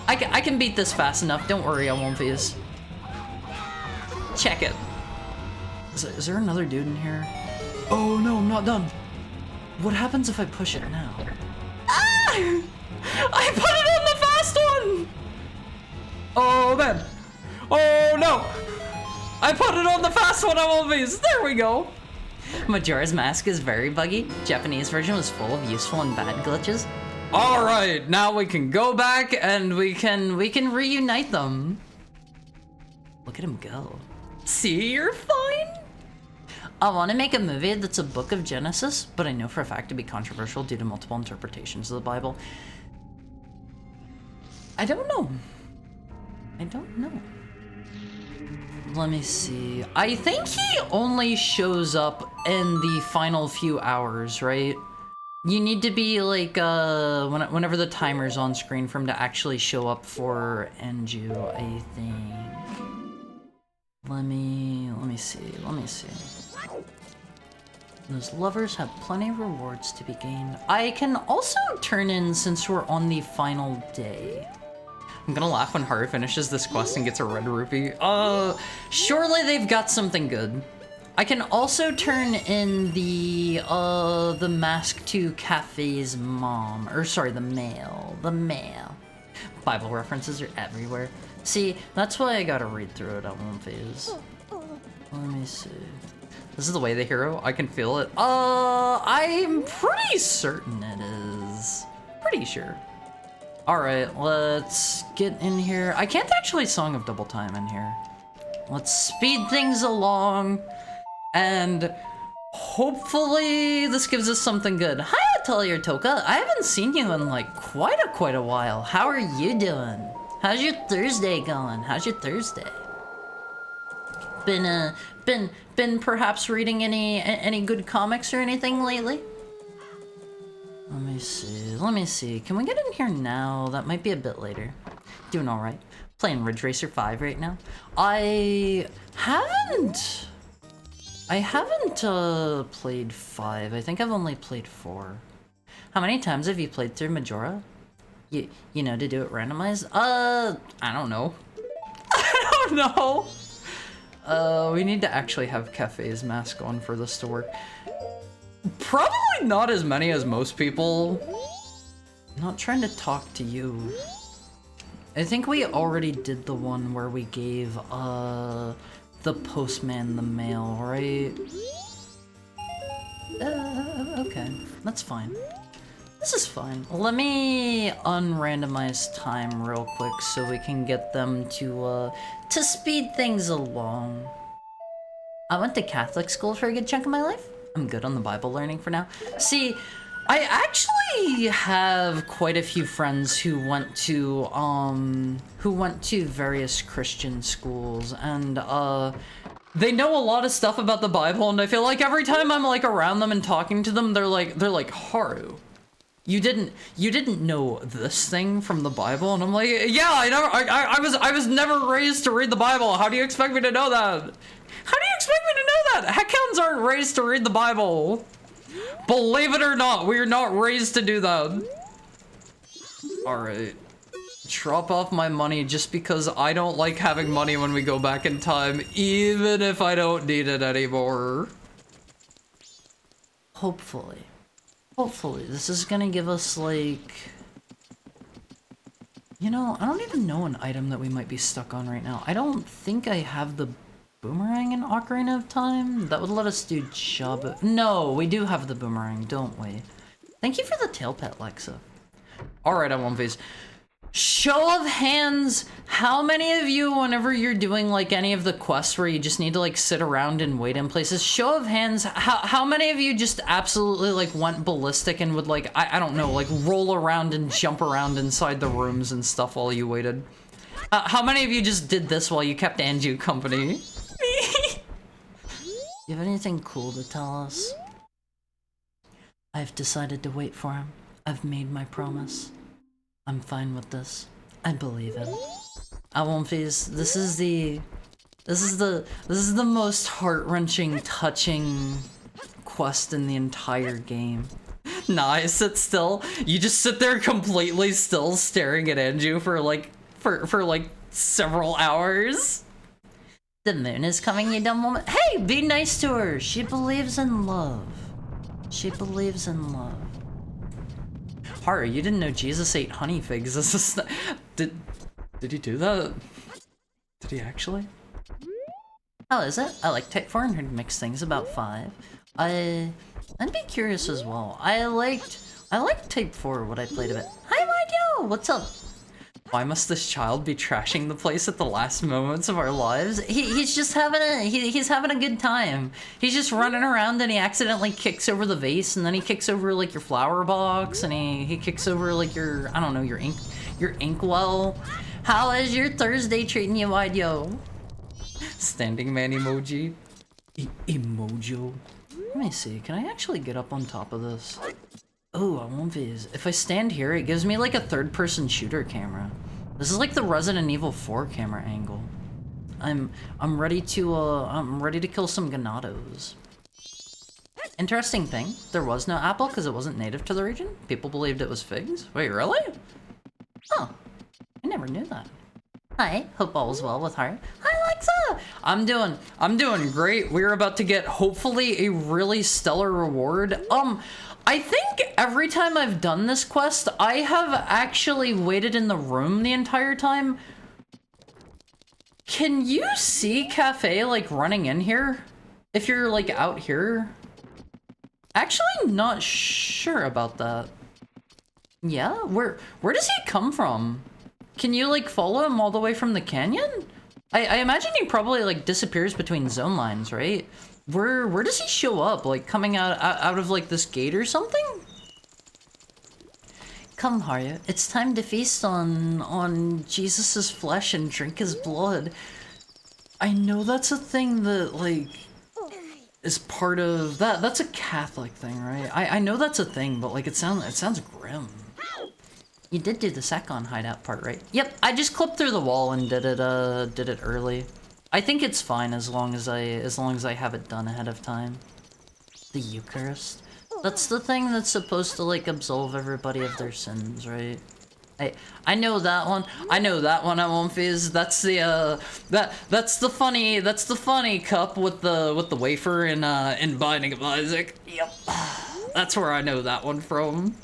I can beat this fast enough. Don't worry, I won't phase. check it. Is there another dude in here? Oh no, I'm not done. What happens if I push it now? Ah! I put it on the fast one! Oh man. Oh no! I put it on the fast one on movies. There we go. Majora's Mask is very buggy. Japanese version was full of useful and bad glitches. All right, now we can go back and we can reunite them. Look at him go. See, you're fine. I want to make a movie that's a book of Genesis, but I know for a fact to be controversial due to multiple interpretations of the Bible. I don't know. I don't know. Let me see. I think he only shows up in the final few hours, right? You need to be like, whenever the timer's on screen for him to actually show up for Anju, I think. Let me see. Those lovers have plenty of rewards to be gained. I can also turn in since we're on the final day. I'm gonna laugh when Haru finishes this quest and gets a red rupee. Surely they've got something good. I can also turn in the mask to Cafe's mom, or sorry, the male. Bible references are everywhere. See, that's why I gotta read through it at one phase. Let me see. This is the way the hero, I can feel it. I'm pretty certain it is. Pretty sure. All right, let's get in here. I can't actually Song of Double Time in here. Let's speed things along, and hopefully this gives us something good. Hi, Atelier Toka. I haven't seen you in like quite a while. How are you doing? How's your Thursday going? How's your Thursday? Been perhaps reading any good comics or anything lately? Let me see. Can we get in here now? That might be a bit later. Doing all right. Playing Ridge Racer 5 right now. I haven't played 5. I think I've only played 4. How many times have you played through Majora? You know, to do it randomized? I don't know. I don't know. We need to actually have Cafe's mask on for this to work. Probably not as many as most people. I'm not trying to talk to you. I think we already did the one where we gave, the postman the mail, right? Okay. That's fine. This is fine. Let me unrandomize time real quick so we can get them to speed things along. I went to Catholic school for a good chunk of my life. I'm good on the Bible learning for now. See, I actually have quite a few friends who went to various Christian schools, and they know a lot of stuff about the Bible, and I feel like every time I'm like around them and talking to them, they're like, Haru, you didn't know this thing from the Bible? And I'm like, yeah, I was never raised to read the Bible. How do you expect me to know that? How do you expect me to know that? Heckhounds aren't raised to read the Bible. Believe it or not, we are not raised to do that. Alright. Drop off my money just because I don't like having money when we go back in time, even if I don't need it anymore. Hopefully. Hopefully, this is gonna give us, like... You know, I don't even know an item that we might be stuck on right now. I don't think I have the boomerang in Ocarina of Time? That would let us do job. No, we do have the boomerang, don't we? Thank you for the tail pet, Lexa. Alright, I'm on phase. Show of hands, how many of you, whenever you're doing like any of the quests where you just need to like sit around and wait in places, show of hands, how many of you just absolutely like went ballistic and would like, I don't know, like roll around and jump around inside the rooms and stuff while you waited? How many of you just did this while you kept Anju company? You have anything cool to tell us? I've decided to wait for him. I've made my promise. I'm fine with this. I believe it. I won't face. This is the most heart-wrenching, touching quest in the entire game. Nah, I sit still. You just sit there completely still, staring at Anju for like several hours. The moon is coming, you dumb woman. Hey, be nice to her. She believes in love. She believes in love. Haru, you didn't know Jesus ate honey figs. Did he do that? Did he actually? How is it? I like Type 4 and heard mixed things about 5. I'd be curious as well. I liked Type 4 when I played a bit. Hi, Mario! What's up? Why must this child be trashing the place at the last moments of our lives? He's just having he's having a good time. He's just running around and he accidentally kicks over the vase and then he kicks over like your flower box and he kicks over like your, I don't know, your inkwell. How is your Thursday treating you, Mario? Standing man emoji. Emojo. Let me see, can I actually get up on top of this? Oh, I won't be. If I stand here, it gives me like a third-person shooter camera. This is like the Resident Evil 4 camera angle. I'm ready to kill some ganados. Interesting thing, there was no apple because it wasn't native to the region. People believed it was figs. Wait, really? Huh. I never knew that. Hi, hope all is well with her. Hi, Alexa! I'm doing great. We're about to get, hopefully, a really stellar reward. I think every time I've done this quest, I have actually waited in the room the entire time. Can you see Cafe, like, running in here? If you're, like, out here? Actually, not sure about that. Yeah? Where does he come from? Can you, like, follow him all the way from the canyon? I imagine he probably, like, disappears between zone lines, right? Where does he show up? Like, coming out of, like, this gate or something? Come, Haru. It's time to feast on Jesus's flesh and drink his blood. I know that's a thing that, like, is part of... That's a Catholic thing, right? I know that's a thing, but, like, it sounds grim. You did do the Sakon hideout part, right? Yep, I just clipped through the wall and did it early. I think it's fine as long as I have it done ahead of time. The Eucharist. That's the thing that's supposed to like absolve everybody of their sins, right? I know that one. I know that one. I won't fizz. That's the that's the funny cup with the wafer in Binding of Isaac. Yep. That's where I know that one from.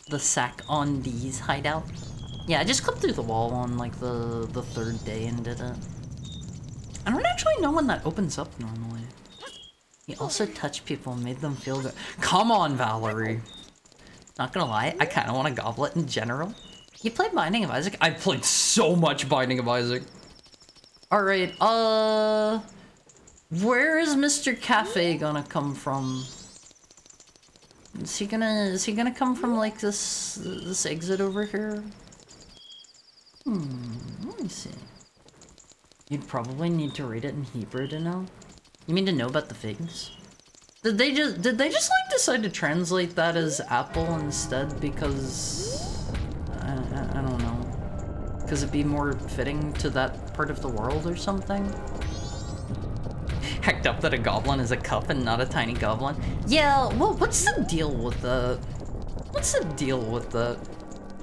The Sakon D's hideout. Yeah, I just clipped through the wall on like the third day and did it. I don't actually know when that opens up normally. He also touched people and made them feel good. Come on, Valerie. Not gonna lie, I kind of want a goblet in general. You played Binding of Isaac? I played so much Binding of Isaac. Alright, where is Mr. Cafe gonna come from? Is he gonna come from like this exit over here? Let me see. You'd probably need to read it in Hebrew to know. You mean to know about the figs? Did they just like decide to translate that as apple instead because I don't know. Because it'd be more fitting to that part of the world or something? Hecked up that a goblin is a cup and not a tiny goblin. Yeah, well, what's the deal with that? What's the deal with that?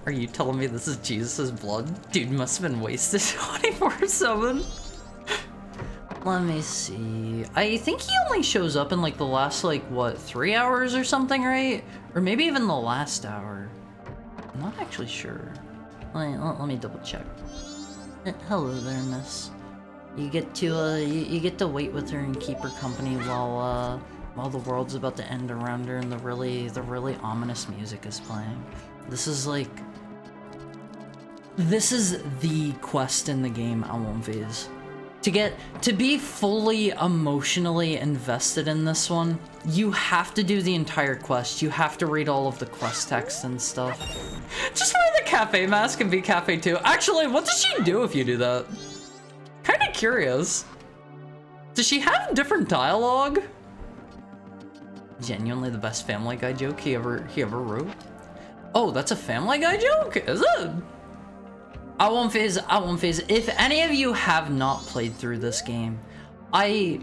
Are you telling me this is Jesus' blood? Dude must have been wasted 24/7. Let me see. I think he only shows up in like the last like, what, 3 hours or something, right? Or maybe even the last hour. I'm not actually sure. Let me double check. Hello there, miss. You get to wait with her and keep her company while the world's about to end around her and the really ominous music is playing. This is the quest in the game, I won't phase. To be fully emotionally invested in this one, you have to do the entire quest. You have to read all of the quest text and stuff. Just wear the cafe mask and be cafe too. Actually, what does she do if you do that? Kinda curious. Does she have different dialogue? Genuinely the best Family Guy joke he ever wrote. Oh, that's a Family Guy joke? Is it? I won't phase. If any of you have not played through this game, I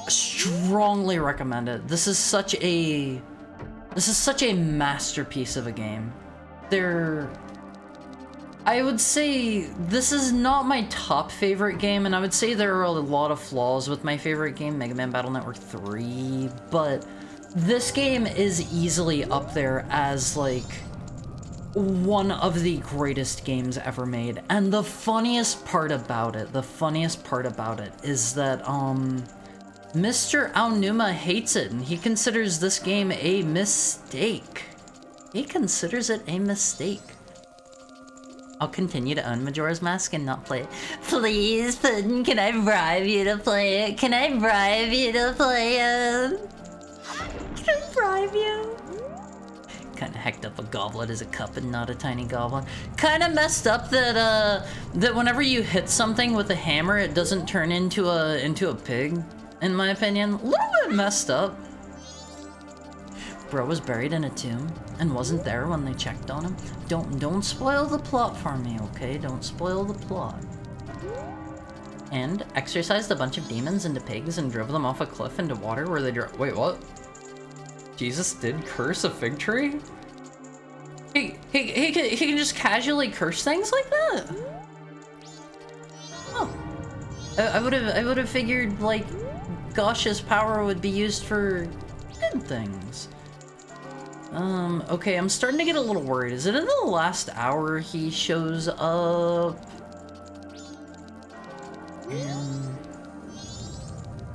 strongly recommend it. This is such a masterpiece of a game. I would say this is not my top favorite game, and I would say there are a lot of flaws with my favorite game, Mega Man Battle Network 3, but this game is easily up there as, like, one of the greatest games ever made. And the funniest part about it is that, Mr. Aonuma hates it, and he considers this game a mistake. He considers it a mistake. I'll continue to own Majora's Mask and not play it. Please, Puddin', can I bribe you to play it? Can I bribe you to play it? Can I bribe you? Kinda hecked up a goblet as a cup and not a tiny goblin. Kinda messed up that, that whenever you hit something with a hammer, it doesn't turn into a pig, in my opinion. A little bit messed up. Bro was buried in a tomb and wasn't there when they checked on him. Don't spoil the plot for me, okay? Don't spoil the plot. And exorcised a bunch of demons into pigs and drove them off a cliff into water where they wait, what? Jesus did curse a fig tree? He can just casually curse things like that? Oh. I would have figured, like, Gosh's power would be used for good things. Okay, I'm starting to get a little worried. Is it in the last hour he shows up?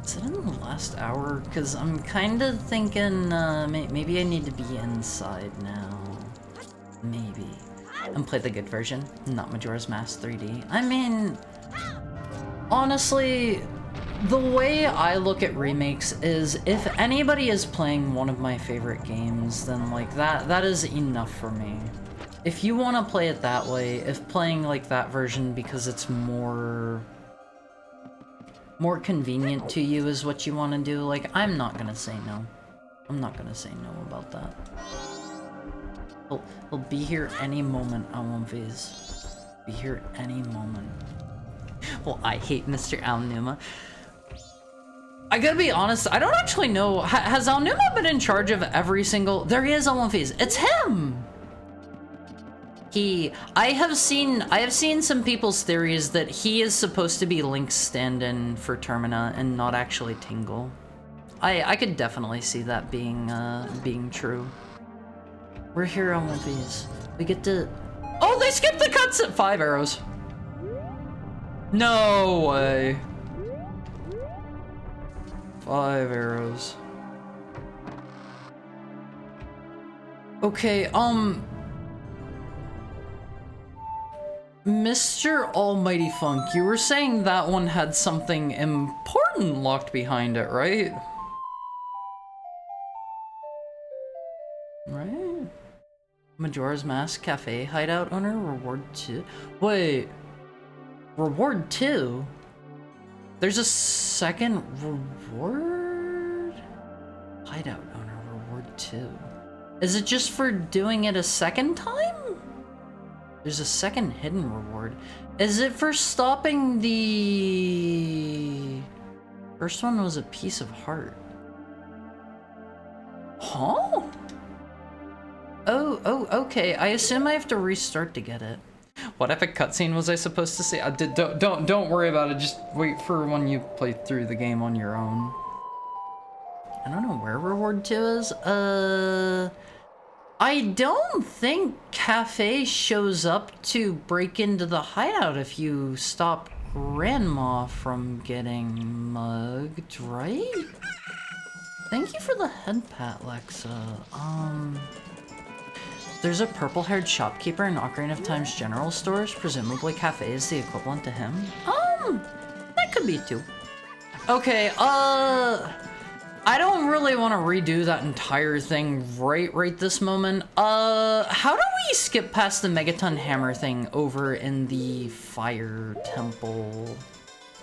Is it in the last hour? Because I'm kind of thinking, maybe I need to be inside now. Maybe. And play the good version, not Majora's Mask 3D. I mean, honestly, the way I look at remakes is if anybody is playing one of my favorite games, then like that is enough for me. If you want to play it that way, if playing like that version because it's more convenient to you is what you want to do, like, I'm not gonna say no. I'm not gonna say no about that. He'll be here any moment, Almonvies. Be here any moment. Well, I hate Mr. Aonuma. I gotta be honest, I don't actually know. Has Aonuma been in charge of every single... There he is, Almonvies. It's him! I have seen some people's theories that he is supposed to be Link's stand-in for Termina and not actually Tingle. I could definitely see that being true. We're here on one of these. We get to... Oh, they skipped the cuts at 5 arrows. No way. 5 arrows. Okay, Mr. Almighty Funk, you were saying that one had something important locked behind it, right? Right? Majora's Mask Cafe hideout owner, reward 2. Wait. Reward 2? There's a second reward? Hideout owner, reward 2. Is it just for doing it a second time? There's a second hidden reward. Is it for stopping the... First one was a piece of heart. Huh? Oh, okay. I assume I have to restart to get it. What epic cutscene was I supposed to see? Don't worry about it. Just wait for when you play through the game on your own. I don't know where reward 2 is. I don't think Cafe shows up to break into the hideout if you stop Grandma from getting mugged, right? Thank you for the head pat, Lexa. There's a purple-haired shopkeeper in Ocarina of Time's general stores. Presumably Cafe is the equivalent to him. That could be too. Okay, I don't really want to redo that entire thing right this moment. How do we skip past the Megaton Hammer thing over in the Fire Temple?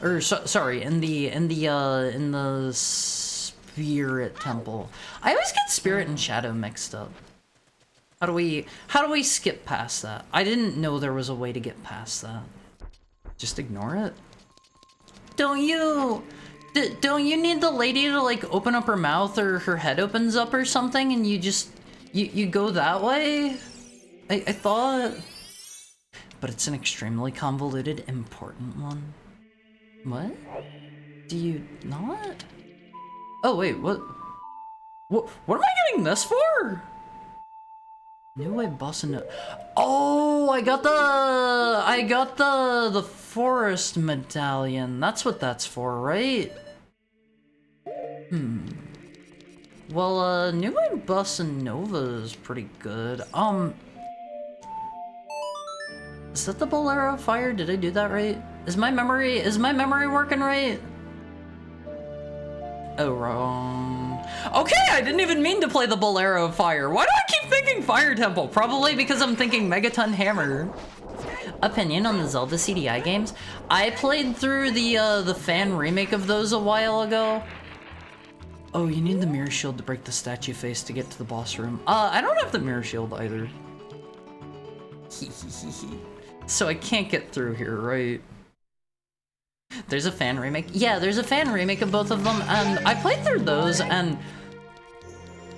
Or, sorry, in the Spirit Temple. I always get Spirit and Shadow mixed up. How do we skip past that? I didn't know there was a way to get past that. Just ignore it? Don't you need the lady to, like, open up her mouth or her head opens up or something and you just, you go that way? I thought... but it's an extremely convoluted, important one. What? Do you not? Oh wait, what am I getting this for? New way bossa no. Oh, I got the forest medallion. That's what that's for, right? Well, New way bossa nova is pretty good. Is that the Bolero Fire? Did I do that right? Is my memory working right? Oh, wrong. Okay, I didn't even mean to play the Bolero Fire. Why do I keep thinking Fire Temple? Probably because I'm thinking Megaton Hammer. Opinion on the Zelda CDI games? I played through the fan remake of those a while ago. Oh, you need the mirror shield to break the statue face to get to the boss room. I don't have the mirror shield either. So I can't get through here, right? There's a fan remake. Yeah, there's a fan remake of both of them, and I played through those, and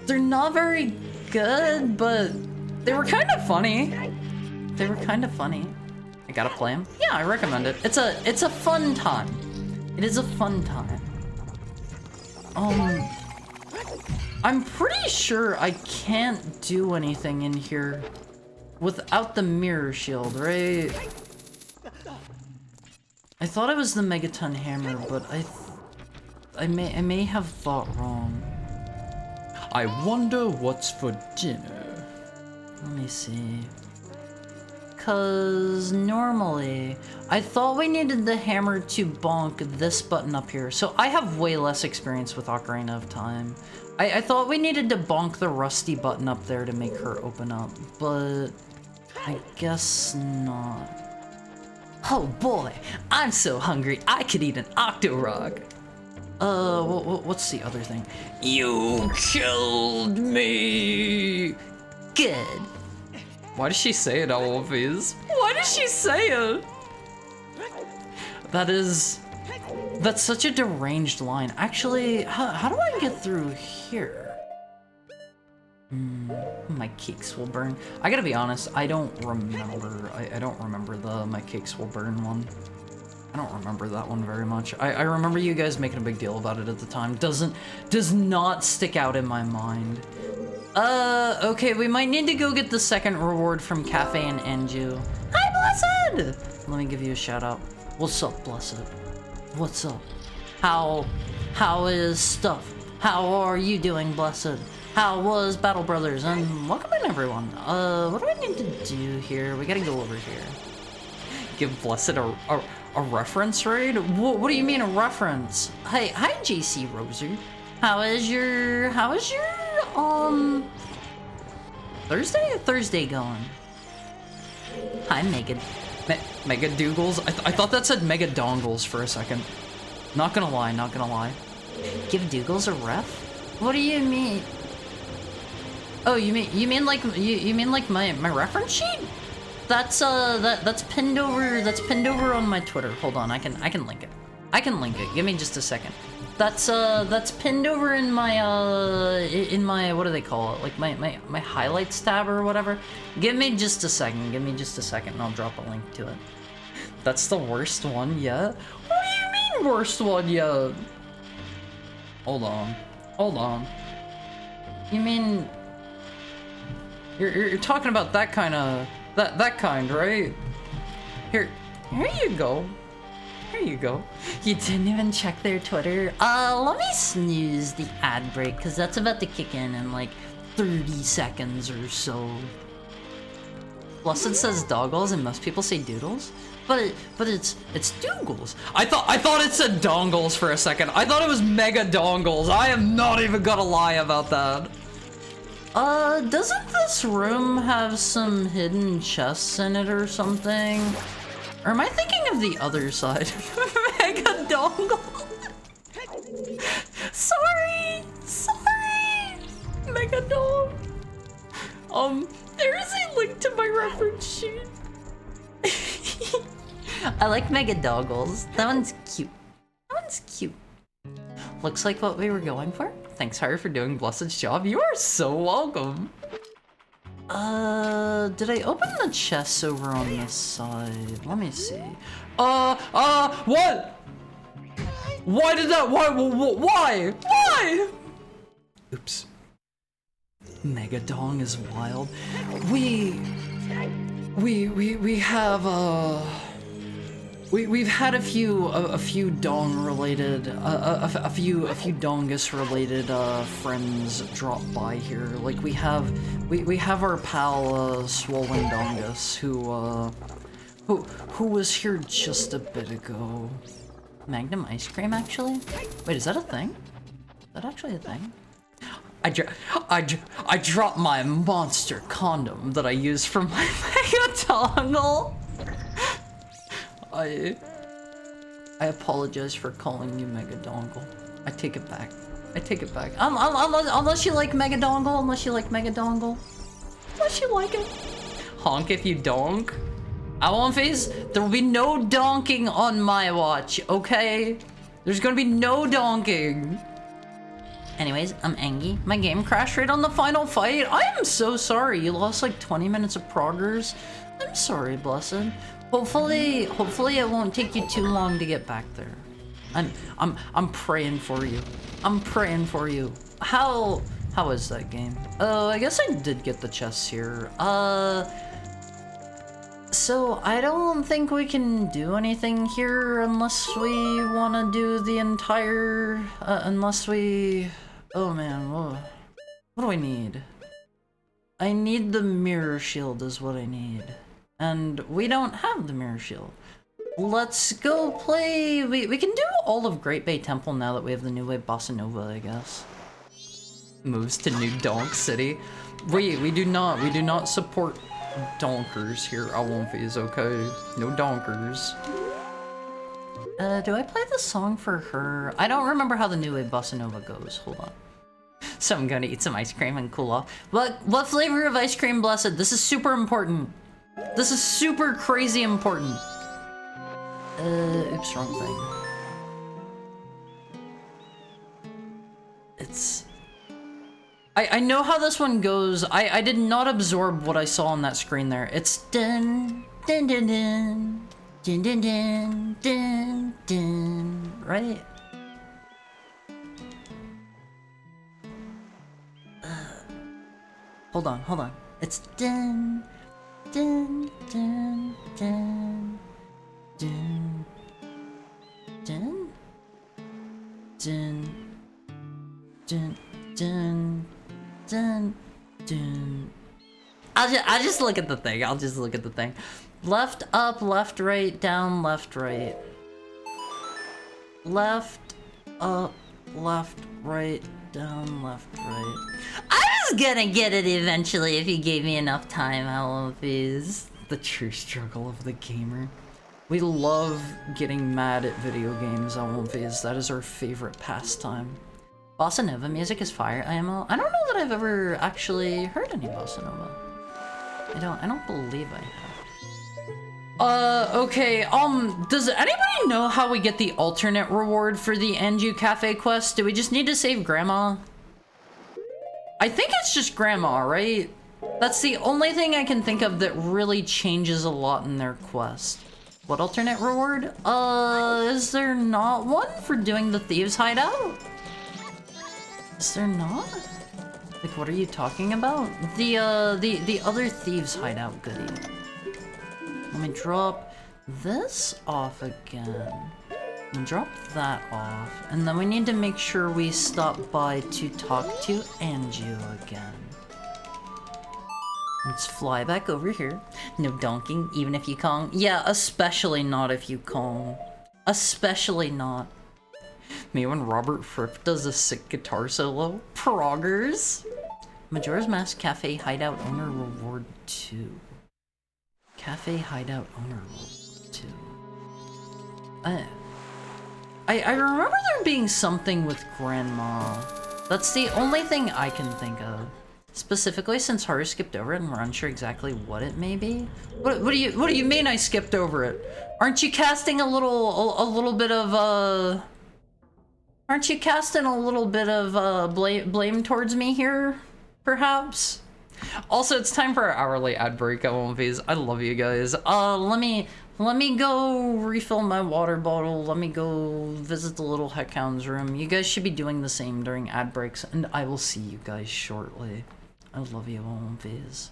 they're not very good, but they were kind of funny. They were kind of funny. I gotta play them. Yeah, I recommend it. It's a fun time. It is a fun time. I'm pretty sure I can't do anything in here without the mirror shield, right? I thought it was the Megaton Hammer, but I may have thought wrong. I wonder what's for dinner. Let me see. Cause normally, I thought we needed the hammer to bonk this button up here. So I have way less experience with Ocarina of Time. I thought we needed to bonk the rusty button up there to make her open up, but I guess not. Oh boy, I'm so hungry I could eat an Octorok. What's the other thing? You killed me! Good. Why does she say it all of these? Why does she say it? That's such a deranged line. Actually, how do I get through here? My cakes will burn. I gotta be honest, I don't remember. I don't remember the my cakes will burn one. I don't remember that one very much. I remember you guys making a big deal about it at the time. Does not stick out in my mind. Okay, we might need to go get the second reward from Cafe and Anju. Hi, Blessed! Let me give you a shout out. What's up, Blessed? What's up? How is stuff? How are you doing, Blessed? How was Battle Brothers? And welcome in, everyone. What do I need to do here? We gotta go over here. Give Blessed a reference raid? What do you mean a reference? Hi, JC Roser. How is your Thursday going? Hi, Mega Doogles. I thought that said Mega Dongles for a second. Not gonna lie. Give Doogles a ref? What do you mean? Oh, you mean like my reference sheet? That's pinned over on my Twitter. Hold on, I can link it. Give me just a second. That's pinned over in my what do they call it? Like my highlights tab or whatever. Give me just a second, and I'll drop a link to it. That's the worst one yet? What do you mean worst one yet? Hold on. You mean you're talking about that kind, right? Here you go. You didn't even check their Twitter. Let me snooze the ad break, because that's about to kick in like 30 seconds or so. Blessed says doggles and most people say doodles. But it's doogles. I thought it said dongles for a second. I thought it was mega dongles. I am not even gonna lie about that. Doesn't this room have some hidden chests in it or something? Or am I thinking of the other side? Mega dongle. Sorry. Mega dong. There is a link to my reference sheet. I like mega doggles. That one's cute. Looks like what we were going for. Thanks, Harry, for doing Blessed's job. You are so welcome. Did I open the chests over on this side? Let me see. What? Why did that, why? Oops. Megadong is wild. We have, we've had a few dong related, a few dongus related friends drop by here. Like we have our pal Swollen Dongus who was here just a bit ago. Magnum ice cream, actually? Wait, is that a thing? Is that actually a thing? I dropped my monster condom that I use for my mega dongle. I apologize for calling you Mega Dongle. I take it back. I take it back. Unless you like Mega Dongle, unless you like it. Honk if you donk. I won't face. There will be no donking on my watch, okay? There's gonna be no donking. Anyways, I'm Angie. My game crashed right on the final fight. I am so sorry. You lost like 20 minutes of progress. I'm sorry, Blessed. Hopefully it won't take you too long to get back there. I'm praying for you. I'm praying for you. How is that game? Oh, I guess I did get the chests here. So I don't think we can do anything here unless we want to do the entire, oh man, what do I need? I need the mirror shield is what I need. And we don't have the mirror shield. Let's go play, we can do all of Great Bay Temple now that we have the new wave Bossa Nova, I guess. Moves to New Donk City. We do not support donkers here. I won't phase, okay? No donkers. Do I play the song for her? I don't remember how the new wave Bossa Nova goes. Hold on. So I'm gonna eat some ice cream and cool off. What flavor of ice cream, Blessed? This is super important. This is super crazy important. Oops, wrong thing. It's... I know how this one goes. I did not absorb what I saw on that screen there. It's dun dun dun dun dun dun dun dun dun, right? Hold on. It's dun dun dun dun dun dun dun dun dun dun dun. I'll just look at the thing. I'll just look at the thing. Left, up, left, right, down, left, right. Left, up, left, right, down, left, right. I was gonna get it eventually if you gave me enough time, Alphys. The true struggle of the gamer. We love getting mad at video games, Alphys. That is our favorite pastime. Bossa Nova music is fire, IMO. I don't know that I've ever actually heard any Bossa Nova. I don't believe I have. Okay, does anybody know how we get the alternate reward for the Anju Cafe quest? Do we just need to save Grandma? I think it's just Grandma, right? That's the only thing I can think of that really changes a lot in their quest. What alternate reward? Is there not one for doing the Thieves' Hideout? Is there not? Like, what are you talking about? The other Thieves' Hideout goodie. Let me drop this off again. And drop that off. And then we need to make sure we stop by to talk to Anju again. Let's fly back over here. No donking, even if you Kong. Yeah, especially not if you Kong. Especially not. Me when Robert Fripp does a sick guitar solo. Proggers. Majora's Mask Cafe Hideout Owner Reward 2. Cafe Hideout Owner Reward 2. I remember there being something with Grandma. That's the only thing I can think of. Specifically since Haru skipped over it and we're unsure exactly what it may be. What do you mean I skipped over it? Aren't you casting a little bit of Aren't you casting a little bit of blame towards me here, perhaps? Also, it's time for our hourly ad break at One Piece. I love you guys. Let me go refill my water bottle. Let me go visit the little heckhound's room. You guys should be doing the same during ad breaks, and I will see you guys shortly. I love you, One Piece.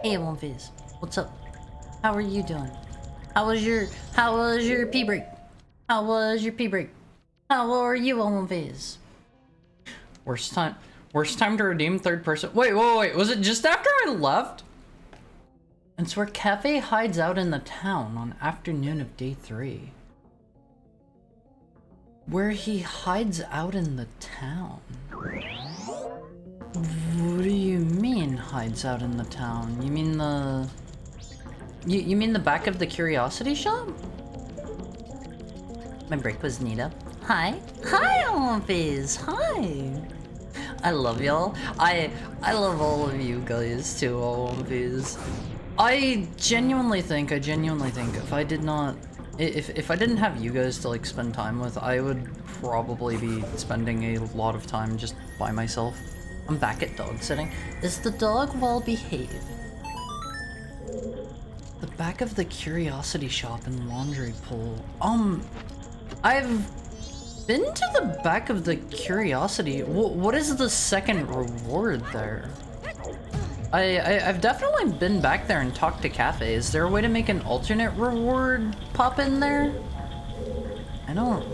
Hey, One Fizz. What's up? How are you doing? How was your pee break? How was your pee break? How are you on Viz? Worst time to redeem third person. Wait, was it just after I left? It's where Cafe hides out in the town on afternoon of day 3. Where he hides out in the town? What do you mean hides out in the town? You mean the... You mean the back of the curiosity shop? My break was Nita. Hi. Hi, Olympies. Hi. I love y'all. I love all of you guys too, Olympies. I genuinely think if I did not... If I didn't have you guys to like spend time with, I would probably be spending a lot of time just by myself. I'm back at dog sitting. Is the dog well behaved? The back of the curiosity shop and laundry pool. I've been to the back of the curiosity. What is the second reward there? I've definitely been back there and talked to Cafe. Is there a way to make an alternate reward pop in there? I don't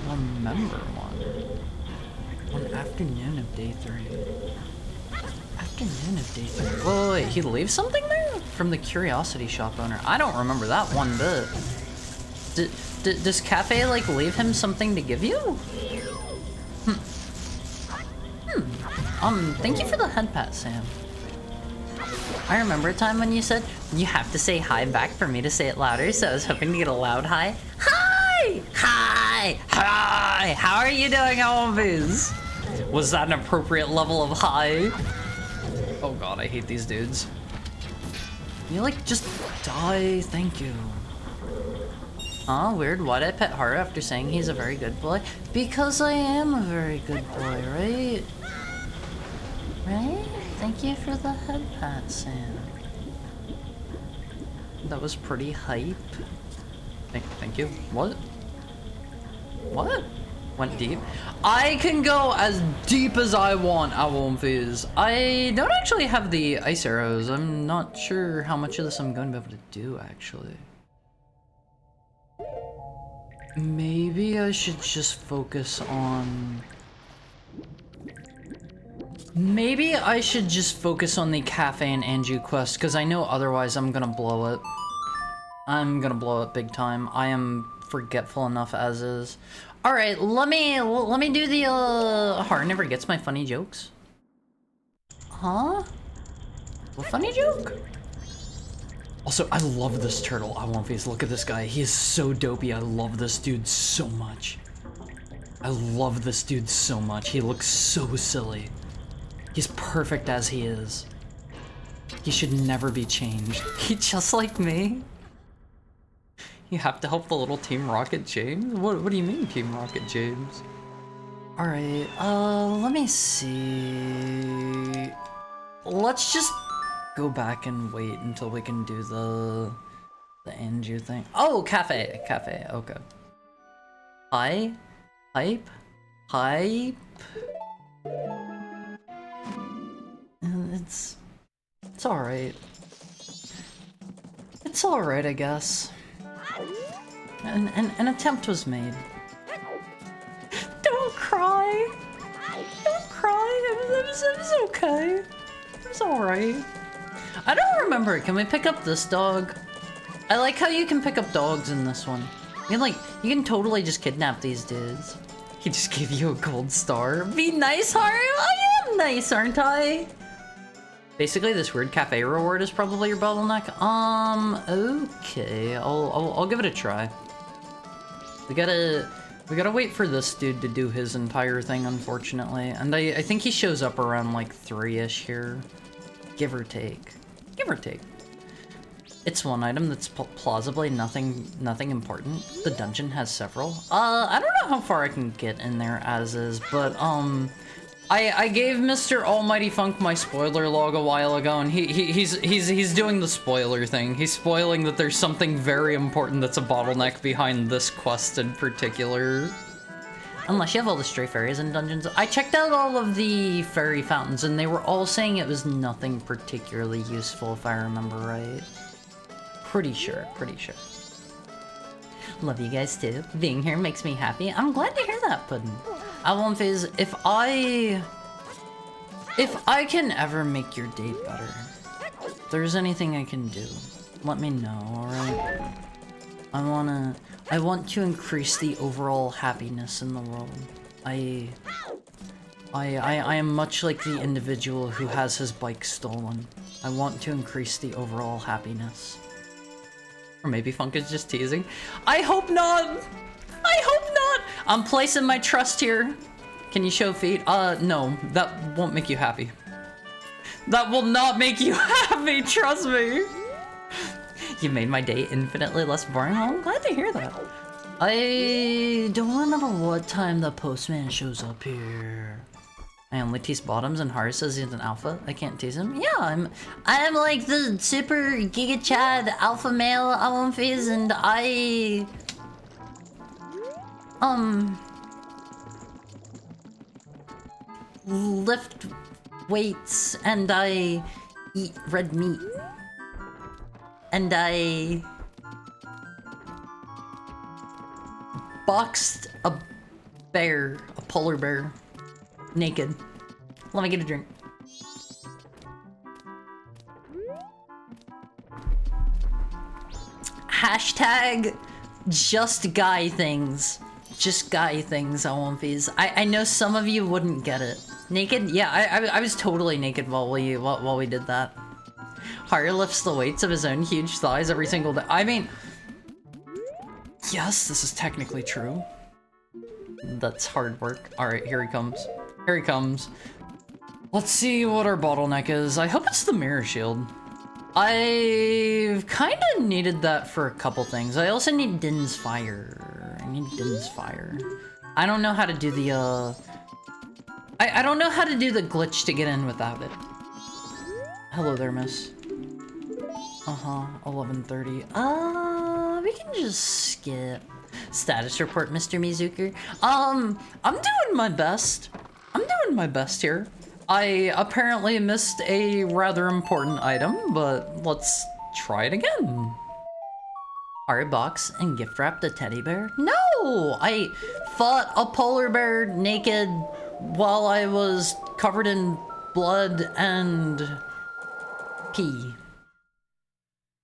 remember one. On afternoon of day 3. Afternoon of day 3. Wait, he leaves something there? From the curiosity shop owner. I don't remember that one bit. Does Cafe like leave him something to give you? Thank you for the head pat, Sam. I remember a time when you said, you have to say hi back for me to say it louder, so I was hoping to get a loud hi. Hi! Hi! Hi! How are you doing, Alviz? Was that an appropriate level of hi? Oh god, I hate these dudes. You like, just die, thank you. Oh, weird, why'd I pet Haru after saying he's a very good boy? Because I am a very good boy, right? Right? Thank you for the head pat, Sam. That was pretty hype. Thank you. What? What? Went deep? I can go as deep as I want, Awomfiz. I don't actually have the ice arrows. I'm not sure how much of this I'm going to be able to do, actually. Maybe I should just focus on... Maybe I should just focus on the Cafe and Anju quest, because I know otherwise I'm gonna blow it. I'm gonna blow it big time. I am forgetful enough as is. Alright, let me do the, Heart never gets my funny jokes. Huh? What funny joke? Also, I love this turtle. I want face. Look at this guy. He is so dopey. I love this dude so much. I love this dude so much. He looks so silly. He's perfect as he is. He should never be changed. He just like me. You have to help the little Team Rocket James? What do you mean, Team Rocket James? Alright, let me see... Let's just go back and wait until we can do the Anju thing. Oh, Cafe, okay. Hi? Hype? Hype? It's alright. It's alright, I guess. An attempt was made. Don't cry! Don't cry! It was okay. It was alright. I don't remember. Can we pick up this dog? I like how you can pick up dogs in this one. You can totally just kidnap these dudes. He just gave you a gold star. Be nice, Haru! I am nice, aren't I? Basically, this weird cafe reward is probably your bottleneck. Okay. I'll give it a try. We gotta wait for this dude to do his entire thing, unfortunately. And I think he shows up around like 3-ish here. Give or take. Give or take. It's one item that's plausibly nothing important. The dungeon has several. I don't know how far I can get in there as is, but I gave Mr. Almighty Funk my spoiler log a while ago, and he's doing the spoiler thing. He's spoiling that there's something very important that's a bottleneck behind this quest in particular. Unless you have all the stray fairies in dungeons. I checked out all of the fairy fountains and they were all saying it was nothing particularly useful if I remember right. Pretty sure. Love you guys too. Being here makes me happy. I'm glad to hear that, Puddin'. Album phase, if I can ever make your day better, if there's anything I can do, let me know, alright? I want to increase the overall happiness in the world. I am much like the individual who has his bike stolen. I want to increase the overall happiness. Or maybe Funk is just teasing. I hope not! I hope not! I'm placing my trust here. Can you show feet? No, that won't make you happy. That will not make you happy, trust me! You made my day infinitely less boring. Oh, I'm glad to hear that. I don't remember what time the postman shows up here. I only tease bottoms and Haru says he's an alpha. I can't tease him. Yeah, I'm like the super Giga Chad alpha male album phase, and I lift weights and I eat red meat. And I boxed a bear, a polar bear, naked. Let me get a drink. Hashtag just guy things. Just guy things, OMVs. I know some of you wouldn't get it. Naked? Yeah, I was totally naked while we did that. Haru lifts the weights of his own huge thighs every single day. I mean, yes, this is technically true. That's hard work. Alright, here he comes. Here he comes. Let's see what our bottleneck is. I hope it's the mirror shield. I've kind of needed that for a couple things. I also need Din's fire. I need Din's fire. I don't know how to do the, I don't know how to do the glitch to get in without it. Hello there, miss. 11:30. We can just skip. Status report, Mr. Mizuki. I'm doing my best. I'm doing my best here. I apparently missed a rather important item, but let's try it again. Art box and gift wrapped a teddy bear? No! I fought a polar bear naked while I was covered in blood and pee.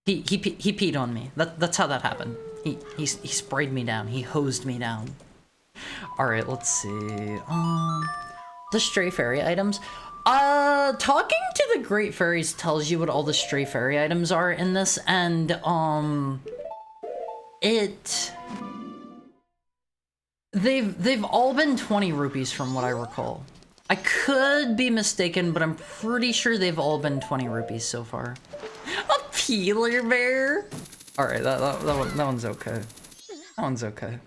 He peed on me. That's how that happened. He sprayed me down. He hosed me down. Alright, let's see. The stray fairy items. Talking to the great fairies tells you what all the stray fairy items are in this, and they've all been 20 rupees from what I recall. I could be mistaken, but I'm pretty sure they've all been 20 rupees so far. A peeler bear? Alright, that one's okay. That one's okay.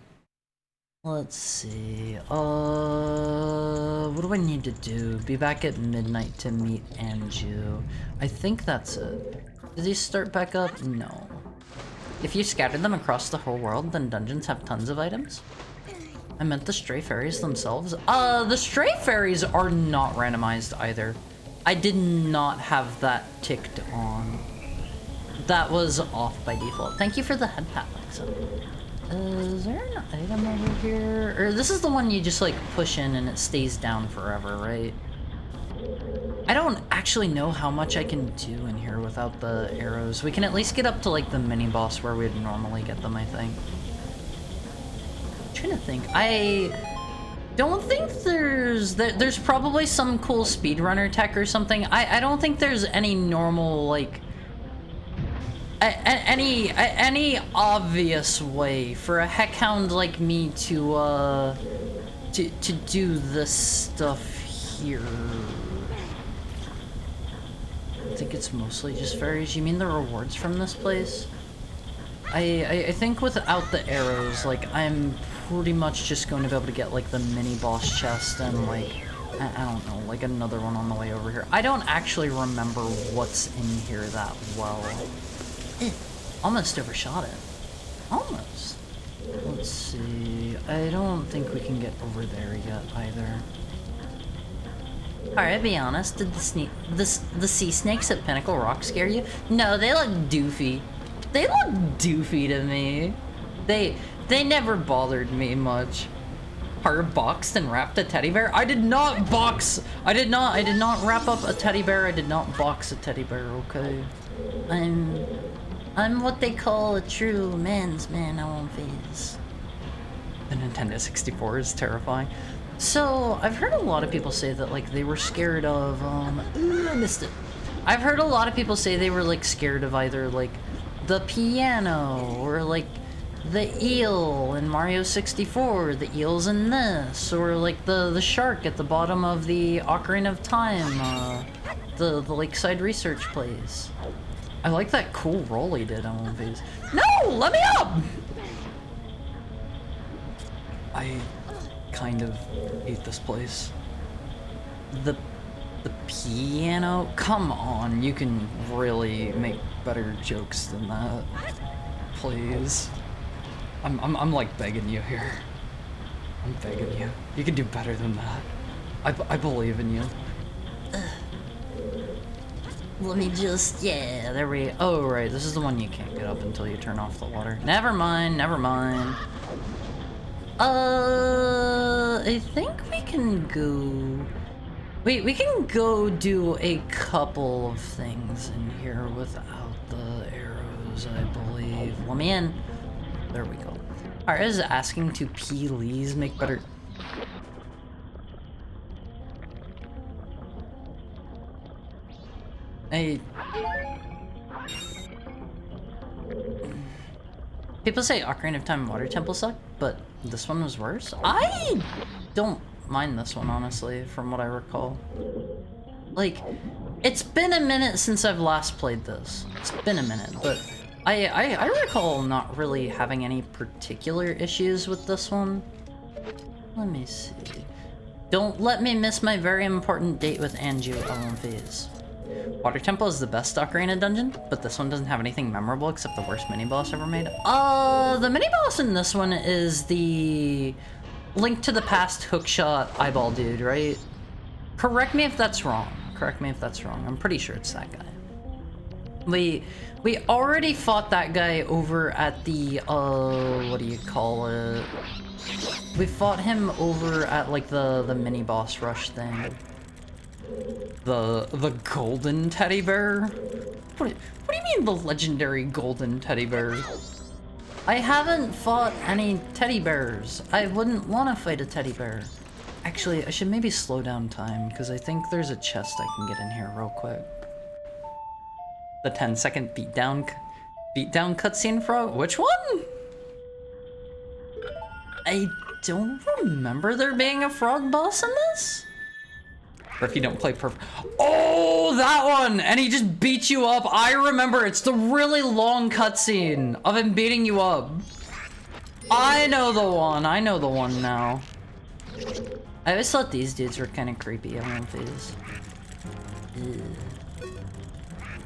Let's see, what do I need to do? Be back at midnight to meet Anju. I think that's it. Did these start back up? No. If you scatter them across the whole world, then dungeons have tons of items? I meant the stray fairies themselves. The stray fairies are not randomized either. I did not have that ticked on. That was off by default. Thank you for the head pat, Alexa. Is there an item over here? Or this is the one you just like push in and it stays down forever, right? I don't actually know how much I can do in here without the arrows. We can at least get up to like the mini boss where we'd normally get them, I think. I'm trying to think. I don't think there's probably some cool speedrunner tech or something. I don't think there's any normal like any obvious way for a heckhound like me to do this stuff here. I think it's mostly just fairies. You mean the rewards from this place? I think without the arrows, like I'm pretty much just going to be able to get like the mini boss chest and like I don't know, like another one on the way over here. I don't actually remember what's in here that well. Almost overshot it. Almost. Let's see. I don't think we can get over there yet either. Alright, be honest, did the sea snakes at Pinnacle Rock scare you? No, they look doofy. They look doofy to me. They never bothered me much. Hard boxed and wrapped a teddy bear? I did not box. I did not wrap up a teddy bear. I did not box a teddy bear, okay? I'm what they call a true man's man on face. The Nintendo 64 is terrifying. So, I've heard a lot of people say that, like, they were scared of, ooh, I missed it. I've heard a lot of people say they were, like, scared of either, like, the piano, or, like, the eel in Mario 64, the eels in this, or, like, the shark at the bottom of the Ocarina of Time, the Lakeside Research Place. I like that cool roll he did on one of these. No! Let me up! I kind of hate this place. The piano? Come on, you can really make better jokes than that. Please. I'm like begging you here. I'm begging you. You can do better than that. I believe in you. Let me just, yeah, there we, oh right, this is the one you can't get up until you turn off the water. Never mind, never mind. I think we can go... We can go do a couple of things in here without the arrows, I believe. Let me in. There we go. Alright, is asking to please make better... People say Ocarina of Time and Water Temple sucked, but this one was worse? I don't mind this one, honestly, from what I recall. Like, it's been a minute since I've last played this. It's been a minute, but I recall not really having any particular issues with this one. Let me see. Don't let me miss my very important date with Anju LMVs. Water Temple is the best Ocarina dungeon, but this one doesn't have anything memorable except the worst mini-boss ever made. The mini-boss in this one is the Link to the Past hookshot eyeball dude, right? Correct me if that's wrong. Correct me if that's wrong. I'm pretty sure it's that guy. We already fought that guy over at the, what do you call it? We fought him over at, like, the mini-boss rush thing. The golden teddy bear? What do you mean the legendary golden teddy bear? I haven't fought any teddy bears. I wouldn't want to fight a teddy bear. Actually, I should maybe slow down time, because I think there's a chest I can get in here real quick. The 10-second beatdown cutscene frog? Which one? I don't remember there being a frog boss in this? Or if you don't play perfect. Oh, that one! And he just beats you up. I remember, it's the really long cutscene of him beating you up. I know the one. I know the one now. I always thought these dudes were kind of creepy. I don't know if it is.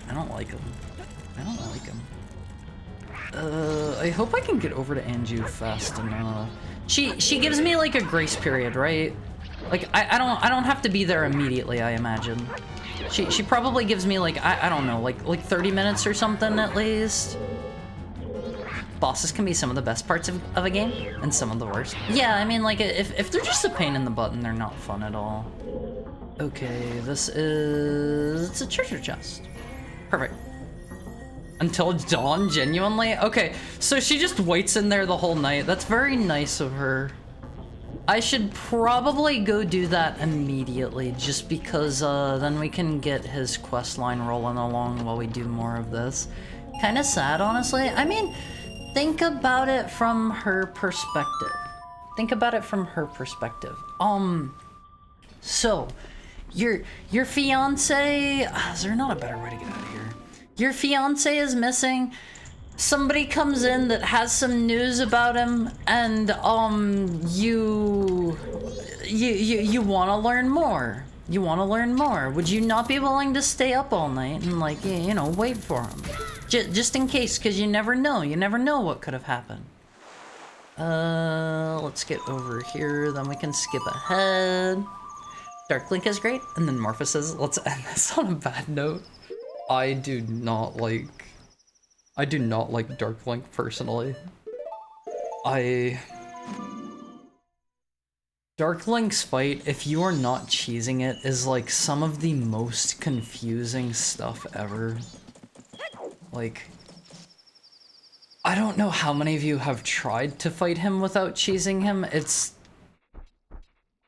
I don't like them. I don't like them. I hope I can get over to Anju fast enough. She gives me like a grace period, right? Like I don't have to be there immediately, I imagine. She probably gives me like I don't know, like 30 minutes or something at least. Bosses can be some of the best parts of a game, and some of the worst. Yeah, I mean, like, if they're just a pain in the butt, they're not fun at all. Okay, this is... it's a treasure chest. Perfect. Until dawn, genuinely? Okay, so she just waits in there the whole night. That's very nice of her. I should probably go do that immediately, just because then we can get his quest line rolling along while we do more of this. Kind of sad, honestly. I mean... think about it from her perspective. Think about it from her perspective. So, your fiance, is there not a better way to get out of here? Your fiance is missing. Somebody comes in that has some news about him, and you want to learn more. You want to learn more. Would you not be willing to stay up all night and, like, you know, wait for him? Just in case, because you never know. You never know what could have happened. Let's get over here, then we can skip ahead. Dark Link is great, and then Morpha says, let's end this on a bad note. I do not like Dark Link personally. Dark Link's fight, if you are not cheesing it, is like some of the most confusing stuff ever. Like, I don't know how many of you have tried to fight him without cheesing him. It's...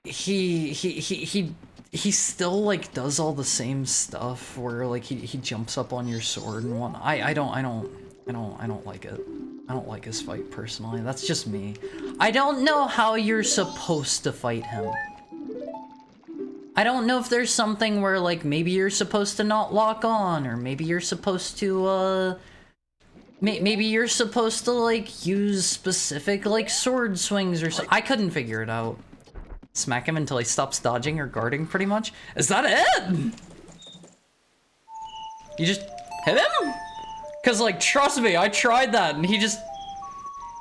He still like does all the same stuff where like he jumps up on your sword and whatnot. I don't like it. I don't like his fight personally. That's just me. I don't know how you're supposed to fight him. I don't know if there's something where like maybe you're supposed to not lock on, or maybe you're supposed to maybe you're supposed to like use specific like sword swings or something. I couldn't figure it out. Smack him until he stops dodging or guarding, pretty much. Is that it? You just hit him? Cause like, trust me, I tried that and he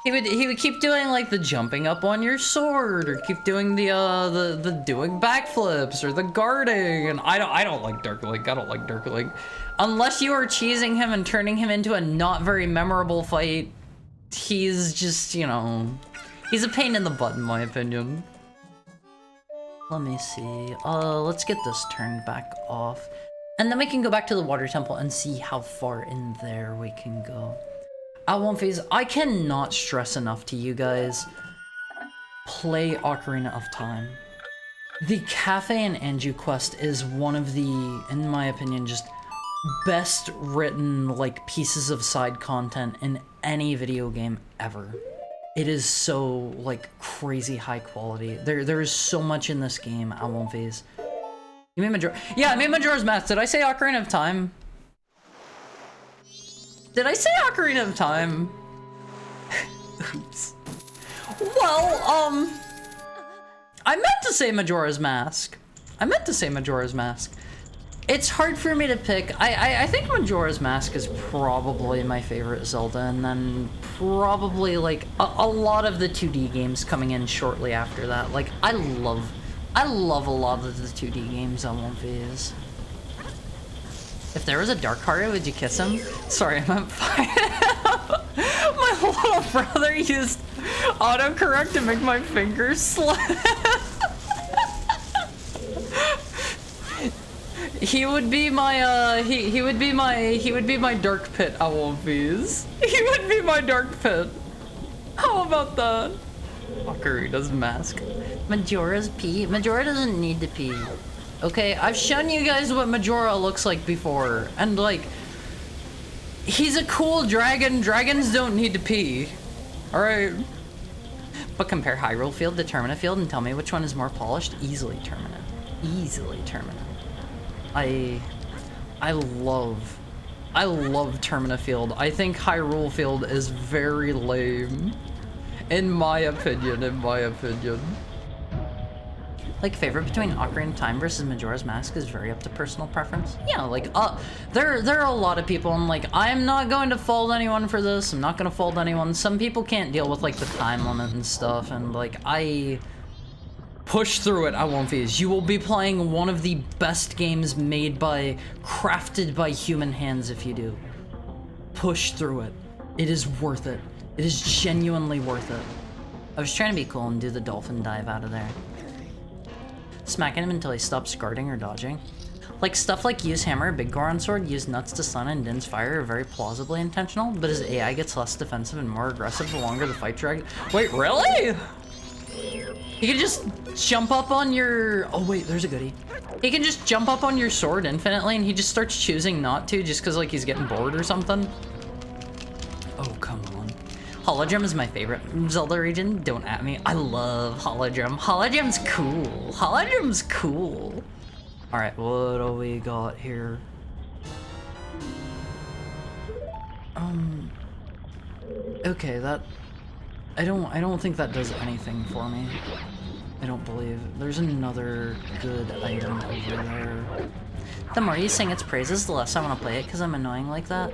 would keep doing like the jumping up on your sword, or keep doing the doing backflips or the guarding, and I don't like Dark Link. I don't like Dark Link. Unless you are cheesing him and turning him into a not very memorable fight, he's just, you know, he's a pain in the butt in my opinion. Let me see. Let's get this turned back off. And then we can go back to the water temple and see how far in there we can go. Phase, I cannot stress enough to you guys, play Ocarina of Time. The Cafe and Anju quest is one of the, in my opinion, just best written like pieces of side content in any video game ever. It is so like crazy high quality. There is so much in this game. Phase. You made Majora? Yeah, I made Majora's Mask. Did I say Ocarina of Time? Did I say Ocarina of Time? Oops. Well, I meant to say Majora's Mask. It's hard for me to pick. I think Majora's Mask is probably my favorite Zelda, and then probably like a lot of the 2D games coming in shortly after that. Like, I love a lot of the 2D games on Phase. If there was a Dark Haru, would you kiss him? Sorry, I meant fine. My little brother used autocorrect to make my fingers slip. He would be my he would be my dark pit, Phase. He would be my dark pit. How about that? Ocarina's Mask. Majora's pee? Majora doesn't need to pee. Okay, I've shown you guys what Majora looks like before, and like, he's a cool dragon. Dragons don't need to pee. Alright. But compare Hyrule Field to Termina Field and tell me which one is more polished. Easily Termina. Easily Termina. I love Termina Field. I think Hyrule Field is very lame. In my opinion. Like, favorite between Ocarina of Time versus Majora's Mask is very up to personal preference. Yeah, like, there are a lot of people, and like, I'm not going to fault anyone for this. I'm not going to fault anyone. Some people can't deal with like the time limit and stuff, and like, I push through it. Phase. You will be playing one of the best games crafted by human hands if you do. Push through it. It is worth it. It is genuinely worth it. I was trying to be cool and do the dolphin dive out of there. Smacking him until he stops guarding or dodging. Like, stuff like use hammer, big Goron sword, use nuts to stun, and Din's fire are very plausibly intentional, but his AI gets less defensive and more aggressive the longer the fight drag. Wait, really? He can just jump up on your... Oh wait, there's a goodie. He can just jump up on your sword infinitely, and he just starts choosing not to just because like he's getting bored or something. Oh, come on. Holodrum is my favorite Zelda region. Don't at me. I love Holodrum. Holodrum's cool. Holodrum's cool. All right, what do we got here? Okay, that... I don't think that does anything for me. I don't believe. There's another good item over there. The more you sing its praises, the less I want to play it because I'm annoying like that.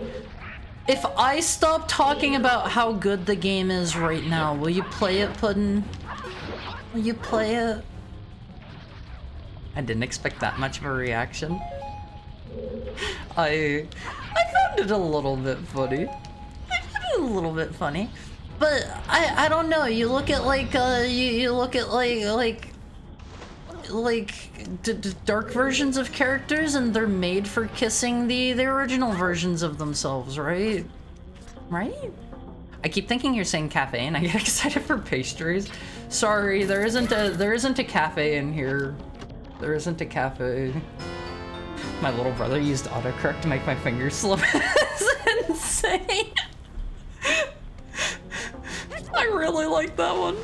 If I stop talking about how good the game is right now, will you play it, Puddin'? Will you play it? I didn't expect that much of a reaction. I found it a little bit funny. I found it a little bit funny. But I don't know, you look at like, you look at like dark versions of characters and they're made for kissing the original versions of themselves, right? Right? I keep thinking you're saying cafe and I get excited for pastries. Sorry, there isn't a cafe in here. There isn't a cafe. My little brother used autocorrect to make my fingers slip. It's insane. I really like that one.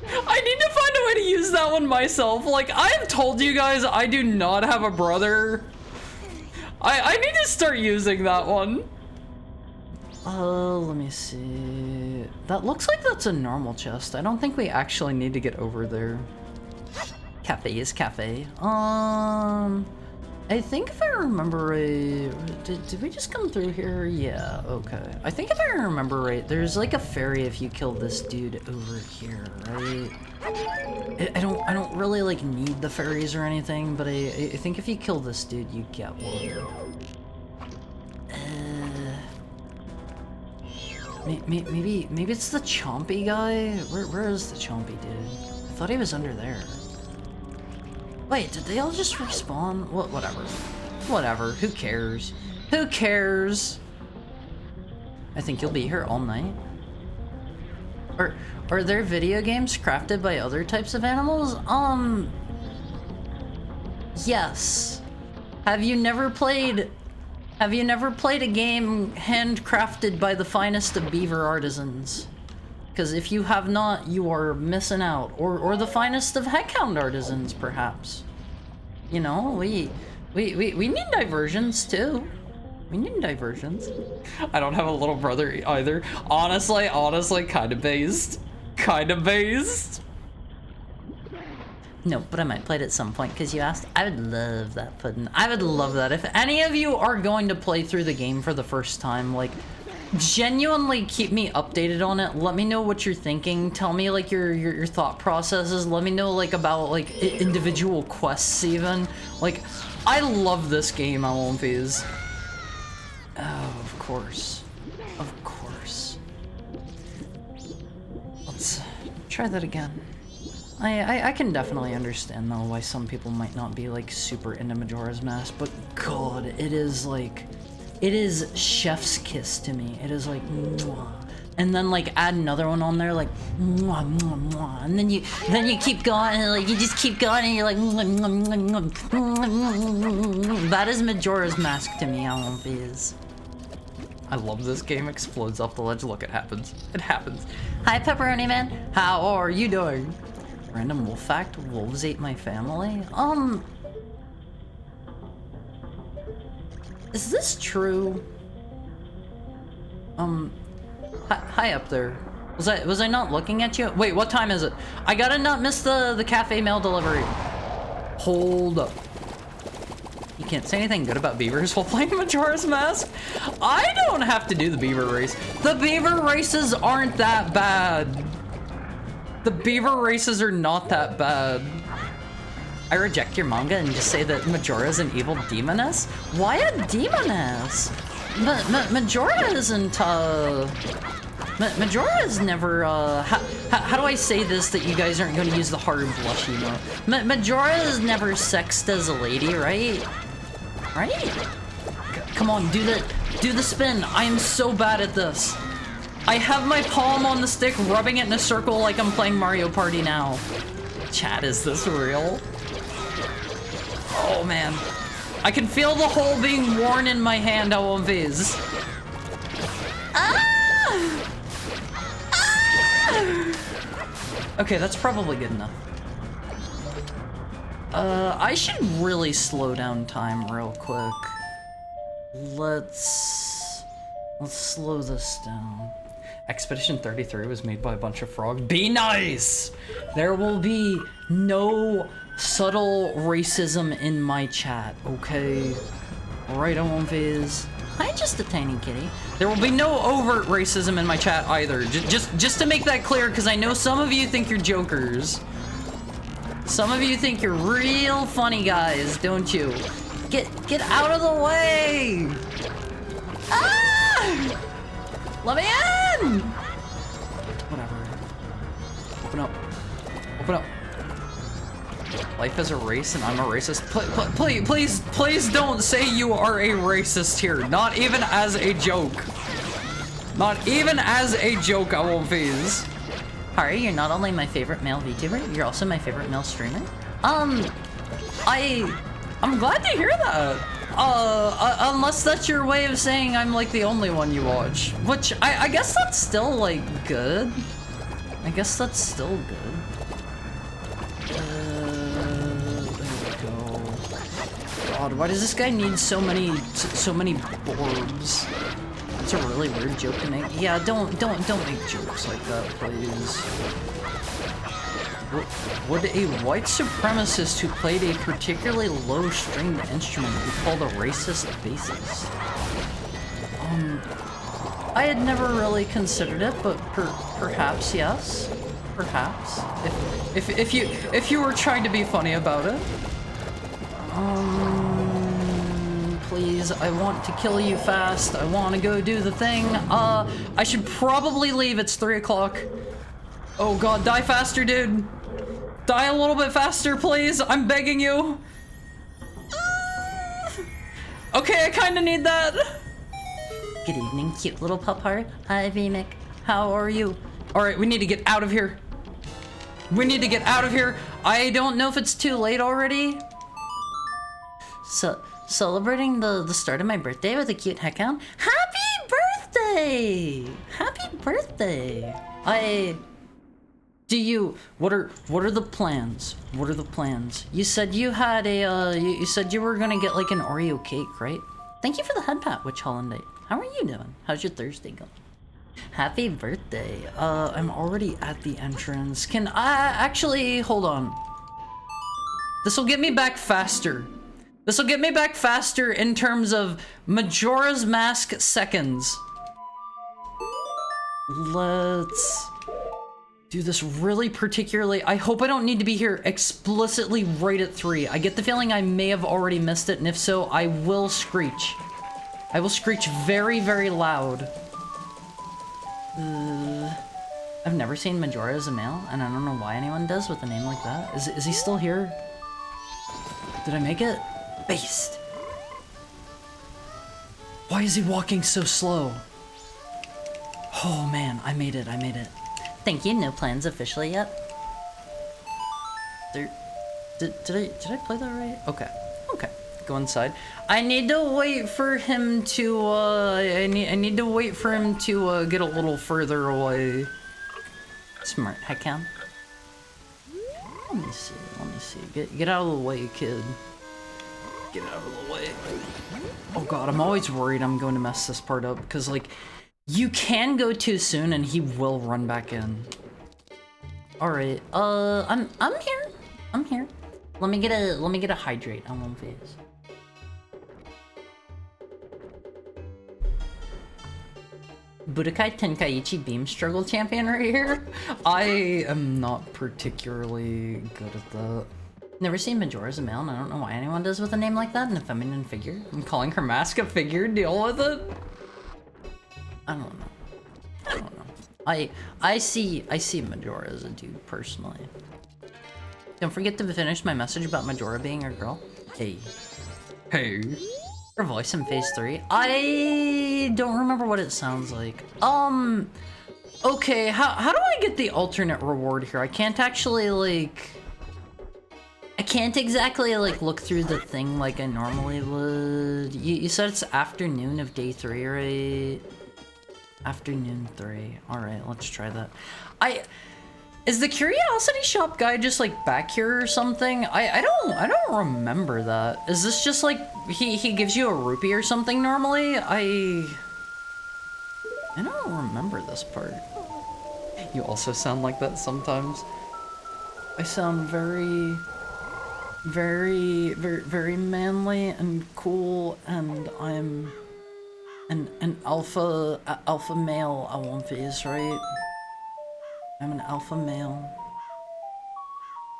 I need to find a way to use that one myself. Like, I've told you guys I do not have a brother. I need to start using that one. Let me see. That looks like that's a normal chest. I don't think we actually need to get over there. Cafe is cafe. I think if I remember right, did we just come through here? Yeah, okay. I think if I remember right, there's like a ferry if you kill this dude over here, right? I don't really like need the ferries or anything, but I think if you kill this dude, you get one. Maybe it's the chompy guy? Where is the chompy dude? I thought he was under there. Wait, did they all just respawn? Whatever. Whatever. Who cares? Who cares? I think you'll be here all night. Are there video games crafted by other types of animals? Yes. Have you never played a game handcrafted by the finest of beaver artisans? Because if you have not, you are missing out. Or the finest of heckhound artisans, perhaps. You know, we need diversions too. We need diversions. I don't have a little brother either. Honestly, kinda based. Kinda based. No, but I might play it at some point because you asked. I would love that, Puddin'. I would love that. If any of you are going to play through the game for the first time, like, genuinely keep me updated on it. Let me know what you're thinking. Tell me like your thought processes. Let me know like about like individual quests even. Like, I love this game, I won't phase. Oh, of course. Of course. Let's try that again. I can definitely understand though why some people might not be like super into Majora's Mask, but God, it is like, it is chef's kiss to me. It is like, mwah. And then like add another one on there, like, mwah, mwah, mwah. And then you keep going, and like you just keep going, and you're like, mwah, mwah, mwah, mwah, mwah. That is Majora's Mask to me, I won't be is. I love this game. Explodes off the ledge. Look, it happens. It happens. Hi, Pepperoni Man. How are you doing? Random wolf fact: wolves ate my family. Is this true? Hi up there. Was I not looking at you? Wait, what time is it? I gotta not miss the cafe mail delivery. Hold up. You can't say anything good about beavers while playing Majora's Mask? I don't have to do the beaver race. The beaver races aren't that bad. The beaver races are not that bad. I reject your manga and just say that Majora is an evil demoness? Why a demoness? Majora isn't, Majora is never, how do I say this that you guys aren't going to use the hard blush emote? Majora is never sexed as a lady, right? Right? Come on, do the spin. I am so bad at this. I have my palm on the stick, rubbing it in a circle like I'm playing Mario Party now. Chat, is this real? Oh man. I can feel the hole being worn in my hand, OMVs. Ah! Ah! Okay, that's probably good enough. I should really slow down time real quick. Let's slow this down. Expedition 33 was made by a bunch of frogs. Be nice! There will be no subtle racism in my chat, okay? Right on, Viz. Hi, just a tiny kitty. There will be no overt racism in my chat either. Just to make that clear, because I know some of you think you're jokers. Some of you think you're real funny guys, don't you? Get out of the way! Ah! Let me in! Whatever. Open up. Open up. Life is a race and I'm a racist. Please don't say you are a racist here. Not even as a joke. Not even as a joke, I won't phase. Hari, you're not only my favorite male VTuber, you're also my favorite male streamer. I'm glad to hear that. Unless that's your way of saying I'm like the only one you watch. Which, I guess that's still like good. I guess that's still good. God, why does this guy need so many orbs? That's a really weird joke to make. Yeah, don't make jokes like that, please. Would a white supremacist who played a particularly low-stringed instrument be called a racist bassist? I had never really considered it, but perhaps yes. Perhaps. If you were trying to be funny about it. Please, I want to kill you fast. I want to go do the thing. I should probably leave. It's 3 o'clock. Oh god, die faster, dude. Die a little bit faster, please. I'm begging you. Okay, I kind of need that. Good evening, cute little pup heart. Hi, Vimic. How are you? All right, we need to get out of here. We need to get out of here. I don't know if it's too late already. So, celebrating the start of my birthday with a cute heck hound. Happy birthday! Happy birthday! What are the plans? What are the plans? You said you had a, you said you were gonna get like an Oreo cake, right? Thank you for the head pat, Witch Hollandite. How are you doing? How's your Thursday going? Happy birthday. I'm already at the entrance. Can I actually, hold on. This will get me back faster. This will get me back faster in terms of Majora's Mask seconds. Let's do this really particularly. I hope I don't need to be here explicitly right at 3. I get the feeling I may have already missed it, and if so, I will screech. I will screech very, very loud. I've never seen Majora as a male, and I don't know why anyone does with a name like that. Is he still here? Did I make it? Based. Why is he walking so slow? Oh man, I made it, I made it. Thank you, no plans officially yet. Did I play that right? Okay, okay. Go inside. I need to wait for him to, I need to wait for him to, get a little further away. Smart, heck yeah. Let me see. Get out of the way, kid. Get out of the way. Oh god, I'm always worried I'm going to mess this part up, because, like, you can go too soon and he will run back in. Alright, I'm here. I'm here. Let me get a hydrate on one phase. Budokai Tenkaichi Beam Struggle Champion right here. I am not particularly good at that. Never seen Majora as a male, and I don't know why anyone does with a name like that in a feminine figure. I'm calling her mask a figure, deal with it. I don't know. I don't know. I see Majora as a dude, personally. Don't forget to finish my message about Majora being a girl. Hey. Hey. Her voice in phase 3. I don't remember what it sounds like. Okay, how do I get the alternate reward here? I can't actually, like... I can't exactly, like, look through the thing like I normally would. You said it's afternoon of day 3, right? Afternoon 3. Alright, let's try that. Is the Curiosity Shop guy just, like, back here or something? I don't remember that. Is this just, like, he gives you a rupee or something normally? I don't remember this part. You also sound like that sometimes. I sound very very manly and cool, and I'm an alpha male Awomphis, right? I'm an alpha male.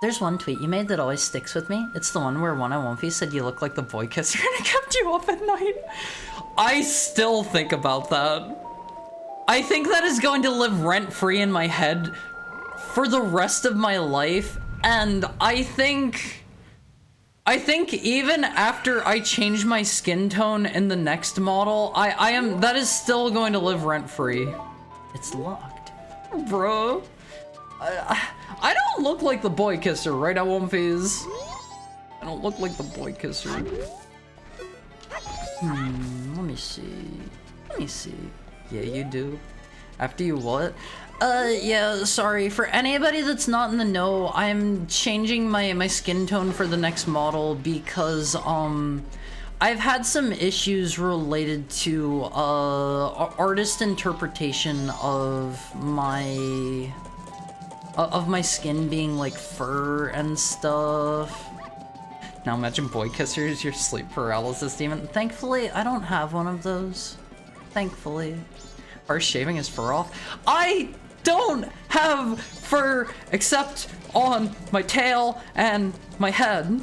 There's one tweet you made that always sticks with me. It's the one where one Awomfi said you look like the boy kisser and it kept you up at night. I still think about that. I think that is going to live rent-free in my head for the rest of my life, and I think even after I change my skin tone in the next model, that is still going to live rent-free. It's locked. Bro. I don't look like the boy kisser, right, Awomphis? I don't look like the boy kisser. Let me see. Let me see. Yeah, you do. After you what? Yeah, sorry. For anybody that's not in the know, I'm changing my skin tone for the next model because, I've had some issues related to, artist interpretation of my skin being like fur and stuff. Now imagine boy kissers, your sleep paralysis demon. Thankfully, I don't have one of those. Thankfully. Harsh shaving his fur off. I don't have fur except on my tail and my head.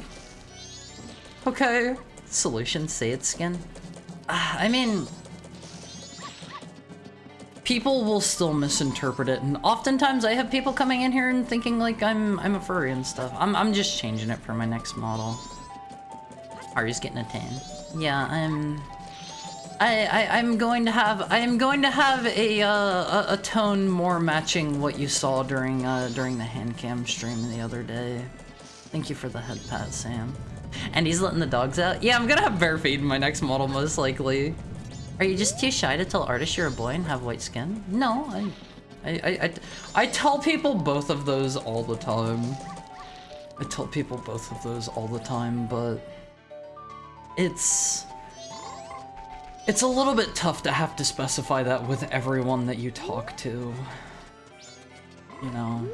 Okay. Solution, say it's skin. I mean, people will still misinterpret it, and oftentimes I have people coming in here and thinking like I'm a furry and stuff. I'm just changing it for my next model. Ari's getting a tan. Yeah, I'm going to have a tone more matching what you saw during the hand cam stream the other day. Thank you for the head pat, Sam. And he's letting the dogs out. Yeah, I'm gonna have bare feet in my next model most likely. Are you just too shy to tell artists you're a boy and have white skin? No, I tell people both of those all the time. I tell people both of those all the time, but it's a little bit tough to have to specify that with everyone that you talk to. You know,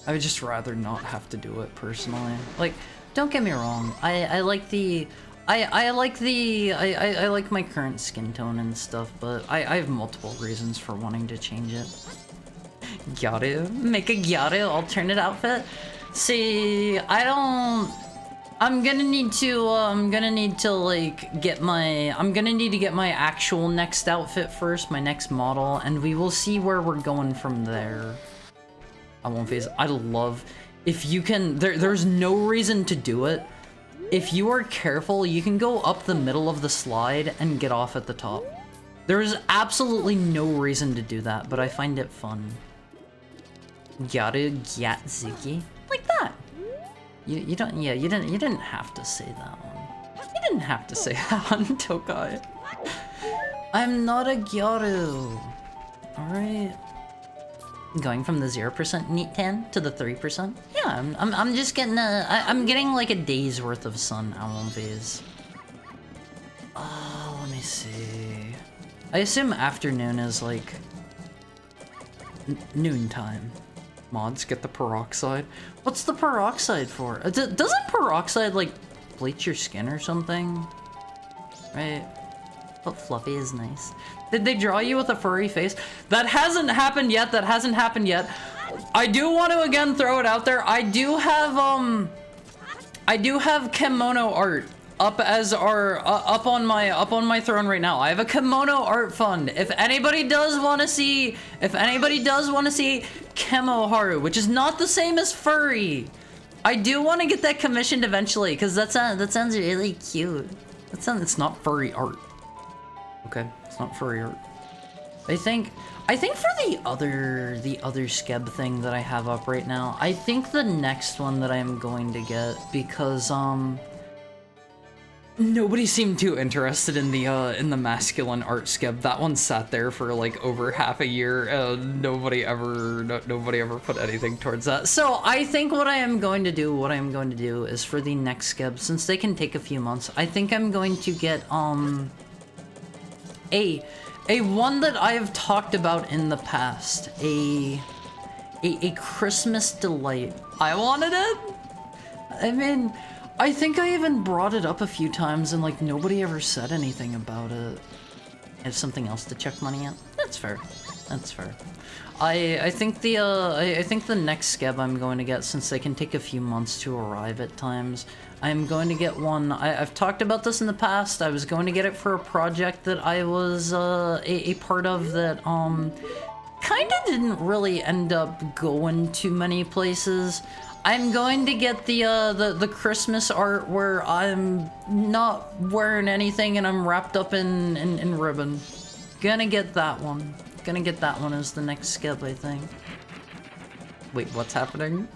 I would just rather not have to do it personally. Like, don't get me wrong, I like my current skin tone and stuff, but I have multiple reasons for wanting to change it. Gyaru? Make a Gyaru alternate outfit? See, I'm gonna need to like get my actual next outfit first, my next model, and we will see where we're going from there. I won't face. I love if you can. There's no reason to do it. If you are careful, you can go up the middle of the slide and get off at the top. There is absolutely no reason to do that, but I find it fun. Gyaru Gyatzuki, like that. You didn't have to say that one. You didn't have to say that one, Tokai. I'm not a Gyaru. Alright. Going from the 0% neat tan to the 3%? Yeah, I'm just getting I'm getting like a day's worth of sun Awomphis. Let me see. I assume afternoon is like noontime. Mods get the peroxide. What's the peroxide for? Doesn't peroxide like bleach your skin or something? Right? But fluffy is nice. Did they draw you with a furry face? That hasn't happened yet. That hasn't happened yet. I do want to again throw it out there. I do have kimono art up as up on my throne right now. I have a kimono art fund. If anybody does want to see Kemo Haru, which is not the same as furry, I do want to get that commissioned eventually because that sounds really cute. It's not furry art. Okay, it's not furry art. I think for the other skeb thing that I have up right now, I think the next one that I'm going to get, because nobody seemed too interested in the masculine art skeb. That one sat there for like over half a year. Nobody ever put anything towards that. So I think what I'm going to do is for the next skeb, since they can take a few months, I think I'm going to get a one that I have talked about in the past, a Christmas delight. I wanted it. I mean, I think I even brought it up a few times and like nobody ever said anything about it. have something else to chuck money at. That's fair. That's fair. I think the I think the next scab I'm going to get, since they can take a few months to arrive at times, I'm going to get one. I've talked about this in the past. I was going to get it for a project that I was a part of that kind of didn't really end up going too many places. I'm going to get the Christmas art where I'm not wearing anything and I'm wrapped up in ribbon. Gonna get that one. Gonna get that one as the next skip, I think. Wait, what's happening?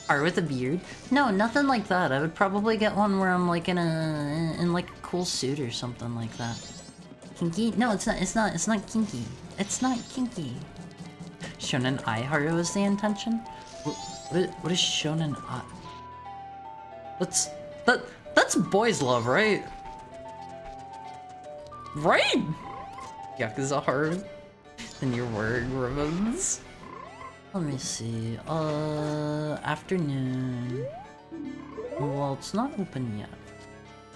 Art with a beard? No, nothing like that. I would probably get one where I'm like in like a cool suit or something like that. Kinky? No, it's not kinky. It's not kinky. Shonen Ai Haru is the intention? What is Shonen Ai? That's boys love, right? Right? Yakuza Haru? And you're wearing ribbons? Let me see. Afternoon. Well, it's not open yet.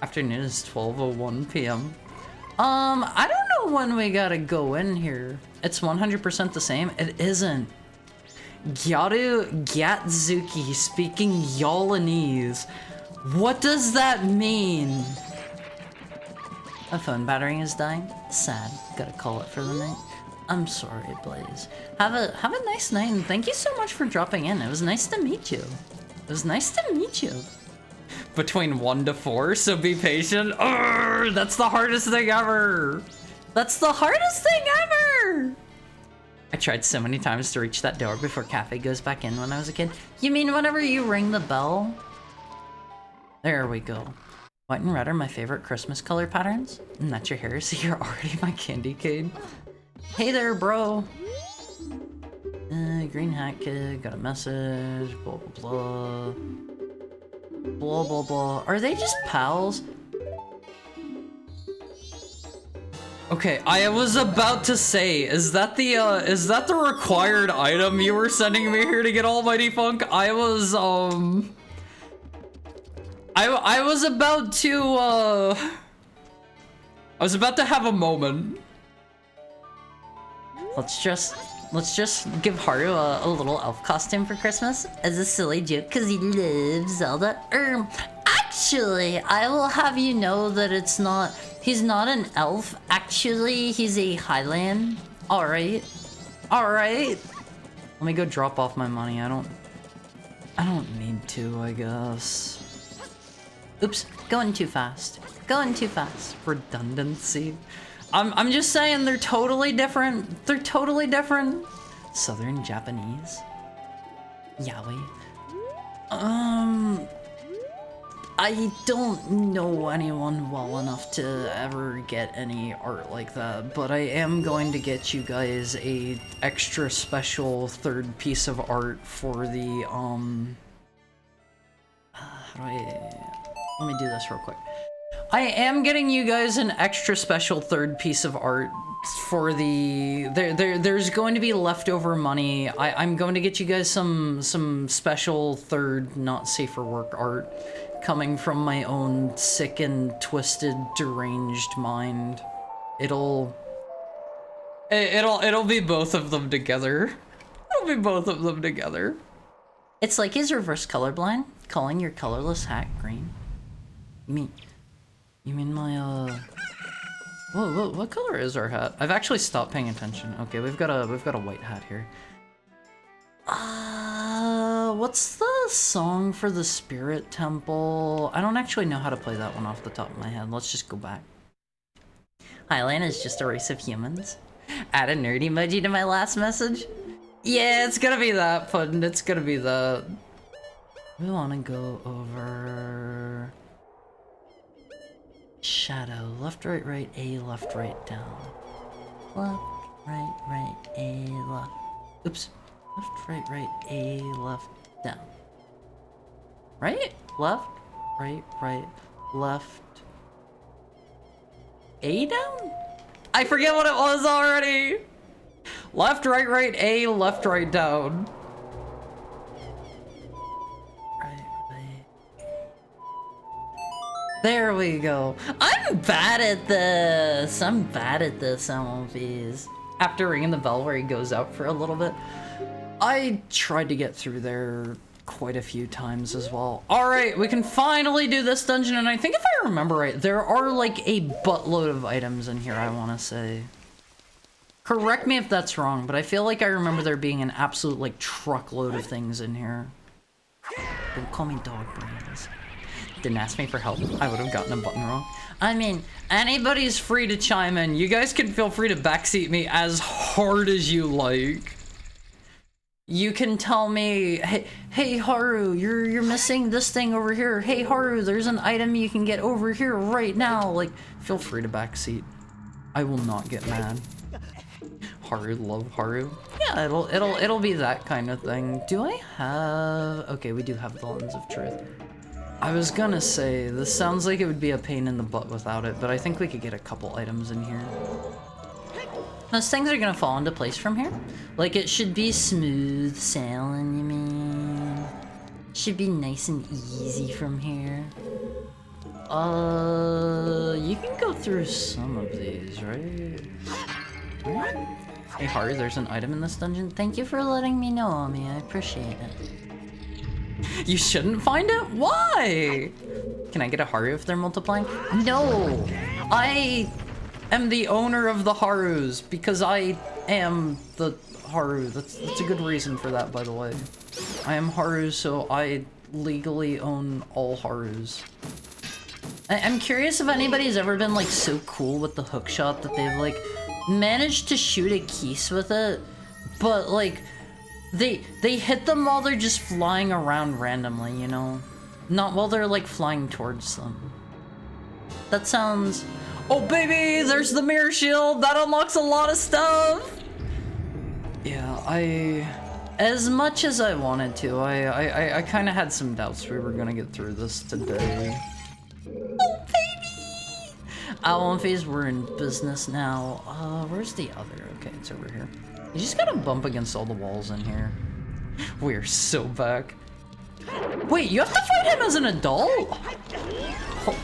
Afternoon is 12:01 p.m. I don't know when we gotta go in here. It's 100% the same. It isn't. Gyaru Gatsuki speaking Yalanese. What does that mean? My phone battery is dying. Sad. Gotta call it for the night. I'm sorry, Blaze. Have a nice night, and thank you so much for dropping in. It was nice to meet you. It was nice to meet you. Between 1 to 4, so be patient. Urgh, that's the hardest thing ever. That's the hardest thing ever. I tried so many times to reach that door before Cafe goes back in when I was a kid. You mean whenever you ring the bell? There we go. White and red are my favorite Christmas color patterns. And that's your hair, so you're already my candy cane. Hey there, bro. Green hat kid, got a message, blah, blah, blah. Blah, blah, blah. Are they just pals? Okay, I was about to say, is that the required item you were sending me here to get Almighty Funk? I was about to have a moment. Let's just give Haru a little elf costume for Christmas as a silly joke because he loves Zelda. Actually, I will have you know that he's not an elf. Actually, he's a Highland. Alright. Alright. Let me go drop off my money. I don't need to, I guess. Oops, going too fast. Going too fast. Redundancy. I'm just saying they're totally different. They're totally different. Southern Japanese. Yaoi. I don't know anyone well enough to ever get any art like that, but I am going to get you guys a extra special third piece of art for the, let me do this real quick. I am getting you guys an extra special third piece of art for the... There's going to be leftover money. I'm going to get you guys some special third not safe for work art coming from my own sick and twisted, deranged mind. It'll be both of them together. It'll be both of them together. It's like he's reverse colorblind, calling your colorless hat green. You mean my, Whoa, what color is our hat? I've actually stopped paying attention. Okay, we've got a white hat here. What's the song for the Spirit Temple? I don't actually know how to play that one off the top of my head. Let's just go back. Highland is just a race of humans. Add a nerd emoji to my last message? Yeah, it's gonna be that, Puddin'. It's gonna be that. We wanna go over... Shadow. Left, right, right, A, left, right, down. Left, right, A, left. Oops. Left, right, right, A, left, down. Right? Left, right, left. A down? I forget what it was already! Left, right, A, left, right, down. There we go. I'm bad at this. I'm bad at this, MLVs. After ringing the bell where he goes out for a little bit, I tried to get through there quite a few times as well. All right, we can finally do this dungeon, and I think if I remember right, there are like a buttload of items in here, I want to say. Correct me if that's wrong, but I feel like I remember there being an absolute like truckload of things in here. Don't call me dog brains. Didn't ask me for help. I would have gotten a button wrong. I mean, anybody's free to chime in. You guys can feel free to backseat me as hard as you like. You can tell me, hey Haru, you're missing this thing over here. Hey Haru, there's an item you can get over here right now. Like, feel free to backseat. I will not get mad. Haru, love Haru. Yeah, it'll be that kind of thing. Do I have? Okay, we do have the Lens of Truth. I was gonna say, this sounds like it would be a pain in the butt without it, but I think we could get a couple items in here. Those things are gonna fall into place from here. Like, it should be smooth sailing, you mean? Should be nice and easy from here. You can go through some of these, right? Hey Haru, there's an item in this dungeon. Thank you for letting me know, Ami. I appreciate it. You shouldn't find it? Why? Can I get a Haru if they're multiplying? No! I am the owner of the Harus because I am the Haru. That's a good reason for that, by the way. I am Haru, so I legally own all Harus. I'm curious if anybody's ever been like so cool with the hookshot that they've like managed to shoot a Keese with it, but like they hit them while they're just flying around randomly, you know? Not while they're like flying towards them. That sounds... Oh baby, there's the mirror shield! That unlocks a lot of stuff! Yeah, as much as I wanted to, I kind of had some doubts we were gonna get through this today. Oh baby! Owl phase, we're in business now. Where's the other? Okay, it's over here. You just gotta bump against all the walls in here. We're so back. Wait, you have to fight him as an adult?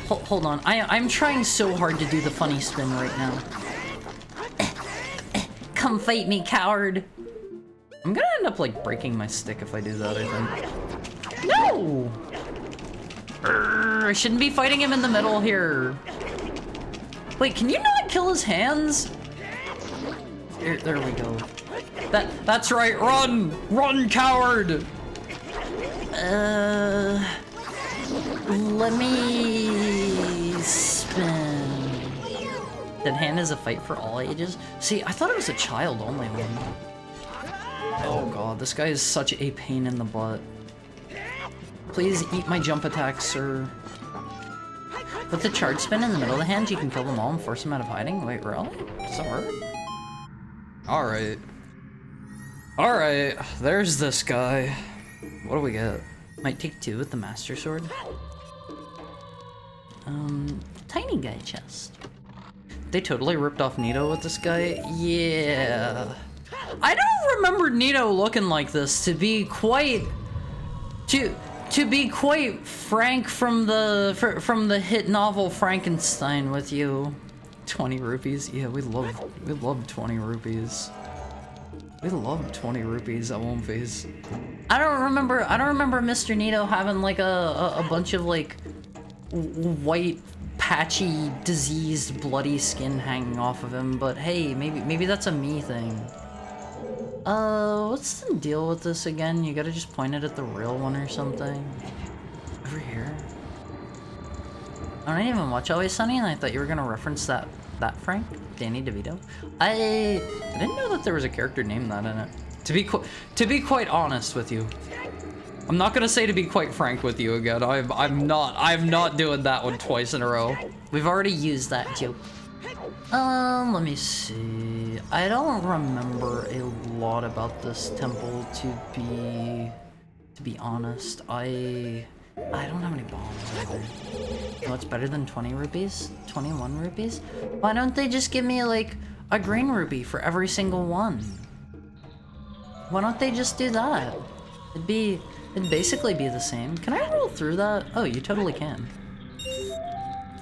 Hold on, I'm trying so hard to do the funny spin right now. Come fight me, coward. I'm gonna end up like breaking my stick if I do that, I think. No! I shouldn't be fighting him in the middle here. Wait, can you not kill his hands? There we go. That's right, run! Run, coward! Let me spin. That hand is a fight for all ages? See, I thought it was a child only one. Oh god, this guy is such a pain in the butt. Please eat my jump attack, sir. With the charge spin in the middle of the hand, you can kill them all and force them out of hiding? Wait, really? Does that work? Alright. Alright, there's this guy. What do we get? Might take two with the Master Sword. Tiny guy chest. They totally ripped off Nito with this guy? Yeah. I don't remember Nito looking like this, to be quite... To be quite frank from the hit novel Frankenstein with you. 20 rupees? Yeah, we love 20 rupees. We love 20 rupees at one phase. I don't remember Mr. Nito having like a bunch of like white patchy diseased bloody skin hanging off of him, but hey, maybe that's a me thing. What's the deal with this again? You gotta just point it at the real one or something. Over here. I don't even watch Always Sunny, and I thought you were gonna reference that Frank, Danny DeVito. I didn't know that there was a character named that in it. To be quite honest with you, I'm not gonna say to be quite frank with you again. I'm not doing that one twice in a row. We've already used that joke. Let me see. I don't remember a lot about this temple to be honest. I don't have any bombs either. Oh, it's better than 20 rupees? 21 rupees? Why don't they just give me like a green rupee for every single one? Why don't they just do that? It'd basically be the same. Can I roll through that? Oh, you totally can.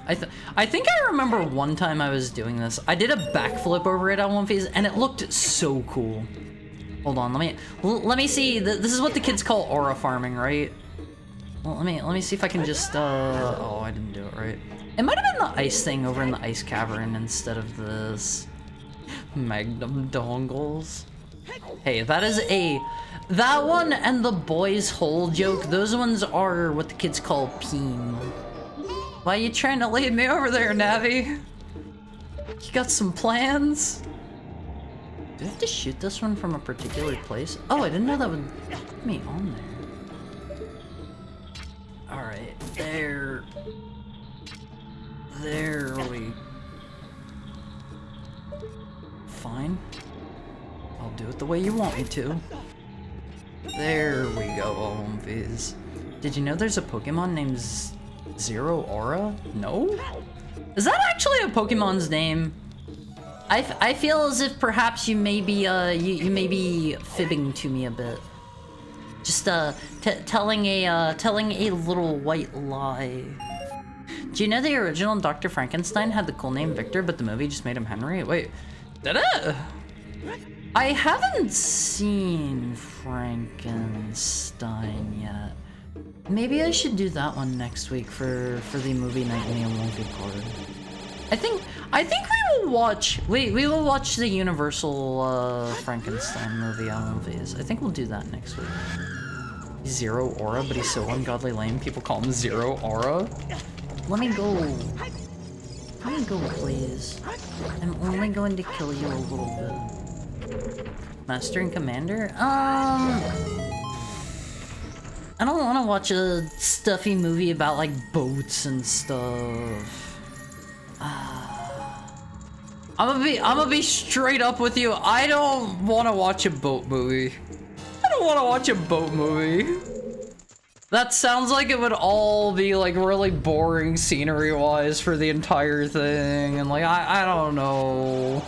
I think I remember one time I was doing this. I did a backflip over it on one phase, and it looked so cool. Hold on, let me see. This is what the kids call aura farming, right? Well, let me see if I can just oh, I didn't do it right. It might have been the ice thing over in the ice cavern instead of this. Magnum dongles. Hey, that one and the boys hole joke, those ones are what the kids call peen. Why are you trying to lead me over there, Navi? You got some plans? Do I have to shoot this one from a particular place? Oh, I didn't know that would put me on there. Alright, there we... Fine. I'll do it the way you want me to. There we go, home phase. Did you know there's a Pokemon named Zero Aura? No? Is that actually a Pokemon's name? I feel as if perhaps you may be you may be fibbing to me a bit. Just telling a little white lie. Do you know the original Dr. Frankenstein had the cool name Victor, but the movie just made him Henry? Wait, did it? I haven't seen Frankenstein yet. Maybe I should do that one next week for the movie night in the movie card. I think we will watch the Universal Frankenstein movie on movies. I think we'll do that next week. Zero Aura, but he's so ungodly lame. People call him Zero Aura. Let me go. Let me go, please. I'm only going to kill you a little bit. Master and Commander? I don't want to watch a stuffy movie about, like, boats and stuff. I'm gonna be straight up with you. I don't want to watch a boat movie. I don't want to watch a boat movie. That sounds like it would all be, like, really boring scenery-wise for the entire thing. And, like, I don't know.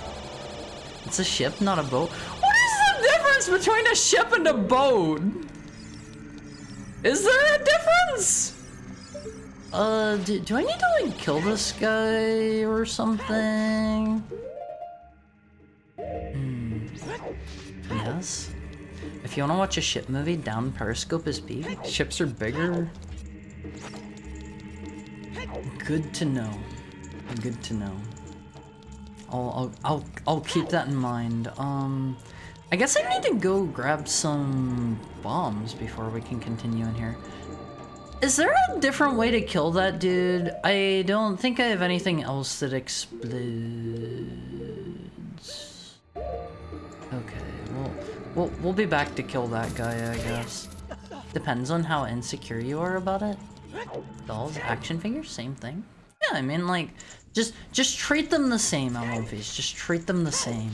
It's a ship, not a boat. What is the difference between a ship and a boat? Is there a difference? Do I need to, like, kill this guy or something? Yes. If you want to watch a ship movie, down Periscope is B. Ships are bigger. Good to know. Good to know. I'll keep that in mind. I guess I need to go grab some bombs before we can continue in here. Is there a different way to kill that dude? I don't think I have anything else that explodes. Okay, well, we'll be back to kill that guy, I guess. Depends on how insecure you are about it. Dolls, action figures, same thing. Yeah, I mean, like, just treat them the same, Almonfies. Just treat them the same.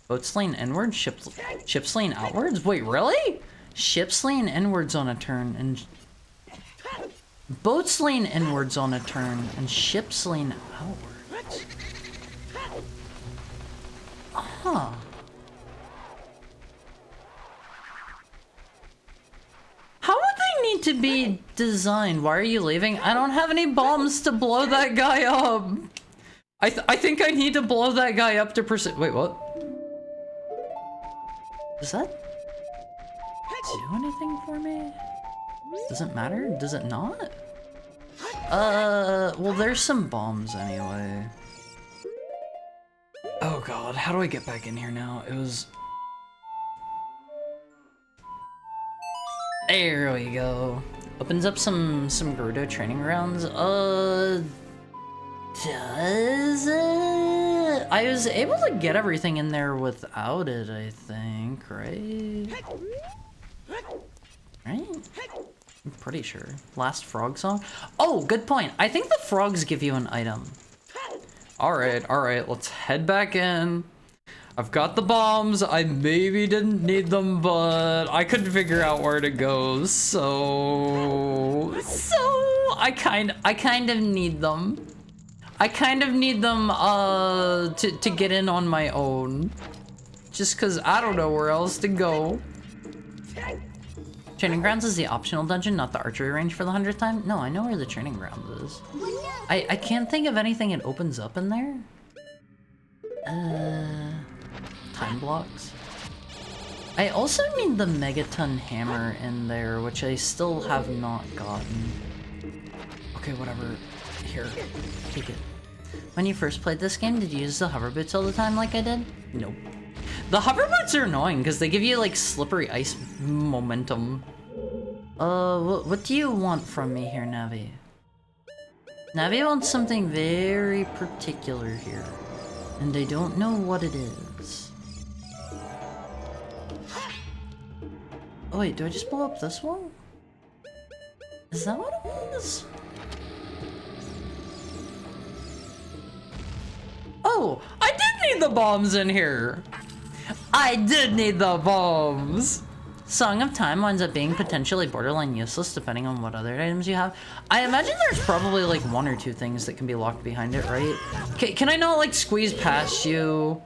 Boats lean inward, ships lean outwards? Wait, really? Ships lean inwards on a turn, and... Boats lean inwards on a turn, and ships lean outwards. Huh. How would they need to be designed? Why are you leaving? I don't have any bombs to blow that guy up. I think I need to blow that guy up to Wait, what? Does that do anything for me? Does it matter? Does it not? Well, there's some bombs anyway. Oh god, how do I get back in here now? It was... There we go. Opens up some Gerudo training grounds. Does it? I was able to get everything in there without it, I think, right? Right? I'm pretty sure. Last frog song? Oh, good point. I think the frogs give you an item. Alright, let's head back in. I've got the bombs. I maybe didn't need them, but I couldn't figure out where to go, so I kind of need them. I kind of need them to get in on my own. Just cause I don't know where else to go. Training grounds is the optional dungeon, not the archery range for the 100th time? No, I know where the training grounds is. I can't think of anything it opens up in there. Time blocks. I also need the megaton hammer in there, which I still have not gotten. Okay, whatever. Here, take it. When you first played this game, did you use the hover boots all the time like I did? Nope. The hover boots are annoying because they give you like slippery ice momentum. What do you want from me here, Navi? Navi wants something very particular here, and I don't know what it is. Oh wait, do I just blow up this one? Is that what it was? Oh, I did need the bombs in here! I did need the bombs! Song of Time winds up being potentially borderline useless depending on what other items you have. I imagine there's probably like 1 or 2 things that can be locked behind it, right? Can I not like squeeze past you?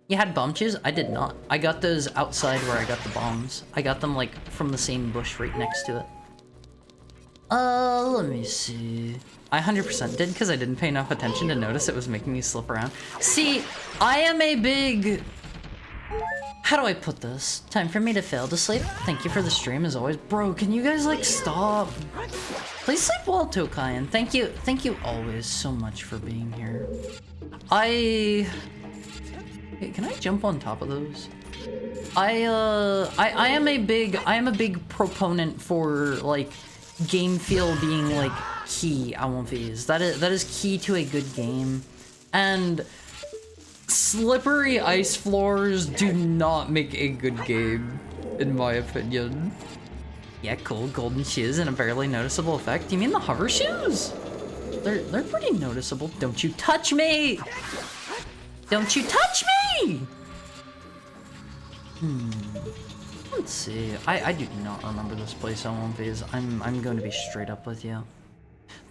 You had bomb shoes? I did not. I got those outside where I got the bombs. I got them like from the same bush right next to it. Let me see. I 100% did because I didn't pay enough attention to notice it was making me slip around. See, I am a big... How do I put this? Time for me to fail to sleep? Thank you for the stream as always. Bro, can you guys like stop? Please sleep well, Tokai, and thank you always so much for being here. Hey, can I jump on top of those? I am a big proponent for like game feel being like key on these. That is key to a good game. And slippery ice floors do not make a good game, in my opinion. Yeah, cool. Golden shoes and a barely noticeable effect. You mean the hover shoes? They're pretty noticeable. Don't you touch me! Don't you touch me! Let's see. I do not remember this place on One Phase. I'm going to be straight up with you.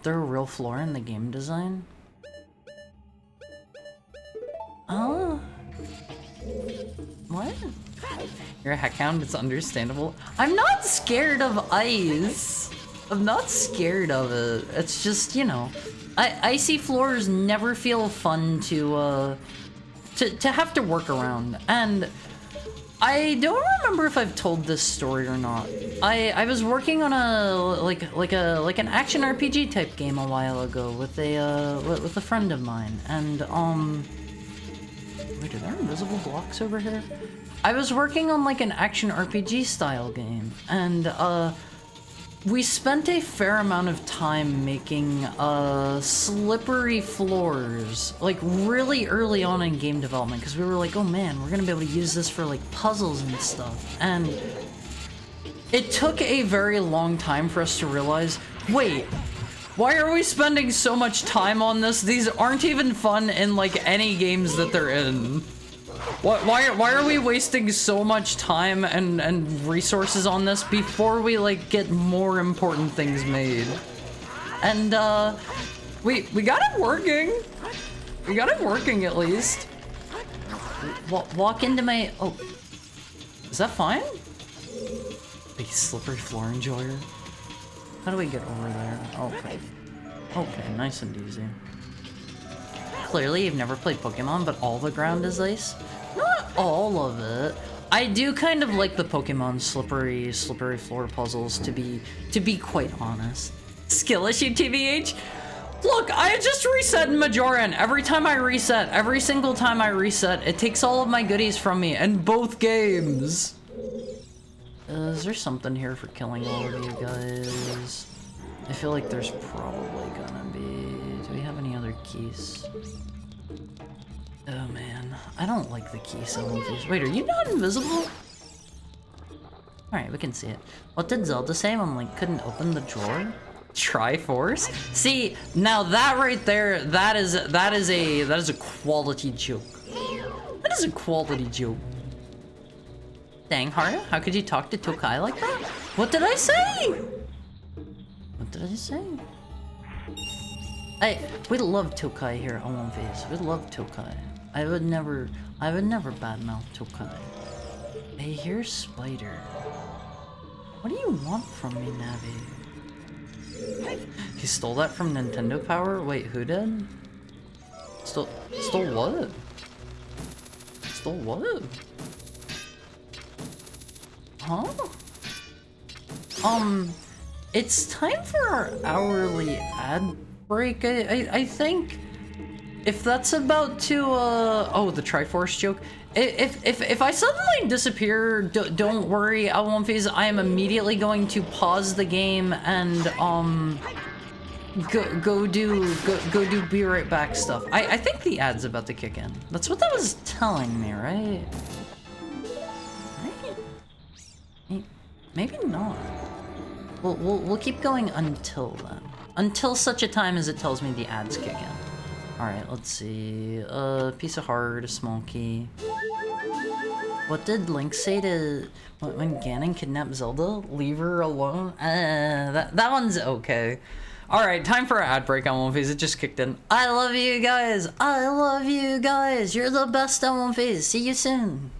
There a real flaw in the game design? Oh. What? You're a heckhound, it's understandable. I'm not scared of ice. I'm not scared of it. It's just, you know, icy floors never feel fun to have to work around. And I don't remember if I've told this story or not. I was working on like an action RPG type game a while ago with a friend of mine, and wait, are there invisible blocks over here? I was working on like an action RPG style game, and we spent a fair amount of time making slippery floors, like really early on in game development, because we were like, oh man, we're gonna be able to use this for like puzzles and stuff. And it took a very long time for us to realize, wait, why are we spending so much time on this? These aren't even fun in like any games that they're in. Why are we wasting so much time and resources on this before we like get more important things made? And we got it working. We got it working at least. Walk into my... Oh, is that fine? Big slippery floor enjoyer. How do we get over there? Okay. Okay, nice and easy. Clearly, you've never played Pokemon, but all the ground is ice? Not all of it. I do kind of like the Pokemon slippery floor puzzles, to be quite honest. Skill issue, TBH? Look, I just reset in Majora, and every single time I reset, it takes all of my goodies from me in both games. Is there something here for killing all of you guys? I feel like there's probably gonna be... Do we have any other keys? Oh man, I don't like the key symbols. Wait, are you not invisible? Alright, we can see it. What did Zelda say when like couldn't open the drawer? Triforce? See, now that right there, that is a quality joke. That is a quality joke. Dang, Haru, how could you talk to Tokai like that? What did I say? What did I say? We love Tokai here on One Face. We love Tokai. I would never badmouth Tokai. Hey, here's Spider. What do you want from me, Navi? He stole that from Nintendo Power? Wait, who did? Stole what? Stole what? Huh? It's time for our hourly ad break. I think if that's about to oh, the Triforce joke. If I suddenly disappear, don't worry, L1Phase. I am immediately going to pause the game and go do be right back stuff. I think the ad's about to kick in. That's what that was telling me, right? Right? Maybe not. We'll keep going until then. Until such a time as it tells me the ads kick in. Alright, let's see. Piece of heart, a small key. What did Link say to when Ganon kidnapped Zelda? Leave her alone? That one's okay. Alright, time for an ad break on One Phase. It just kicked in. I love you guys! I love you guys! You're the best on One Phase. See you soon!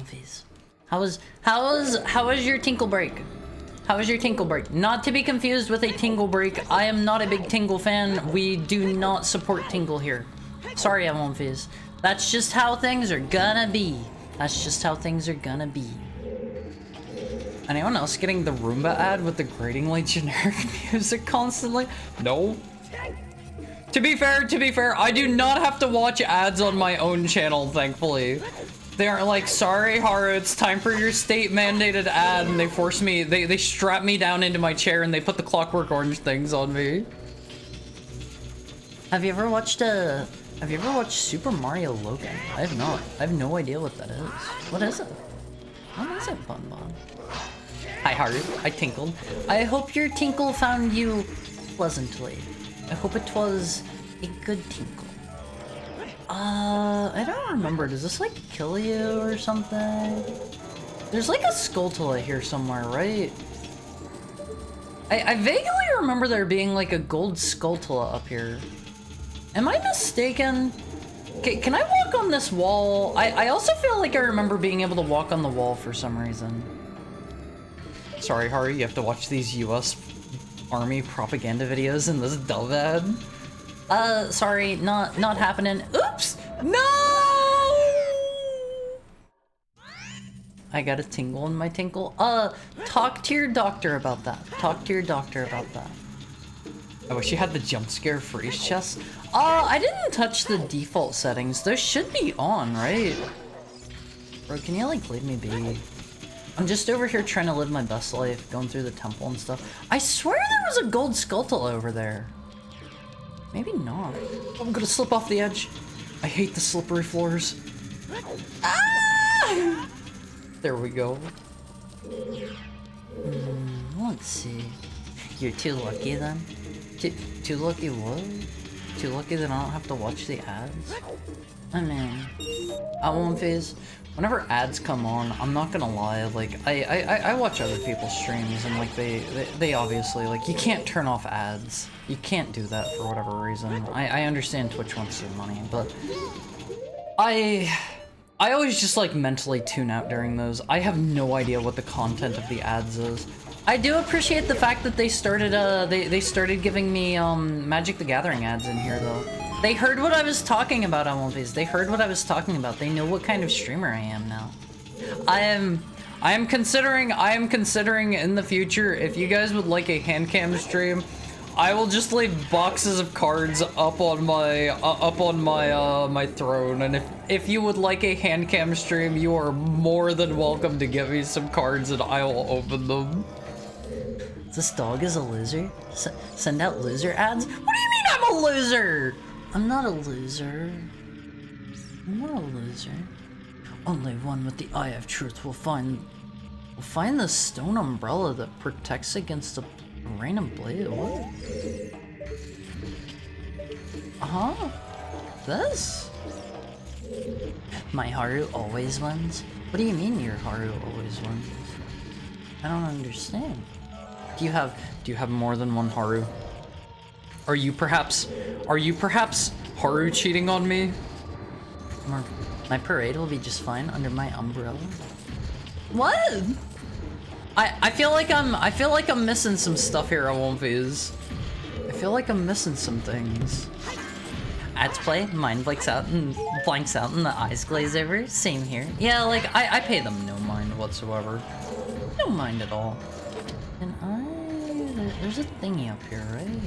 Wolfies. How was your tinkle break? How was your tinkle break? Not to be confused with a tingle break. I am not a big tingle fan. We do not support tingle here. Sorry, Wolfies. That's just how things are gonna be. That's just how things are gonna be. Anyone else getting the Roomba ad with the gratingly generic music constantly? No. To be fair, I do not have to watch ads on my own channel, thankfully. They aren't like, sorry, Haru, it's time for your state-mandated ad, and they force me, they strap me down into my chair and they put the Clockwork Orange things on me. Have you ever watched Super Mario Logan? I have not. I have no idea what that is. What is it? What is it, Bun Bun? Hi, Haru. I tinkled. I hope your tinkle found you pleasantly. I hope it was a good tinkle. I don't remember. Does this, like, kill you or something? There's, like, a Skulltula here somewhere, right? I vaguely remember there being, like, a gold Skulltula up here. Am I mistaken? Can I walk on this wall? I also feel like I remember being able to walk on the wall for some reason. Sorry, Haru, you have to watch these US Army propaganda videos in this dove ad. Sorry, not happening. Oops! No! I got a tingle in my tinkle. Talk to your doctor about that. Talk to your doctor about that. I wish you had the jump scare freeze chest. I didn't touch the default settings. Those should be on, right? Bro, can you, like, leave me be? I'm just over here trying to live my best life, going through the temple and stuff. I swear there was a gold Skulltula over there. Maybe not. I'm gonna slip off the edge. I hate the slippery floors. Ah! There we go. Let's see. You're too lucky then? Too lucky what? Too lucky that I don't have to watch the ads? I mean, at one phase, whenever ads come on, I'm not gonna lie, like, I watch other people's streams and, like, they obviously, like, you can't turn off ads. You can't do that for whatever reason. I understand Twitch wants their money, but I always just, like, mentally tune out during those. I have no idea what the content of the ads is. I do appreciate the fact that they started, they started giving me, Magic the Gathering ads in here, though. They heard what I was talking about on one of these. They heard what I was talking about. They know what kind of streamer I am now. I am considering in the future, if you guys would like a hand cam stream, I will just leave boxes of cards up on my my throne, and if you would like a hand cam stream, you are more than welcome to give me some cards and I will open them. This dog is a loser? Send out loser ads? What do you mean I'm a loser? I'm not a loser. I'm not a loser. Only one with the eye of truth will find the stone umbrella that protects against the rain and blade. What? This? My Haru always wins? What do you mean your Haru always wins? I don't understand. Do you have more than one Haru? Are you perhaps Haru cheating on me? My parade will be just fine under my umbrella. What? I feel like I'm missing some stuff here on One Phase. I feel like I'm missing some things. Ads play, mind blanks out and the eyes glaze over. Same here. Yeah, like I pay them no mind whatsoever. No mind at all. And there's a thingy up here, right?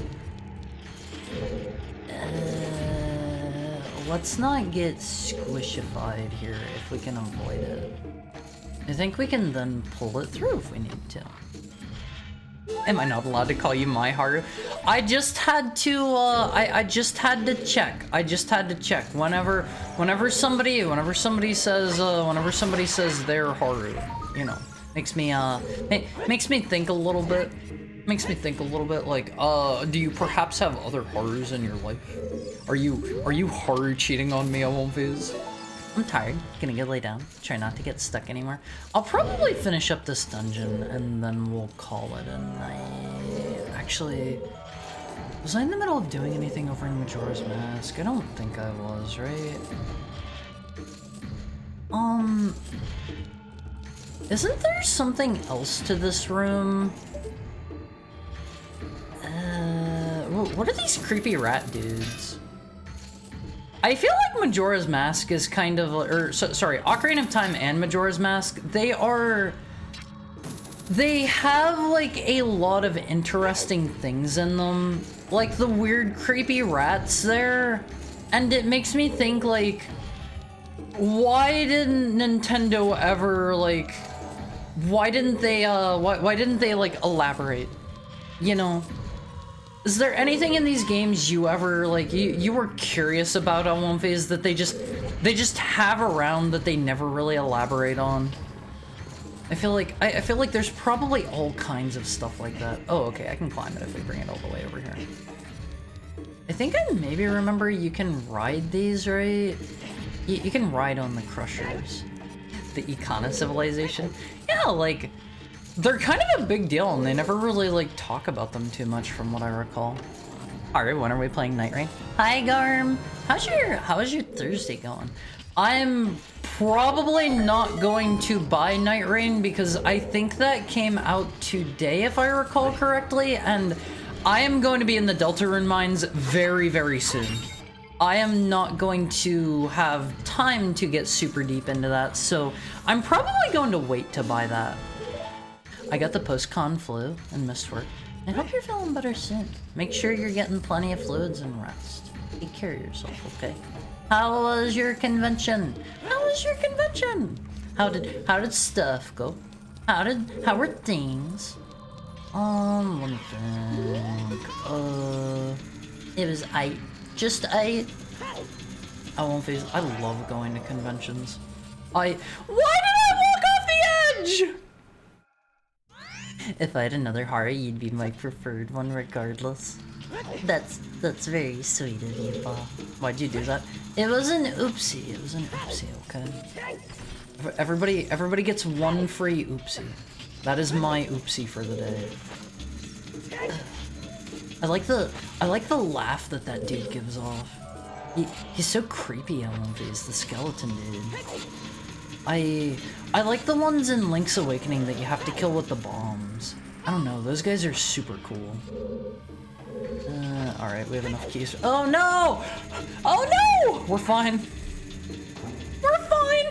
Let's not get squishified here if we can avoid it. I think we can then pull it through if we need to. Am I not allowed to call you my Haru? I just had to, I just had to check. I just had to check. Whenever somebody says their Haru, you know, makes me think a little bit. Makes me think a little bit like, do you perhaps have other Harus in your life? Are you Haru cheating on me on One Phase? I'm tired. Gonna go lay down. Try not to get stuck anymore. I'll probably finish up this dungeon and then we'll call it a night. Actually, was I in the middle of doing anything over in Majora's Mask? I don't think I was, right? Isn't there something else to this room? What are these creepy rat dudes? I feel like Majora's Mask is kind of, sorry, Ocarina of Time and Majora's Mask, they have like a lot of interesting things in them. Like the weird creepy rats there. And it makes me think like, why didn't Nintendo ever like, why didn't they like elaborate? You know? Is there anything in these games you ever like you were curious about on one phase that they just have around that they never really elaborate on? I feel like there's probably all kinds of stuff like that. Oh, okay, I can climb it if we bring it all the way over here. I think I maybe remember you can ride these, right? You can ride on the crushers. The Ikana civilization. Yeah, like they're kind of a big deal, and they never really, like, talk about them too much from what I recall. Alright, when are we playing Night Rain? Hi, Garm! How's your Thursday going? I'm probably not going to buy Night Rain because I think that came out today, if I recall correctly, and I am going to be in the Deltarune mines very, very soon. I am not going to have time to get super deep into that, so I'm probably going to wait to buy that. I got the post-con flu and missed work. I hope you're feeling better soon. Make sure you're getting plenty of fluids and rest. Take care of yourself, okay? How was your convention? How was your convention? How did stuff go? How were things? Let me think. It was just I won't face. I love going to conventions. Why did I walk off the edge? If I had another Hara, you'd be my preferred one regardless. That's very sweet of you, Paul. Why'd you do that? It was an oopsie. It was an oopsie, okay? Everybody gets one free oopsie. That is my oopsie for the day. I like the laugh that dude gives off. He's so creepy on one face, the skeleton dude. I like the ones in Link's Awakening that you have to kill with the bombs. I don't know, those guys are super cool. Alright, we have enough keys. Oh no! Oh no! We're fine. We're fine!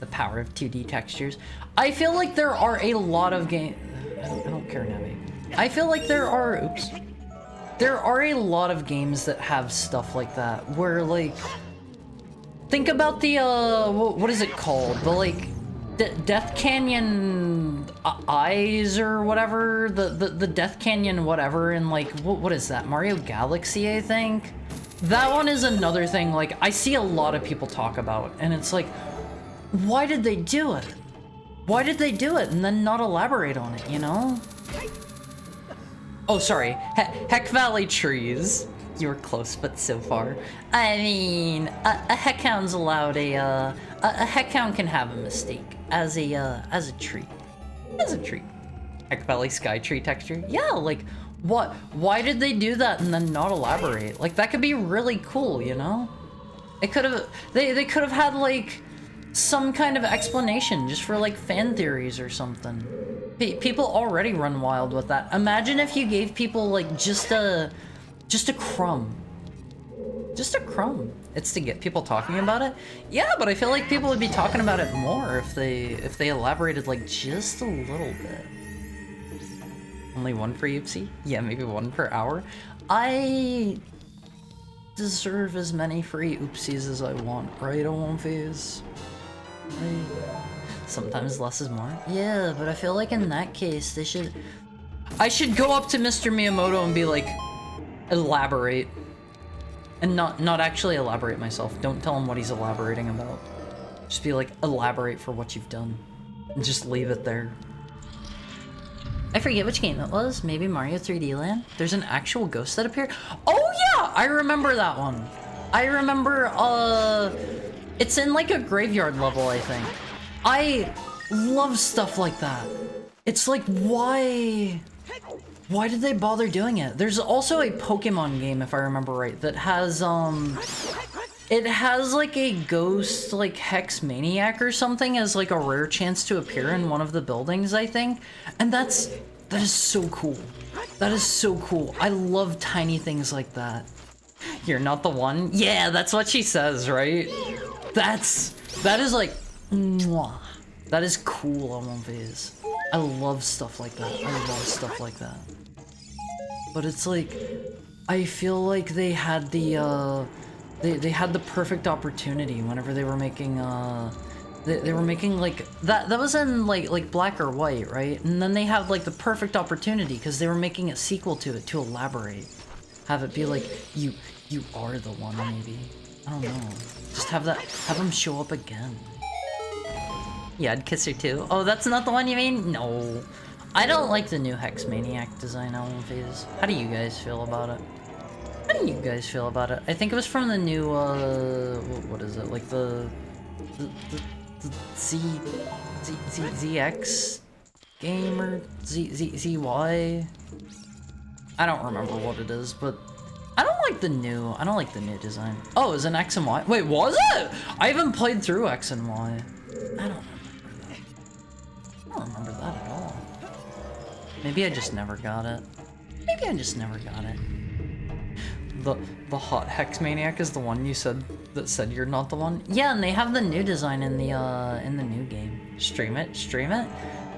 The power of 2D textures. I feel like there are a lot of games. I don't care, Navi. I feel like there are a lot of games that have stuff like that, where like, think about the, what is it called? The, like, Death Canyon Eyes or whatever? The Death Canyon whatever in, like, what is that? Mario Galaxy, I think? That one is another thing, like, I see a lot of people talk about, and it's like, why did they do it? Why did they do it and then not elaborate on it, you know? Oh, sorry. Heck Valley trees. You were close, but so far. I mean, a heckhound's allowed a heckhound can have a mistake as a treat. As a treat. Heck Valley sky tree texture. Yeah, like, what? Why did they do that and then not elaborate? Like, that could be really cool, you know? It could have, they could have had, like, some kind of explanation just for, like, fan theories or something. People already run wild with that. Imagine if you gave people, like, just a crumb. Just a crumb. It's to get people talking about it. Yeah, but I feel like people would be talking about it more if they elaborated, like, just a little bit. Only one for oopsie? Yeah, maybe one per hour. I deserve as many free oopsies as I want, right, on phase? Sometimes less is more. Yeah, but I feel like in that case, I should go up to Mr. Miyamoto and be like, elaborate. And not actually elaborate myself. Don't tell him what he's elaborating about. Just be like, elaborate for what you've done. And just leave it there. I forget which game it was. Maybe Mario 3D Land? There's an actual ghost that appeared? Oh yeah! I remember that one. I remember, it's in like a graveyard level, I think. I love stuff like that. It's like, why did they bother doing it? There's also a Pokemon game, if I remember right, that has, it has like a ghost, like Hex Maniac or something as like a rare chance to appear in one of the buildings, I think. And that is so cool. That is so cool. I love tiny things like that. You're not the one? Yeah, that's what she says, right? That is like, mwah. That is cool on One Phase. I love stuff like that. I love stuff like that. But it's like, I feel like they had the, they had the perfect opportunity whenever they were making, they were making like, that was in like Black or White, right? And then they have like the perfect opportunity because they were making a sequel to it to elaborate. Have it be like, you are the one, maybe. I don't know. Just have them show up again. Yeah, I'd kiss her too. Oh, that's not the one you mean? No. I don't like the new Hex Maniac design on One Phase. How do you guys feel about it? How do you guys feel about it? I think it was from the new, what is it? Like the ZX game or ZY? I don't remember what it is, but I don't like the new design. Oh, it was an X and Y? Wait, was it? I haven't played through X and Y. I don't remember that at all. Maybe I just never got it. Maybe I just never got it. The hot Hex Maniac is the one you said that said you're not the one? Yeah, and they have the new design in the new game. Stream it? Stream it?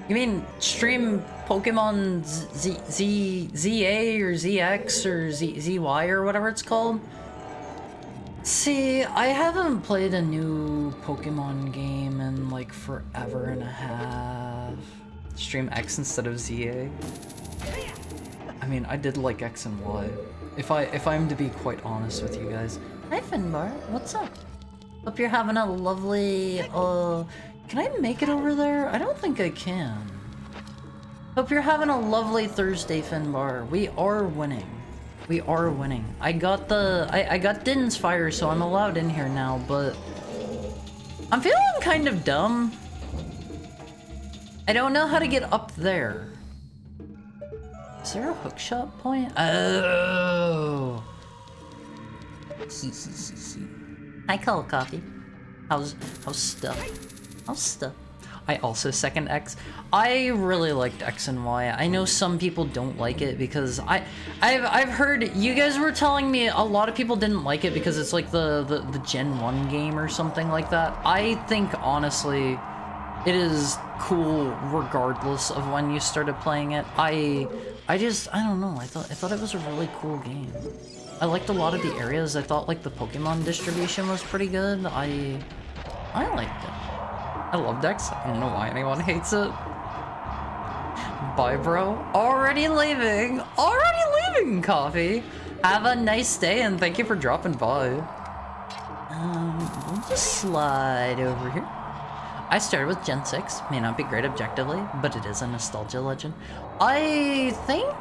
You mean stream Pokemon ZA or ZX or ZY or whatever it's called? See, I haven't played a new Pokemon game in like forever and a half. Stream X instead of ZA. I mean, I did like X and Y. If I'm to be quite honest with you guys. Hi Finbar, what's up? Hope you're having a lovely, can I make it over there? I don't think I can. Hope you're having a lovely Thursday, Finbar. We are winning. We are winning. I got Din's Fire, so I'm allowed in here now, but I'm feeling kind of dumb. I don't know how to get up there. Is there a hookshot point? Oh. Hi, Cold Coffee. How's stuff? How's stuff? I also second X. I really liked X and Y. I know some people don't like it because I've heard you guys were telling me a lot of people didn't like it because it's like the Gen 1 game or something like that. I think honestly it is cool regardless of when you started playing it. I don't know. I thought it was a really cool game. I liked a lot of the areas. I thought like the Pokemon distribution was pretty good. I liked it. I loved X. I don't know why anyone hates it. Bye, bro. Already leaving. Already leaving, Coffee. Have a nice day and thank you for dropping by. We'll just slide over here. I started with Gen 6. May not be great objectively, but it is a nostalgia legend. I think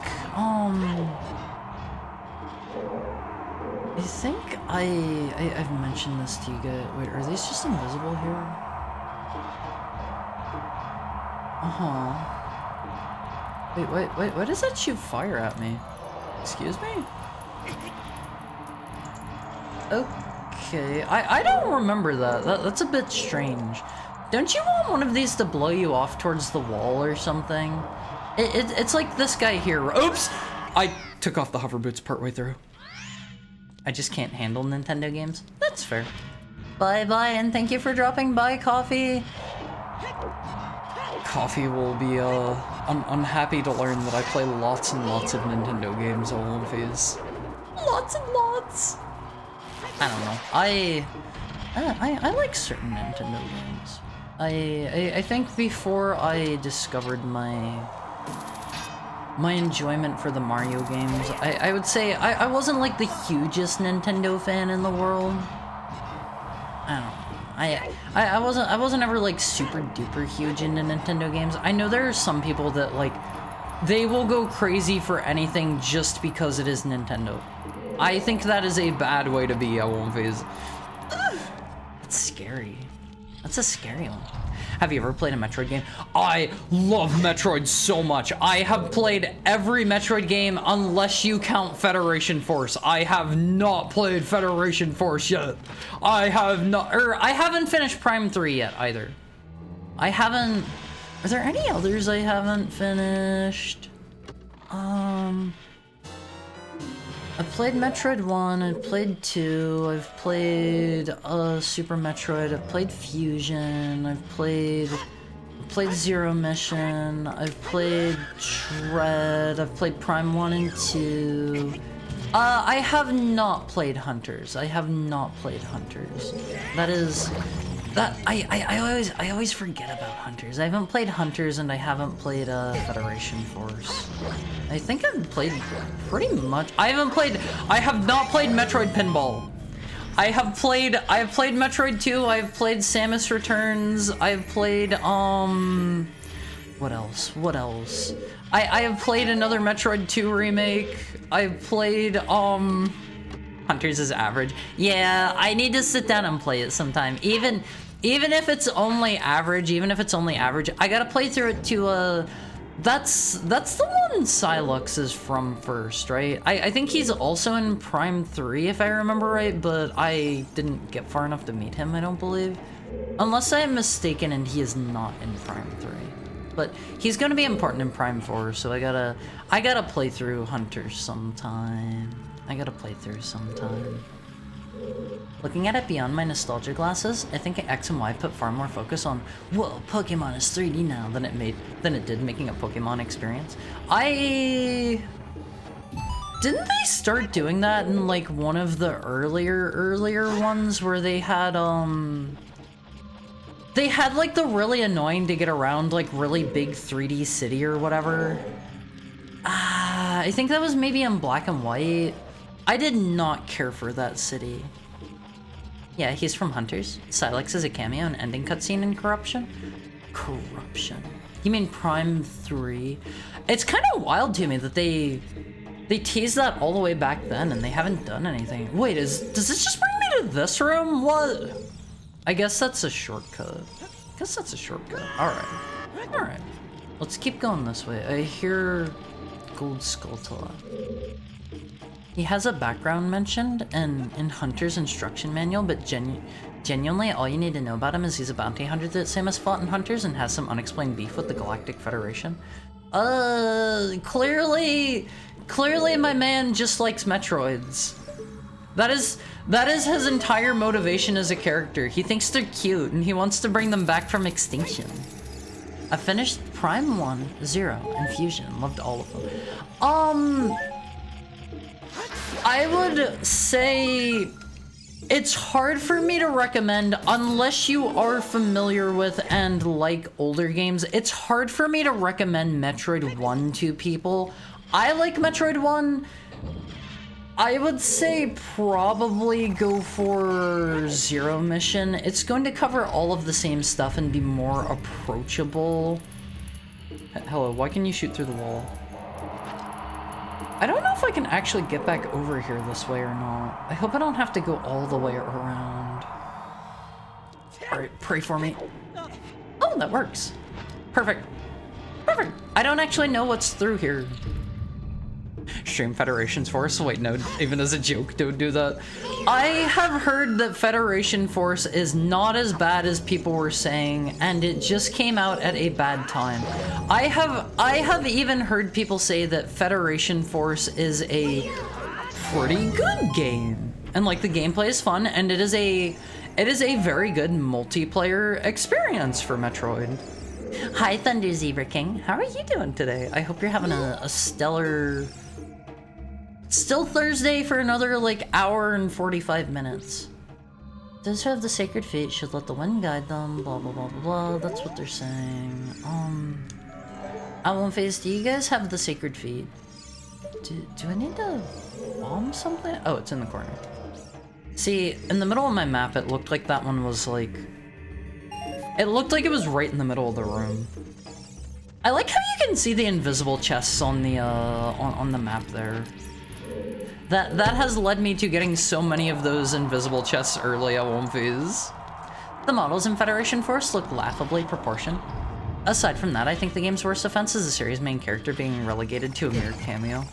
I've mentioned this to you guys. Wait, are these just invisible here? Wait, why does that shoot fire at me? Excuse me? Okay, I don't remember that. That's a bit strange. Don't you want one of these to blow you off towards the wall or something? It's like this guy here. Oops! I took off the hover boots partway through. I just can't handle Nintendo games. That's fair. Bye-bye, and thank you for dropping by, Coffee. Coffee will be unhappy to learn that I play lots and lots of Nintendo games on One Phase. Lots and lots. I don't know. I like certain Nintendo games. I think before I discovered my enjoyment for the Mario games, I would say I wasn't like the hugest Nintendo fan in the world. I don't know. I wasn't ever like super duper huge into Nintendo games. I know there are some people that like they will go crazy for anything just because it is Nintendo. I think that is a bad way to be at One Phase. That's scary. That's a scary one. Have you ever played a Metroid game? I love Metroid so much. I have played every Metroid game unless you count Federation Force. I have not played Federation Force yet. I haven't finished Prime 3 yet either. I haven't... Are there any others I haven't finished? I've played Metroid 1, I've played 2, I've played Super Metroid, I've played Fusion, I've played Zero Mission, I've played Dread, I've played Prime 1 and 2. I have not played Hunters. I have not played Hunters. I always forget about Hunters. I haven't played Hunters and I haven't played Federation Force. I think I've played pretty much. I have not played Metroid Pinball. I have played Metroid 2, I've played Samus Returns, I've played what else? I have played another Metroid 2 remake. I've played Hunters is average. Yeah, I need to sit down and play it sometime. Even if it's only average, I gotta play through it to that's the one Silux is from first, right? I think he's also in Prime 3 if I remember right, but I didn't get far enough to meet him, I don't believe. Unless I'm mistaken and he is not in Prime 3. But he's gonna be important in Prime 4, so I gotta play through Hunters sometime. Looking at it beyond my nostalgia glasses, I think X and Y put far more focus on, whoa, Pokemon is 3D now than it did making a Pokemon experience. Didn't they start doing that in like one of the earlier ones where they had like the really annoying to get around like really big 3D city or whatever? I think that was maybe in Black and White. I did not care for that city. Yeah, he's from Hunters. Silex is a cameo and ending cutscene in Corruption. You mean Prime 3? It's kind of wild to me that they teased that all the way back then and they haven't done anything. Wait, does this just bring me to this room? What? I guess that's a shortcut. Alright. Let's keep going this way. I hear Gold Skulltula. He has a background mentioned in Hunter's instruction manual, but genuinely all you need to know about him is he's a bounty hunter that Samus fought in Hunters and has some unexplained beef with the Galactic Federation. Clearly my man just likes Metroids. That is his entire motivation as a character. He thinks they're cute and he wants to bring them back from extinction. I finished Prime 1, 0, and Fusion. Loved all of them. I would say it's hard for me to recommend unless you are familiar with and like older games. It's hard for me to recommend Metroid 1 to people. I like Metroid 1. I would say probably go for Zero Mission. It's going to cover all of the same stuff and be more approachable. Hello, why can you shoot through the wall? I don't know if I can actually get back over here this way or not. I hope I don't have to go all the way around. Alright, pray for me. Oh, that works. Perfect. I don't actually know what's through here. Stream Federation's Force? Wait, no, even as a joke, don't do that. I have heard that Federation Force is not as bad as people were saying, and it just came out at a bad time. I have even heard people say that Federation Force is a pretty good game. And like the gameplay is fun, and it is a very good multiplayer experience for Metroid. Hi, Thunder Zebra King. How are you doing today? I hope you're having a stellar... Still Thursday for another, like, hour and 45 minutes. Those who have the sacred feet should let the wind guide them, blah, blah, blah, blah, blah. That's what they're saying. Face, do you guys have the sacred feet? Do I need to bomb something? Oh, it's in the corner. See, in the middle of my map, it looked like that one was, like... It looked like it was right in the middle of the room. I like how you can see the invisible chests on the, on the map there. That has led me to getting so many of those invisible chests early at Phase. The models in Federation Force look laughably proportioned. Aside from that, I think the game's worst offense is the series' main character being relegated to a mere cameo.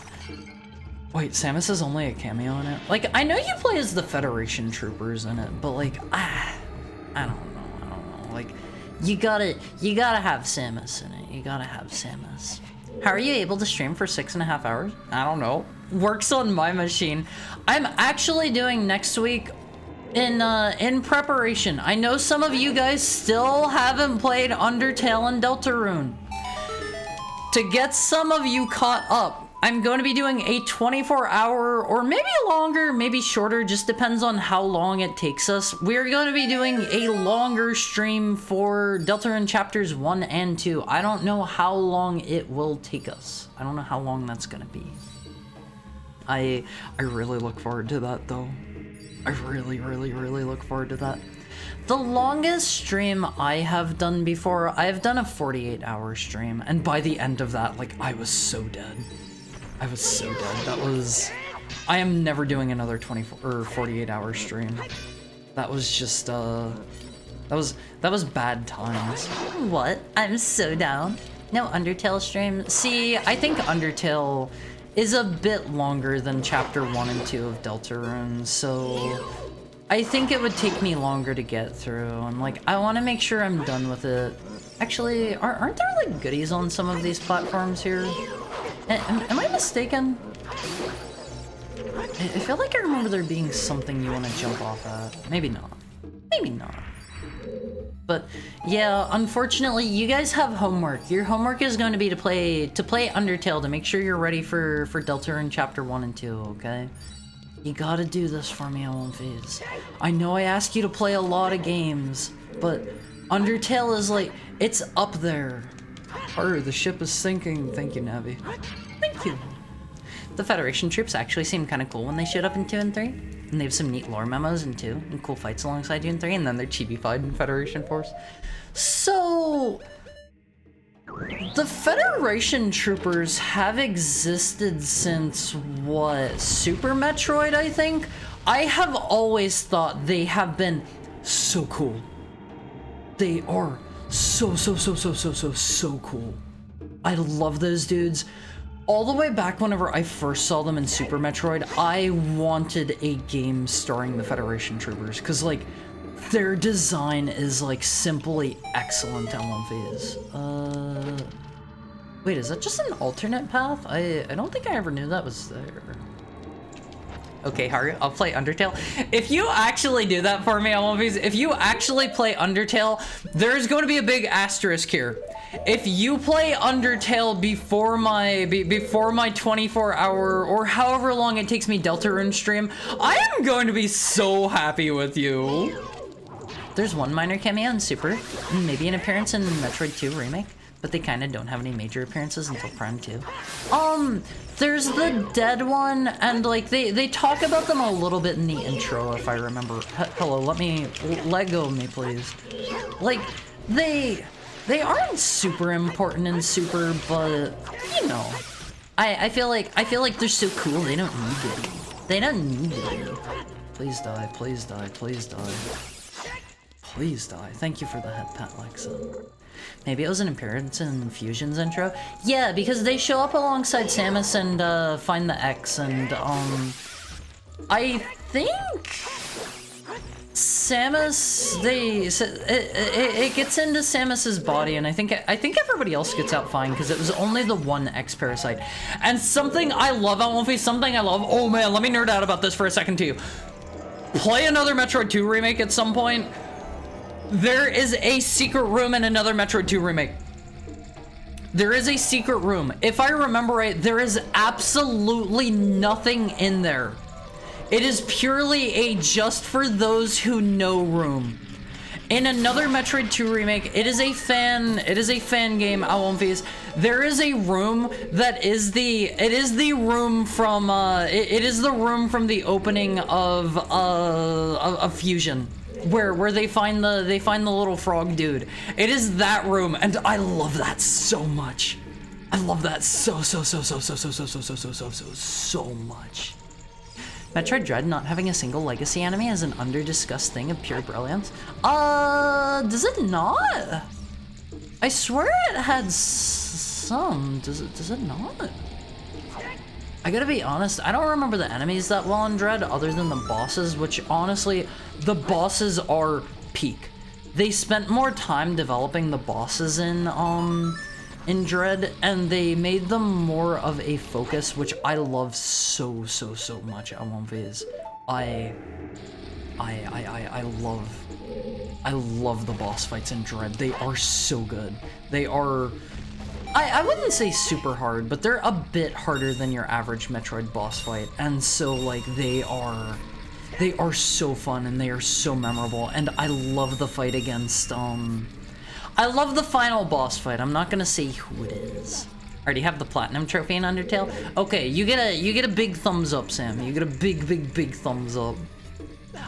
Wait, Samus is only a cameo in it? Like, I know you play as the Federation troopers in it, but like, I don't know. Like, you gotta have Samus in it. You gotta have Samus. How are you able to stream for 6.5 hours? I don't know. Works on my machine. I'm actually doing next week in preparation. I know some of you guys still haven't played Undertale and Deltarune. To get some of you caught up, I'm going to be doing a 24-hour, or maybe longer, maybe shorter, just depends on how long it takes us. We're going to be doing a longer stream for Deltarune Chapters 1 and 2. I don't know how long it will take us. I don't know how long that's going to be. I really look forward to that, though. I really look forward to that. The longest stream I have done before, I've done a 48-hour stream, and by the end of that, like, I was so dead. I was so dead. That was... I am never doing another 24 or 48-hour stream. That was just, that was bad times. What? I'm so down. No Undertale stream? See, I think Undertale is a bit longer than Chapter 1 and 2 of Deltarune, so... I think it would take me longer to get through, and like, I want to make sure I'm done with it. Actually, aren't there like goodies on some of these platforms here? Am I mistaken? I feel like I remember there being something you want to jump off at. Maybe not. Maybe not. But yeah, unfortunately, you guys have homework. Your homework is going to be to play Undertale to make sure you're ready for Deltarune Chapter 1 and 2, okay? You gotta do this for me, Phase. I know I ask you to play a lot of games, but Undertale is like, it's up there. The ship is sinking. Thank you, Navi. Thank you. The Federation troops actually seem kind of cool when they showed up in 2 and 3. And they have some neat lore memos in 2, and cool fights alongside 2 and 3, and then they're chibi-fied in Federation Force. So... the Federation troopers have existed since, what, Super Metroid, I think? I have always thought they have been so cool. They are so cool. I love those dudes. All the way back whenever I first saw them in Super Metroid, I wanted a game starring the Federation troopers, because, like, their design is, like, simply excellent, Phase. Wait, is that just an alternate path? I don't think I ever knew that was there. Okay, Haru, I'll play Undertale. If you actually do that for me, Phase, if you actually play Undertale, there's going to be a big asterisk here. If you play Undertale before my 24-hour or however long it takes me Deltarune stream, I am going to be so happy with you. There's one minor cameo in Super, maybe an appearance in Metroid 2 Remake, but they kind of don't have any major appearances until Prime 2. There's the dead one, and like they talk about them a little bit in the intro, if I remember. Hello, let go of me, please. Like, they aren't super important in Super, but you know, I feel like they're so cool. They don't need it. They don't need it. Please die. Please die. Please die. Please die. Thank you for the head pat, Lexa. Maybe it was an appearance in Fusion's intro? Yeah, because they show up alongside Samus and find the X, and I think Samus, it gets into Samus's body, and I think everybody else gets out fine because it was only the one X parasite. And something I love, oh man, let me nerd out about this for a second too. Play another Metroid 2 remake at some point. There is a secret room in another Metroid 2 remake. There is a secret room. If I remember right, there is absolutely nothing in there. It is purely a just for those who know room. In another Metroid 2 remake, it is a fan game, Phase. There is a room that is the room from the opening of Fusion. Where they find the little frog dude. It is that room, and I love that so much. I love that so much. Metroid Dread not having a single legacy enemy is an under-discussed thing of pure brilliance. Does it not? I swear it had some. Does it not? I gotta be honest, I don't remember the enemies that well in Dread other than the bosses, which honestly, the bosses are peak. They spent more time developing the bosses in Dread, and they made them more of a focus, which I love so much at One Phase. I love the boss fights in Dread. They are so good. They are, I wouldn't say super hard, but they're a bit harder than your average Metroid boss fight, and so like they are so fun and they are so memorable, and I love the fight against I love the final boss fight. I'm not gonna say who it is. Already have the platinum trophy in Undertale? Okay, you get a big thumbs up, Sam. You get a big thumbs up.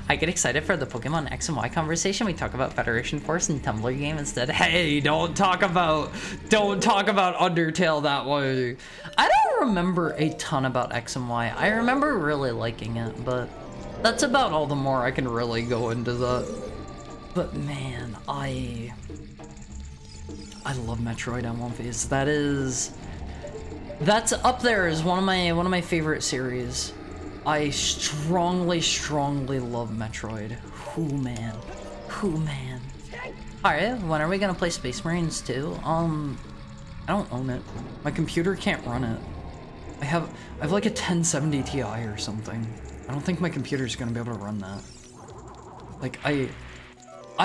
I get excited for the Pokemon X and Y conversation. We talk about Federation Force and Tumblr game instead. Hey, don't talk about Undertale that way. I don't remember a ton about X and Y. I remember really liking it, but that's about all the more I can really go into that. But man, I love Metroid on One Phase. That's up there as one of my favorite series. I strongly love Metroid. Whoo man. Alright, when are we gonna play Space Marines 2? I don't own it. My computer can't run it. I have like a 1070 Ti or something. I don't think my computer's gonna be able to run that. Like I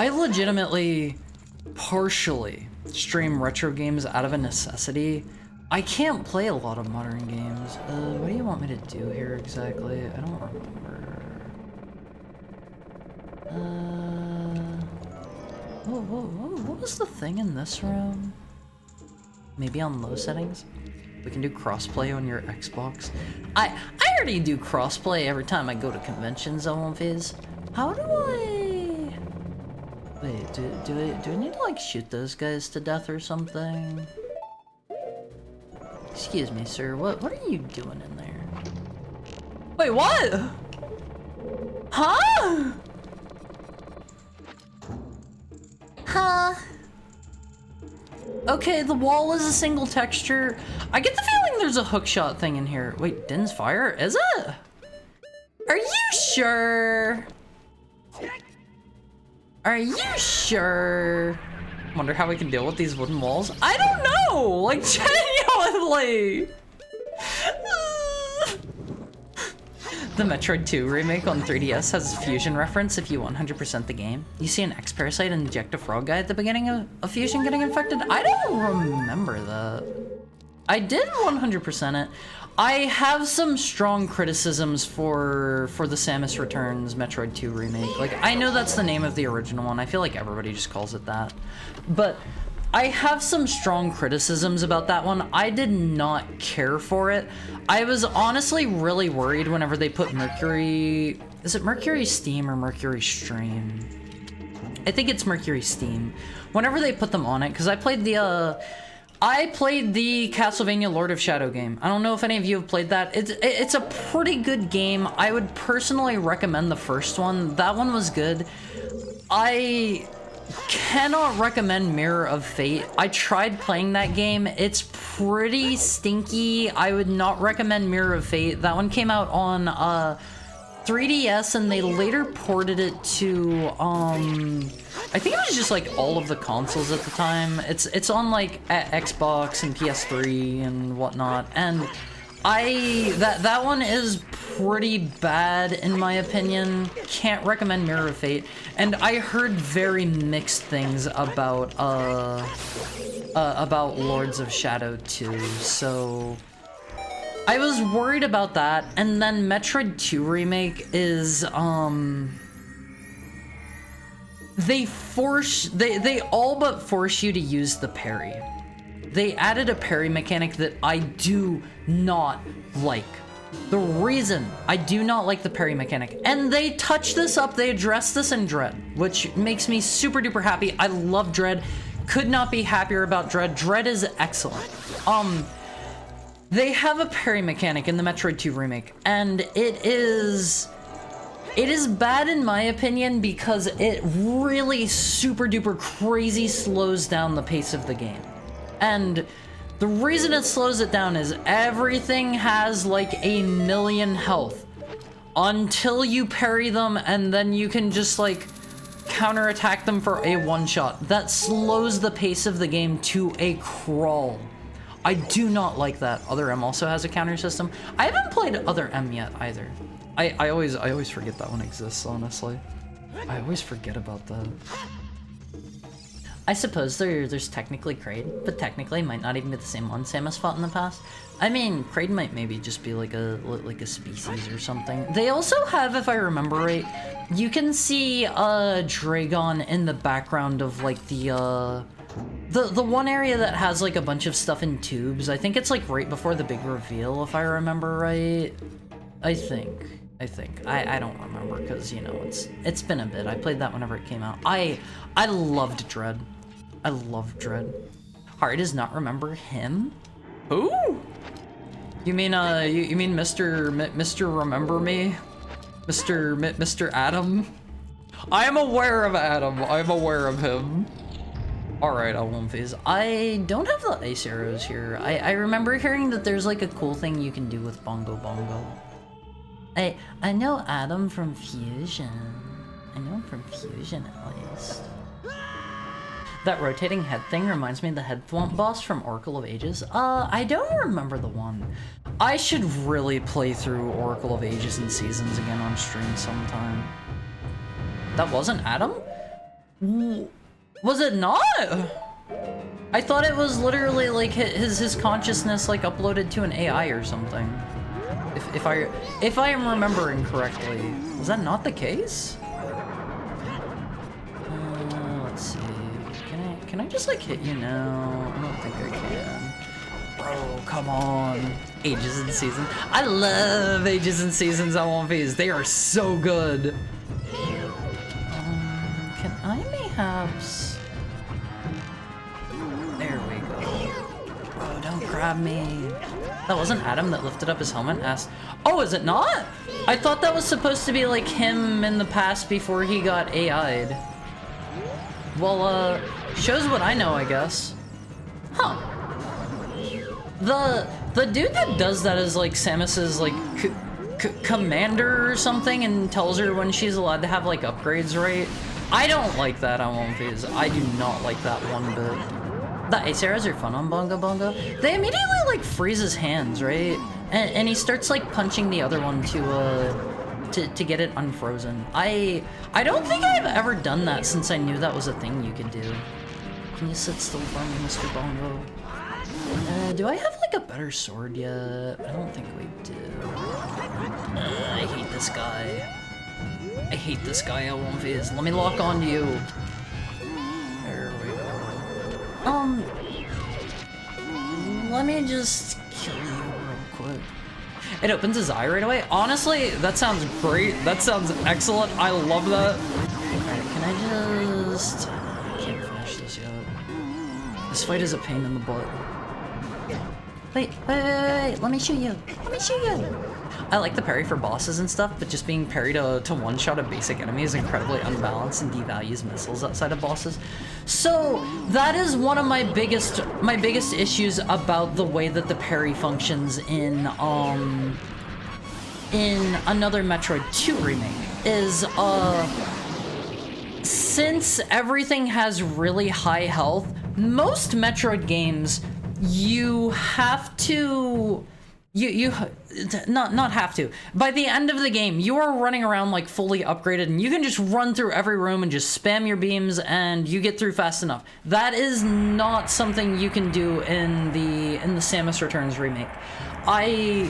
legitimately partially stream retro games out of a necessity. I can't play a lot of modern games. What do you want me to do here exactly? I don't remember. What was the thing in this room? Maybe on low settings? We can do crossplay on your Xbox. I already do crossplay every time I go to conventions on One Phase. How do I... Wait, do I need to like shoot those guys to death or something? Excuse me, sir. What are you doing in there? Wait, what? Huh? Huh? Okay, the wall is a single texture. I get the feeling there's a hookshot thing in here. Wait, Din's fire? Is it? Are you sure? Are you sure? Wonder how we can deal with these wooden walls. I don't know! Like, genuinely! The Metroid 2 remake on 3DS has a Fusion reference if you 100% the game. You see an X-Parasite inject a frog guy at the beginning of a Fusion getting infected? I don't remember that. I did 100% it. I have some strong criticisms for the Samus Returns Metroid 2 remake. Like, I know that's the name of the original one. I feel like everybody just calls it that. But I have some strong criticisms about that one. I did not care for it. I was honestly really worried whenever they put Mercury... Is it Mercury Steam or Mercury Stream? I think it's Mercury Steam. Whenever they put them on it, because I played the Castlevania Lord of Shadow game. I don't know if any of you have played that. It's a pretty good game. I would personally recommend the first one. That one was good. I cannot recommend Mirror of Fate. I tried playing that game. It's pretty stinky. I would not recommend Mirror of Fate. That one came out on 3DS and they later ported it to I think it was just like all of the consoles at the time. It's on like Xbox and PS3 and whatnot, and that one is pretty bad in my opinion. Can't recommend Mirror of Fate, and I heard very mixed things about Lords of Shadow 2, so I was worried about that. And then Metroid 2 remake is they all but force you to use the parry. They added a parry mechanic that I do not like. The reason I do not like the parry mechanic, and they touch this up, they address this in Dread, which makes me super duper happy. I love Dread. Could not be happier about Dread. Dread is excellent. They have a parry mechanic in the Metroid 2 remake, and it is bad in my opinion because it really super duper crazy slows down the pace of the game. And the reason it slows it down is everything has like a million health until you parry them, and then you can just like counterattack them for a one-shot. That slows the pace of the game to a crawl. I do not like that. Other M also has a counter system. I haven't played Other M yet either. I always forget that one exists, honestly. I always forget about that. I suppose there's technically Kraid, but technically might not even be the same one Samus fought in the past. I mean, Kraid might maybe just be like a species or something. They also have, if I remember right, you can see Dragon in the background of like the one area that has like a bunch of stuff in tubes. I think it's like right before the big reveal, if I remember right. I think. I don't remember because, you know, it's been a bit. I played that whenever it came out. I loved Dread. I loved Dread. Hard does not remember him? Who? You mean you mean Mr. Remember Me? Mr. Adam? I am aware of Adam. I'm aware of him. Alright, I won't phase. I don't have the ice arrows here. I remember hearing that there's like a cool thing you can do with Bongo Bongo. I know Adam from Fusion. I know him from Fusion at least. That rotating head thing reminds me of the head thwomp boss from Oracle of Ages. I don't remember the one. I should really play through Oracle of Ages and Seasons again on stream sometime. That wasn't Adam? Was it not? I thought it was literally like his consciousness like uploaded to an AI or something. If I am remembering correctly, was that not the case? Let's see. Can I just like hit you now? I don't think I can. Bro, come on. Ages and Seasons. I love Ages and Seasons on One Piece. They are so good. Can I mayhaps? There we go. Bro, don't grab me. That wasn't Adam that lifted up his helmet and asked, oh, is it not? I thought that was supposed to be like him in the past before he got AI'd. Well, shows what I know, I guess. Huh. The dude that does that is like Samus's like commander or something and tells her when she's allowed to have like upgrades, right? I don't like that on One Piece. I do not like that one bit. The ice arrows are fun on Bongo Bongo. They immediately like freeze his hands, right? And he starts like punching the other one to get it unfrozen. I don't think I've ever done that since I knew that was a thing you could do. Can you sit still for me, Mr. Bongo? Do I have like a better sword yet? I don't think we do. I hate this guy. I hate this guy at One Piece. Let me lock onto you. There we go. Let me just kill you real quick. It opens his eye right away. Honestly, that sounds great. That sounds excellent. I love that. Alright, can I just... I can't finish this yet. This fight is a pain in the butt. Wait, let me shoot you. Let me shoot you. I like the parry for bosses and stuff, but just being parried to one-shot a basic enemy is incredibly unbalanced and devalues missiles outside of bosses. So that is one of my biggest issues about the way that the parry functions in another Metroid 2 remake is since everything has really high health, most Metroid games you have to not have to. By the end of the game, you are running around like fully upgraded and you can just run through every room and just spam your beams and you get through fast enough. That is not something you can do in the Samus Returns remake. I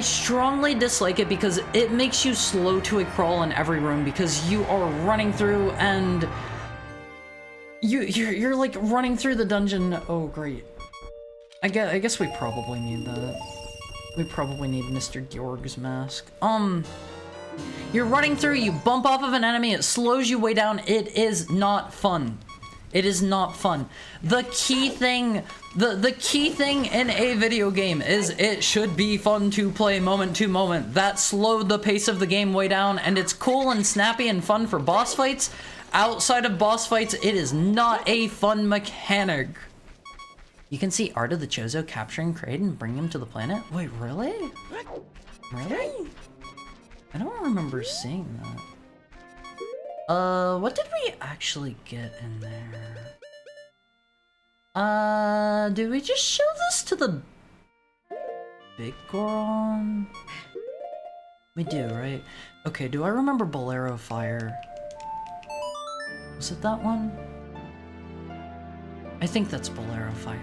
strongly dislike it because it makes you slow to a crawl in every room because you are running through and you're like running through the dungeon. Oh great. I guess we probably need that. We probably need Mr. Georg's mask. You're running through, you bump off of an enemy, it slows you way down. It is not fun. It is not fun. The key thing, the key thing in a video game is it should be fun to play moment to moment. That slowed the pace of the game way down, and it's cool and snappy and fun for boss fights. Outside of boss fights, it is not a fun mechanic. You can see Art of the Chozo capturing Kraid and bringing him to the planet? Wait, really? Really? I don't remember seeing that. What did we actually get in there? Did we just show this to the big Goron? We do, right? Okay, do I remember Bolero Fire? Was it that one? I think that's Bolero Fire.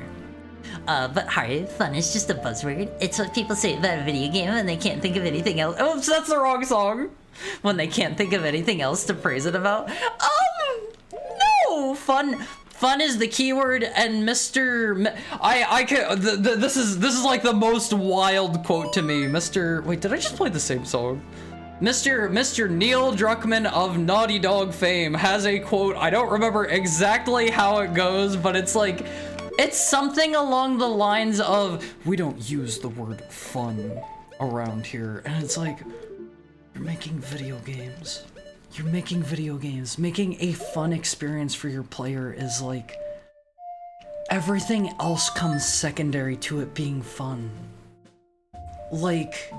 But Harry, fun is just a buzzword. It's what people say about a video game when they can't think of anything else. Oops, that's the wrong song. When they can't think of anything else to praise it about. No! Fun is the keyword, and Mr. This is like the most wild quote to me. Wait, did I just play the same song? Mr. Neil Druckmann of Naughty Dog fame has a quote. I don't remember exactly how it goes, but it's like, it's something along the lines of, we don't use the word fun around here. And it's like, you're making video games. You're making video games. Making a fun experience for your player is like, everything else comes secondary to it being fun. Like,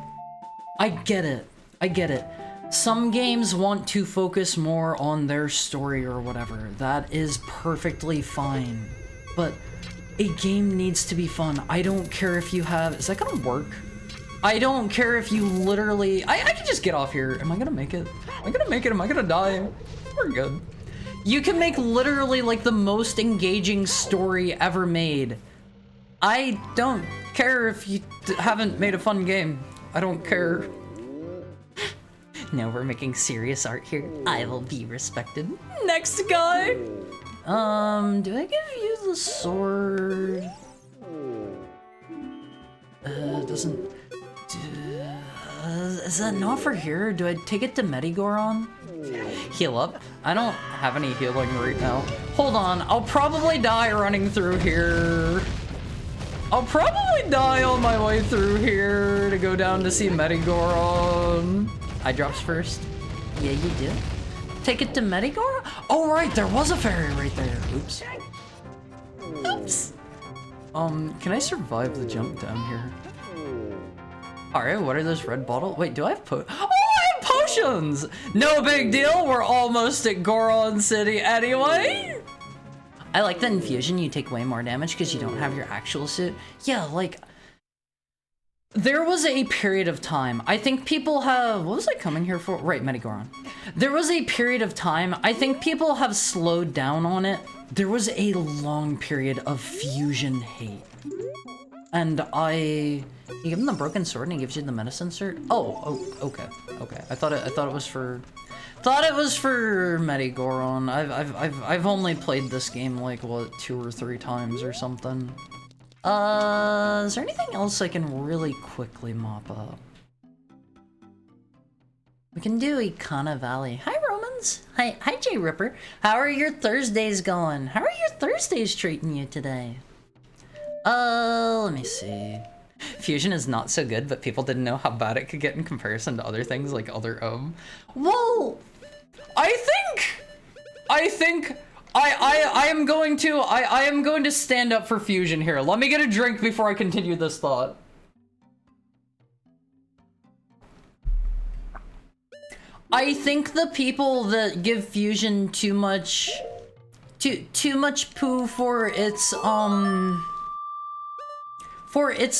I get it. I get it. Some games want to focus more on their story or whatever. That is perfectly fine. But a game needs to be fun. I don't care if you have... Is that gonna work? I don't care if you literally... I can just get off here. Am I gonna make it? Am I gonna make it? Am I gonna die? We're good. You can make literally like the most engaging story ever made. I don't care if you haven't made a fun game. I don't care. No, we're making serious art here. I will be respected. Next guy! Do I give you the sword? Doesn't... is that not for here? Do I take it to Medigoron? Heal up? I don't have any healing right now. Hold on, I'll probably die running through here. I'll probably die on my way through here to go down to see Medigoron. Eye drops first. Yeah, you do. Take it to Medigora? Oh, right, there was a fairy right there. Oops. Oops. Can I survive the jump down here? Alright, what are those red bottles? Wait, do I have Oh, I have potions! No big deal, we're almost at Goron City anyway! I like that in Fusion you take way more damage because you don't have your actual suit. Yeah, like... There was a period of time, I think people have... What was I coming here for? Right, Medigoron. There was a period of time, I think people have slowed down on it. There was a long period of Fusion hate. And you give him the broken sword and he gives you the medicine cert? Oh, okay. I thought it was for... Thought it was for Medigoron. I've only played this game like, what, 2 or 3 times or something. Is there anything else I can really quickly mop up? We can do Ikana Valley. Hi, Romans. Hi, J Ripper. How are your Thursdays going? How are your Thursdays treating you today? Let me see. Fusion is not so good, but people didn't know how bad it could get in comparison to other things like other, Well, I am going to stand up for Fusion here. Let me get a drink before I continue this thought. I think the people that give Fusion too much poo for its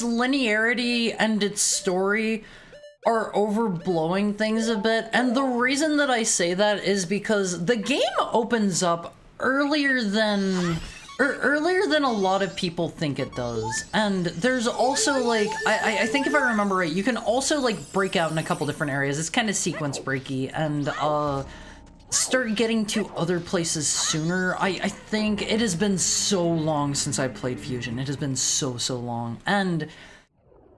linearity and its story are overblowing things a bit. And the reason that I say that is because the game opens up earlier than a lot of people think it does. And there's also like, I think if I remember right, you can also like break out in a couple different areas. It's kind of sequence breaky and start getting to other places sooner. I think it has been so long since I played Fusion. It has been so long. And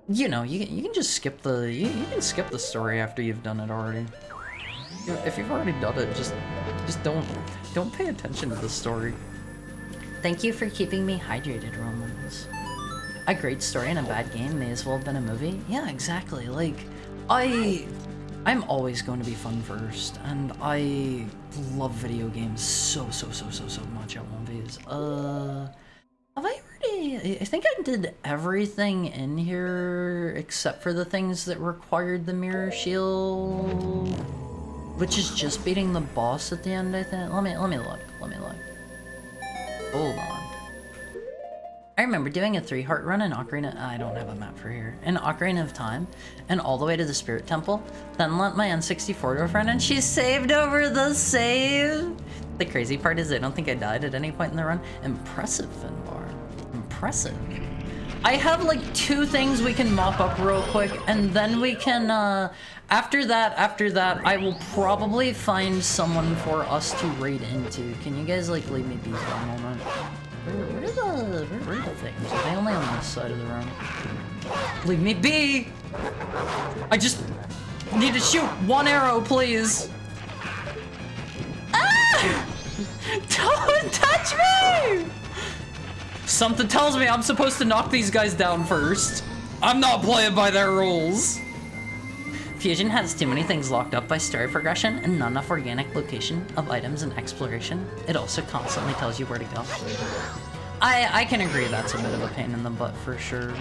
you know, you can just skip you can skip the story after you've done it already. If you've already done it, just don't pay attention to the story. Thank you for keeping me hydrated, Romans. A great story and a bad game may as well have been a movie. Yeah, exactly. Like, I'm always going to be fun first, and I love video games so much at 1Vs. Have I already... I think I did everything in here except for the things that required the mirror shield, which is just beating the boss at the end, I think. Let me look. Hold on. I remember doing a 3-heart run in Ocarina... I don't have a map for here. In Ocarina of Time, and all the way to the Spirit Temple, then lent my N64 to a friend, and she saved over the save! The crazy part is I don't think I died at any point in the run. Impressive, Finbar. Impressive. I have like 2 things we can mop up real quick, and then we can, after that, I will probably find someone for us to raid into. Can you guys, like, leave me be for a moment? Where are the things? Are they only on this side of the room? Leave me be! I just need to shoot 1 arrow, please! Ah! Don't touch me! Something tells me I'm supposed to knock these guys down first. I'm not playing by their rules. Fusion has too many things locked up by story progression and not enough organic location of items and exploration. It also constantly tells you where to go. I can agree that's a bit of a pain in the butt for sure.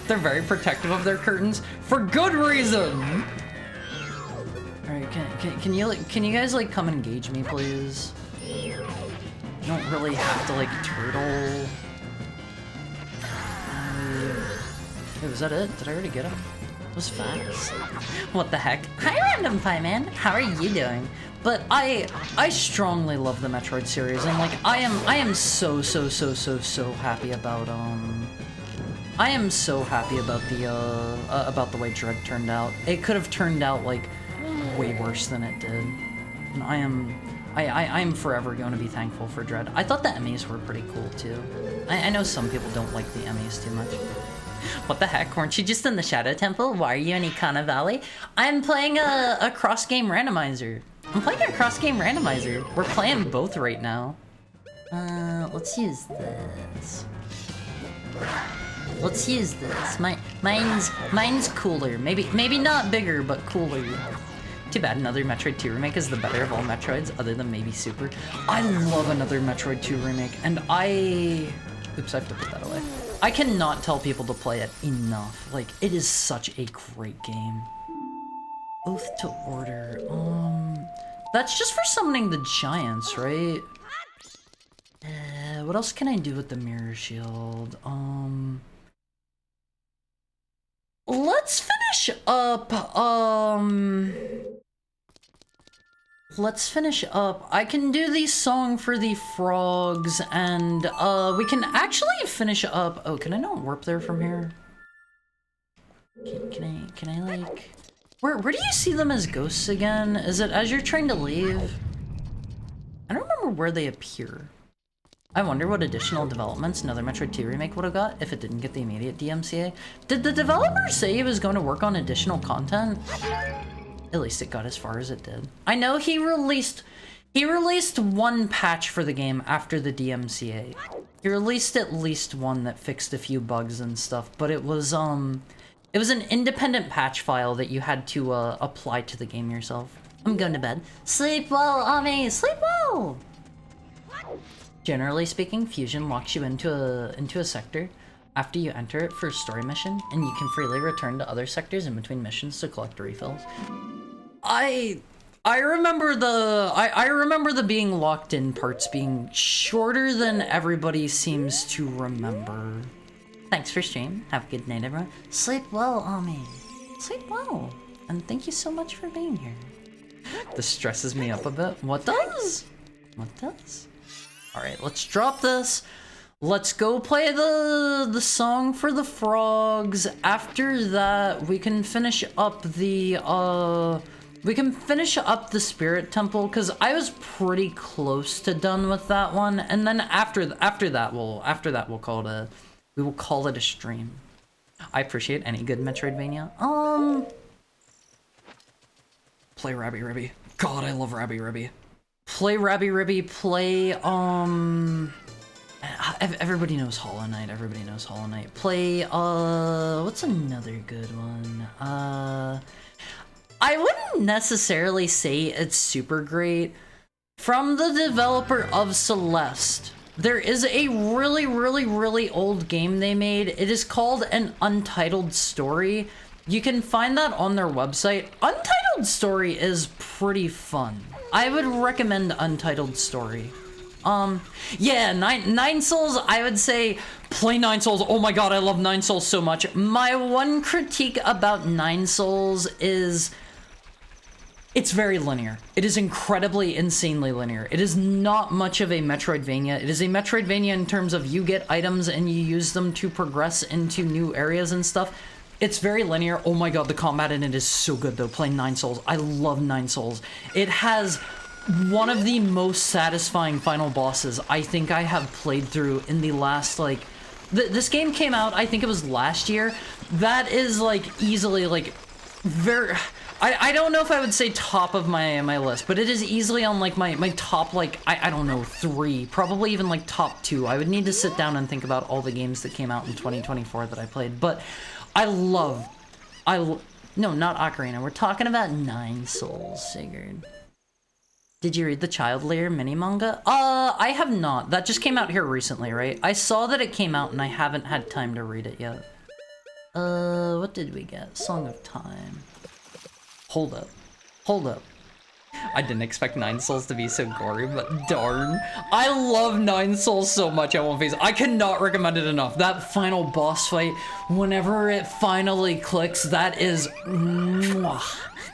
They're very protective of their curtains for good reason. All right, can you guys like come engage me, please? You don't really have to like turtle. Wait, was that it? Did I already get him? It was fast. What the heck? Hi, Random Pie Man. How are you doing? But I strongly love the Metroid series, and like I am so happy about I am so happy about the way Dread turned out. It could have turned out like way worse than it did, and I'm forever going to be thankful for Dread. I thought the Emmys were pretty cool too. I know some people don't like the Emmys too much. What the heck? Weren't you just in the Shadow Temple? Why are you in Ikana Valley? I'm playing a cross-game randomizer. We're playing both right now. Let's use this. Mine's cooler. Maybe not bigger, but cooler. Too bad another Metroid 2 remake is the better of all Metroids, other than maybe Super. I love another Metroid 2 remake, and oops, I have to put that away. I cannot tell people to play it enough. Like, it is such a great game. Oath to Order. That's just for summoning the giants, right? What else can I do with the Mirror Shield? Let's finish up, I can do the song for the frogs, and, we can actually finish up... Oh, can I not warp there from here? Can I, like... Where do you see them as ghosts again? Is it as you're trying to leave? I don't remember where they appear. I wonder what additional developments another Metroid 2 remake would have got if it didn't get the immediate DMCA. Did the developer say he was going to work on additional content? At least it got as far as it did. I know he released 1 patch for the game after the DMCA. He released at least 1 that fixed a few bugs and stuff, but it was an independent patch file that you had to apply to the game yourself. I'm going to bed. Sleep well, Ami! Sleep well! Generally speaking, Fusion locks you into a sector after you enter it for a story mission, and you can freely return to other sectors in between missions to collect refills. I remember the being locked in parts being shorter than everybody seems to remember. Thanks for stream. Have a good night, everyone. Sleep well, Ami. Sleep well. And thank you so much for being here. This stresses me up a bit. What does? Alright, let's drop this. Let's go play the song for the frogs. After that, we can finish up the Spirit Temple, because I was pretty close to done with that one. And then after that we'll call it a stream. I appreciate any good Metroidvania. Play Rabby Ribby. God, I love Rabby Ribby. Play Rabby Ribby, play, I everybody knows Hollow Knight. Everybody knows Hollow Knight. Play, what's another good one? I wouldn't necessarily say it's super great. From the developer of Celeste, there is a really old game they made. It is called An Untitled Story. You can find that on their website. Untitled Story is pretty fun. I would recommend Untitled Story. Yeah, Nine Souls, I would say play Nine Souls. Oh my god, I love Nine Souls so much. My one critique about Nine Souls is it's very linear. It is incredibly, insanely linear. It is not much of a Metroidvania. It is a Metroidvania in terms of you get items and you use them to progress into new areas and stuff. It's very linear. Oh my god, the combat in it is so good though. Playing Nine Souls. I love Nine Souls. It has one of the most satisfying final bosses I think I have played through in the last, like... This game came out, I think it was last year. That is, like, easily, like, very... I don't know if I would say top of my list, but it is easily on, like, my top, like, I don't know, 3. Probably even, like, top 2. I would need to sit down and think about all the games that came out in 2024 that I played. But no, not Ocarina. We're talking about Nine Souls, Sigurd. Did you read the Child Lair mini manga? I have not. That just came out here recently, right? I saw that it came out and I haven't had time to read it yet. What did we get? Song of Time. Hold up. I didn't expect Nine Souls to be so gory, but darn. I love Nine Souls so much, I won't face it. I cannot recommend it enough. That final boss fight, whenever it finally clicks, that is... Mwah.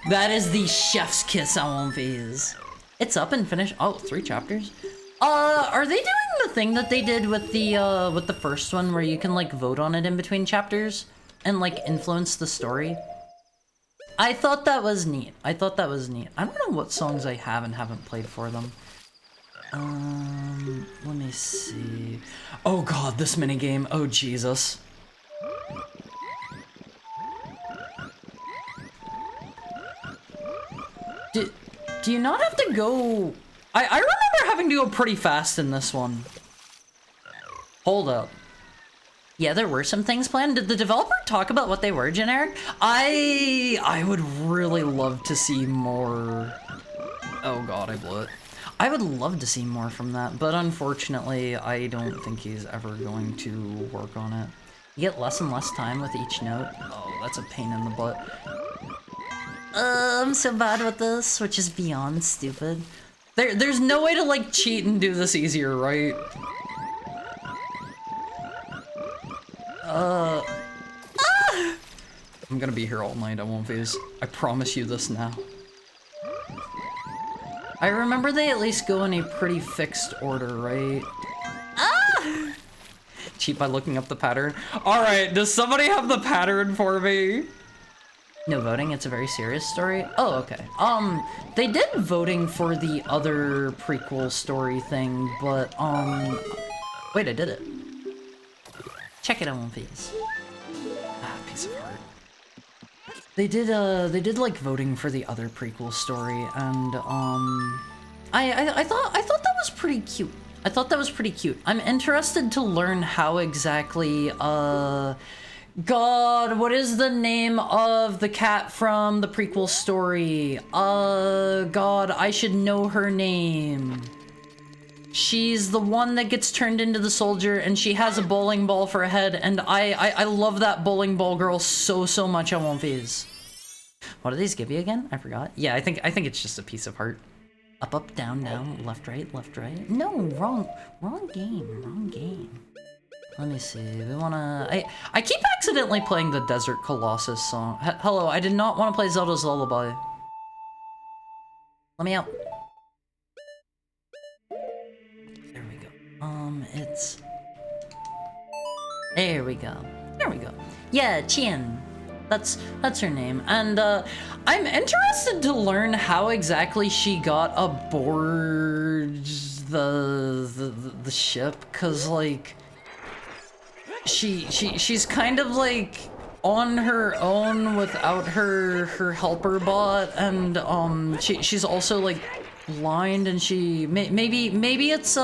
That is the chef's kiss, I won't face. It's up and finished. Oh, 3 chapters. Are they doing the thing that they did with the first one where you can, like, vote on it in between chapters and, like, influence the story? I thought that was neat. I don't know what songs I have and haven't played for them. Let me see. Oh god, this minigame. Oh Jesus. Do you not have to go... I remember having to go pretty fast in this one. Hold up. Yeah, there were some things planned. Did the developer talk about what they were, Generic? I would really love to see more... Oh god, I blew it. I would love to see more from that, but unfortunately, I don't think he's ever going to work on it. You get less and less time with each note. Oh, that's a pain in the butt. I'm so bad with this, which is beyond stupid. There's no way to, like, cheat and do this easier, right? I'm gonna be here all night, I won't face. I promise you this now. I remember they at least go in a pretty fixed order, right? Cheat by looking up the pattern. Alright, does somebody have the pattern for me? No voting, it's a very serious story. Oh, okay. They did voting for the other prequel story thing, but, wait, I did it. Check it out, please. Ah, piece of heart. They did like voting for the other prequel story, and, I thought that was pretty cute. I thought that was pretty cute. I'm interested to learn how exactly, God, what is the name of the cat from the prequel story? God, I should know her name. She's the one that gets turned into the soldier, and she has a bowling ball for a head, and I love that bowling ball girl so much, I won't phase. What do these give you again? I forgot. Yeah, I think it's just a piece of heart. Up, down, left, right. No, wrong game. Let me see, we wanna... I keep accidentally playing the Desert Colossus song. Hello, I did not want to play Zelda's Lullaby. Let me out. There we go. It's... There we go. Yeah, Chien. That's her name. And, I'm interested to learn how exactly she got aboard the ship, cause, like... She's kind of like on her own without her helper bot, and she's also like blind, and she maybe it's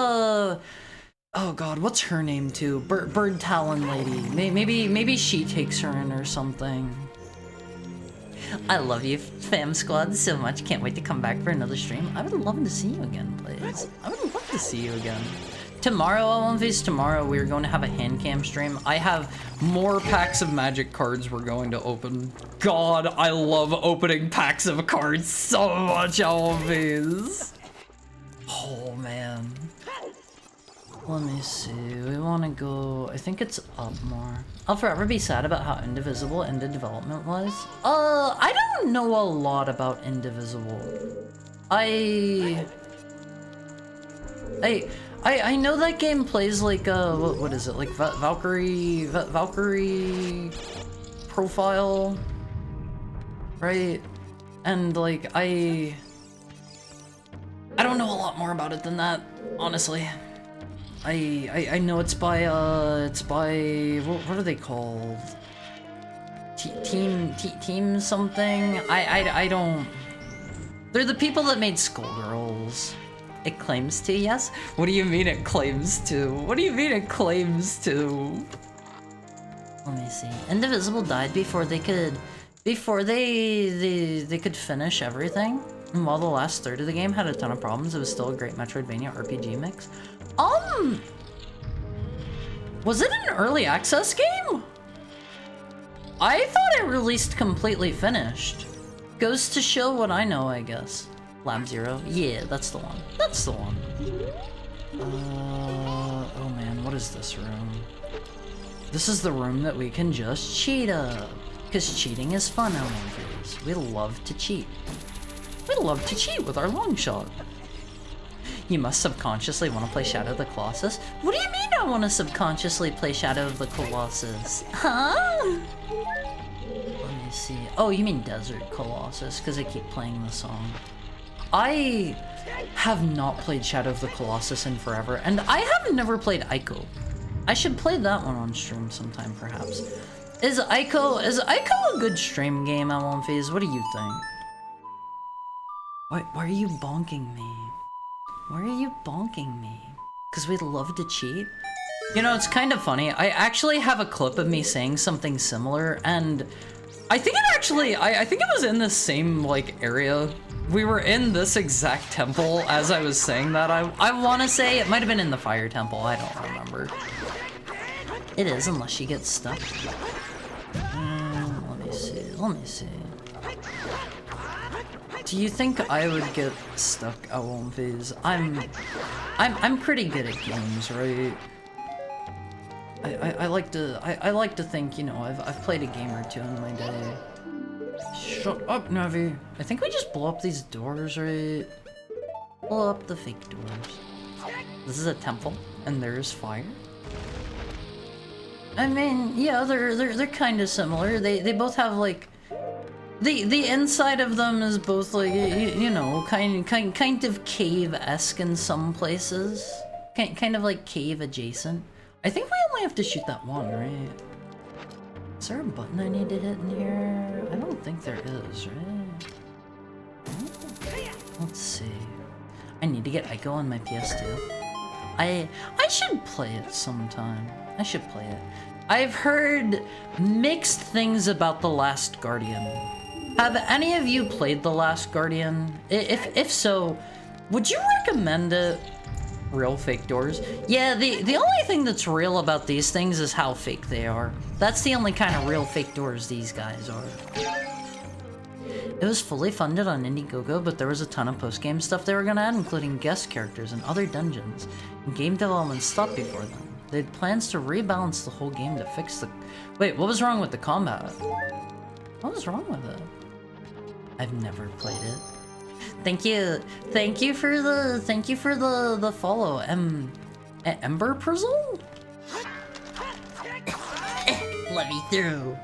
Oh god, what's her name too? Bird Talon lady. Maybe she takes her in or something. I love you, fam squad, so much. Can't wait to come back for another stream. I would love to see you again, please. I would love to see you again. Tomorrow, L1Vs, tomorrow we're going to have a hand cam stream. I have more packs of magic cards we're going to open. God, I love opening packs of cards so much, L1Vs. Oh, man. Let me see, we want to go, I think it's up more. I'll forever be sad about how Indivisible ended development was. I don't know a lot about Indivisible. I know that game plays like, what is it, like Valkyrie profile, right? And like, I don't know a lot more about it than that, honestly. I know it's by what are they called? Team something? I don't. They're the people that made Skullgirls. It claims to, yes? What do you mean it claims to? What do you mean it claims to? Let me see. Indivisible died before they could finish everything. And while the last third of the game had a ton of problems, it was still a great Metroidvania RPG mix. Was it an early access game? I thought it released completely finished. Goes to show what I know, I guess. Lab Zero? Yeah, that's the one. That's the one. Oh man, what is this room? This is the room that we can just cheat up. Because cheating is fun, L1Vs. We love to cheat. We love to cheat with our long shot. You must subconsciously want to play Shadow of the Colossus? What do you mean I want to subconsciously play Shadow of the Colossus? Huh? Let me see. Oh, you mean Desert Colossus, because I keep playing the song. I have not played Shadow of the Colossus in forever, and I have never played Ico. I should play that one on stream sometime, perhaps. Is Ico a good stream game, L1Vs? What do you think? Why are you bonking me? Why are you bonking me? Because we'd love to cheat? You know, it's kind of funny. I actually have a clip of me saying something similar, and I think it actually, I think it was in the same, like, area. We were in this exact temple as I was saying that. I want to say it might have been in the fire temple. I don't remember. It is, unless you get stuck. Let me see. Let me see. Do you think I would get stuck, L1Vs? I'm pretty good at games, right? I like to think, you know, I've played a game or two in my day. Shut up, Navi. I think we just blow up these doors, right? Blow up the fake doors. This is a temple, and there's fire. I mean, yeah, they're kind of similar. They both have like the inside of them is both like you know kind of cave-esque in some places, kind of like cave adjacent. I think we only have to shoot that one, right? Is there a button I need to hit in here? I don't think there is, right? Let's see. I need to get Ico on my PS2. I should play it sometime. I should play it. I've heard mixed things about The Last Guardian. Have any of you played The Last Guardian? If so, would you recommend it? Real fake doors? Yeah, the only thing that's real about these things is how fake they are. That's the only kind of real fake doors these guys are. It was fully funded on Indiegogo, but there was a ton of post-game stuff they were gonna add, including guest characters and other dungeons. And game development stopped before then. They had plans to rebalance the whole game to fix the... Wait, what was wrong with the combat? What was wrong with it? I've never played it. Thank you for the follow, Ember Prizzle? Let me through.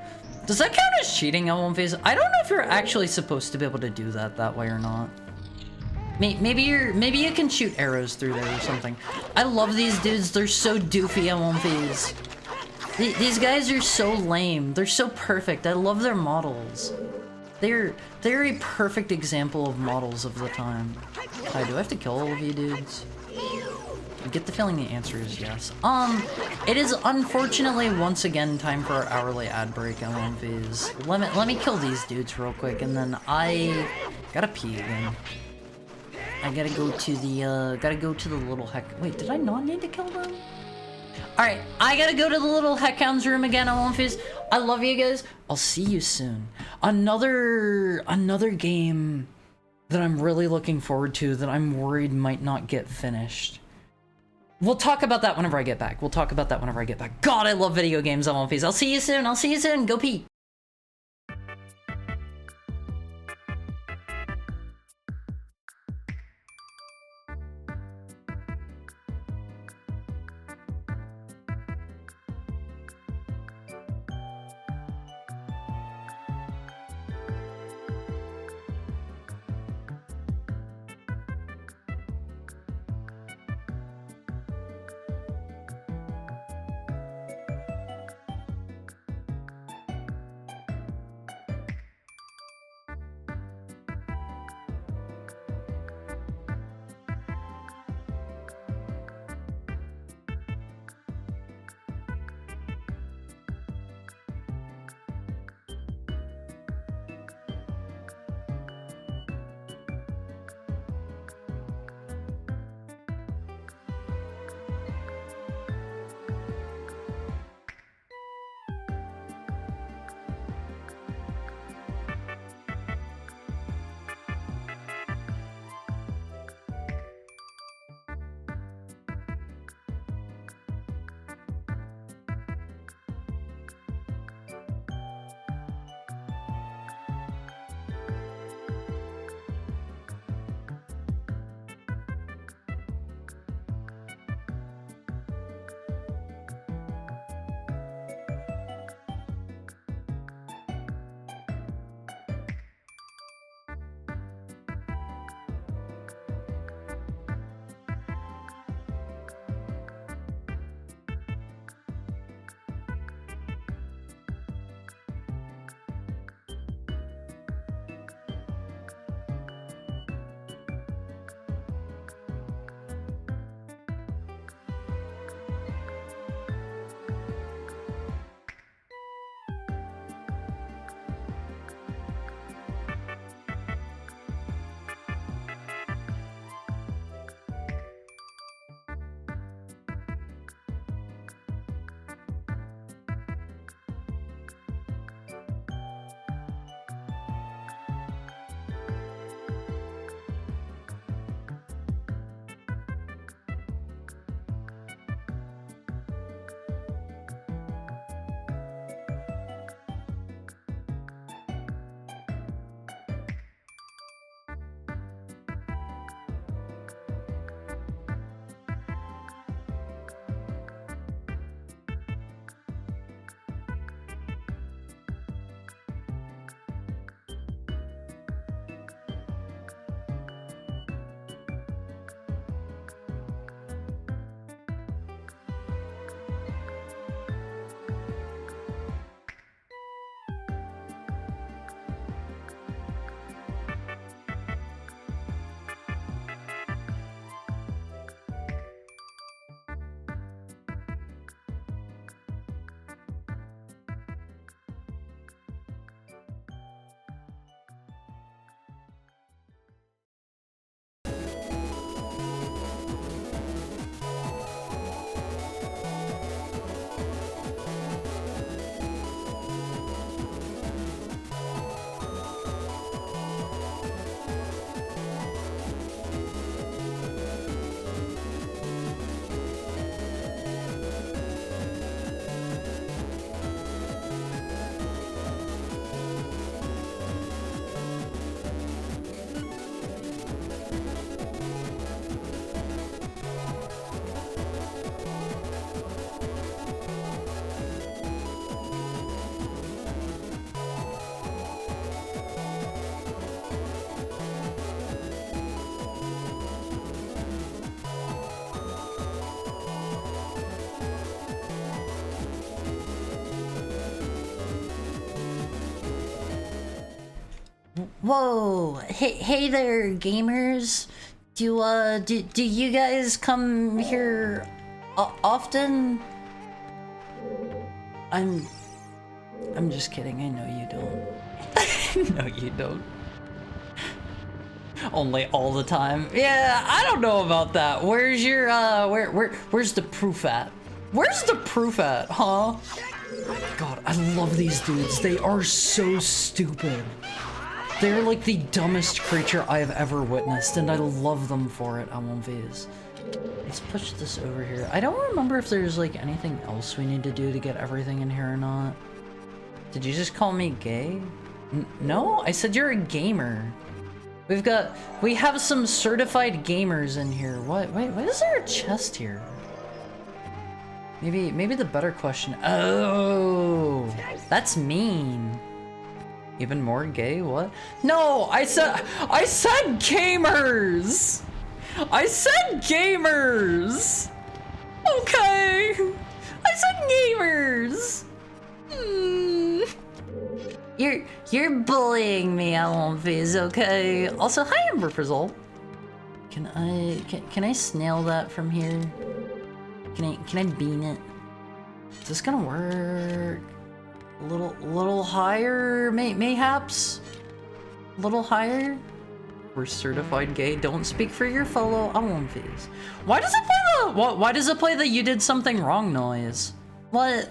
Does that count as cheating, L1Vs? I don't know if you're actually supposed to be able to do that way or not. Maybe you can shoot arrows through there or something. I love these dudes. They're so doofy, L1Vs. These guys are so lame. They're so perfect. I love their models. They're a perfect example of models of the time. Hi, do I have to kill all of you dudes? get the feeling the answer is yes. It is unfortunately once again time for our hourly ad break on one of these. Let me kill these dudes real quick, and then I gotta pee again. I gotta go to the little heck. Wait, did I not need to kill them? Alright, I gotta go to the little heckhounds room again on one phase. I love you guys. I'll see you soon. Another game that I'm really looking forward to that I'm worried might not get finished. We'll talk about that whenever I get back. God, I love video games on one phase. I'll see you soon. Go pee. Whoa, hey there, gamers. Do you guys come here often? I'm just kidding. I know you don't. No, you don't. Only all the time. Yeah, I don't know about that. Where's your where's the proof at? Where's the proof at, huh? God, I love these dudes. They are so stupid. They're like the dumbest creature I have ever witnessed, and I love them for it. V's. Let's push this over here. I don't remember if there's like anything else we need to do to get everything in here or not. Did you just call me gay? No, I said you're a gamer. We have some certified gamers in here. What? Wait, why is there a chest here? Maybe the better question. Oh, that's mean. Even more gay? What? No, I said gamers. I said gamers. Okay, I said gamers. You're bullying me, Alonfiz, okay? Also, hi, Ember Frizzle. Can I snail that from here? Can I bean it? Is this gonna work? A little higher, mayhaps? A little higher? We're certified gay. Don't speak for your fellow Alonfiz. Why does it play why does it play the you did something wrong noise? What?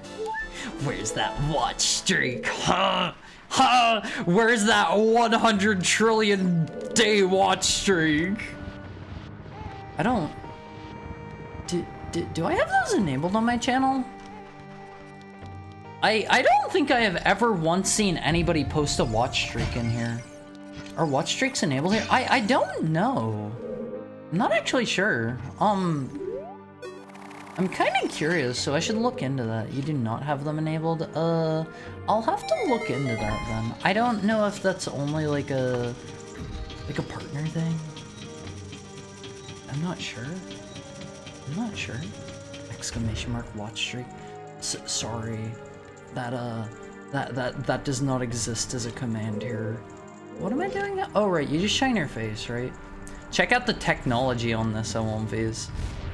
Where's that watch streak? Huh? Huh? Where's that 100 trillion day watch streak? I don't... Do I have those enabled on my channel? I don't think I have ever once seen anybody post a watch streak in here. Are watch streaks enabled here? I don't know. I'm not actually sure. I'm kind of curious, so I should look into that. You do not have them enabled? I'll have to look into that then. I don't know if that's only like a partner thing. I'm not sure. Exclamation mark watch streak. Sorry. That does not exist as a command here. What am I doing now? Oh right, you just shine your face, right? Check out the technology on this LMVs.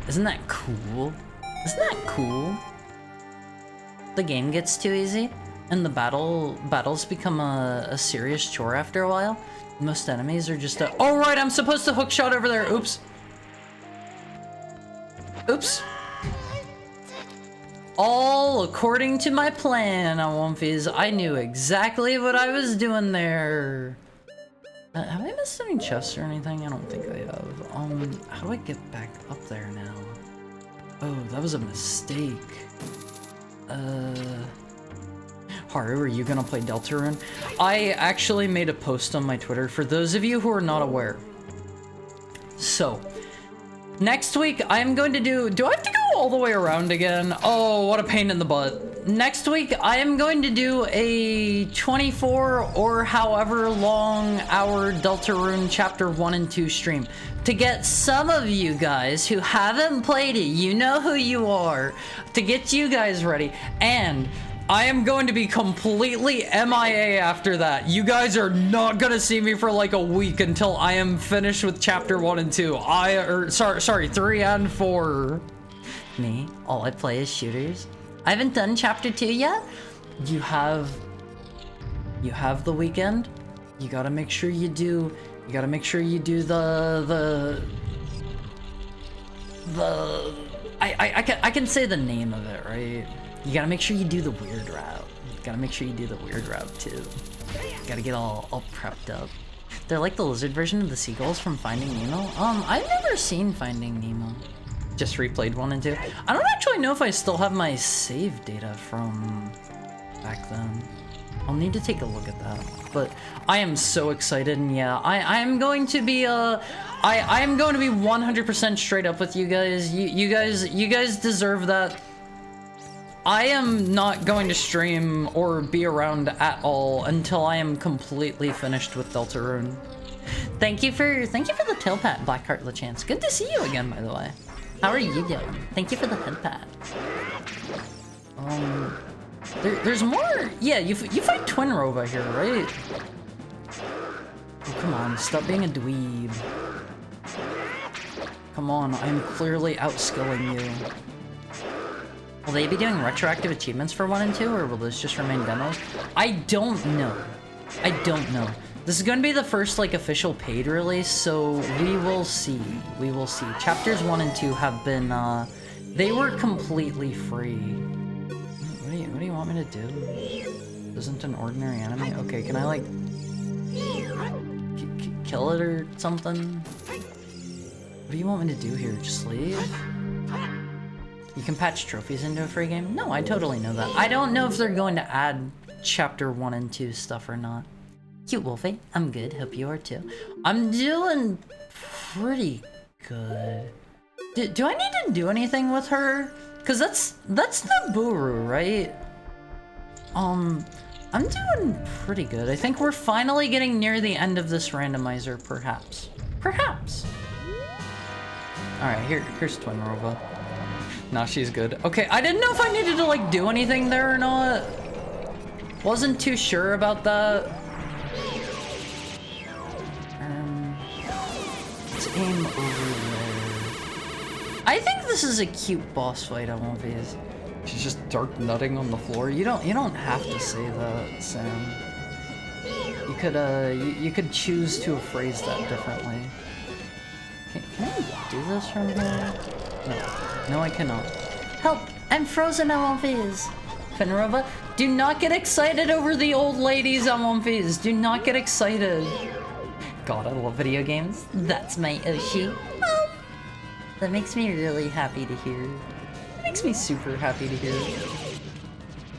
Isn't that cool? Isn't that cool? The game gets too easy, and the battles become a serious chore after a while. Most enemies are just a— oh right, I'm supposed to hookshot over there. Oops. Oops. All according to my plan, Awomfies. I knew exactly what I was doing there. Have I missed any chests or anything? I don't think I have. How do I get back up there now? Oh, that was a mistake. Haru, are you gonna play Deltarune? I actually made a post on my Twitter for those of you who are not aware. So, next week I'm going to do I have to go all the way around again? Oh, what a pain in the butt. Next week I am going to do a 24 or however long hour Deltarune chapter 1 and 2 stream. To get some of you guys who haven't played it, you know who you are, to get you guys ready. And I am going to be completely MIA after that. You guys are not gonna see me for like a week until I am finished with chapter 1 and 2. Sorry, 3 and 4. Me, all I play is shooters. I haven't done chapter 2 yet. You have the weekend. You gotta make sure you do. You gotta make sure you do I can say the name of it, right? You gotta make sure you do the weird route. You gotta make sure you do the weird route too. You gotta get all prepped up. They're like the lizard version of the seagulls from Finding Nemo. I've never seen Finding Nemo. Just replayed 1 and 2. I don't actually know if I still have my save data from back then. I'll need to take a look at that. But I am so excited, and yeah, I am going to be I am going to be 100% straight up with you guys. You guys deserve that. I am not going to stream or be around at all until I am completely finished with Deltarune. Thank you for the tail pat, Blackheart LeChance. Good to see you again, by the way. How are you doing? Thank you for the head pat. There's more. Yeah, you fight Twin Rova here, right? Oh, come on, stop being a dweeb. Come on, I'm clearly outskilling you. Will they be doing retroactive achievements for 1 and 2, or will this just remain demos? I don't know. I don't know. This is going to be the first, like, official paid release, so we will see. We will see. Chapters 1 and 2 have been, they were completely free. What do you want me to do? This isn't an ordinary enemy? Okay, can I, like, kill it or something? What do you want me to do here? Just leave? You can patch trophies into a free game? No, I totally know that. I don't know if they're going to add chapter 1 and 2 stuff or not. Cute Wolfie, I'm good. Hope you are too. I'm doing pretty good. Do I need to do anything with her? Cause that's Naburu, right? I'm doing pretty good. I think we're finally getting near the end of this randomizer, perhaps. Perhaps. All right, here's Twin Rova. Nah, she's good. Okay, I didn't know if I needed to, like, do anything there or not. Wasn't too sure about that. Let's aim over there. I think this is a cute boss fight on one of these. She's just dark nutting on the floor. You don't have to say that, Sam. You could choose to phrase that differently. Can I do this from here? No, I cannot. Help! I'm frozen on one phase. Finrova, do not get excited over the old ladies on one phase. Do not get excited. God, I love video games. That's my Oshi. That makes me really happy to hear. It makes me super happy to hear.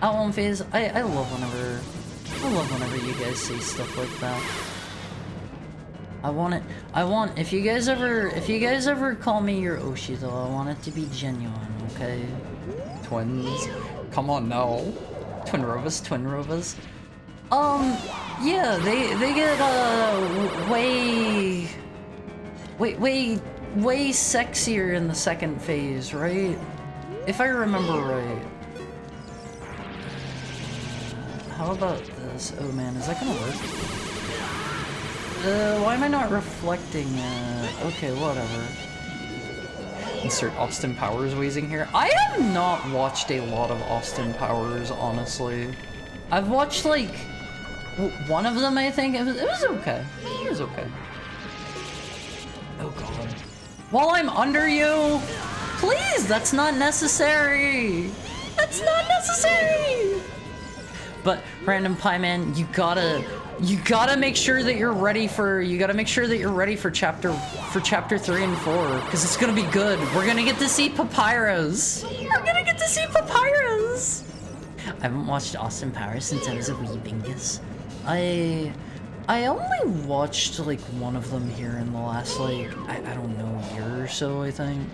At one phase, I love whenever you guys say stuff like that. if you guys ever call me your Oshi though, I want it to be genuine, okay? Twins. Come on now. Twin Rovas. Yeah, they get way sexier in the second phase, right? If I remember right. How about this? Oh man, is that gonna work? Why am I not reflecting? Okay, whatever. Insert Austin Powers wheezing here. I have not watched a lot of Austin Powers, honestly. I've watched, like, one of them, I think. It was okay. It was okay. Oh god. While I'm under you! Please, that's not necessary! That's not necessary! But, Random Pie Man, you gotta make sure that you're ready for, chapter 3 and 4, because it's gonna be good. We're gonna get to see Papyrus. I haven't watched Austin Powers since I was a wee bingus. I only watched, like, one of them here in the last, like, I don't know, year or so, I think.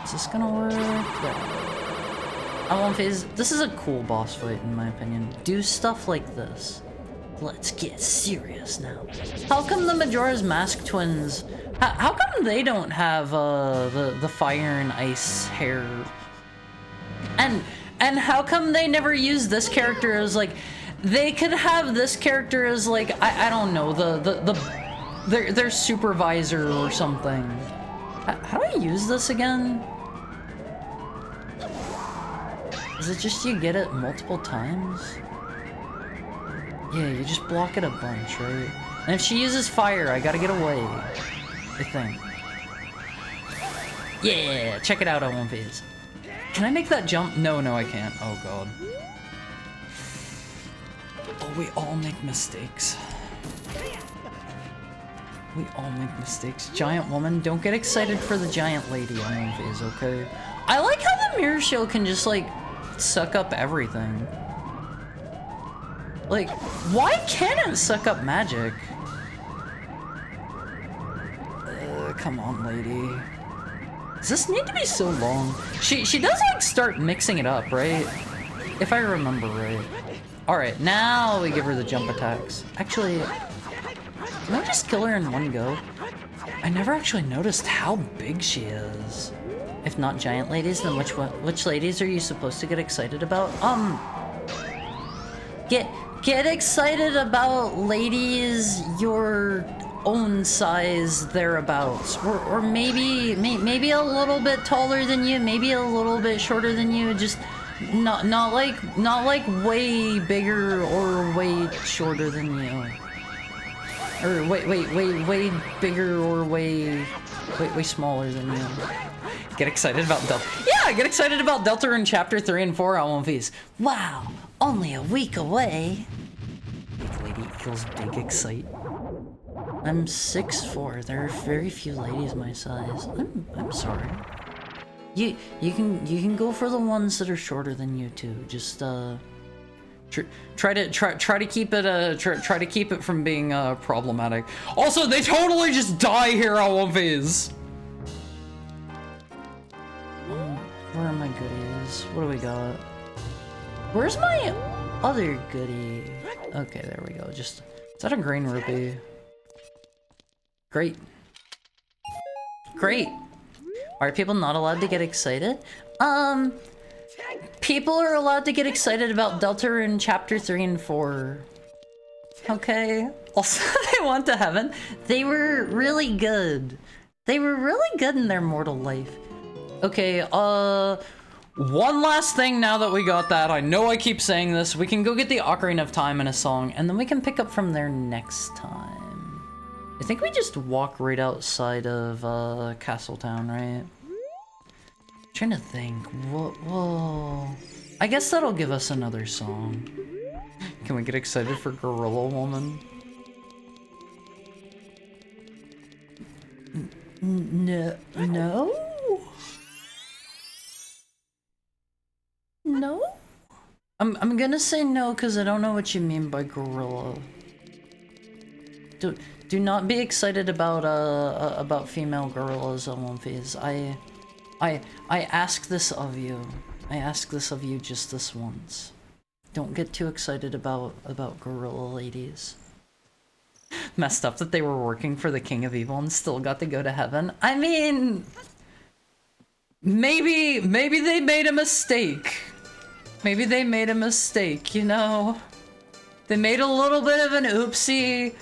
Is this gonna work? Yeah. I won't phase. This is a cool boss fight, in my opinion. Do stuff like this. Let's get serious now. How come the Majora's Mask twins... How come they don't have, the fire and ice hair? And how come they never use this character as, like... They could have this character as, like, I don't know, their supervisor or something. How do I use this again? Is it just you get it multiple times? Yeah, you just block it a bunch, right? And if she uses fire, I gotta get away. I think. Yeah, check it out on one phase. Can I make that jump? No, I can't. Oh god. Oh, we all make mistakes. We all make mistakes. Giant woman, don't get excited for the giant lady on one phase, okay? I like how the mirror shield can just, like, suck up everything. Like, why can't it suck up magic? Come on, lady. Does this need to be so long? She does, like, start mixing it up, right? If I remember right. Alright, now we give her the jump attacks. Actually, can I just kill her in one go? I never actually noticed how big she is. If not giant ladies, then which ladies are you supposed to get excited about? Get excited about ladies you're own size thereabouts, or maybe a little bit taller than you, maybe a little bit shorter than you, just not like way bigger or way shorter than you, or way bigger or way smaller than you. Get excited about get excited about Deltarune Chapter 3 and 4 on Fees. Wow, only a week away. Big lady equals big excite. I'm 6'4". There are very few ladies my size. I'm sorry. You can go for the ones that are shorter than you too. Just try to keep it try to keep it from being problematic. Also, they totally just die here on One Phase. Where are my goodies? What do we got? Where's my other goodie? Okay, there we go. Just, is that a green rupee? Great. Great. Are people not allowed to get excited? People are allowed to get excited about Deltarune Chapter 3 and 4. Okay. Also, they went to heaven. They were really good. They were really good in their mortal life. Okay, one last thing now that we got that. I know I keep saying this. We can go get the Ocarina of Time in a song, and then we can pick up from there next time. I think we just walk right outside of, Castletown, right? I'm trying to think. Whoa. I guess that'll give us another song. Can we get excited for Gorilla Woman? No? No? I'm gonna say no because I don't know what you mean by gorilla. Do not be excited about female gorillas on One Phase. I ask this of you. I ask this of you just this once. Don't get too excited about gorilla ladies. Messed up that they were working for the King of Evil and still got to go to heaven. I mean, maybe they made a mistake. Maybe they made a mistake, you know? They made a little bit of an oopsie.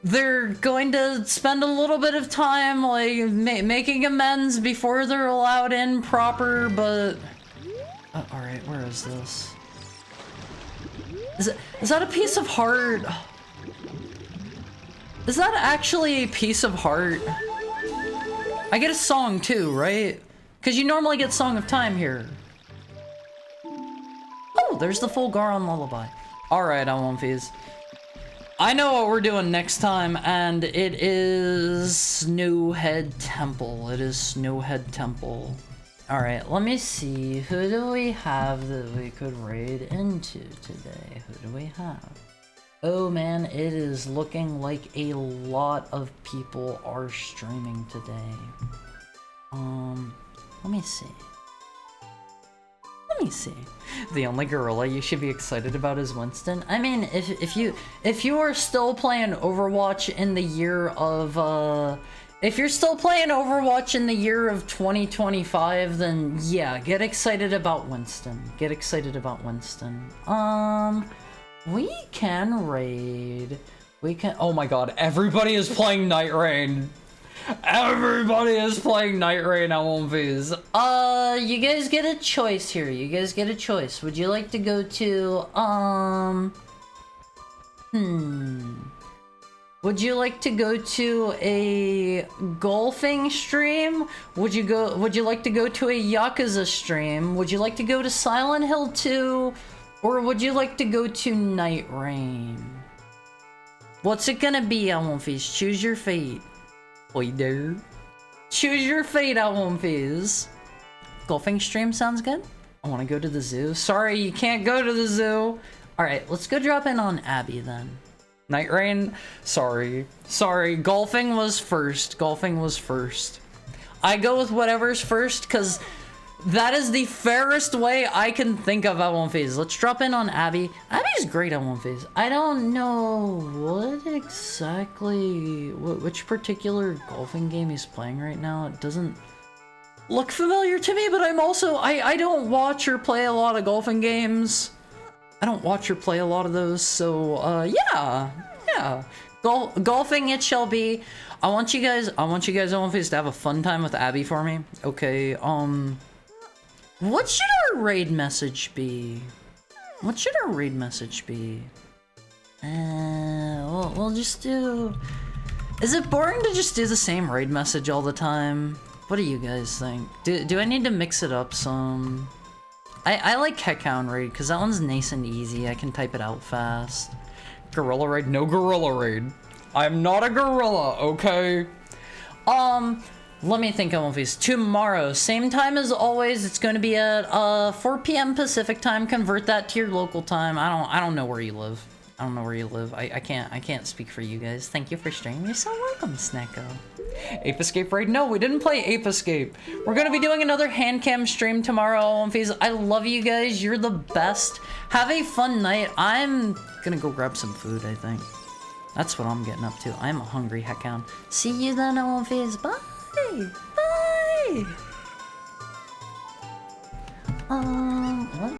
They're going to spend a little bit of time, like, making amends before they're allowed in proper, but... alright, where is this? Is that a piece of heart? Is that actually a piece of heart? I get a song too, right? Because you normally get Song of Time here. Oh, there's the full Garon Lullaby. Alright, I won't phase. I know what we're doing next time, and it is Snowhead Temple. It is Snowhead Temple. Alright, let me see. Who do we have that we could raid into today? Who do we have? Oh man, it is looking like a lot of people are streaming today. Let me see. Let me see. The only gorilla you should be excited about is Winston. I mean, if you are still playing Overwatch in the year of if you're still playing Overwatch in the year of 2025, then yeah, get excited about Winston. Get excited about Winston. We can raid. We can. Oh my god, everybody is playing Night Rain. Everybody is playing Night Rain on One Phase. You guys get a choice here. You guys get a choice. Would you like to go to, would you like to go to a golfing stream? Would you like to go to a Yakuza stream? Would you like to go to Silent Hill 2? Or would you like to go to Night Rain? What's it gonna be, One Phase? Choose your fate. Oi there. Choose your fate, One Phase. Golfing stream sounds good. I want to go to the zoo. Sorry, you can't go to the zoo. Alright, let's go drop in on Abby then. Night Rain? Sorry. Sorry, golfing was first. Golfing was first. I go with whatever's first, because that is the fairest way I can think of at One Phase. Let's drop in on Abby. Abby's great at One Phase. I don't know what exactly, which particular golfing game he's playing right now. It doesn't look familiar to me, but I'm also, I don't watch or play a lot of golfing games. I don't watch or play a lot of those, so, yeah. Golfing it shall be. I want you guys to have a fun time with Abby for me. Okay, what should our raid message be? What should our raid message be? We'll just do... Is it boring to just do the same raid message all the time? What do you guys think? Do I need to mix it up some? I like Heckhound raid, because that one's nice and easy. I can type it out fast. Gorilla raid? No gorilla raid. I'm not a gorilla, okay? Let me think of these. Tomorrow, same time as always. It's going to be at 4 p.m. Pacific time. Convert that to your local time. I don't know where you live. I don't know where you live. I can't speak for you guys. Thank you for streaming. You're so welcome, Snecko. Ape Escape raid? No, we didn't play Ape Escape. We're gonna be doing another hand cam stream tomorrow. I love you guys. You're the best. Have a fun night. I'm gonna go grab some food, I think. That's what I'm getting up to. I'm a hungry heckhound. See you then, Owenface. Bye. Bye. What?